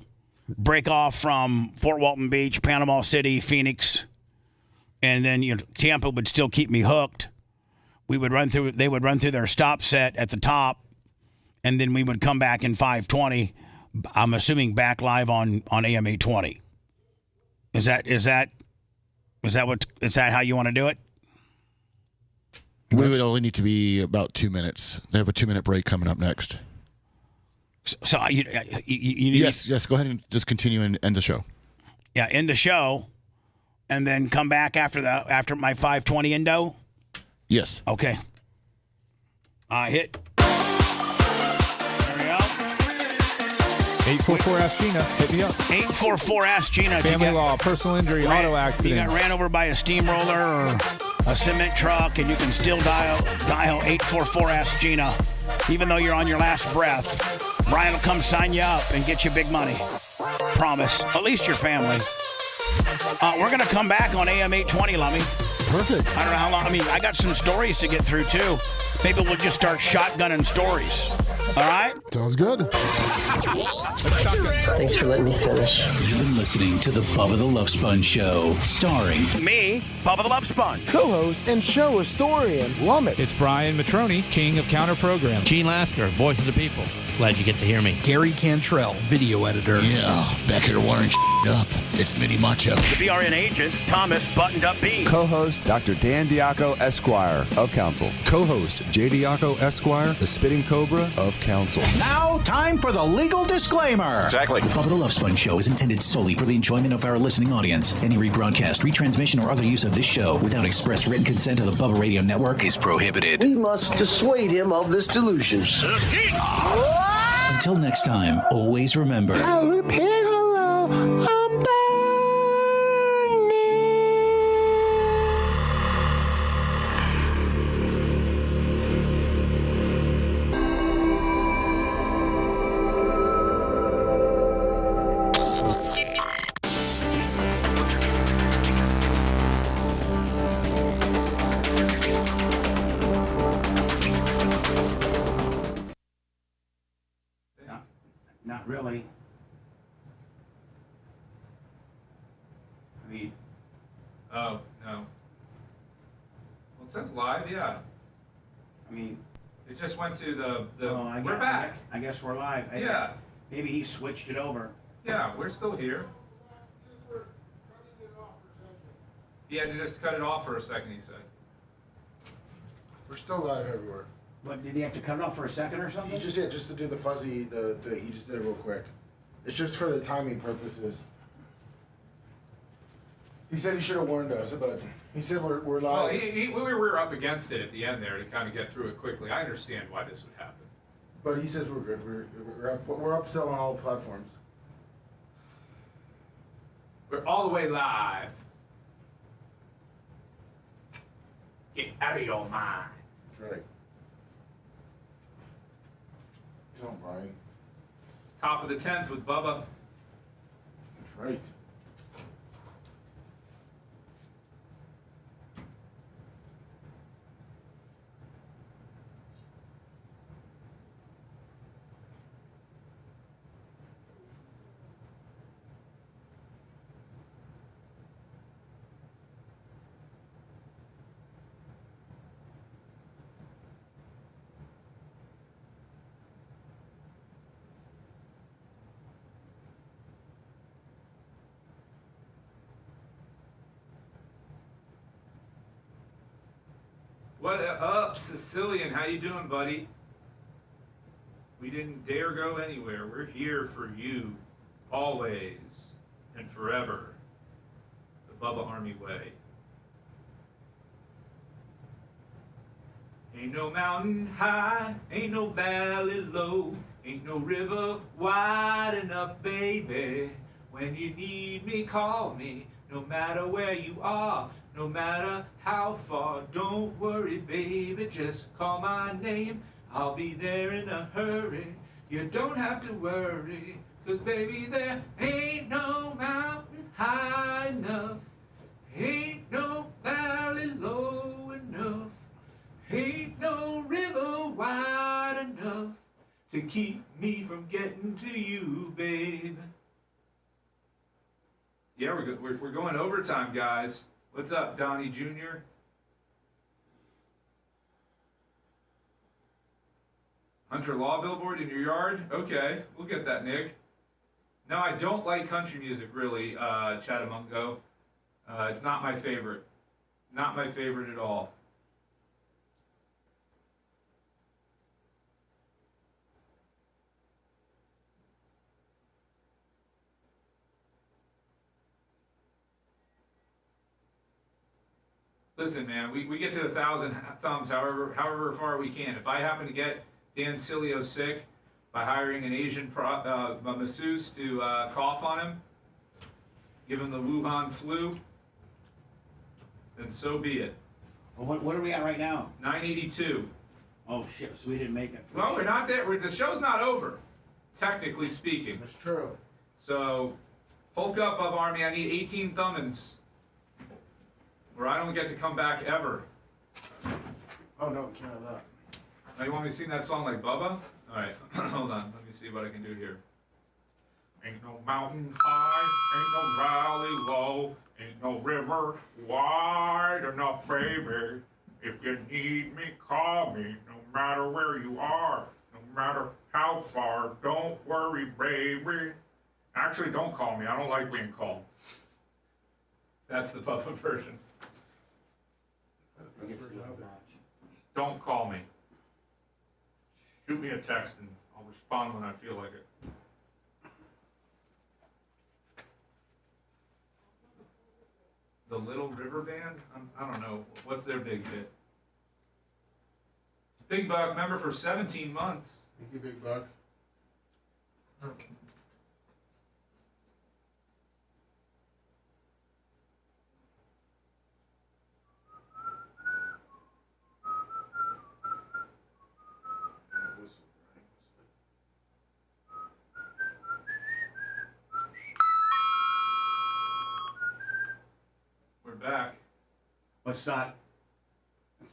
Break off from Fort Walton Beach, Panama City, Phoenix, and then Tampa would still keep me hooked. They would run through their stop set at the top, and then we would come back in 520. I'm assuming back live on AM 820. Is that how you want to do it? We would only need to be about 2 minutes. They have a 2-minute break coming up next. So you yes. Go ahead and just continue and end the show. Yeah, end the show, and then come back after my 5:20 endo. Yes. Okay. Hit. There we go. 844 Ask Gina. Hit me up. 844 Ask Gina. Family law, personal injury, auto accident. You got ran over by a steamroller or a cement truck, and you can still dial 844 Ask Gina, even though you're on your last breath. Brian will come sign you up and get you big money. Promise. At least your family. We're going to come back on AM 820, Lummy. Perfect. I don't know how long. I got some stories to get through, too. Maybe we'll just start shotgunning stories. All right? Sounds good. Thanks for letting me finish. You've been listening to the Bubba the Love Sponge Show, starring me, Bubba the Love Sponge, co-host and show historian, Lummit. It's Brian Matroni, king of counter program. Gene Lasker, voice of the people. Glad you get to hear me. Gary Cantrell, video editor. Yeah, back here wiring up. It's Mini Macho. The BRN agent, Thomas Buttoned Up B. Co-host, Dr. Dan Diaco, Esquire, of Council. Co-host, J. Diaco, Esquire, the Spitting Cobra, of Council. Now, time for the legal disclaimer. Exactly. The Bubba the Love Sponge Show is intended solely for the enjoyment of our listening audience. Any rebroadcast, retransmission, or other use of this show without express written consent of the Bubba Radio Network is prohibited. We must dissuade him of this delusion. Until next time, always remember. I'll repeat hello. I'm back. Not really. Oh, no. Well, it says live, yeah. It just went to the we're back. I guess we're live. Yeah. Maybe he switched it over. Yeah, we're still here. He had to just cut it off for a second, he said. We're still live everywhere. What, did he have to cut it off for a second or something? Just to do the fuzzy, he just did it real quick. It's just for the timing purposes. He said he should have warned us, but he said we're live. Well, we were up against it at the end there to kind of get through it quickly. I understand why this would happen. But he says we're good. We're up selling all platforms. We're all the way live. Get out of your mind. That's right. Come on, Brian. It's top of the 10th with Bubba. Right. What up, Sicilian? How you doing, buddy? We didn't dare go anywhere. We're here for you, always and forever. The Bubba Army way. Ain't no mountain high, ain't no valley low, ain't no river wide enough, baby. When you need me, call me, no matter where you are. No matter how far, don't worry, baby, just call my name. I'll be there in a hurry. You don't have to worry, 'cause baby, there ain't no mountain high enough. Ain't no valley low enough. Ain't no river wide enough to keep me from getting to you, babe. Yeah, we're going overtime, guys. What's up, Donnie Jr.? Hunter Law billboard in your yard? Okay, we'll get that, Nick. No, I don't like country music, really, Chatamungo. It's not my favorite. Not my favorite at all. Listen, man, we get to 1,000 thumbs however far we can. If I happen to get Dan Cilio sick by hiring an Asian masseuse to cough on him, give him the Wuhan flu, then so be it. Well, what are we at right now? 982. Oh, shit, so we didn't make it. Well, we're not there. The show's not over, technically speaking. That's true. So, Hulk up, Bubba Army. I need 18 thumbins, or I don't get to come back ever. Oh, no, we can't have that. Now, you want me to sing that song like Bubba? All right, hold on. Let me see what I can do here. Ain't no mountain high, ain't no valley low, ain't no river wide enough, baby. If you need me, call me, no matter where you are, no matter how far. Don't worry, baby. Actually, don't call me. I don't like being called. That's the Bubba version. Don't call me. Shoot me a text and I'll respond when I feel like it. The Little River Band? I don't know. What's their big hit? Big Buck, member for 17 months. Thank you, Big Buck. Back. But it's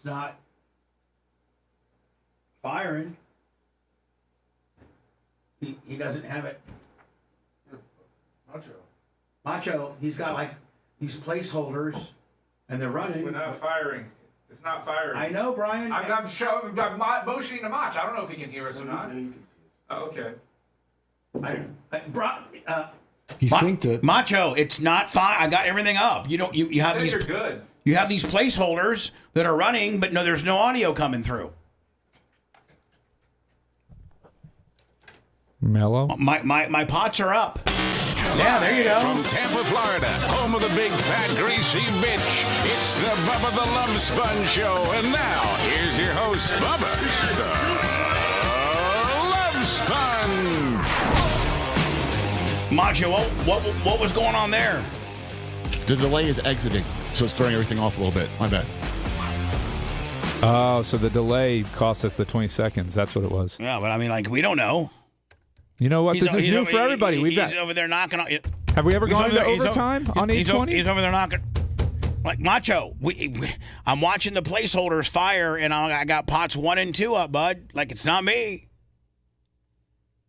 not firing. He doesn't have it. Macho, he's got like these placeholders and they're running. We're not firing. It's not firing. I know, Brian. I'm motioning to Mach. I don't know if he can hear us or not. Oh, okay. He synced it. Macho, it's not fine. I got everything up. You have these. You're good. You have these placeholders that are running, but no, there's no audio coming through. Mellow. My pots are up. Yeah, there you go. From Tampa, Florida, home of the big, fat, greasy bitch, it's the Bubba the Love Sponge Show. And now, here's your host, Bubba the Love Sponge. Macho, what was going on there? The delay is exiting, so it's throwing everything off a little bit. My bad. Oh, so the delay cost us the 20 seconds. That's what it was. Yeah, but I mean, like, we don't know. You know what? This is new for everybody. He's over there knocking on. Have we ever gone into overtime on 820? He's over there knocking. Like, Macho, I'm watching the placeholders fire, and I got pots 1 and 2 up, bud. Like, it's not me.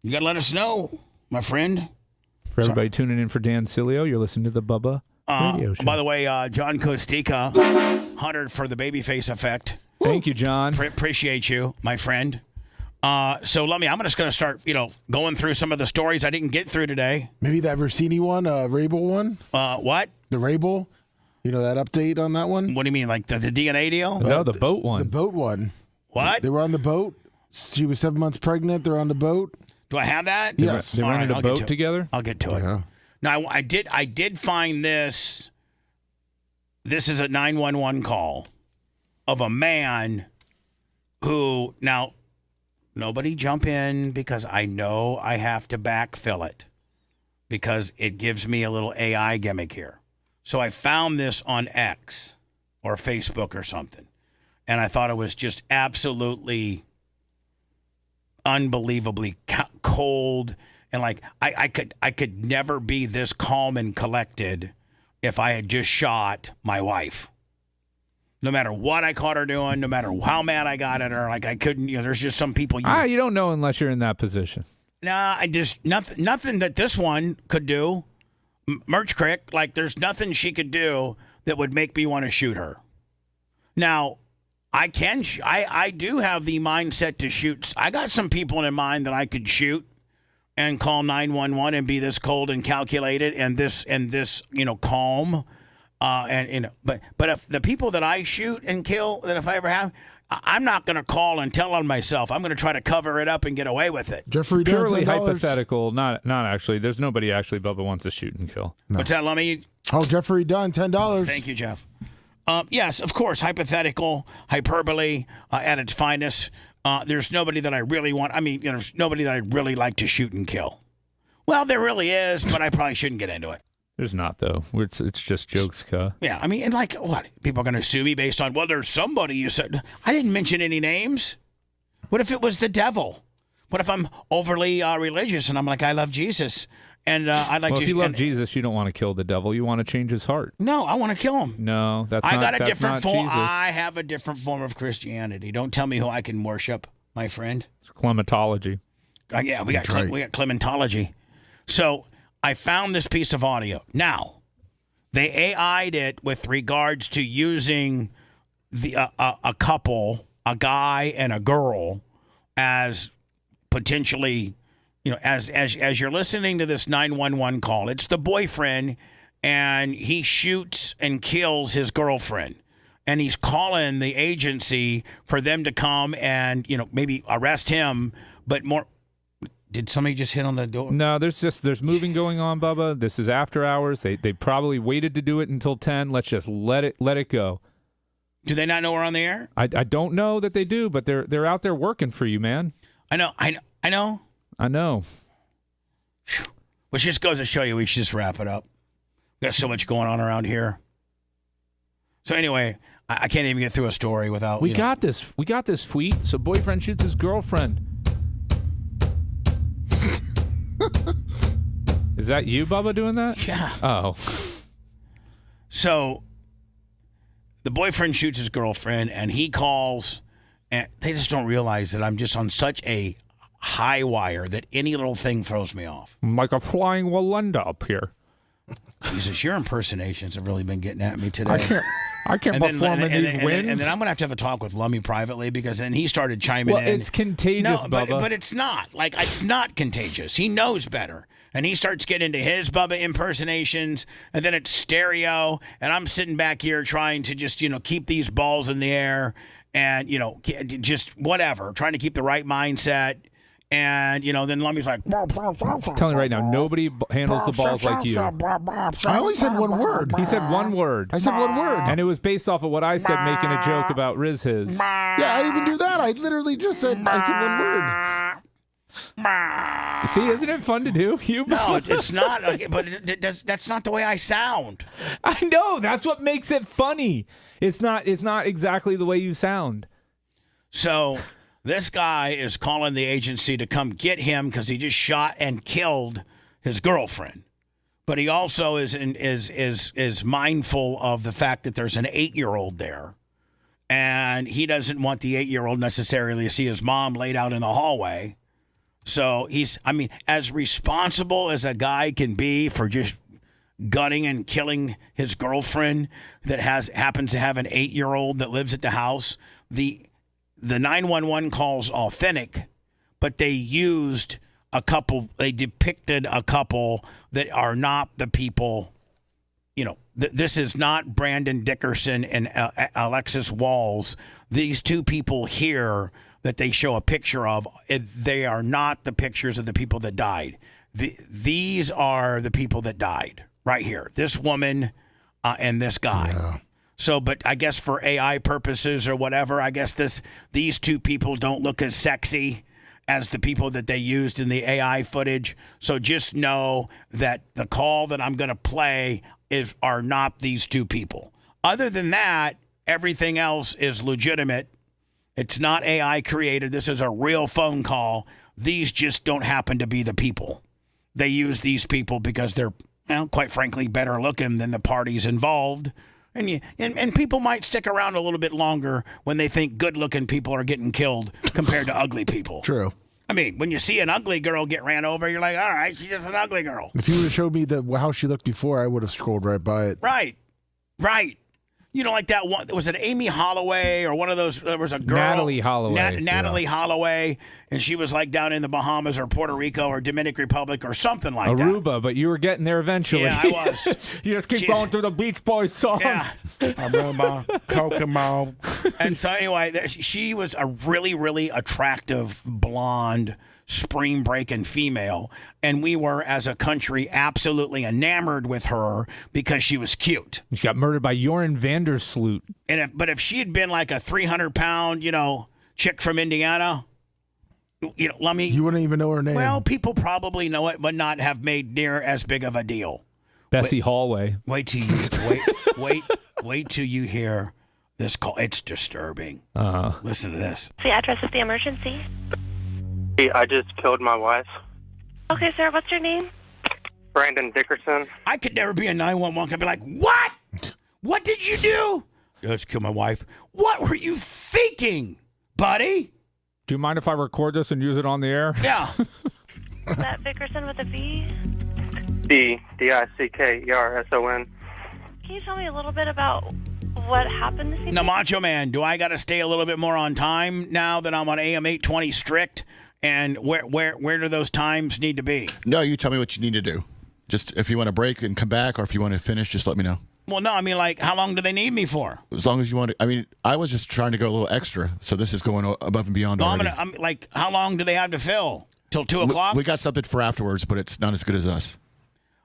You got to let us know, my friend. For everybody tuning in for Dan Cilio, you're listening to the Bubba Radio Show. By the way, John Kostika, 100 for the babyface effect. Thank you, John. Appreciate you, my friend. So I'm just going to start, going through some of the stories I didn't get through today. Maybe that Versini one, Rabel one? What? The Rabel? That update on that one? What do you mean, like the DNA deal? No, the boat one. The boat one. What? They were on the boat. She was 7 months pregnant. They're on the boat. Do I have that? Yes. They rented a boat together? I'll get to it. Yeah. Now, I did find this. This is a 911 call of a man who, now, nobody jump in because I know I have to backfill it because it gives me a little AI gimmick here. So I found this on X or Facebook or something, and I thought it was just absolutely unbelievably cold, and like I could never be this calm and collected if I had just shot my wife. No matter what I caught her doing, no matter how mad I got at her, like I couldn't. There's just some people. You don't know unless you're in that position. Nah, nothing that this one could do. Merch Crick, like there's nothing she could do that would make me want to shoot her. Now, I do have the mindset to shoot. I got some people in mind that I could shoot and call 911 and be this cold and calculated and this calm. But if the people that I shoot and kill, that if I ever have, I'm not going to call and tell on myself. I'm going to try to cover it up and get away with it. Jeffrey, purely hypothetical, not actually. There's nobody actually Bubba wants to shoot and kill. No. What's that, Lummy? Oh, Jeffrey Dunn, $10. Thank you, Jeff. Yes, of course, hypothetical, hyperbole at its finest. There's nobody that I really want. There's nobody that I'd really like to shoot and kill. Well, there really is, but I probably shouldn't get into it. There's not, though. It's just jokes, cuh. Yeah, and like, what? People are going to sue me based on, well, there's somebody you said. I didn't mention any names. What if it was the devil? What if I'm overly religious and I'm like, I love Jesus? And I'd like to. Well, if you love Jesus, you don't want to kill the devil. You want to change his heart. No, I want to kill him. No, that's I not. got a that's different not form. Jesus. I have a different form of Christianity. Don't tell me who I can worship, my friend. It's clementology. Yeah, we got clementology. So I found this piece of audio. Now, they AI'd it with regards to using a couple, a guy and a girl, as potentially. As you're listening to this 911 call, it's the boyfriend, and he shoots and kills his girlfriend. And he's calling the agency for them to come and, maybe arrest him. But more, did somebody just hit on the door? No, there's moving going on, Bubba. This is after hours. They probably waited to do it until 10. Let's just let it go. Do they not know we're on the air? I don't know that they do, but they're out there working for you, man. I know. I know. Which just goes to show you we should just wrap it up. We got so much going on around here. So anyway, I can't even get through a story without. We got this. We got this, Fleet. So boyfriend shoots his girlfriend. Is that you, Bubba, doing that? Yeah. Oh. So the boyfriend shoots his girlfriend, and he calls, and they just don't realize that I'm just on such a high wire that any little thing throws me off. I'm like a flying Walenda up here. Jesus, your impersonations have really been getting at me today. I can't perform in these wins. And then I'm going to have a talk with Lummy privately because then he started chiming in. Well, it's contagious, no, Bubba. But it's not. Like, it's not contagious. He knows better. And he starts getting into his Bubba impersonations, and then it's stereo, and I'm sitting back here trying to just, keep these balls in the air and, just whatever, trying to keep the right mindset. And, then Lummy's like... I'm telling you right now, nobody handles the balls like you. I only said one word. He said one word. I said one word. And it was based off of what I said, making a joke about Riz his. Yeah, I didn't even do that. I literally just said, I said one word. See, isn't it fun to do? No, it's not. But that's not the way I sound. I know. That's what makes it funny. It's not exactly the way you sound. So... This guy is calling the agency to come get him because he just shot and killed his girlfriend. but he also is mindful of the fact that there's an 8-year-old there, and he doesn't want the 8-year-old necessarily to see his mom laid out in the hallway. So he's, I mean, as responsible as a guy can be for just gunning and killing his girlfriend that happens to have an 8-year-old that lives at the house. The 911 call's authentic, but they depicted a couple that are not the people. You know, this is not Brandon Dickerson and Alexis Walls. These two people here that they show a picture of, they are not the pictures of the people that died. These are the people that died right here. This woman and this guy. Yeah. So, but I guess for AI purposes or whatever, I guess these two people don't look as sexy as the people that they used in the AI footage. So just know that the call that I'm going to play are not these two people. Other than that, everything else is legitimate. It's not AI created. This is a real phone call. These just don't happen to be the people. They use these people because they're, well, quite frankly, better looking than the parties involved. And people might stick around a little bit longer when they think good-looking people are getting killed compared to ugly people. True. I mean, when you see an ugly girl get ran over, you're like, all right, she's just an ugly girl. If you would have showed me how she looked before, I would have scrolled right by it. Right. You know, like that one, was it Amy Holloway or one of those? There was a girl, Natalie Holloway. Natalie Holloway, and she was like down in the Bahamas or Puerto Rico or Dominican Republic or something like Aruba, that. but you were getting there eventually. Yeah, I was. You just keep going through the Beach Boys song. Yeah. Aruba, Kokomo. And so anyway, she was a really, really attractive blonde spring breaking female, and we were as a country absolutely enamored with her because she was cute. She got murdered by Joran Vandersloot. And if she had been like a 300-pound, chick from Indiana, Lummy, you wouldn't even know her name. Well, people probably know it, but not have made near as big of a deal. Bessie Hallway. Wait till you hear this call. It's disturbing. Listen to this. The address of the emergency. I just killed my wife. Okay, sir, what's your name? Brandon Dickerson. I could never be a 911. I'd be like, what? What did you do? Just killed my wife. What were you thinking, buddy? Do you mind if I record this and use it on the air? Yeah. Is that Dickerson with a B? Dickerson. Can you tell me a little bit about what happened this evening? Now, Macho Man, do I got to stay a little bit more on time now that I'm on AM 820 strict? And where do those times need to be? No, you tell me what you need to do. Just if you want to break and come back, or if you want to finish, just let me know. Well, no, I mean, like, how long do they need me for? As long as you want to. I mean, I was just trying to go a little extra, so this is going above and beyond already. I'm like, how long do they have to fill? Till 2 o'clock? We got something for afterwards, but it's not as good as us.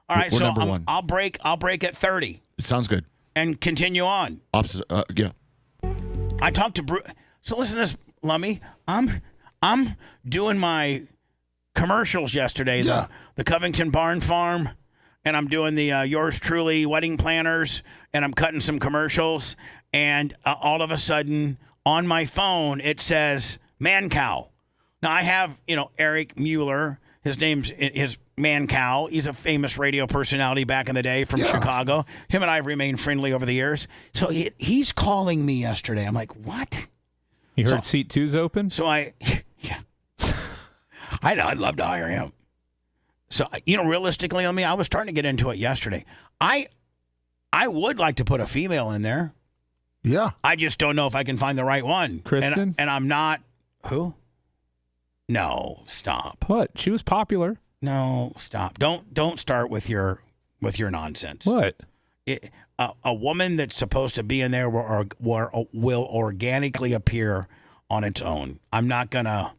All right, we're so number one. I'll break at 30. It sounds good. And continue on. Opposite, yeah. I talked to Bruce. So listen to this, Lummy. I'm doing my commercials yesterday. Yeah. The Covington Barn Farm, and I'm doing the Yours Truly wedding planners, and I'm cutting some commercials. And all of a sudden, on my phone, it says Man Cow. Now I have Eric Mueller. His name's his Man Cow. He's a famous radio personality back in the day from Chicago. Him and I have remained friendly over the years. So he's calling me yesterday. I'm like, what? You heard seat 2's open? So I'd love to hire him. So, realistically, I was starting to get into it yesterday. I would like to put a female in there. Yeah. I just don't know if I can find the right one. Kristen? And I'm not. Who? No, stop. What? She was popular. No, stop. Don't start with your nonsense. What? A woman that's supposed to be in there will organically appear on its own. I'm not gonna.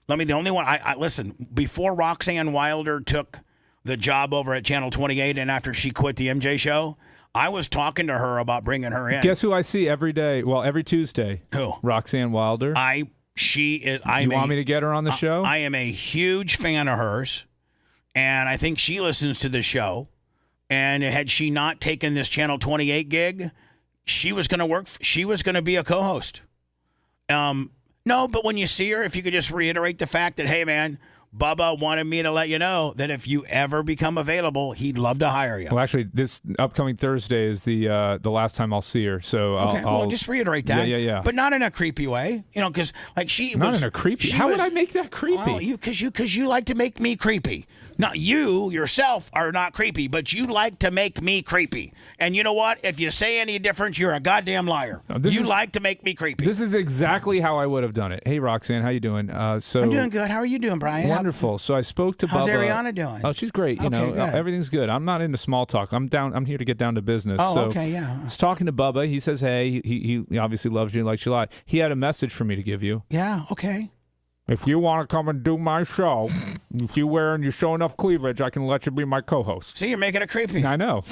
The only one I listen, before Roxanne Wilder took the job over at Channel 28 and after she quit the MJ show, I was talking to her about bringing her in. Guess who I see every day? Well, every Tuesday. Who? Roxanne Wilder. You want me to get her on the show? I am a huge fan of hers, and I think she listens to the show. And had she not taken this Channel 28 gig, she was going to work. She was going to be a co-host. No, but when you see her, if you could just reiterate the fact that, hey, man, Bubba wanted me to let you know that if you ever become available, he'd love to hire you. Well, actually, this upcoming Thursday is the last time I'll see her. So Okay, I'll just reiterate that. Yeah. But not in a creepy way, because like Not in a creepy. How would I make that creepy? Well, because you like to make me creepy. Not you yourself are not creepy, but you like to make me creepy. And you know what? If you say any different, you're a goddamn liar. You like to make me creepy. This is exactly how I would have done it. Hey, Roxanne, how you doing? I'm doing good. How are you doing, Brian? Wonderful. So I spoke to How's Bubba. Ariana doing? Oh, she's great. You know, good. everything's good. I'm not into small talk. I'm here to get down to business. Oh, so okay, yeah. I was talking to Bubba. He says, hey, he obviously loves you, likes you a lot. He had a message for me to give you. Yeah, okay. If you want to come and do my show, if you show enough cleavage, I can let you be my co-host. See, you're making it creepy. I know.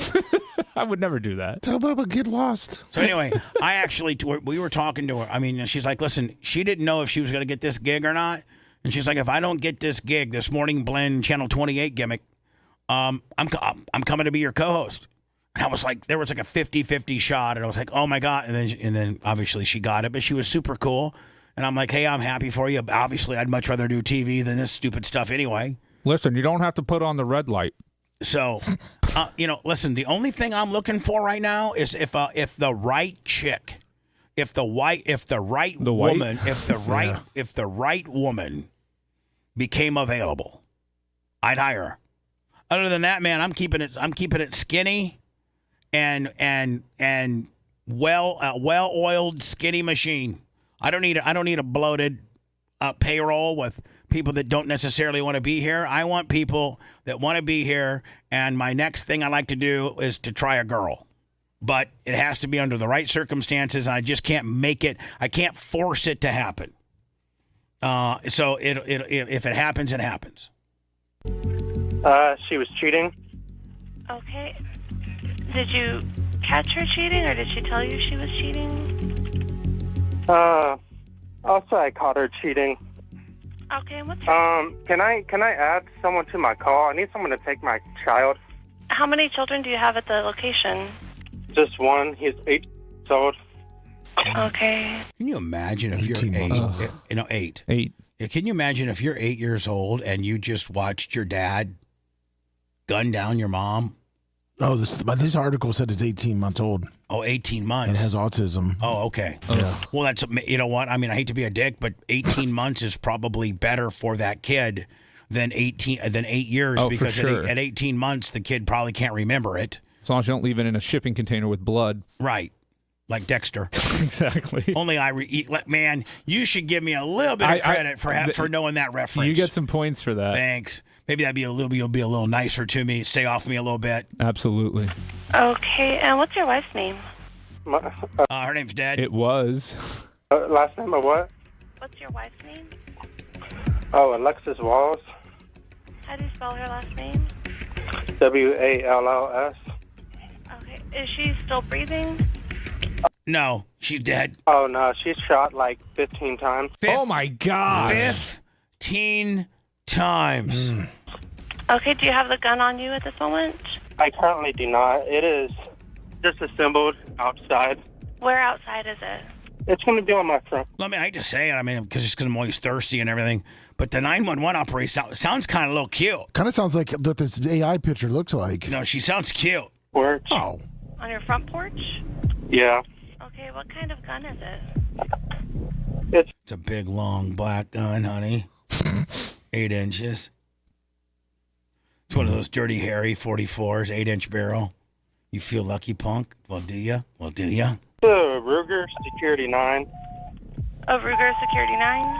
I would never do that. Tell Bubba, get lost. So anyway, we were talking to her. I mean, she's like, listen, she didn't know if she was going to get this gig or not. And she's like, if I don't get this gig, this Morning Blend Channel 28 gimmick, I'm coming to be your co-host. And I was like, there was like a 50-50 shot. And I was like, oh my God. And then obviously she got it, but she was super cool. And I'm like, hey, I'm happy for you. Obviously, I'd much rather do TV than this stupid stuff anyway. Listen, you don't have to put on the red light. So, listen, the only thing I'm looking for right now is if the right chick, if the right woman became available, I'd hire her. Other than that, man, I'm keeping it skinny and well-oiled skinny machine. I don't need a bloated payroll with people that don't necessarily want to be here. I want people that want to be here, and my next thing I like to do is to try a girl. But it has to be under the right circumstances, and I just can't make it. I can't force it to happen. So if it happens, it happens. She was cheating. Okay. Did you catch her cheating, or did she tell you she was cheating? I'll say I caught her cheating. Okay, what's her... Can I add someone to my call? I need someone to take my child. How many children do you have at the location? Just one. He's 8 years old. Okay. Can you imagine if you're 8? 8. 8. Yeah, can you imagine if you're 8 years old and you just watched your dad gun down your mom? Oh, this article said it's 18 months old. Oh, 18 months. It has autism. Oh, okay. Yeah. Well, that's, you know what? I mean, I hate to be a dick, but 18 months is probably better for that kid than 8 years. Oh, because for sure. At 18 months, the kid probably can't remember it. As long as you don't leave it in a shipping container with blood. Right. Like Dexter. Exactly. Only man, you should give me a little bit of credit for knowing that reference. You get some points for that. Thanks. Maybe you'll be a little nicer to me. Stay off me a little bit. Absolutely. Okay, and what's your wife's name? Her name's Dad. It was. Last name of what? What's your wife's name? Oh, Alexis Walls. How do you spell her last name? Walls. Okay, is she still breathing? No, she's dead. Oh, no, she's shot like 15 times. Oh, my God. 15 times. Okay, do you have the gun on you at this moment? I currently do not. It is disassembled outside. Where outside is it? It's going to be on my front. I hate to say it, because I'm always thirsty and everything, but the 911 operator sounds kind of a little cute. Kind of sounds like what this AI picture looks like. No, she sounds cute. Porch. Oh. On your front porch? Yeah. Okay, what kind of gun is it? It's a big, long, black gun, honey. 8 inches. It's one of those dirty, hairy 44s, 8-inch barrel. You feel lucky, punk? Well, do ya? The Ruger Security 9. A Ruger Security 9?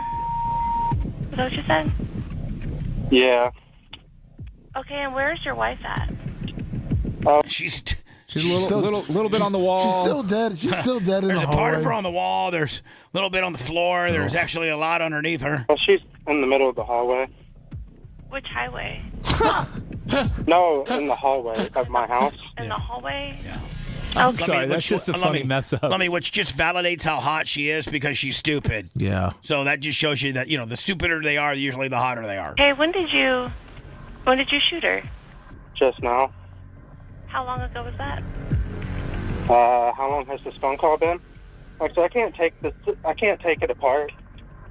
Is that what you said? Yeah. Okay, and where's your wife at? She's a little bit on the wall. She's still dead. She's still dead in the hallway. There's a part of her on the wall. There's a little bit on the floor. There's actually a lot underneath her. Well, she's in the middle of the hallway. Which highway? No, in the hallway of my house. In the hallway? Yeah. I'm sorry, that's just a funny mess up. Which just validates how hot she is because she's stupid. Yeah. So that just shows you that, the stupider they are, usually the hotter they are. Hey, when did you shoot her? Just now. How long ago was that? How long has this phone call been? Actually, I can't take it apart.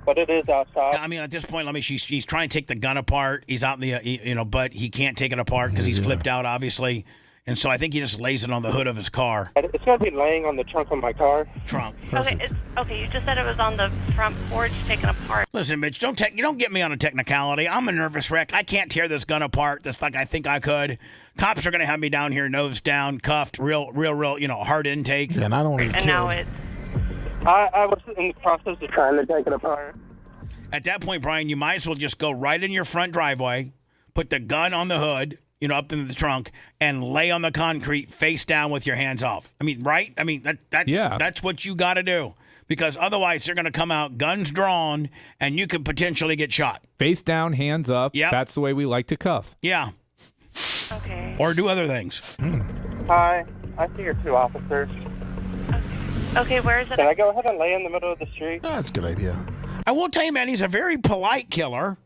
but it is outside. I mean, at this point, he's trying to take the gun apart. He's out in the, but he can't take it apart because he's flipped out, obviously. And so I think he just lays it on the hood of his car. It's going to be laying on the trunk of my car. Trunk. Okay, you just said it was on the front porch taken apart. Listen, Mitch, you don't get me on a technicality. I'm a nervous wreck. I can't tear this gun apart just like I think I could. Cops are going to have me down here, nose down, cuffed, real, hard intake. Yeah, and I don't want to And now it's... I was in the process of trying to take it apart. At that point, Brian, you might as well just go right in your front driveway, put the gun on the hood, up into the trunk, and lay on the concrete face down with your hands off. I mean, right? I mean, that's what you got to do. Because otherwise, they're going to come out guns drawn, and you could potentially get shot. Face down, hands up. Yep. That's the way we like to cuff. Yeah. Okay. Or do other things. Hi, I see your 2 officers. Okay, where is it? Can I go ahead and lay in the middle of the street? That's a good idea. I will tell you, man, he's a very polite killer.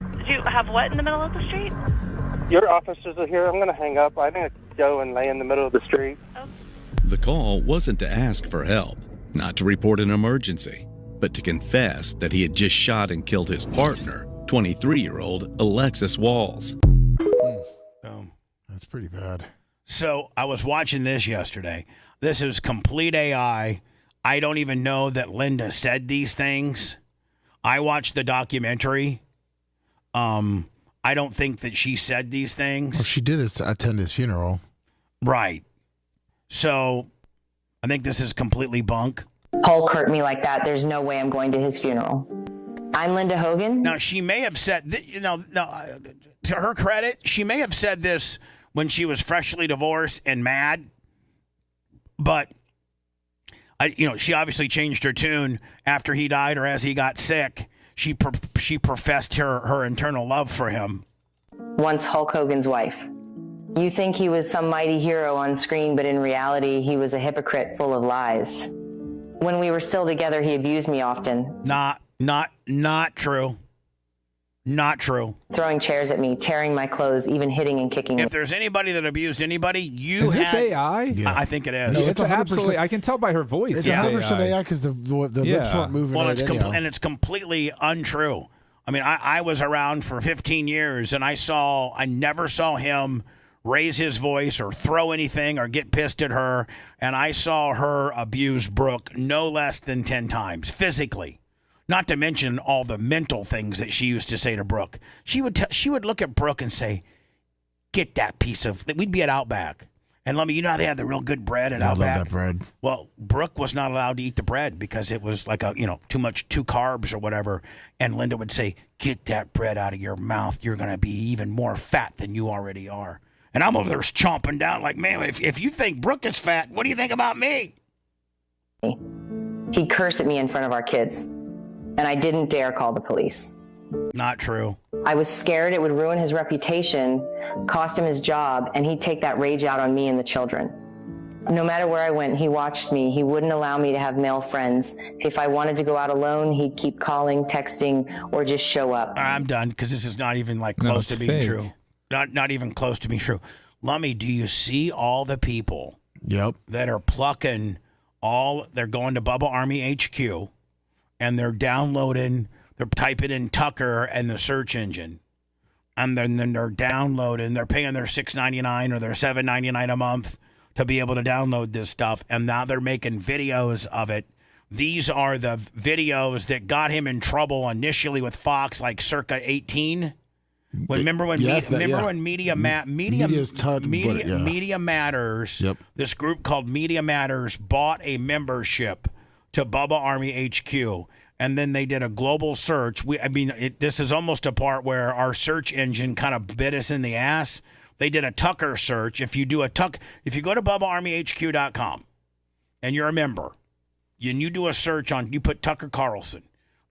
Did you have what in the middle of the street? Your officers are here. I'm going to hang up. I'm going to go and lay in the middle of the street. Oh. The call wasn't to ask for help, not to report an emergency, but to confess that he had just shot and killed his partner, 23-year-old Alexis Walls. That's pretty bad. So I was watching this yesterday. This is complete AI. I don't even know that Linda said these things. I watched the documentary. I don't think that she said these things. Well, she did attend his funeral. Right. So I think this is completely bunk. Hulk hurt me like that. There's no way I'm going to his funeral. I'm Linda Hogan. Now, she may have said, to her credit, she may have said this when she was freshly divorced and mad. But, she obviously changed her tune after he died or as he got sick. She professed her internal love for him. Once Hulk Hogan's wife. You think he was some mighty hero on screen, but in reality, he was a hypocrite full of lies. When we were still together, he abused me often. Not true. Not true. Throwing chairs at me, tearing my clothes, even hitting and kicking me. If there's anybody that abused anybody, Is this AI? Yeah. I think it is. No, It's absolutely. I can tell by her voice. It's 100% AI because the lips weren't moving. Well, right and it's completely untrue. I mean, I was around for 15 years, and I never saw him raise his voice or throw anything or get pissed at her, and I saw her abuse Brooke no less than 10 times physically. Not to mention all the mental things that she used to say to Brooke. She would look at Brooke and say, "Get that piece of." We'd be at Outback, and let me. You know how they had the real good bread at Outback. I love that bread. Well, Brooke was not allowed to eat the bread because it was like two carbs or whatever. And Linda would say, "Get that bread out of your mouth. You're going to be even more fat than you already are." And I'm over there chomping down like, man, if you think Brooke is fat, what do you think about me? He'd curse at me in front of our kids. And I didn't dare call the police. Not true. I was scared it would ruin his reputation, cost him his job, and he'd take that rage out on me and the children. No matter where I went, he watched me. He wouldn't allow me to have male friends. If I wanted to go out alone, he'd keep calling, texting, or just show up. I'm done because this is not even close to being true. Not even close to being true. Lummy, do you see all the people that are plucking they're going to Bubba Army HQ and they're downloading, they're typing in Tucker and the search engine. And then they're downloading, they're paying their $6.99 or their $7.99 a month to be able to download this stuff. And now they're making videos of it. These are the videos that got him in trouble initially with Fox, like circa 18. Remember when Media Matters, this group called Media Matters bought a membership to Bubba Army HQ, and then they did a global search. This is almost a part where our search engine kind of bit us in the ass. They did a Tucker search. If you go to BubbaArmyHQ.com and you're a member, and you do a search you put Tucker Carlson,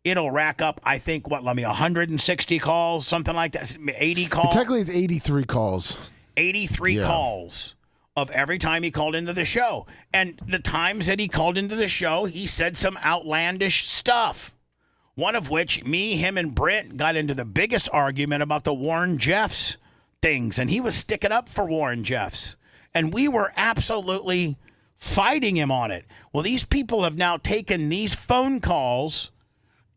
it'll rack up, I think, 160 calls, something like that, 80 calls. Technically, it's 83 calls. 83 calls of every time he called into the show. And the times that he called into the show, he said some outlandish stuff. One of which, him, and Brent got into the biggest argument about the Warren Jeffs things. And he was sticking up for Warren Jeffs. And we were absolutely fighting him on it. Well, these people have now taken these phone calls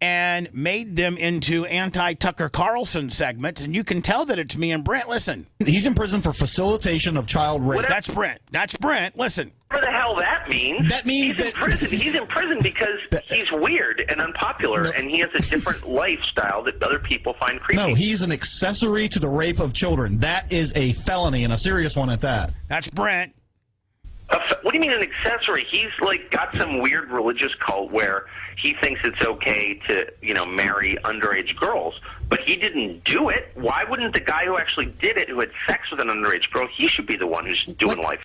and made them into anti-Tucker Carlson segments, and you can tell that it's me and Brent. Listen. He's in prison for facilitation of child rape. That's Brent. That's Brent. Listen. Whatever the hell that means. That means he's in prison. He's in prison because he's weird and unpopular, and he has a different lifestyle that other people find creepy. No, he's an accessory to the rape of children. That is a felony, and a serious one at that. That's Brent. What do you mean an accessory? He's like got some weird religious cult where he thinks it's okay to, marry underage girls, but he didn't do it. Why wouldn't the guy who actually did it, who had sex with an underage girl, he should be the one who's doing life?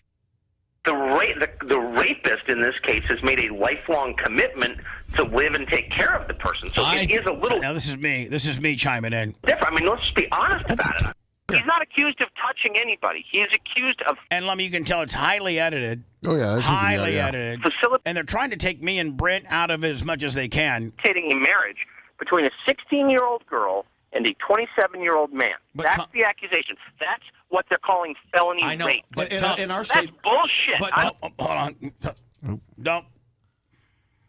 The rapist in this case has made a lifelong commitment to live and take care of the person. So it is a little. Now this is me. This is me chiming in. Different. I mean, let's just be honest about it. He's not accused of touching anybody. He is accused of... And Lummy, you can tell it's highly edited. Oh, yeah. Highly edited. And they're trying to take me and Brent out of it as much as they can. ...a marriage between a 16-year-old girl and a 27-year-old man. That's the accusation. That's what they're calling felony rape. But in our state... That's bullshit. But, hold on. Don't.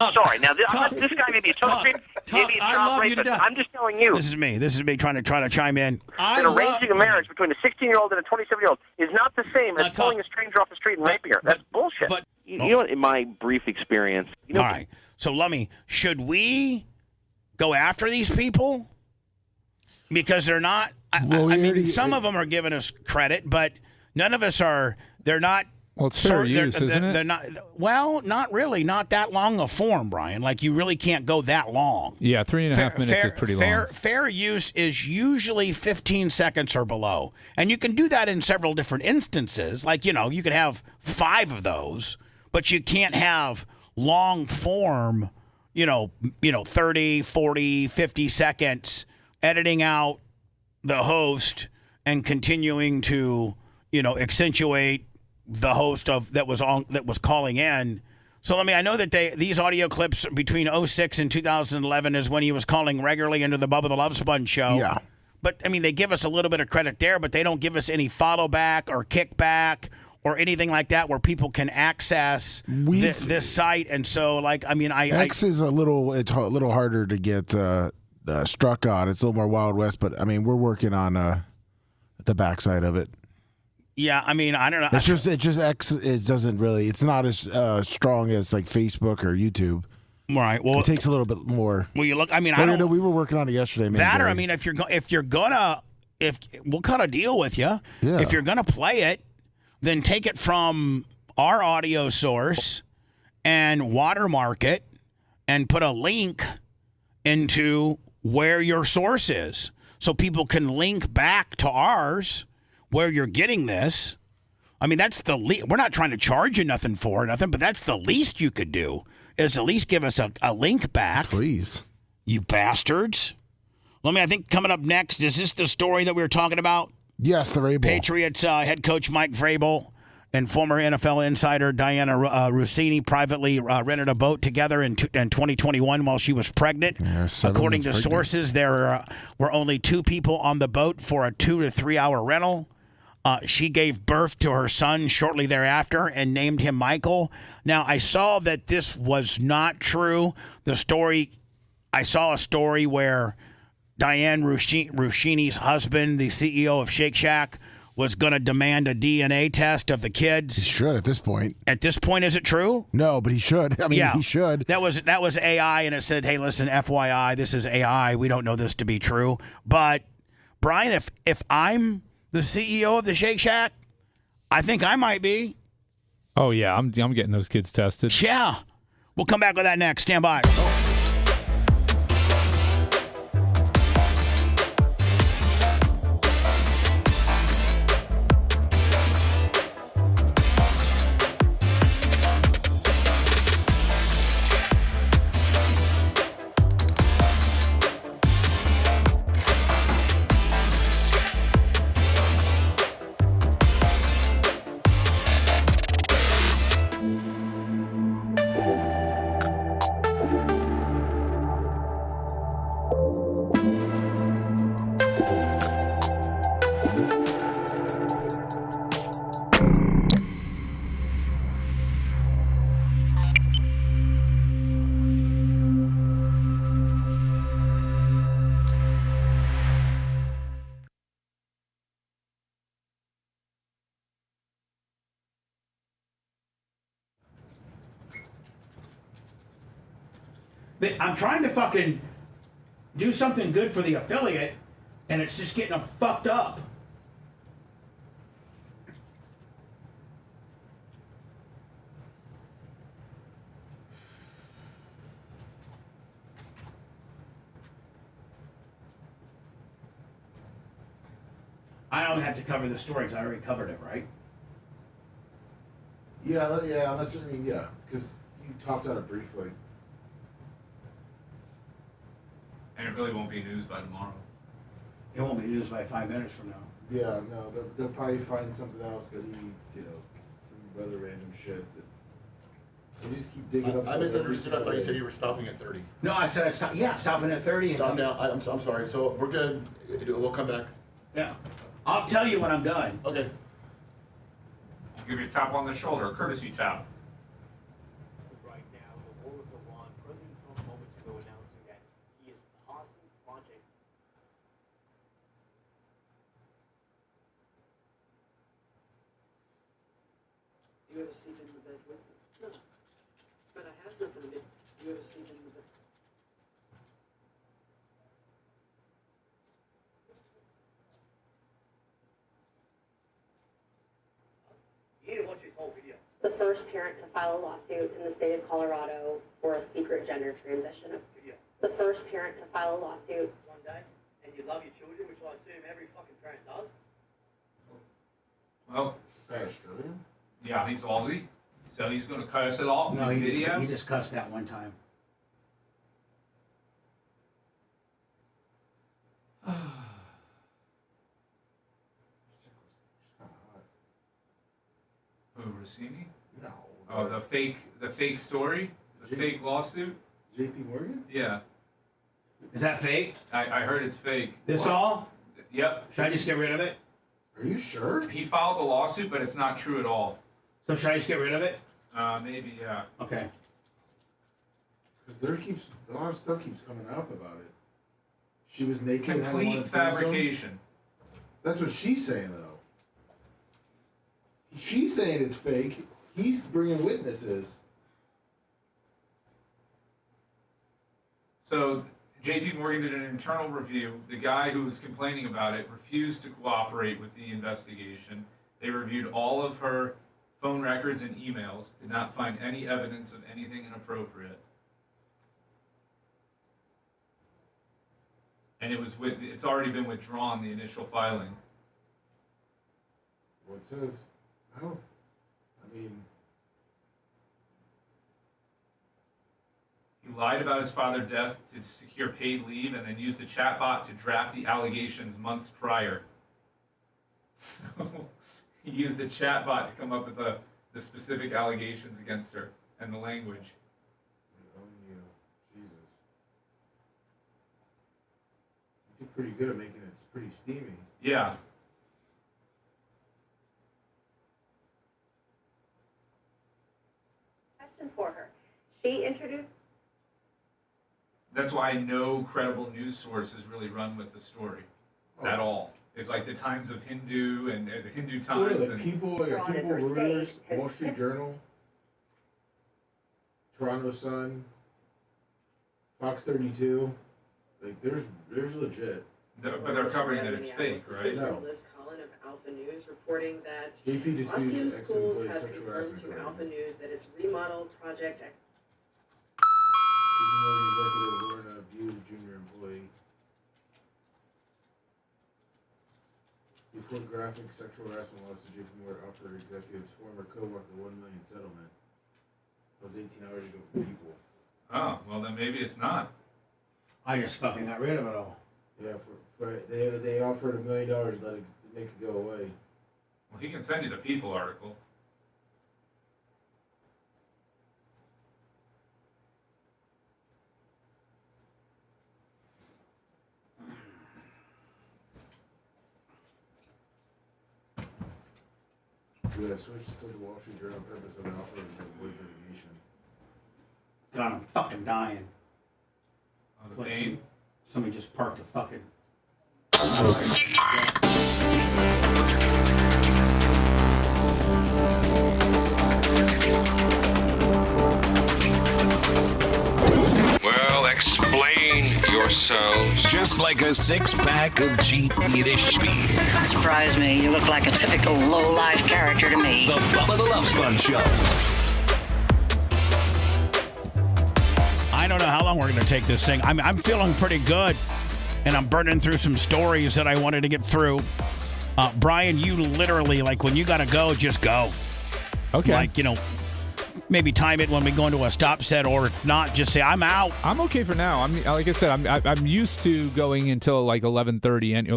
Sorry. Now, this guy may be a total creep, maybe a child rapist. I'm just telling you. This is me trying to chime in. Arranging a marriage between a 16-year-old and a 27-year-old is not the same as pulling a stranger off the street and raping her. That's bullshit. But you know what? In my brief experience... All right. So, Lummy, should we go after these people? Because they're not... some of them are giving us credit, but none of us are... They're not... Well, it's fair use, isn't it? They're not. Well, not really. Not that long a form, Brian. Like, you really can't go that long. Yeah, 3.5 minutes is pretty long. Fair use is usually 15 seconds or below. And you can do that in several different instances. Like, you can have 5 of those, but you can't have long form, 30, 40, 50 seconds editing out the host and continuing to, accentuate the host that was calling in. So I know that these audio clips between 2006 and 2011 is when he was calling regularly into the Bubba the Love Sponge show. Yeah. But they give us a little bit of credit there, but they don't give us any follow back or kickback or anything like that where people can access this site. And so X is it's a little harder to get struck on. It's a little more Wild West, but we're working on the backside of it. Yeah, I don't know. It's just X. It doesn't really. It's not as strong as like Facebook or YouTube. Right. Well, it takes a little bit more. Well, you look. I don't. We were working on it yesterday, man. That or if we'll cut a deal with you. Yeah. If you're gonna play it, then take it from our audio source and watermark it and put a link into where your source is, so people can link back to ours. Where you're getting this, that's the least. We're not trying to charge you nothing, but that's the least you could do is at least give us a link back. Please. You bastards. I think coming up next, is this the story that we were talking about? Yes, the Vrabel. Patriots head coach Mike Vrabel and former NFL insider Diana Rossini privately rented a boat together in 2021 while she was pregnant. Yeah, According to sources, there were only 2 people on the boat for a 2 to 3 hour rental. She gave birth to her son shortly thereafter and named him Michael. Now, I saw that this was not true. I saw a story where Diane Rossini's husband, the CEO of Shake Shack, was going to demand a DNA test of the kids. He should at this point. At this point, is it true? No, but he should. He should. That was AI, and it said, hey, listen, FYI, this is AI. We don't know this to be true. But, Brian, if I'm the CEO of the Shake Shack, I think I might be. Oh, yeah, I'm getting those kids tested. Yeah. We'll come back with that next. Stand by. I'm trying to fucking do something good for the affiliate, and it's just getting fucked up. I don't have to cover the story because I already covered it, right? Yeah, unless, because you talked on it briefly. And it really won't be news by tomorrow. It won't be news by 5 minutes from now. Yeah, no, they'll probably find something else that some other random shit that you just keep digging up. I misunderstood. I thought you said you were stopping at 30. No, I said stopping at 30. Stop now. I'm sorry. So we're good. We'll come back. Yeah. I'll tell you when I'm done. Okay. I'll give you a tap on the shoulder, a courtesy tap. Right now, the war will go on. President Trump moments ago announcing that he is pausing project. Do you ever sleep in the bed with me? No. But I have slept in the bed. Do you ever sleep in the bed? You need to watch this whole video. The first parent to file a lawsuit in the state of Colorado for a secret gender transition. Video. The first parent to file a lawsuit. One day, and you love your children, which I assume every fucking parent does. Well, Australian? yeah, he's Aussie, so he's going to curse it off in No, his he video. just cussed that one time. Who, Rossini? No. Oh, the fake story, the fake lawsuit. J.P. Morgan? Yeah, Is that fake? I heard it's fake. This all? Yep. Should I just get rid of it? Are you sure? He filed the lawsuit, but it's not true at all. So should I just get rid of it? Maybe, yeah. Okay. Because a lot of stuff keeps coming up about it. She was naked. and had one Complete threesome. fabrication. That's what she's saying, though. She's saying it's fake. He's bringing witnesses. So J.P. Morgan did an internal review. The guy who was complaining about it refused to cooperate with the investigation. They reviewed all of her phone records and emails, did not find any evidence of anything inappropriate. And it's already been withdrawn, the initial filing. What says? No. I mean, He lied about his father's death to secure paid leave and then used a chatbot to draft the allegations months prior. So he used a chatbot to come up with the specific allegations against her and the language. Jesus. You did pretty good at making it pretty steamy. Yeah. Question for her. She introduced. That's why no credible news sources really run with the story at all. It's like the Times of Hindu and the Hindu Times. Like People, Reuters, Wall Street Journal, Toronto Sun, Fox 32. Like there's legit. But they're covering that it's fake, right? No. Liz Collin of Alpha News reporting that JP Austin disputes schools ex-employee have sexual confirmed harassment to claims. Alpha News that its remodel project JP Morgan executive Lorna abused junior employee. Before graphic sexual harassment lawsuit, JP Morgan offered executives former co-worker $1 million settlement. That was 18 hours ago for people. Oh, well then maybe it's not. I just fucking got rid of it all. Yeah, they offered $1 million to make it go away. Well, he can send you the People article. Yeah, switched to the Wall Street Journal on purpose of the offer of the avoid litigation. God, I'm fucking dying. Oh, the pain? Somebody just parked a fucking. Well, ourselves. Just like a 6-pack of cheap Yiddish beer. Doesn't surprise me. You look like a typical low-life character to me. The Bubba the Love Sponge Show. I don't know how long we're going to take this thing. I'm feeling pretty good, and I'm burning through some stories that I wanted to get through. Brian, you literally, like, when you got to go, just go. Okay. Like, maybe time it when we go into a stop set, or if not, just say, I'm out. I'm okay for now. Like I said, I'm used to going until like 11:30, and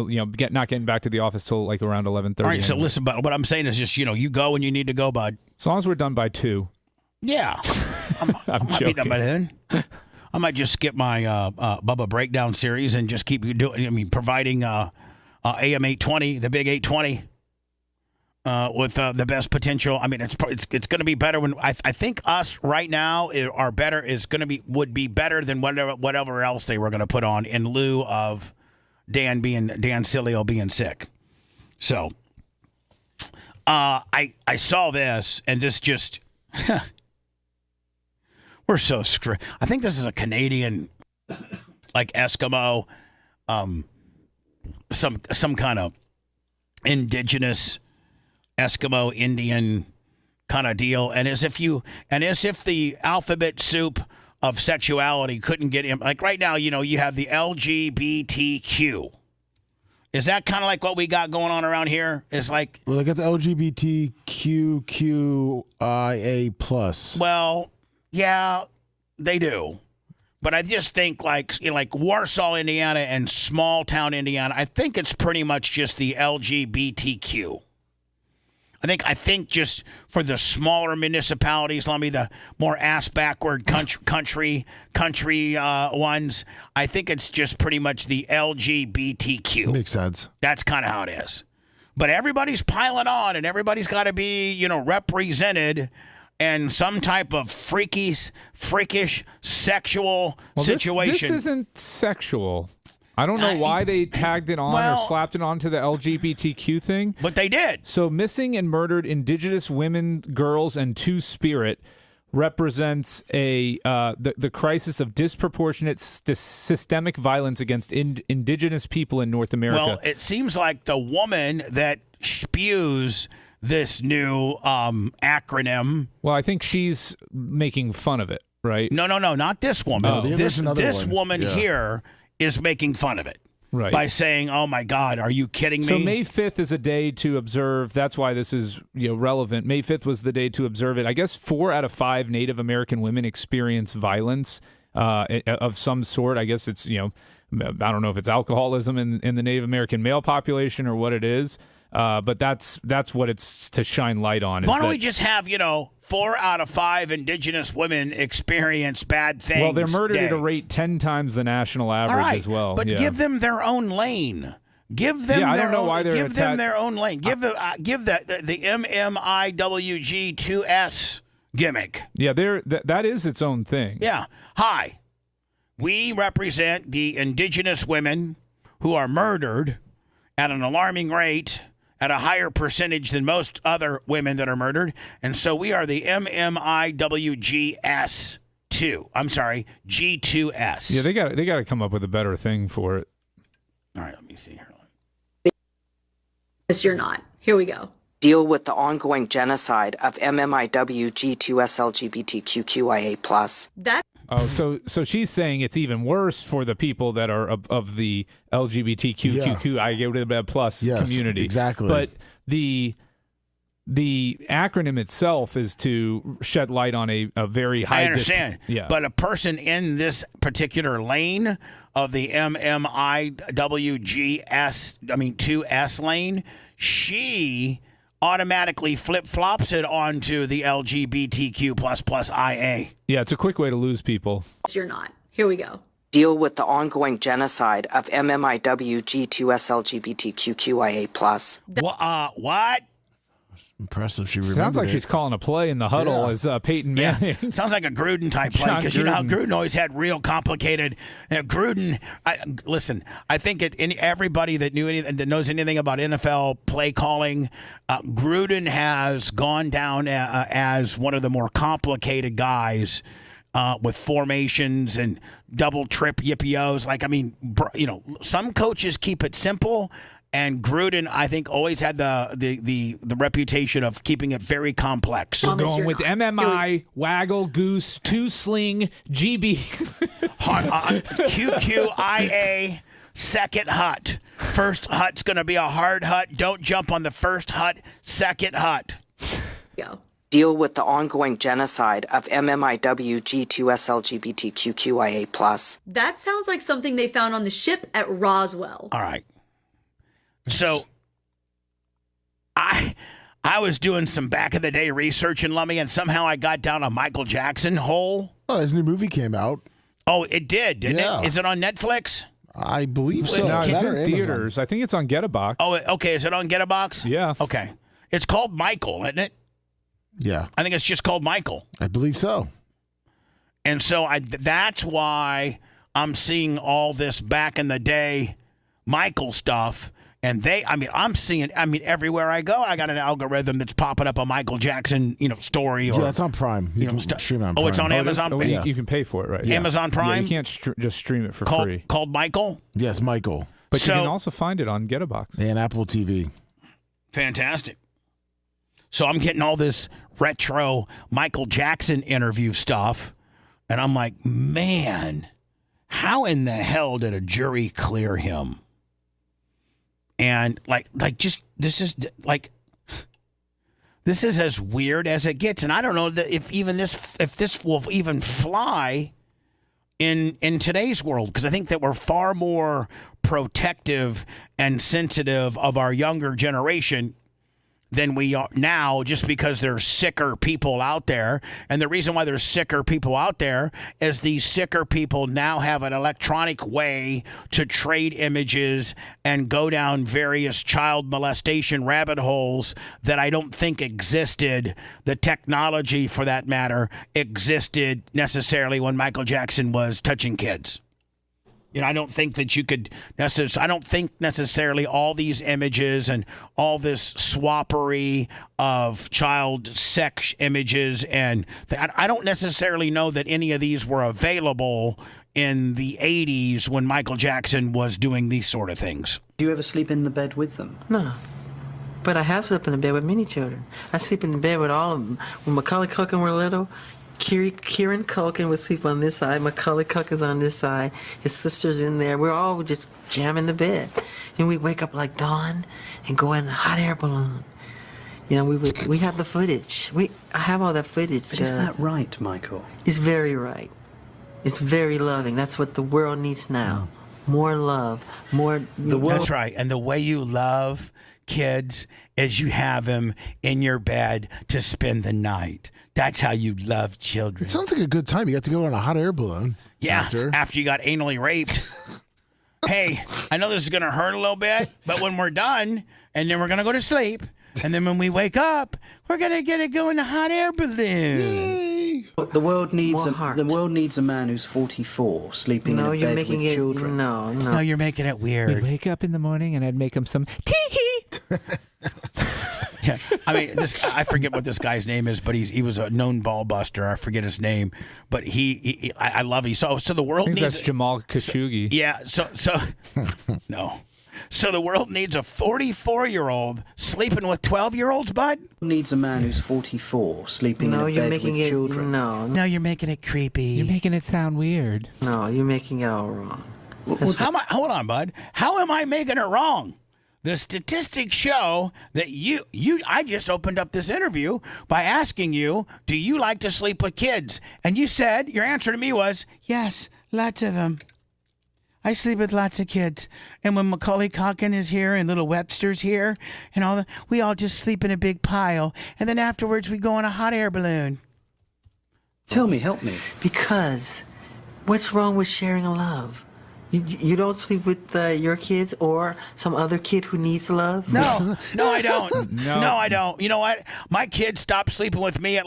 not getting back to the office till like around 11:30. All right, so listen, but what I'm saying is just, you go when you need to go, bud. As long as we're done by 2. Yeah. I might be done by then. I might just skip my Bubba Breakdown series and just keep doing, providing AM 820, the big 820, with the best potential. I mean, it's going to be better when I think us right now are better. Would be better than whatever else they were going to put on in lieu of Dan Cilio being sick. So I saw this, and this just. We're so screwed. I think this is a Canadian, like Eskimo, some kind of indigenous Eskimo Indian kind of deal, and as if the alphabet soup of sexuality couldn't get him. Like right now, you have the LGBTQ. Is that kind of like what we got going on around here? It's like, well, they got the LGBTQIA+. Well. Yeah, they do. But I just think like Warsaw, Indiana and small town Indiana, I think it's pretty much just the LGBTQ. I think just for the smaller municipalities, the more ass backward country ones, I think it's just pretty much the LGBTQ. Makes sense. That's kind of how it is. But everybody's piling on, and everybody's got to be, represented. And some type of freakish, sexual situation. This isn't sexual. I don't know why they tagged it on or slapped it onto the LGBTQ thing. But they did. So missing and murdered Indigenous women, girls, and Two-Spirit represents the crisis of disproportionate systemic violence against Indigenous people in North America. Well, it seems like the woman that spews this new acronym. Well, I think she's making fun of it, right? No, not this woman. Oh, This woman here is making fun of it. Right. By saying, oh, my God, are you kidding me? So May 5th is a day to observe. That's why this is relevant. May 5th was the day to observe it. I guess 4 out of 5 Native American women experience violence of some sort. I guess it's, I don't know if it's alcoholism in the Native American male population or what it is. But that's what it's to shine light on. Why don't we just have, 4 out of 5 Indigenous women experience bad things? Well, they're murdered at a rate 10 times the national average as well. But give them their own lane. Give them I don't know why they're give them their own lane. Give the MMIWG2S gimmick. Yeah, that is its own thing. Yeah. Hi. We represent the Indigenous women who are murdered at an alarming rate, at a higher percentage than most other women that are murdered. And so we are the MMIWGS2. I'm sorry, G2S. Yeah, they got to come up with a better thing for it. All right, let me see here. Yes, you're not. Here we go. Deal with the ongoing genocide of MMIWG2S LGBTQIA+. Oh, so she's saying it's even worse for the people that are of the LGBTQIA plus community. Exactly. But the acronym itself is to shed light on a very high. I understand. But a person in this particular lane of the MMIWGS, 2S lane, automatically flip-flops it onto the LGBTQ++ IA. Yeah, it's a quick way to lose people. You're not. Here we go. Deal with the ongoing genocide of MMIWG2S LGBTQIA+. What? Impressive. She remembered Sounds like it. she's calling a play in the huddle as Peyton Manning. Yeah. Sounds like a Gruden type play, because you know how Gruden always had real complicated. Gruden, listen, I think everybody that knows anything about NFL play calling, Gruden has gone down as one of the more complicated guys with formations and double trip yippee-os. Like, I mean, some coaches keep it simple. And Gruden, I think, always had the reputation of keeping it very complex. We're going with MMI, Waggle, Goose, Two Sling, GB. QQIA, second hut. First hut's going to be a hard hut. Don't jump on the first hut, second hut. Go. Deal with the ongoing genocide of MMIW G2SLGBTQIA+. That sounds like something they found on the ship at Roswell. All right. So I was doing some back in the day research in Lummy, and somehow I got down a Michael Jackson hole. Oh, his new movie came out. Oh, it did, didn't Yeah. it? Is it on Netflix? I believe so. No, it's That or in theaters. I think it's on Get-A-Box. Oh, okay. Is it on Get-A-Box? Yeah. Okay. It's called Michael, isn't it? Yeah. I think it's just called Michael. I believe so. And so that's why I'm seeing all this back in the day Michael stuff. And I'm seeing, everywhere I go, I got an algorithm that's popping up a Michael Jackson, story. Or, Yeah, it's on Prime. You can stream it on Prime. Oh, it's on Amazon? Yeah. You can pay for it, right? Yeah. Amazon Prime? Yeah, you can't just stream it for free. Called Michael? Yes, Michael. But you can also find it on Get-A-Box. And Apple TV. Fantastic. So I'm getting all this retro Michael Jackson interview stuff. And I'm like, man, how in the hell did a jury clear him? And this is as weird as it gets, and I don't know if this will even fly in today's world, because I think that we're far more protective and sensitive of our younger generation than we are now, just because there's sicker people out there. And the reason why there's sicker people out there is these sicker people now have an electronic way to trade images and go down various child molestation rabbit holes that I don't think existed. The technology, for that matter, existed necessarily when Michael Jackson was touching kids. I don't think that you could I don't think necessarily all these images and all this swappery of child sex images, and I don't necessarily know that any of these were available in the 80s when Michael Jackson was doing these sort of things. Do you ever sleep in the bed with them? No. But I have slept in the bed with many children. I sleep in the bed with all of them. When Macaulay Culkin were little, Kieran Culkin would sleep on this side, Macaulay Culkin's on this side, his sister's in there. We're all just jamming the bed. And we wake up like dawn and go in a hot air balloon. We have the footage. I have all that footage. But is that right, Michael? It's very right. It's very loving. That's what the world needs now. More love, more... That's right. And the way you love kids is you have them in your bed to spend the night. That's how you love children. It sounds like a good time. You got to go on a hot air balloon. Yeah, after you got anally raped. Hey, I know this is going to hurt a little bit, but when we're done, and then we're going to go to sleep, and then when we wake up, we're going to go in a hot air balloon. Yay. The world needs a man who's 44 sleeping in a bed with children. No, you're making it weird. We'd wake up in the morning and I'd make him some tee-hee. Yeah, I forget what this guy's name is, but he was a known ball buster. I forget his name, but I love him. So the world needs that's Jamal Khashoggi. Yeah, so no. So the world needs a 44-year-old sleeping with 12-year-olds, bud? Needs a man who's 44 sleeping in a bed with children. No, you're making it creepy. You're making it sound weird. No, you're making it all wrong. Hold on, bud. How am I making it wrong? The statistics show that I just opened up this interview by asking you, do you like to sleep with kids? And you said, your answer to me was, yes, lots of them. I sleep with lots of kids. And when Macaulay Culkin is here and little Webster's here and we all just sleep in a big pile. And then afterwards we go on a hot air balloon. Tell me, help me. Because what's wrong with sharing a love? You don't sleep with your kids or some other kid who needs love? No, I don't. No, I don't. You know what? My kid stopped sleeping with me at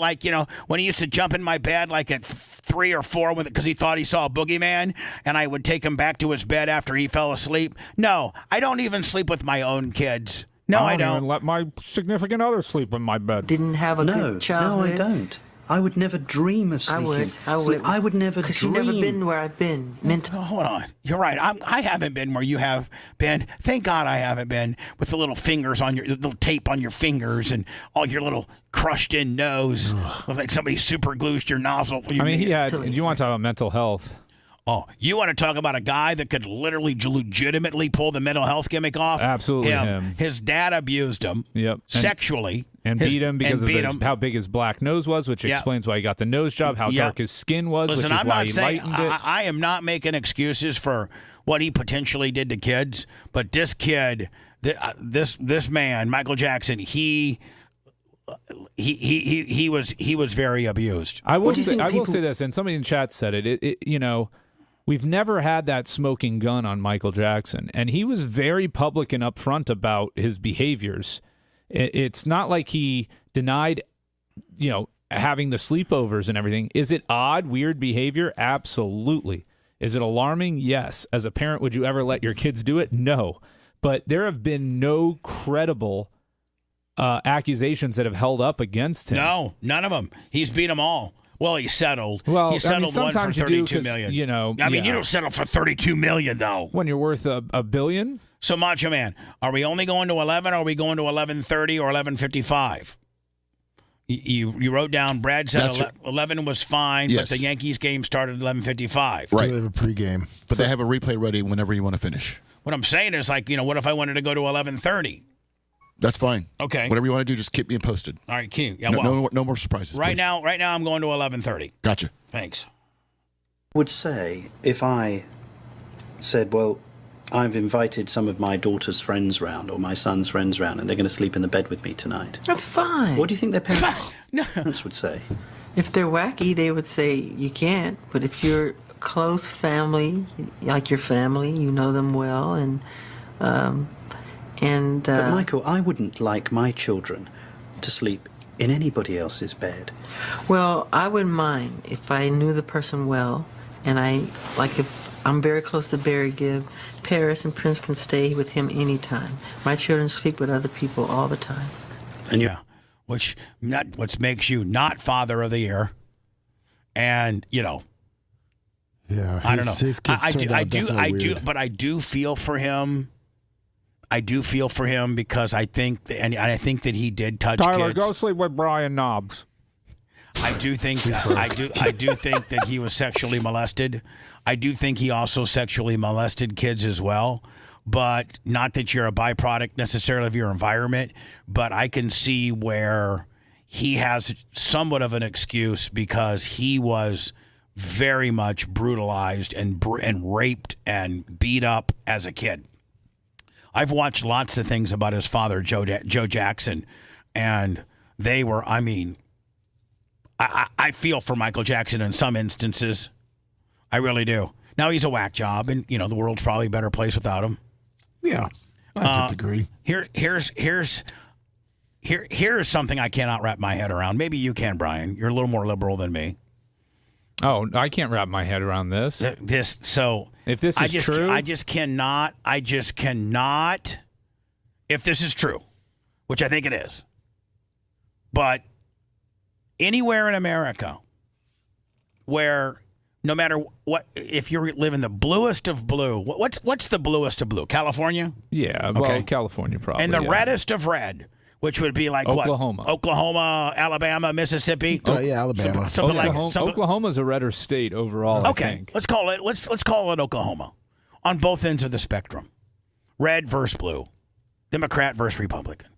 when he used to jump in my bed at 3 or 4 because he thought he saw a boogeyman, and I would take him back to his bed after he fell asleep. No, I don't even sleep with my own kids. No, I don't. Even let my significant other sleep in my bed. Didn't have a good childhood? No, I don't. I would never dream of sneaking. I would never dream. Because you've never been where I've been. Hold on. You're right. I haven't been where you have been. Thank God I haven't been with the little fingers on your little tape on your fingers and all your little crushed in nose. Looks like somebody super glued your nozzle. I mean, you want to talk about mental health. Oh, you want to talk about a guy that could literally legitimately pull the mental health gimmick off? Absolutely him. His dad abused him sexually. And beat him because of how big his black nose was, which explains why he got the nose job, how dark his skin was, Listen, which is why he lightened it. I am not making excuses for what he potentially did to kids, but this kid, this man, Michael Jackson, he was very abused. I will say this, and somebody in chat said it. We've never had that smoking gun on Michael Jackson, and he was very public and upfront about his behaviors. It's not like he denied, having the sleepovers and everything. Is it odd, weird behavior? Absolutely. Is it alarming? Yes. As a parent, would you ever let your kids do it? No. But there have been no credible accusations that have held up against him. No, none of them. He's beat them all. Well, he settled. Well, he settled sometimes one for you do $32 million. You don't settle for $32 million though. When you're worth a billion. So, Macho Man, are we only going to 11? Or are we going to 11:30 or 11:55? You wrote down. Brad said 11 was fine, but the Yankees game started at 11:55. Right. They have a pregame, but they have a replay ready whenever you want to finish. What I'm saying is, what if I wanted to go to 11:30? That's fine. Okay. Whatever you want to do, just keep me posted. All right, Q. Yeah, no more surprises. Right please. now, I'm going to 11:30. Gotcha. Thanks. Would say if I said, well, I've invited some of my daughter's friends round or my son's friends round, and they're going to sleep in the bed with me tonight. That's fine. What do you think their parents would say? If they're wacky, they would say you can't. But if you're close family, like your family, you know them well, But Michael, I wouldn't like my children to sleep in anybody else's bed. Well, I wouldn't mind if I knew the person well, and if I'm very close to Barry Gibb, Paris and Prince can stay with him anytime. My children sleep with other people all the time. And which makes you not father of the year, and Yeah, I don't know. His kids I do feel for him. I do feel for him because I think that he did touch Tyler, kids. go sleep with Brian Knobs. I do think that he was sexually molested. I do think he also sexually molested kids as well. But not that you're a byproduct necessarily of your environment, but I can see where he has somewhat of an excuse because he was very much brutalized and raped and beat up as a kid. I've watched lots of things about his father, Joe Jackson, and they were, I feel for Michael Jackson in some instances. I really do. Now he's a whack job, and, the world's probably a better place without him. Yeah, I disagree. Here's something I cannot wrap my head around. Maybe you can, Brian. You're a little more liberal than me. Oh, I can't wrap my head around this. If this is true, I just cannot. If this is true, which I think it is, but anywhere in America where no matter what, if you live in the bluest of blue, what's the bluest of blue? California? Yeah, well, California probably. And the reddest of red, which would be like Oklahoma. Oklahoma, Alabama, Mississippi. Yeah, Alabama. Oklahoma's a redder state overall. Okay, I think. let's call it Oklahoma, on both ends of the spectrum, red versus blue, Democrat versus Republican.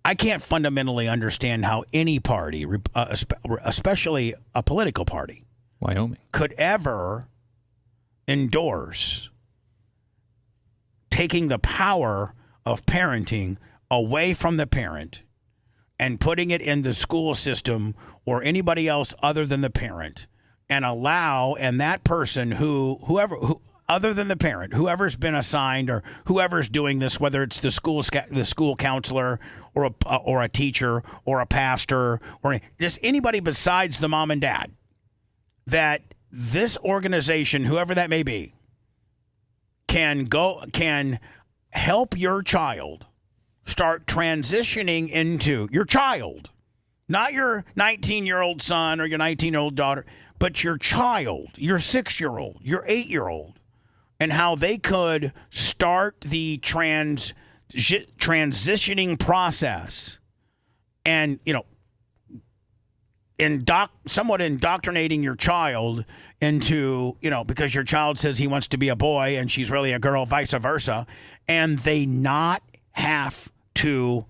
I can't fundamentally understand how any party, especially a political party, Wyoming, could ever endorse taking the power of parenting away from the parent and putting it in the school system or anybody else other than the parent, and that person whoever other than the parent, whoever's been assigned or whoever's doing this, whether it's the school counselor or a teacher or a pastor or just anybody besides the mom and dad, that this organization, whoever that may be, can help your child start transitioning into your child Not your 19-year-old son or your 19-year-old daughter, but your child, your 6-year-old, your 8-year-old, and how they could start the transitioning process and, somewhat indoctrinating your child into, because your child says he wants to be a boy and she's really a girl, vice versa, and they not have to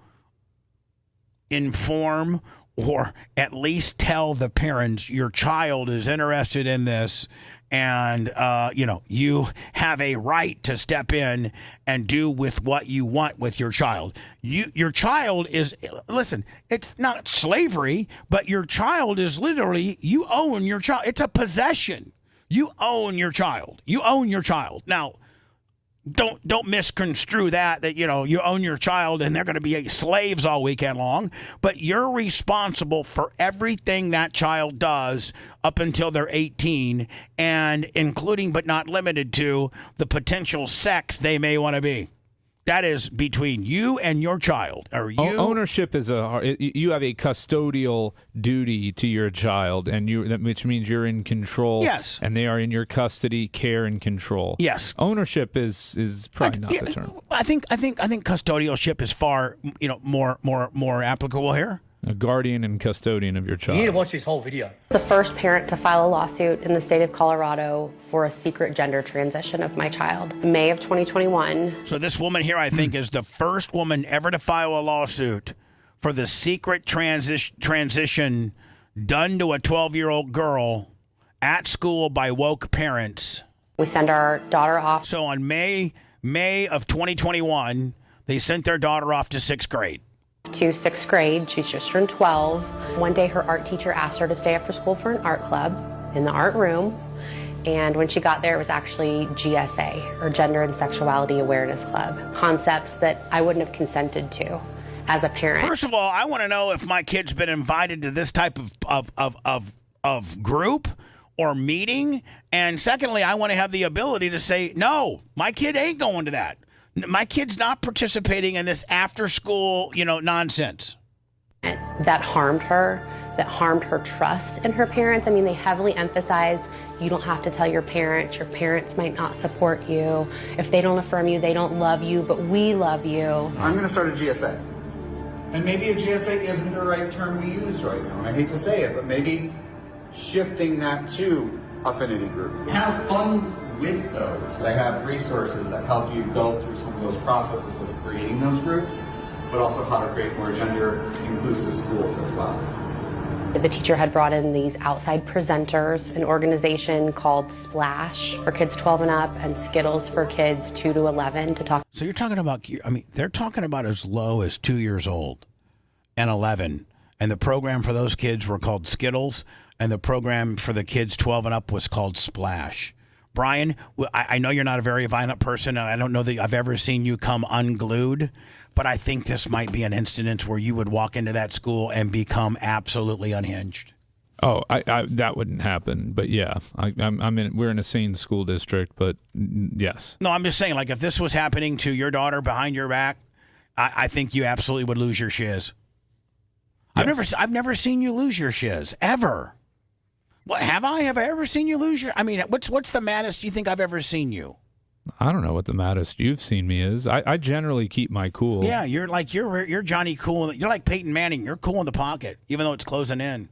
inform or at least tell the parents your child is interested in this, and you have a right to step in and do with what you want with your child. Your child is, listen, it's not slavery, but your child is literally, you own your child. It's a possession. You own your child. You own your child. Now, don't misconstrue that you own your child and they're going to be slaves all weekend long, but you're responsible for everything that child does up until they're 18, and including but not limited to the potential sex they may want to be. That is between you and your child. Or you. Ownership is you have a custodial duty to your child, and which means you're in control. Yes. And they are in your custody, care, and control. Yes. Ownership is probably not the term. I think custodialship is far more applicable here. A guardian and custodian of your child. You need to watch this whole video. The first parent to file a lawsuit in the state of Colorado for a secret gender transition of my child. May of 2021. So this woman here, I think, is the first woman ever to file a lawsuit for the secret transition done to a 12-year-old girl at school by woke parents. We send our daughter off. So on May of 2021, they sent their daughter off to 6th grade. To 6th grade. She's just turned 12. One day her art teacher asked her to stay after school for an art club in the art room. And when she got there, it was actually GSA, or Gender and Sexuality Awareness Club. Concepts that I wouldn't have consented to as a parent. First of all, I want to know if my kid's been invited to this type of group or meeting. And secondly, I want to have the ability to say, no, my kid ain't going to that. My kid's not participating in this after-school, nonsense. That harmed her, that harmed her trust in her parents. I mean, they heavily emphasized, you don't have to tell your parents might not support you. If they don't affirm you, they don't love you, but we love you. I'm going to start a GSA. And maybe a GSA isn't the right term we use right now, and I hate to say it, but maybe shifting that to affinity group. Have fun with those. They have resources that help you go through some of those processes of creating those groups, but also how to create more gender-inclusive schools as well. The teacher had brought in these outside presenters, an organization called Splash for kids 12 and up, and Skittles for kids 2 to 11 to talk. So you're talking about, they're talking about as low as 2 years old and 11. And the program for those kids were called Skittles, and the program for the kids 12 and up was called Splash. Brian, I know you're not a very violent person, and I don't know that I've ever seen you come unglued, but I think this might be an incident where you would walk into that school and become absolutely unhinged. Oh, that wouldn't happen, but yeah, we're in a sane school district, but yes. No, I'm just saying, like, if this was happening to your daughter behind your back, I think you absolutely would lose your shiz. Yes. I've never seen you lose your shiz ever. What have I? Have I ever seen you lose your? I mean, what's the maddest you think I've ever seen you? I don't know what the maddest you've seen me is. I generally keep my cool. Yeah, you're Johnny Cool. You're like Peyton Manning. You're cool in the pocket, even though it's closing in.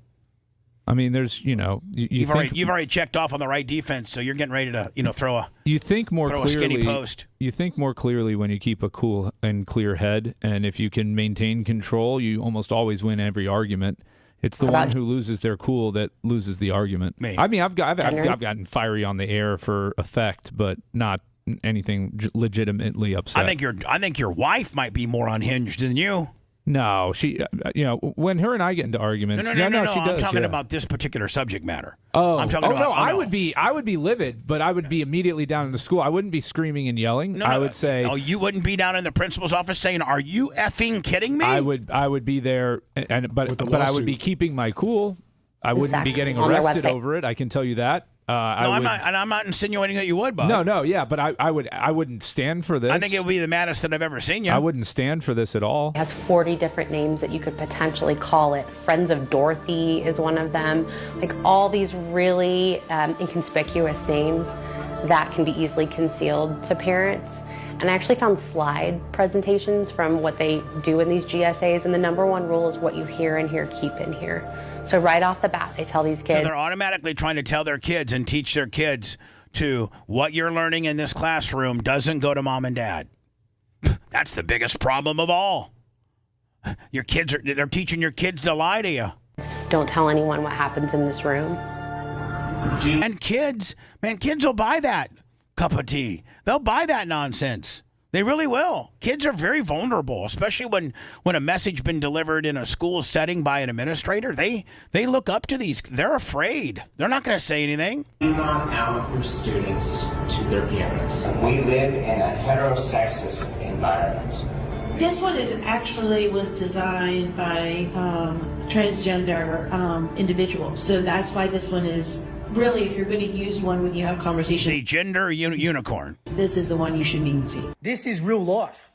I mean, there's you've already checked off on the right defense, so you're getting ready to throw a skinny post. You think more clearly when you keep a cool and clear head, and if you can maintain control, you almost always win every argument. It's the one who loses their cool that loses the argument. Me. I mean, I've gotten fiery on the air for effect, but not anything legitimately upset. I think your wife might be more unhinged than you. No, she, when her and I get into arguments, no, she I'm does. talking about this particular subject matter. I'm talking about. I would be livid, but I would be immediately down in the school. I wouldn't be screaming and yelling. I would say, "Oh, you wouldn't be down in the principal's office saying, "Are you effing kidding me?" I would be there, but I would be keeping my cool. I wouldn't be getting arrested over it. I can tell you that. I'm not, and I'm not insinuating that you would, Bob. No, yeah, but I wouldn't stand for this. I think it would be the maddest that I've ever seen you. I wouldn't stand for this at all. It has 40 different names that you could potentially call it. Friends of Dorothy is one of them. Like all these really inconspicuous names that can be easily concealed to parents. And I actually found slide presentations from what they do in these GSAs, and the number one rule is what you hear in here, keep in here. So right off the bat, they tell these kids. So they're automatically trying to tell their kids and teach their kids to what you're learning in this classroom doesn't go to mom and dad. That's the biggest problem of all. They're teaching your kids to lie to you. Don't tell anyone what happens in this room. And kids will buy that cup of tea. They'll buy that nonsense. They really will. Kids are very vulnerable, especially when a message been delivered in a school setting by an administrator. They look up to these. They're afraid. They're not going to say anything. Do not out your students to their parents. We live in a heterosexist environment. This one was designed by transgender individuals, so that's why this one is really, if you're going to use one when you have conversations. The gender unicorn. This is the one you should be using. This is real life.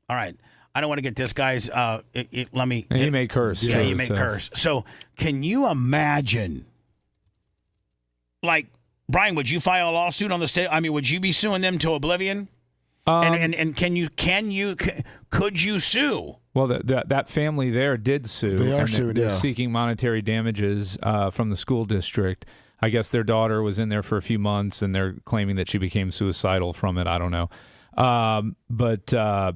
All right. I don't want to get this guy's. Let me. He may curse. Yeah, too, he may curse. So, can you imagine? Like, Brian, would you file a lawsuit on the state? I mean, would you be suing them to oblivion? And could you sue? Well, that family there did sue. They are suing. They're seeking monetary damages from the school district. I guess their daughter was in there for a few months, and they're claiming that she became suicidal from it. I don't know. But I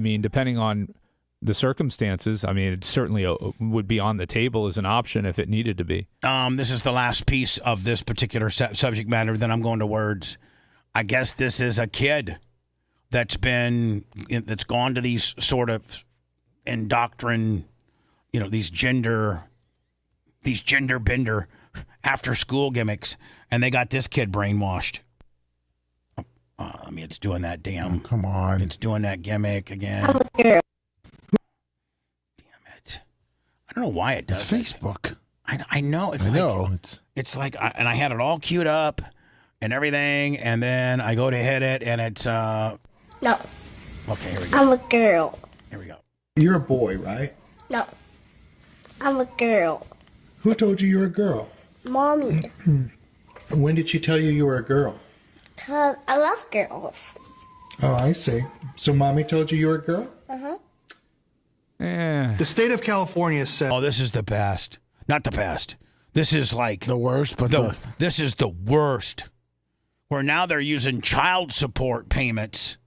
mean, depending on the circumstances, I mean, it certainly would be on the table as an option if it needed to be. This is the last piece of this particular subject matter. Then I'm going to words. I guess this is a kid that's gone to these sort of these gender bender after school gimmicks, and they got this kid brainwashed. I mean, it's doing that damn. Oh, come on. It's doing that gimmick again. Damn it. I don't know why it does. It's Facebook. I know. It's like, and I had it all queued up and everything, and then I go to hit it, and it's, No. Okay, here we go. I'm a girl. Here we go. You're a boy, right? No. I'm a girl. Who told you you were a girl? Mommy. When did she tell you you were a girl? Because I love girls. Oh, I see. So mommy told you you were a girl? Uh-huh. The state of California said... Oh, this is the past. Not the past. This is like... The worst, but This is the worst. Where now they're using child support payments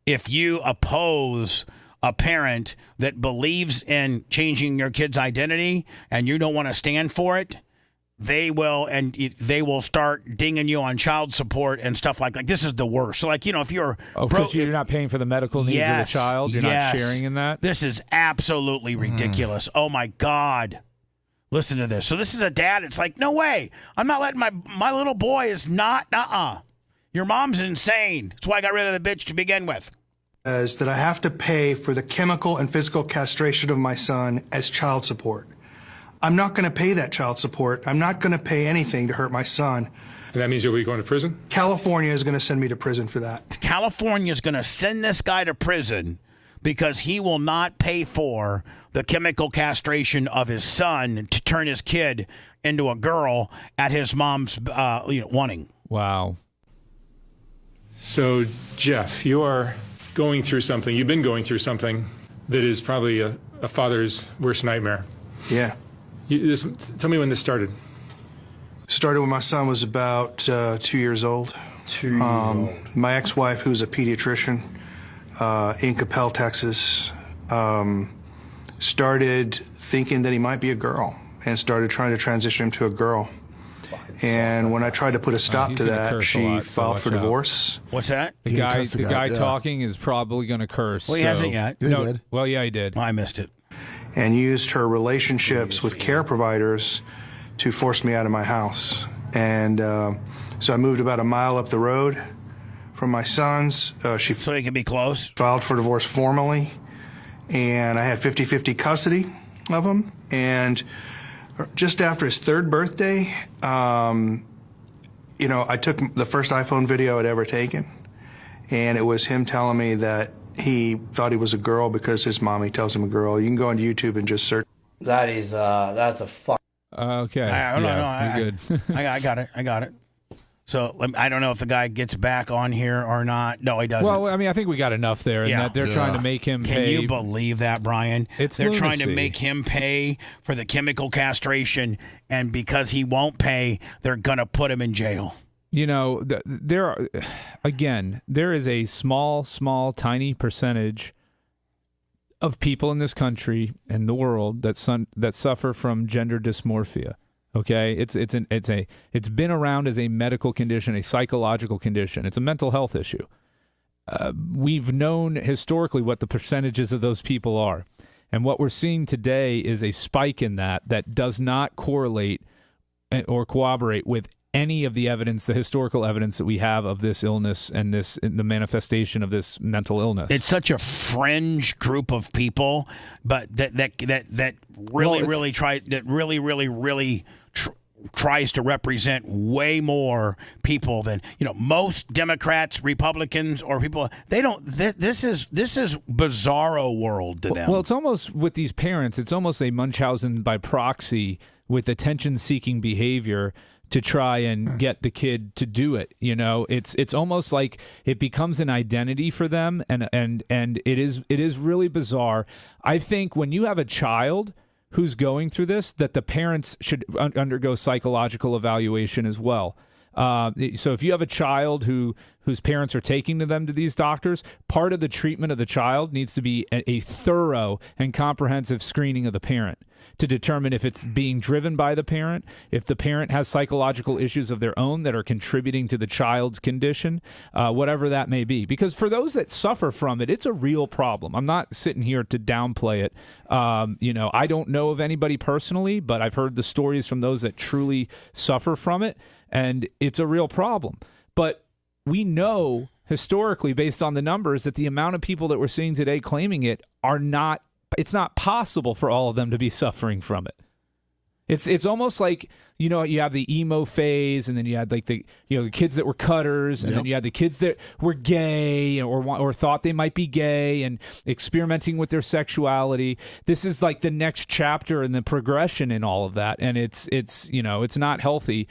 if you oppose a parent that believes in changing your kid's identity and you don't want to stand for it. They will start dinging you on child support and stuff like this is the worst. So, like, if you're because you're not paying for the medical needs of the child, you're not sharing in that. This is absolutely ridiculous. Oh my God. Listen to this. So this is a dad. It's like, no way. I'm not letting my little boy is not. Your mom's insane. That's why I got rid of the bitch to begin with. Is that I have to pay for the chemical and physical castration of my son as child support. I'm not going to pay that child support. I'm not going to pay anything to hurt my son. And that means you'll be going to prison? California is going to send me to prison for that. California is going to send this guy to prison because he will not pay for the chemical castration of his son to turn his kid into a girl at his mom's wanting. Wow. So, Jeff, you are going through something. You've been going through something that is probably a father's worst nightmare. Yeah. Tell me when this started. Started when my son was about 2 years old. 2 years old. My ex-wife, who's a pediatrician in Capel, Texas, started thinking that he might be a girl and started trying to transition him to a girl. And when I tried to put a stop to that, she filed for divorce. What's that? The guy talking is probably going to curse. Well, he hasn't yet. He did. Well, yeah, he did. I missed it. And used her relationships with care providers to force me out of my house. And so I moved about a mile up the road from my son's. So he can be close? Filed for divorce formally. And I had 50-50 custody of him. And just after his third birthday, I took the first iPhone video I'd ever taken, and it was him telling me that he thought he was a girl because his mommy tells him a girl. You can go on YouTube and just search. That's a fuck. Okay. I don't know. Good. I got it. So I don't know if the guy gets back on here or not. No, he doesn't. Well, I mean, I think we got enough there, and that they're trying to make him pay. Can you believe that, Brian? They're trying to make him pay for the chemical castration, and because he won't pay, they're going to put him in jail. There is a small, tiny percentage of people in this country and the world that suffer from gender dysmorphia. Okay, it's been around as a medical condition, a psychological condition. It's a mental health issue. We've known historically what the percentages of those people are, and what we're seeing today is a spike in that does not correlate or corroborate with any of the evidence, the historical evidence that we have of this illness and the manifestation of this mental illness. It's such a fringe group of people, but that really tries to represent way more people than most Democrats, Republicans, or people. They don't. This is bizarro world to them. Well, it's almost with these parents. It's almost a Munchausen by proxy with attention-seeking behavior to try and get the kid to do it. It's almost like it becomes an identity for them, and it is really bizarre. I think when you have a child who's going through this, that the parents should undergo psychological evaluation as well. So if you have a child whose parents are taking them to these doctors, part of the treatment of the child needs to be a thorough and comprehensive screening of the parent to determine if it's being driven by the parent, if the parent has psychological issues of their own that are contributing to the child's condition, whatever that may be. Because for those that suffer from it, it's a real problem. I'm not sitting here to downplay it. I don't know of anybody personally, but I've heard the stories from those that truly suffer from it, and it's a real problem. But we know historically, based on the numbers, that the amount of people that we're seeing today claiming it it's not possible for all of them to be suffering from it. It's almost like, you have the emo phase, and then you had like the kids that were cutters, and then you had the kids that were gay or thought they might be gay and experimenting with their sexuality. This is like the next chapter in the progression in all of that, and it's not healthy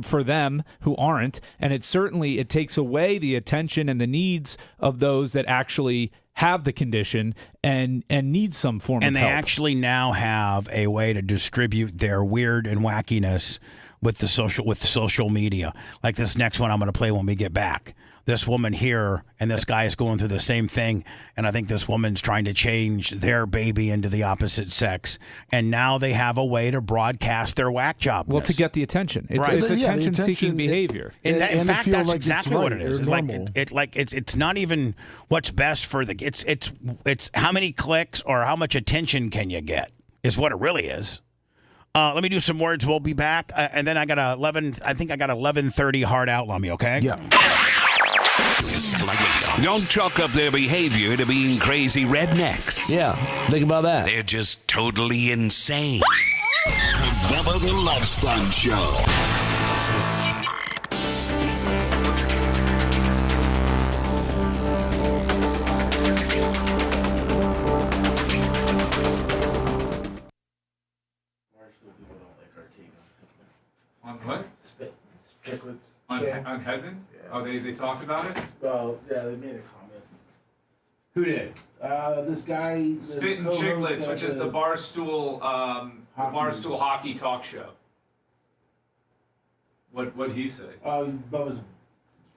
for them who aren't, and it takes away the attention and the needs of those that actually have the condition and need some form of help. And they actually now have a way to distribute their weird and wackiness with social media. Like this next one I'm going to play when we get back. This woman here and this guy is going through the same thing, and I think this woman's trying to change their baby into the opposite sex, and now they have a way to broadcast their whack job. Well, to get the attention. It's attention-seeking behavior. In fact, that's exactly what it is. It's not even what's best for it's how many clicks or how much attention can you get is what it really is. Let me do some words. We'll be back, and then I got 11:30 hard out on me. Okay. Yeah. Don't chalk up their behavior to being crazy rednecks. Yeah, think about that. They're just totally insane. Bubba the Love Sponge Show. On what? Chicklets. On Heaven? Yeah. Oh, they talked about it? Well, yeah, they made a comment. Who did? This guy. Spittin' Chicklets, which is the Barstool hockey talk show. What'd he say? Oh, Bubba's a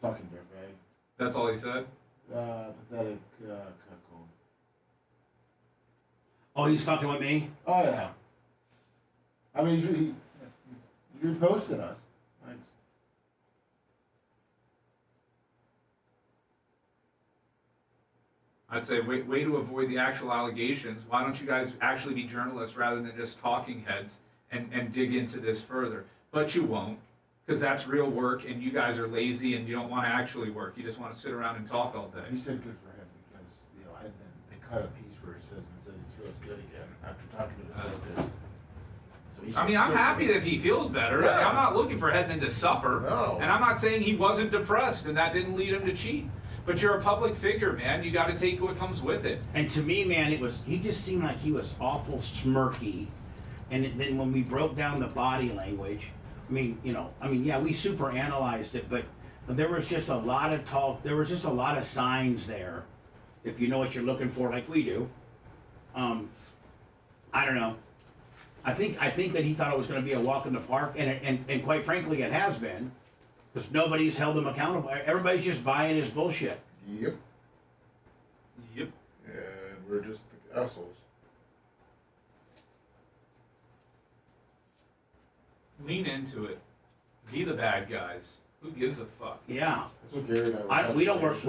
fucking dirtbag. That's all he said? Pathetic cuckold. Oh, he's fucking with me? Oh, yeah. I mean, you're posting us. Thanks. I'd say way to avoid the actual allegations. Why don't you guys actually be journalists rather than just talking heads and dig into this further? But you won't, because that's real work, and you guys are lazy and you don't want to actually work. You just want to sit around and talk all day. He said good for him because they cut a piece where his husband said he feels good again after talking to his therapist. So I mean, I'm happy that he feels better. Yeah. I'm not looking for heading into suffer. No. And I'm not saying he wasn't depressed and that didn't lead him to cheat. But you're a public figure, man. You got to take what comes with it. And to me, man, he just seemed like he was awful smirky. And then when we broke down the body language, yeah, we super analyzed it, but there was just a lot of talk. There was just a lot of signs there, if you know what you're looking for, like we do. I don't know. I think that he thought it was going to be a walk in the park, and quite frankly, it has been, because nobody's held him accountable. Everybody's just buying his bullshit. Yep. Yep. And we're just the assholes. Lean into it. Be the bad guys. Who gives a fuck? Yeah. That's what Gary and I were We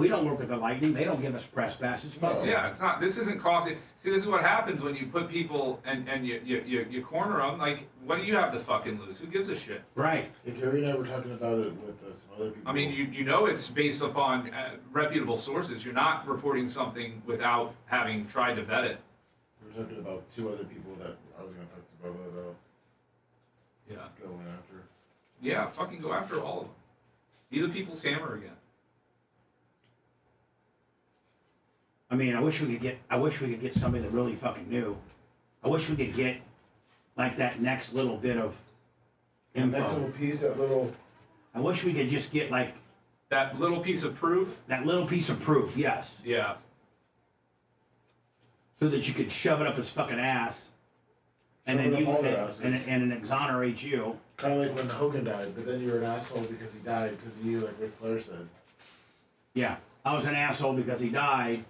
don't work with the Lightning. They don't give us press passes. Yeah, it's not. This isn't crossing. See, this is what happens when you put people and you corner them. Like, what do you have to fucking lose? Who gives a shit? Right. Yeah, Gary and I were talking about it with some other people. I mean, you know it's based upon reputable sources. You're not reporting something without having tried to vet it. We were talking about 2 other people that I was going to talk to Bubba about. Yeah. Going after. Yeah, fucking go after all of them. Be the people's hammer again. I mean, I wish we could get somebody that really fucking knew. I wish we could get like that next little bit of info. Next little piece, that little. I wish we could just get like that little piece of proof. That little piece of proof, yes. Yeah. So that you could shove it up his fucking ass, and then you and exonerate you. Kind of like when Hogan died, but then you're an asshole because he died, because of you, like Ric Flair said. Yeah, I was an asshole because he died.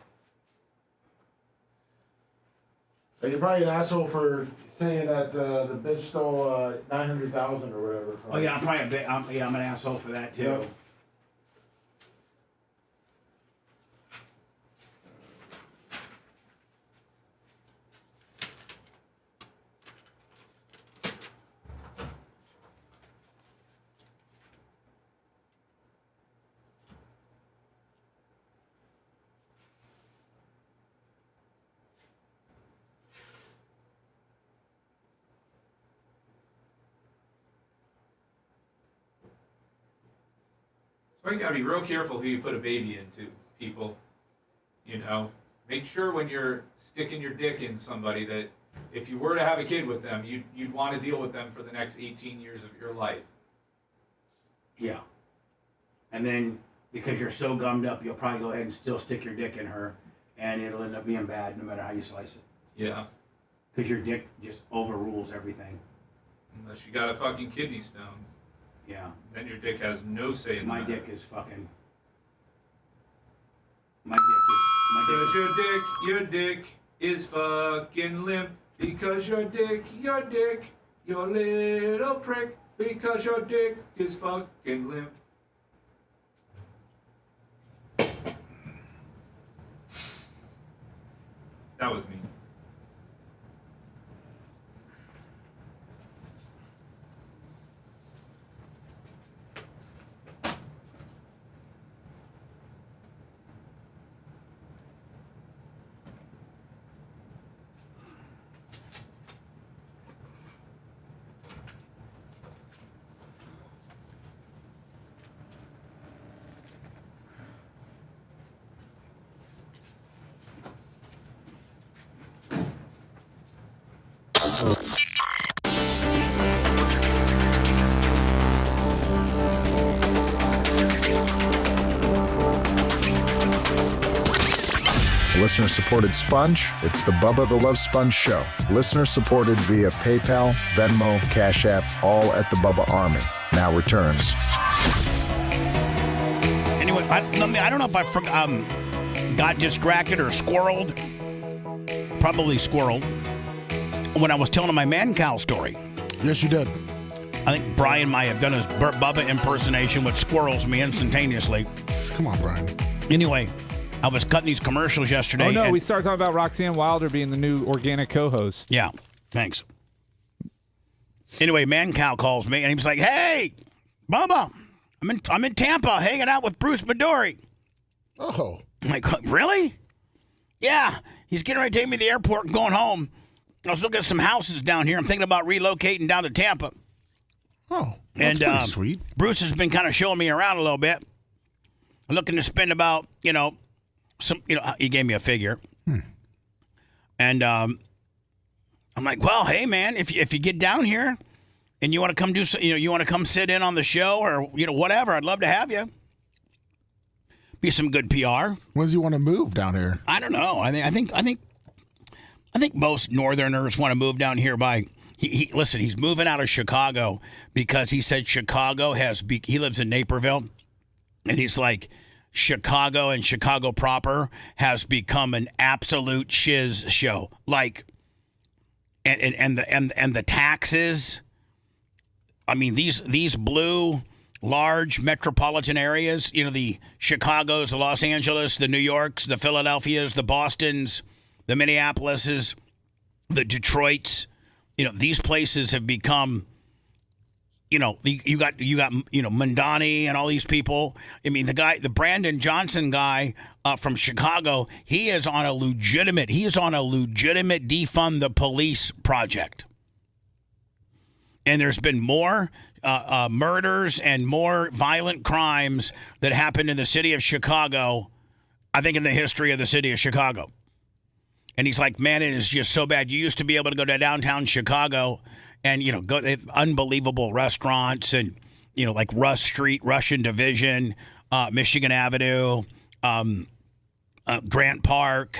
And you're probably an asshole for saying that the bitch stole $900,000 or whatever. Oh yeah, I'm probably I'm an asshole for that too. Yep. So you gotta be real careful who you put a baby into, people. You know, make sure when you're sticking your dick in somebody that if you were to have a kid with them, you'd want to deal with them for the next 18 years of your life. Yeah. And then because you're so gummed up, you'll probably go ahead and still stick your dick in her, and it'll end up being bad no matter how you slice it. Yeah. Because your dick just overrules everything. Unless you got a fucking kidney stone. Yeah. Then your dick has no say in my that. dick is fucking. Your dick is fucking limp because your dick, your little prick, because your dick is fucking limp. That was me. Listener-supported sponge, it's the Bubba the Love Sponge Show. Listener-supported via PayPal, Venmo, Cash App, all at the Bubba Army. Now returns. Anyway, I don't know if I got distracted or squirreled. Probably squirreled. When I was telling my man cow story. Yes, you did. I think Brian might have done his Bubba impersonation, which squirrels me instantaneously. Come on, Brian. Anyway, I was cutting these commercials yesterday. Oh, no, we started talking about Roxanne Wilder being the new organic co-host. Yeah, thanks. Anyway, Man Cow calls me, and he was like, hey, Bubba, I'm in Tampa hanging out with Bruce Midori. Oh. I'm like, really? Yeah, he's getting ready to take me to the airport and going home. I was looking at some houses down here. I'm thinking about relocating down to Tampa. Oh, that's pretty sweet. Bruce has been kind of showing me around a little bit. I'm looking to spend about, he gave me a figure. And I'm like, well, hey, man, if you get down here and you want to come do, you want to come sit in on the show or, whatever, I'd love to have you. Be some good PR. When does he want to move down here? I don't know. I think most Northerners want to move down here by. Listen, he's moving out of Chicago because he said Chicago he lives in Naperville, and he's like, Chicago and Chicago proper has become an absolute shiz show. Like, and the taxes. I mean, these blue large metropolitan areas, the Chicagos, the Los Angeles, the New Yorks, the Philadelphias, the Bostons, the Minneapolises, the Detroits, these places have become, you got Mondani and all these people. I mean, the Brandon Johnson guy from Chicago, he is on a legitimate defund the police project. And there's been more murders and more violent crimes that happened in the city of Chicago, I think, in the history of the city of Chicago. And he's like, man, it is just so bad. You used to be able to go to downtown Chicago and, go to unbelievable restaurants and, like Russ Street, Russian Division, Michigan Avenue, Grant Park,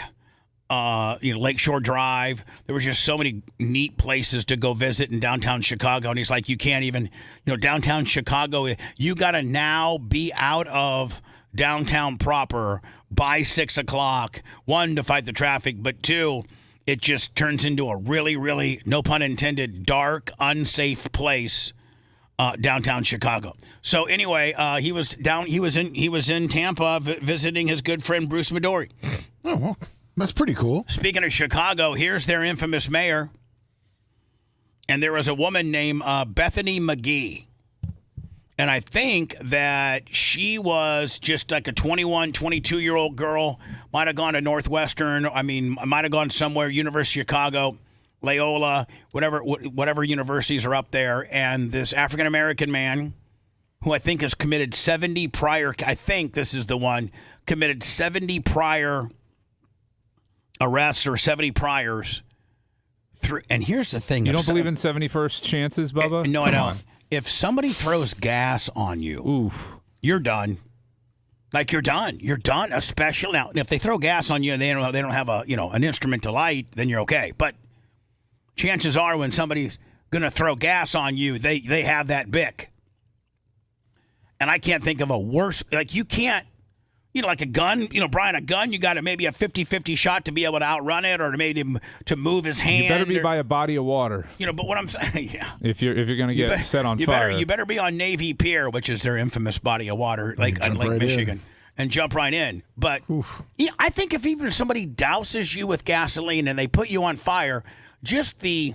Lakeshore Drive. There were just so many neat places to go visit in downtown Chicago. And he's like, you can't even, downtown Chicago, you got to now be out of downtown proper by 6 o'clock. 1, to fight the traffic, but 2, it just turns into a really, really, no pun intended, dark, unsafe place. Downtown Chicago. So anyway, he was in Tampa visiting his good friend Bruce Midori. Oh, well, that's pretty cool. Speaking of Chicago, here's their infamous mayor. And there was a woman named Bethany McGee. And I think that she was just like a 21, 22-year-old girl. Might have gone to Northwestern. Might have gone somewhere, University of Chicago, Loyola, whatever universities are up there. And this African-American man, who I think has committed 70 prior, I think this is the one, committed 70 prior arrests or 70 priors. And here's the thing. You don't believe in 71st chances, Bubba? No, I don't. If somebody throws gas on you, you're done. Like, you're done. You're done. Especially now, if they throw gas on you and they don't have an instrument to light, then you're okay. But chances are, when somebody's gonna throw gas on you, they have that Bic. And I can't think of a worse. Like, you can't. Like a gun, Brian, a gun, you got maybe a 50-50 shot to be able to outrun it or to maybe to move his hand. You better be by a body of water. But what I'm saying, yeah. If you're going to get set on fire. You better be on Navy Pier, which is their infamous body of water, Lake Michigan, and jump right in. But yeah, I think if somebody douses you with gasoline and they put you on fire, just the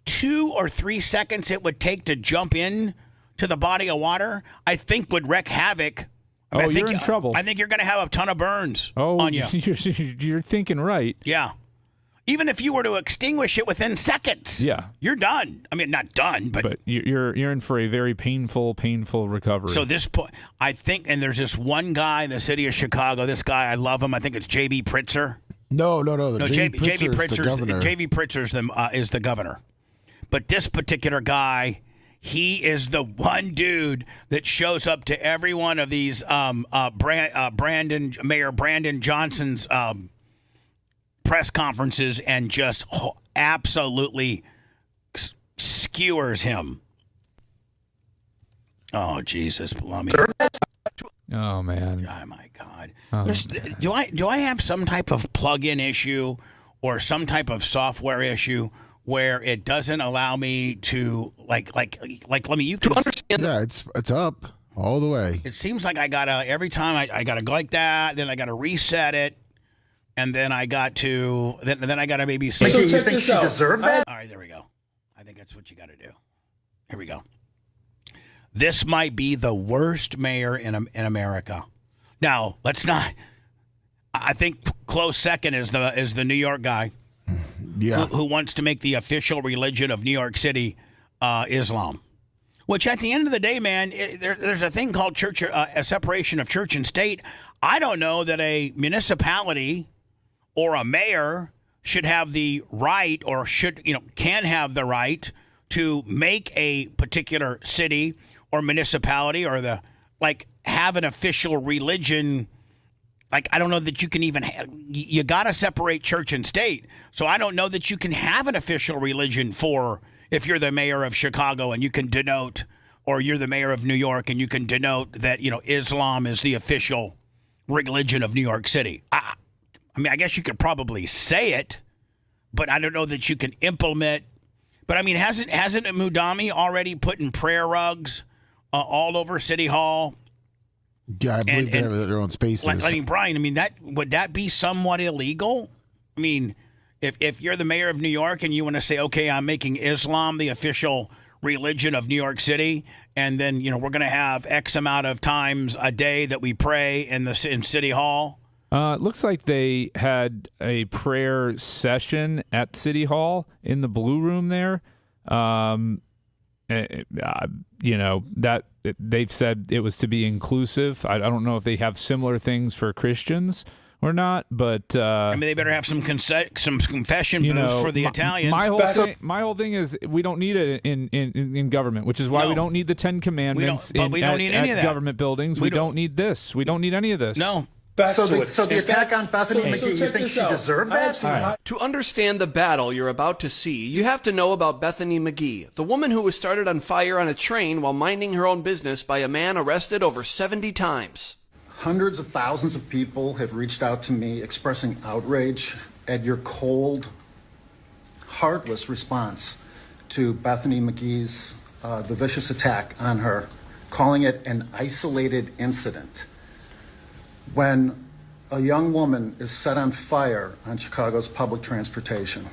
2 or 3 seconds it would take to jump in to the body of water, I think would wreak havoc. You're in trouble. I think you're going to have a ton of burns on you. You're thinking right. Yeah. Even if you were to extinguish it within seconds, you're done. I mean, not done, but you're in for a very painful recovery. So this point, I think, and there's this one guy in the city of Chicago. This guy, I love him. I think it's J.B. Pritzker. No. J.B. Pritzker is the governor. But this particular guy, he is the one dude that shows up to every one of these Mayor Brandon Johnson's press conferences and just absolutely skewers him. Oh, Jesus, Blummy. Oh, man. Oh, my God. Do I have some type of plug-in issue or some type of software issue where it doesn't allow me to let me you can understand? Yeah, it's up all the way. It seems like I gotta every time I gotta go like that, then I gotta reset it, and then I got to then I gotta maybe see. So you think she deserved that? All right, there we go. I think that's what you got to do. Here we go. This might be the worst mayor in America. Now, let's not. I think close second is the New York guy. who wants to make the official religion of New York City Islam. Which, at the end of the day, man, there's a thing called church, a separation of church and state. I don't know that a municipality or a mayor should have the right, or can have the right to make a particular city or municipality or have an official religion. Like, I don't know that you can even you got to separate church and state. So I don't know that you can have an official religion if you're the mayor of Chicago and you can denote, or you're the mayor of New York and you can denote that, Islam is the official religion of New York City. I mean, I guess you could probably say it, but I don't know that you can implement. But I mean, hasn't Mudami already put in prayer rugs all over City Hall? Yeah, I believe they have their own spaces. Brian, would that be somewhat illegal? I mean, if you're the mayor of New York and you want to say, okay, I'm making Islam the official religion of New York City, and then we're going to have X amount of times a day that we pray in City Hall. It looks like they had a prayer session at City Hall in the Blue Room there. That they've said it was to be inclusive. I don't know if they have similar things for Christians or not, but they better have some confession booths for the Italians. My whole thing is we don't need it in government, which is why we don't need the 10 Commandments we don't need any of that. Government buildings. We don't need this. We don't need any of this. No. So the attack on Bethany McGee, you think she deserved that? Right. To understand the battle you're about to see, you have to know about Bethany McGee, the woman who was started on fire on a train while minding her own business by a man arrested over 70 times. Hundreds of thousands of people have reached out to me expressing outrage at your cold, heartless response to Bethany McGee's the vicious attack on her, calling it an isolated incident. When a young woman is set on fire on Chicago's public transportation,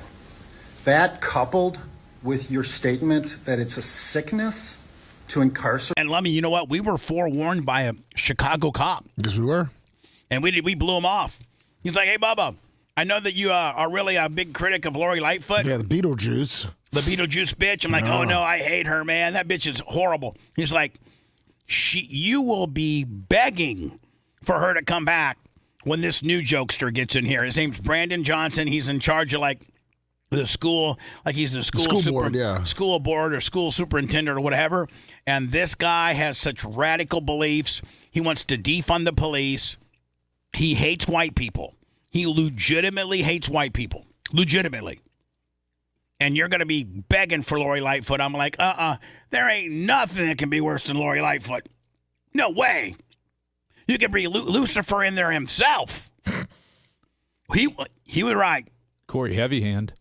that coupled with your statement that it's a sickness to incarcerate. And Lummy, you know what? We were forewarned by a Chicago cop. Yes, we were. And we blew him off. He's like, hey, Bubba, I know that you are really a big critic of Lori Lightfoot. Yeah, the Beetlejuice. The Beetlejuice bitch. I'm like, oh, no, I hate her, man. That bitch is horrible. He's like, you will be begging for her to come back when this new jokester gets in here. His name's Brandon Johnson. He's in charge of the school, he's the school board or school superintendent or whatever. And this guy has such radical beliefs. He wants to defund the police. He hates white people. He legitimately hates white people. Legitimately. And you're going to be begging for Lori Lightfoot. I'm like, there ain't nothing that can be worse than Lori Lightfoot. No way. You could bring Lucifer in there himself. He was right. Corey, heavy hand.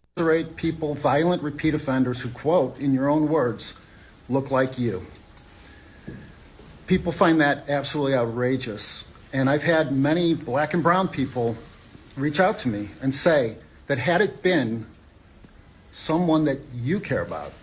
People, violent repeat offenders who, quote, in your own words, look like you. People find that absolutely outrageous. And I've had many black and brown people reach out to me and say that had it been someone that you care about,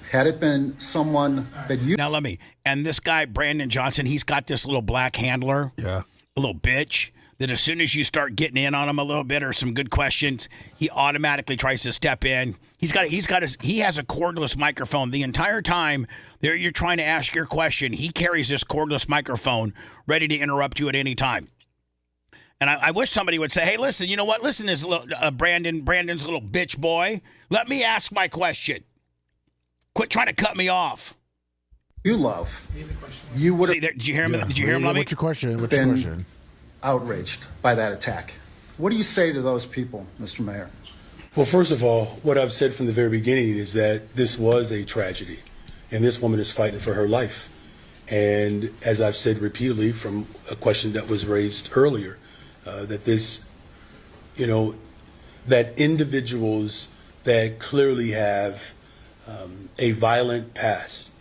had it been someone that you... Now, and this guy, Brandon Johnson, he's got this little black handler. Yeah. A little bitch that as soon as you start getting in on him a little bit or some good questions, he automatically tries to step in. He has a cordless microphone the entire time you're trying to ask your question. He carries this cordless microphone ready to interrupt you at any time. And I wish somebody would say, hey, listen, you know what? Listen, this little Brandon's little bitch boy. Let me ask my question. Quit trying to cut me off. You love. You would have. Did you hear him? Yeah. Did you hear him? What's your question? Outraged by that attack. What do you say to those people, Mr. Mayor? Well, first of all, what I've said from the very beginning is that this was a tragedy, and this woman is fighting for her life. And as I've said repeatedly from a question that was raised earlier, that this, that individuals that clearly have a violent past,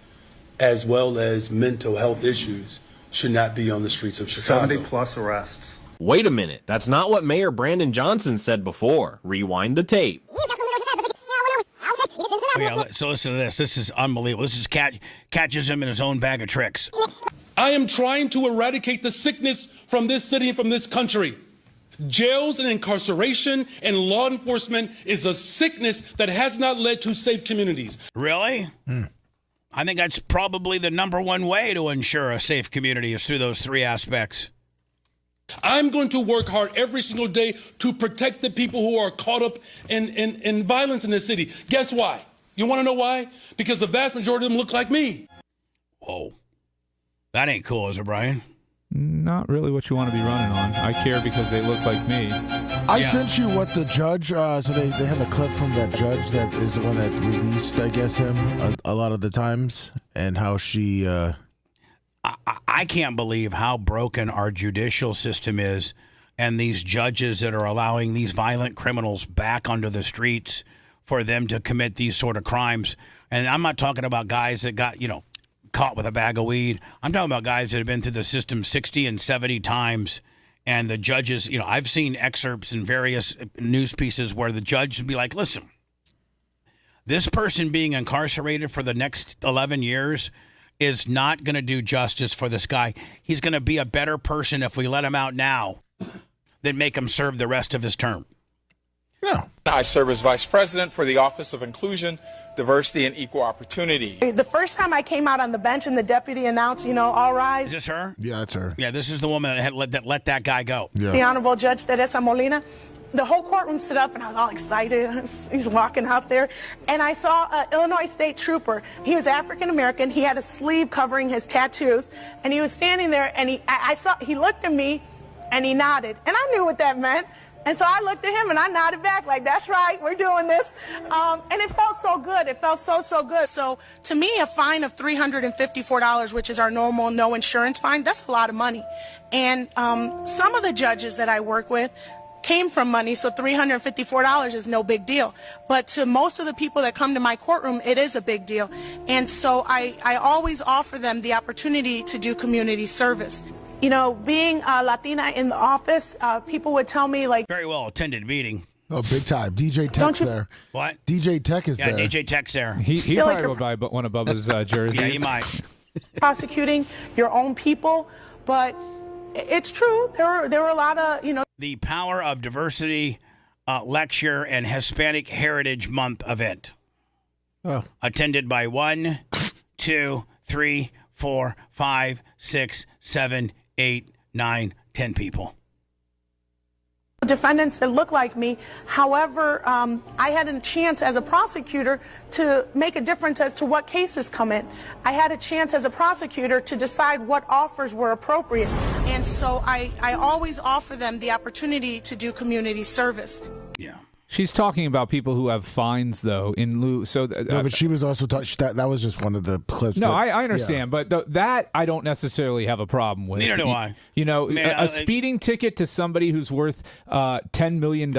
as well as mental health issues, should not be on the streets of Chicago. 70 plus arrests. Wait a minute. That's not what Mayor Brandon Johnson said before. Rewind the tape. So listen to this. This is unbelievable. This is catches him in his own bag of tricks. I am trying to eradicate the sickness from this city and from this country. Jails and incarceration and law enforcement is a sickness that has not led to safe communities. Really? I think that's probably the number one way to ensure a safe community is through those three aspects. I'm going to work hard every single day to protect the people who are caught up in violence in this city. Guess why? You want to know why? Because the vast majority of them look like me. Whoa. That ain't cool, is it, Brian? Not really what you want to be running on. I care because they look like me. I sent you what the judge, so they have a clip from that judge that is the one that released, I guess, him a lot of the times, and how she... I can't believe how broken our judicial system is, and these judges that are allowing these violent criminals back onto the streets for them to commit these sort of crimes. And I'm not talking about guys that got, caught with a bag of weed. I'm talking about guys that have been through the system 60 and 70 times. And the judges, I've seen excerpts in various news pieces where the judge would be like, listen, this person being incarcerated for the next 11 years is not going to do justice for this guy. He's going to be a better person if we let him out now than make him serve the rest of his term. Yeah. I serve as Vice President for the Office of Inclusion, Diversity, and Equal Opportunity. The first time I came out on the bench and the deputy announced, all rise. Is this her? Yeah, that's her. Yeah, this is the woman that let that guy go. Yeah. The Honorable Judge Teresa Molina. The whole courtroom stood up, and I was all excited. He's walking out there, and I saw an Illinois State Trooper. He was African American. He had a sleeve covering his tattoos, and he was standing there. And he looked at me, and he nodded, and I knew what that meant. And so I looked at him, and I nodded back like, "That's right, we're doing this." And it felt so good. It felt so good. So to me, a fine of $354, which is our normal no insurance fine, that's a lot of money. And some of the judges that I work with came from money, so $354 is no big deal. But to most of the people that come to my courtroom, it is a big deal. And so I always offer them the opportunity to do community service. Being Latina in the office, people would tell me like... Very well attended meeting. Oh, big time. DJ Tech's there. What? DJ Tech is there. Yeah, DJ Tech's there. He probably would buy one of Bubba's jerseys. Yeah, he might. Prosecuting your own people, but it's true. There were a lot of, The Power of Diversity lecture and Hispanic Heritage Month event. Oh. Attended by 1, 2, 3, 4, 5, 6, 7, 8, 9, 10 people. Defendants that look like me. However, I had a chance as a prosecutor to make a difference as to what cases come in. I had a chance as a prosecutor to decide what offers were appropriate. And so I always offer them the opportunity to do community service. Yeah. She's talking about people who have fines, though, in lieu. So no, but she was also that was just one of the clips. No, I understand, but that I don't necessarily have a problem with. Neither do I. A speeding ticket to somebody who's worth $10 million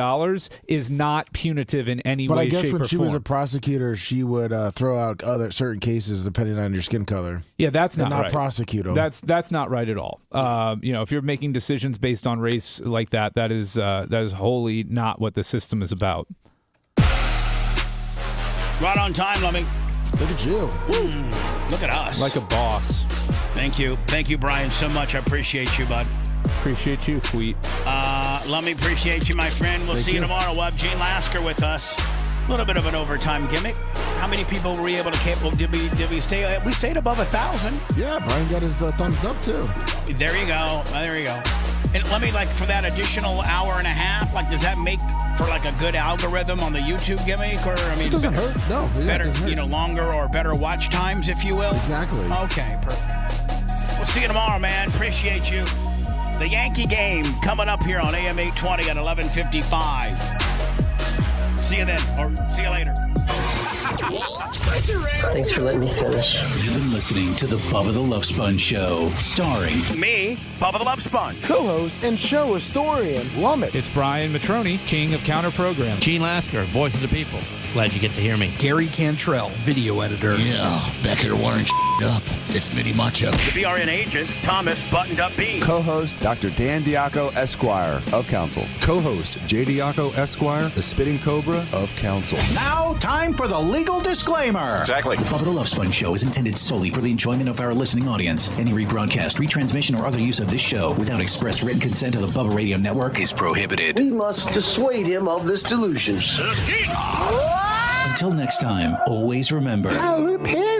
is not punitive in any way, shape, or form. But I guess when she was a prosecutor, she would throw out other certain cases depending on your skin color. Yeah, that's not right. Prosecute them. That's not right at all. If you're making decisions based on race like that, that is wholly not what the system is about. Right on time, Lummy. Look at you. Look at us. Like a boss. Thank you, Brian, so much. I appreciate you, bud. Appreciate you, Sweet. Lummy, appreciate you, my friend. We'll see you tomorrow. We'll have Gene Lasker with us. A little bit of an overtime gimmick. How many people were we able to did we stay? We stayed above 1,000. Yeah, Brian got his thumbs up too. There you go. And let me, for that additional hour and a half, does that make for a good algorithm on the YouTube gimmick? Or it doesn't hurt. No, better, longer or better watch times, if you will. Exactly. Okay, perfect. We'll see you tomorrow, man. Appreciate you. The Yankee game coming up here on AM 820 at 11:55. See you then, or see you later. Thanks for letting me finish. You've been listening to the Bubba the Love Sponge Show, starring me, Bubba the Love Sponge, co-host and show historian Lummit. It's Brian Matroni, king of counter program. Gene Lasker, voice of the people. Glad you get to hear me. Gary Cantrell, video editor. Yeah, back here wiring up. It's Mini Macho. The BRN agent, Thomas Buttoned Up B. Co-host, Dr. Dan Diaco, Esquire, of Council. Co-host, J. Diaco, Esquire, the Spitting Cobra of Council. Now, time for the legal disclaimer. Exactly. The Bubba the Love Sponge Show is intended solely for the enjoyment of our listening audience. Any rebroadcast, retransmission, or other use of this show without express written consent of the Bubba Radio Network is prohibited. We must dissuade him of this delusion. Until next time, always remember. I repent.